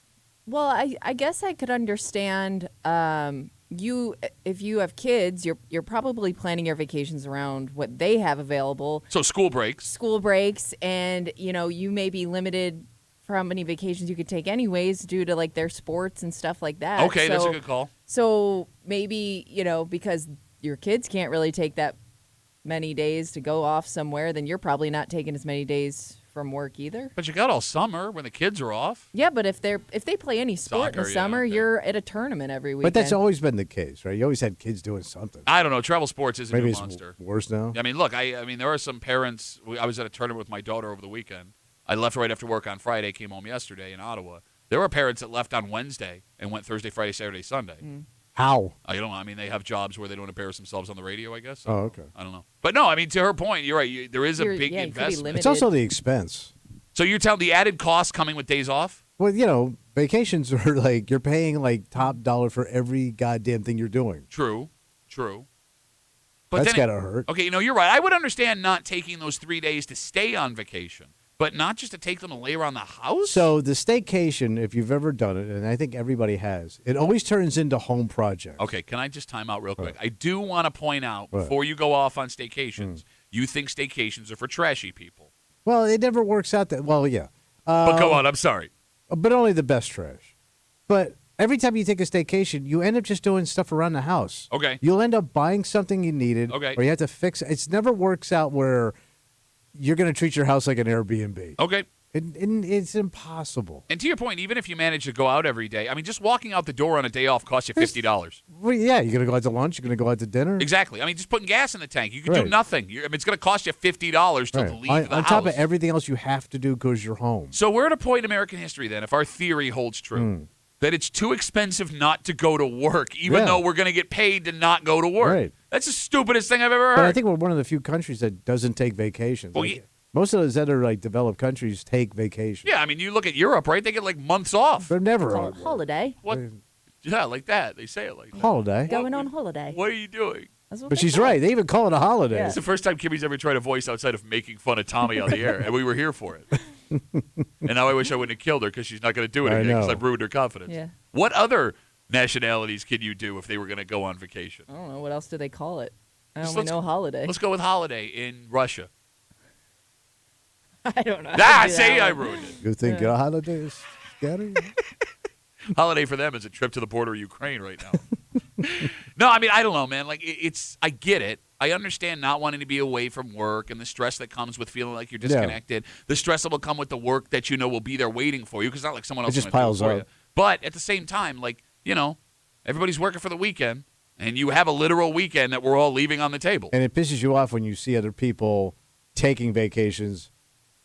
Speaker 3: Well, I guess I could understand if you have kids, you're probably planning your vacations around what they have available.
Speaker 1: So school breaks.
Speaker 3: And, you may be limited for how many vacations you could take anyways due to, like, their sports and stuff like that.
Speaker 1: Okay, that's a good call.
Speaker 3: So maybe, because your kids can't really take that many days to go off somewhere, then you're probably not taking as many days from work either.
Speaker 1: But you got all summer when the kids are off.
Speaker 3: Yeah, but if they play any sport in the summer, you're at a tournament every weekend.
Speaker 2: But that's always been the case, right? You always had kids doing something.
Speaker 1: I don't know. Travel sports is a
Speaker 2: Maybe
Speaker 1: new
Speaker 2: it's
Speaker 1: monster.
Speaker 2: Worse now.
Speaker 1: I mean, look, I mean, there are some parents. I was at a tournament with my daughter over the weekend. I left right after work on Friday, came home yesterday in Ottawa. There were parents that left on Wednesday and went Thursday, Friday, Saturday, Sunday.
Speaker 2: How?
Speaker 1: I don't know. I mean, they have jobs where they don't embarrass themselves on the radio, I guess. So,
Speaker 2: okay.
Speaker 1: I don't know. But no, I mean, to her point, you're right. There is a big investment.
Speaker 2: It's also the expense.
Speaker 1: So you're telling the added cost coming with days off?
Speaker 2: Well, vacations are like you're paying like top dollar for every goddamn thing you're doing.
Speaker 1: True. But
Speaker 2: that's got to hurt.
Speaker 1: Okay, you're right. I would understand not taking those 3 days to stay on vacation, but not just to take them to lay around the house?
Speaker 2: So the staycation, if you've ever done it, and I think everybody has, it always turns into home projects.
Speaker 1: Okay, can I just time out real quick? I do want to point out, before you go off on staycations, you think staycations are for trashy people.
Speaker 2: Well, it never works out that well, yeah.
Speaker 1: But go on, I'm sorry.
Speaker 2: But only the best trash. But every time you take a staycation, you end up just doing stuff around the house.
Speaker 1: Okay.
Speaker 2: You'll end up buying something you needed.
Speaker 1: Okay.
Speaker 2: Or you have to fix it. It never works out where you're going to treat your house like an Airbnb.
Speaker 1: Okay.
Speaker 2: And it's impossible.
Speaker 1: And to your point, even if you manage to go out every day, I mean, just walking out the door on a day off costs you $50.
Speaker 2: Well, yeah, you're going to go out to lunch, you're going to go out to dinner.
Speaker 1: Exactly. I mean, just putting gas in the tank. You can do nothing. It's going to cost you $50 to leave the house.
Speaker 2: On top of everything else you have to do because you're home.
Speaker 1: So we're at a point in American history, then, if our theory holds true, that it's too expensive not to go to work, even though we're going to get paid to not go to work.
Speaker 2: Right.
Speaker 1: That's the stupidest thing I've ever heard.
Speaker 2: But I think we're one of the few countries that doesn't take vacations.
Speaker 1: Well,
Speaker 2: most of those other developed countries take vacations.
Speaker 1: Yeah, I mean, you look at Europe, right? They get months off.
Speaker 2: They're never
Speaker 3: on holiday.
Speaker 1: What? Yeah, like that. They say it like that.
Speaker 2: Holiday.
Speaker 3: Going on holiday.
Speaker 1: What are you doing?
Speaker 2: But she's right. They even call it a holiday.
Speaker 1: Yeah. It's the first time Kimmy's ever tried a voice outside of making fun of Tommy on the air, and we were here for it. And now I wish I wouldn't have killed her because she's not going to do it again because I've ruined her confidence.
Speaker 3: Yeah.
Speaker 1: What other nationalities could you do if they were going to go on vacation?
Speaker 3: I don't know. What else do they call it? I only know holiday.
Speaker 1: Let's go with holiday in Russia.
Speaker 3: I don't know.
Speaker 1: I ruined it.
Speaker 2: You think your holiday is scary?
Speaker 1: Holiday for them is a trip to the border of Ukraine right now. No, I mean, I don't know, man. I get it. I understand not wanting to be away from work and the stress that comes with feeling like you're disconnected. The stress that will come with the work that you know will be there waiting for you because it's not like someone else
Speaker 2: It just
Speaker 1: is gonna do
Speaker 2: piles
Speaker 1: it for
Speaker 2: up.
Speaker 1: you. But at the same time, like, everybody's working for the weekend, and you have a literal weekend that we're all leaving on the table.
Speaker 2: And it pisses you off when you see other people taking vacations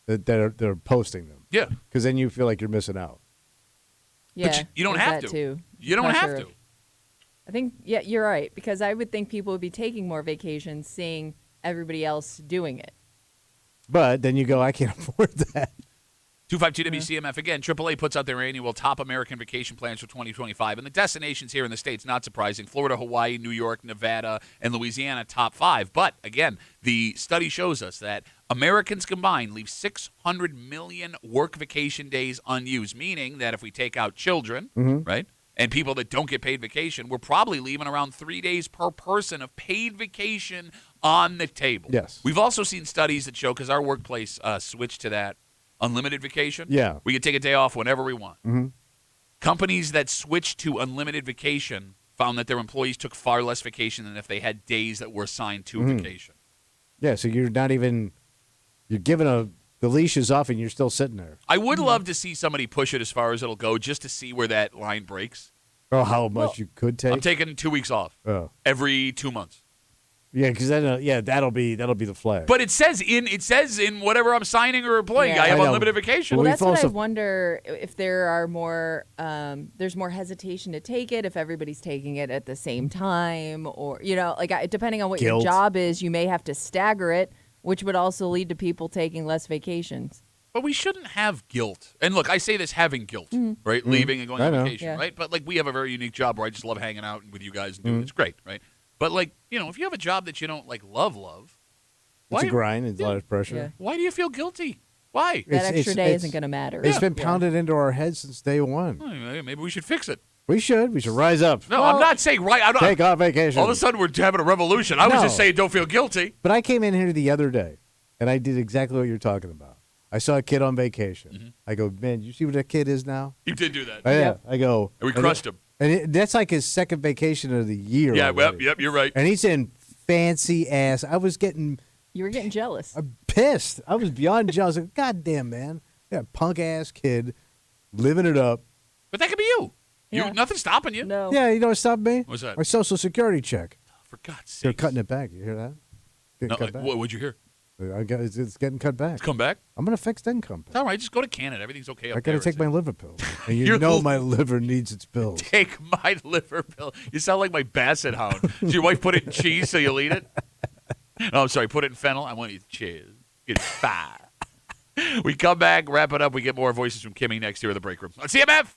Speaker 2: they're posting them.
Speaker 1: Yeah.
Speaker 2: Because then you feel like you're missing out.
Speaker 3: Yeah,
Speaker 1: But you don't
Speaker 3: there's
Speaker 1: have
Speaker 3: that
Speaker 1: to.
Speaker 3: Too.
Speaker 1: You don't have to.
Speaker 3: I think, you're right, because I would think people would be taking more vacations seeing everybody else doing it.
Speaker 2: But then you go, I can't afford that.
Speaker 1: 252 WCMF. Again, AAA puts out their annual top American vacation plans for 2025. And the destinations here in the States, not surprising, Florida, Hawaii, New York, Nevada, and Louisiana, top 5. But, again, the study shows us that Americans combined leave 600 million work vacation days unused, meaning that if we take out children, right, and people that don't get paid vacation, we're probably leaving around 3 days per person of paid vacation on the table.
Speaker 2: Yes.
Speaker 1: We've also seen studies that show, because our workplace switched to that unlimited vacation.
Speaker 2: Yeah.
Speaker 1: We can take a day off whenever we want.
Speaker 2: Mm-hmm.
Speaker 1: Companies that switched to unlimited vacation found that their employees took far less vacation than if they had days that were assigned to vacation.
Speaker 2: Yeah, so you're not even – you're giving the leash is off and you're still sitting there.
Speaker 1: I would love to see somebody push it as far as it'll go just to see where that line breaks.
Speaker 2: Oh, how much you could take?
Speaker 1: I'm taking 2 weeks off every 2 months.
Speaker 2: Yeah, because then that'll be the flag.
Speaker 1: But it says in whatever I'm signing or employing, I have unlimited vacation.
Speaker 3: Well, that's what I wonder if there are more. There's more hesitation to take it if everybody's taking it at the same time, or depending on what your job is, you may have to stagger it, which would also lead to people taking less vacations.
Speaker 1: But we shouldn't have guilt. And look, I say this having guilt, right? Leaving and going on vacation, right? But we have a very unique job where I just love hanging out with you guys and doing it. It's great, right? But if you have a job that you don't love,
Speaker 2: it's a grind. It's a lot of pressure.
Speaker 3: Yeah.
Speaker 1: Why do you feel guilty? Why?
Speaker 3: That extra day isn't going to matter.
Speaker 2: It's been pounded into our heads since day one.
Speaker 1: Well, maybe we should fix it.
Speaker 2: We should rise up.
Speaker 1: No, I'm not saying right. I'm not,
Speaker 2: take off vacation.
Speaker 1: All of a sudden, we're having a revolution. I was just saying don't feel guilty.
Speaker 2: But I came in here the other day, and I did exactly what you're talking about. I saw a kid on vacation. I go, man, you see what that kid is now?
Speaker 1: You did do that.
Speaker 2: Yeah. I go.
Speaker 1: And we crushed him.
Speaker 2: And that's like his second vacation of the year.
Speaker 1: Yeah,
Speaker 2: already.
Speaker 1: yep, you're right.
Speaker 2: And he's in fancy ass. You
Speaker 3: were getting jealous.
Speaker 2: I'm pissed. I was beyond jealous. Like, God damn, man. That punk ass kid living it up.
Speaker 1: But that could be you.
Speaker 3: Yeah.
Speaker 1: Nothing's stopping you.
Speaker 3: No.
Speaker 2: Yeah, you know what stopped me?
Speaker 1: What's that?
Speaker 2: My Social Security check.
Speaker 1: For God's sake.
Speaker 2: They're cutting it back. You hear that?
Speaker 1: No,
Speaker 2: cut back.
Speaker 1: what'd you hear?
Speaker 2: It's getting cut back.
Speaker 1: It's come back?
Speaker 2: I'm going to fix the income.
Speaker 1: It's all right. Just go to Canada. Everything's okay up
Speaker 2: I got to
Speaker 1: there,
Speaker 2: take my liver pill. And you know my liver needs its pills.
Speaker 1: Take my liver pill. You sound like my basset hound. Does your wife put it in cheese so you'll eat it? No, I'm sorry. Put it in fennel. I want to eat cheese. Get fat. We come back, wrap it up. We get more voices from Kimmy next here in the break room on CMF.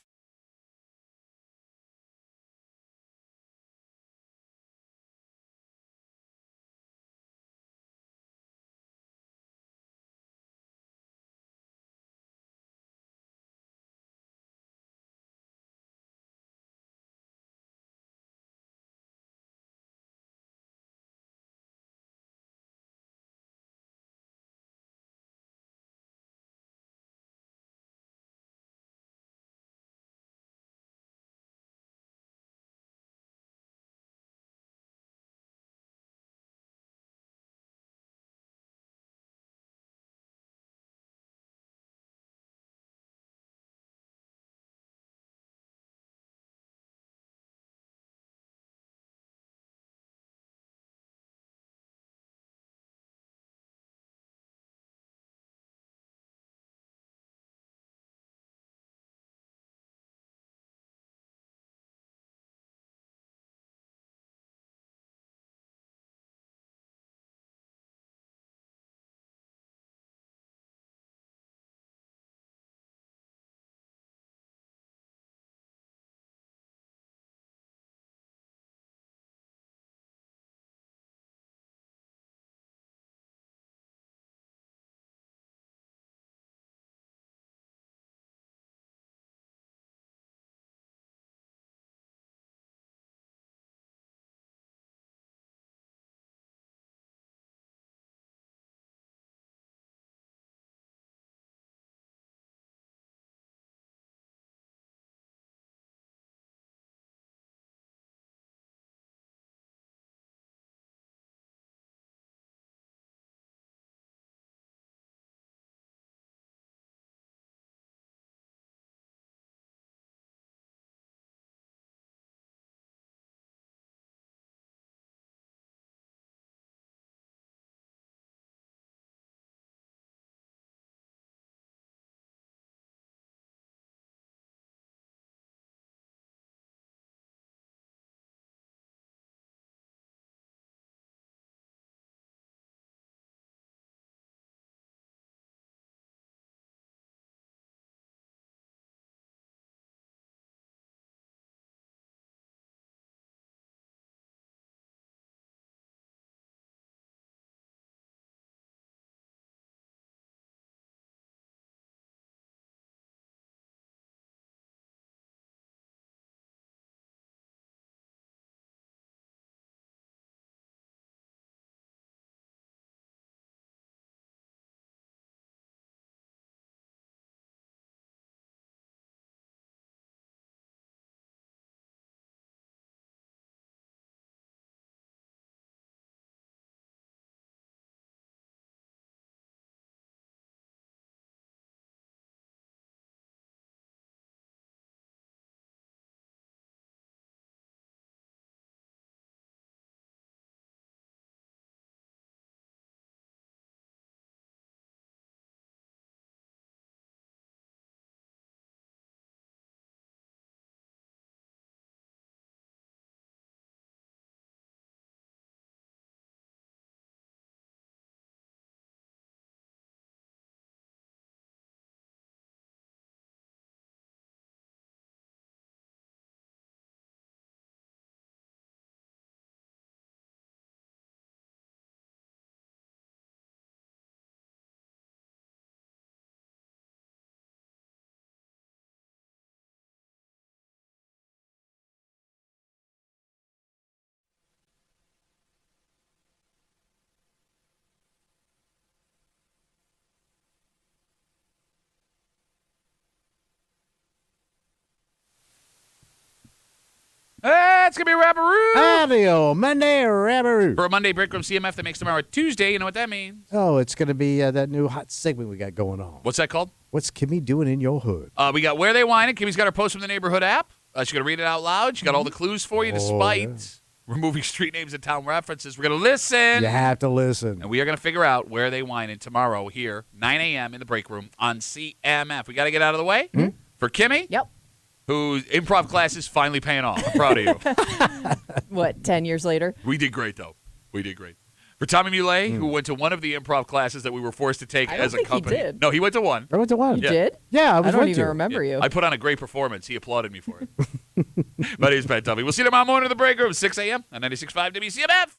Speaker 1: It's going to be a Rabbaroo.
Speaker 2: Audio Monday Rabbaroo.
Speaker 1: For a Monday break room CMF that makes tomorrow Tuesday, you know what that means?
Speaker 2: Oh, it's going to be that new hot segment we got going on.
Speaker 1: What's that called?
Speaker 2: What's Kimmy doing in your hood?
Speaker 1: We got Where They Whining. Kimmy's got her post from the neighborhood app. She's going to read it out loud. She got all the clues for you despite removing street names and town references. We're going to listen.
Speaker 2: You have to listen.
Speaker 1: And we are going to figure out Where They Whining tomorrow here, 9 a.m. in the break room on CMF. We got to get out of the way for Kimmy.
Speaker 3: Yep.
Speaker 1: Whose improv class is finally paying off. I'm proud of you.
Speaker 3: What, 10 years later?
Speaker 1: We did great, though. We did great. For Tommy Muley, who went to one of the improv classes that we were forced to take as a company.
Speaker 3: He did.
Speaker 1: No, he went to one.
Speaker 2: I went to one.
Speaker 3: You did?
Speaker 2: Yeah, I
Speaker 3: don't even remember you.
Speaker 1: I put on a great performance. He applauded me for it. My name's Pat Tommy. We'll see you tomorrow morning in the break room, 6 a.m. on 96.5 WCMF.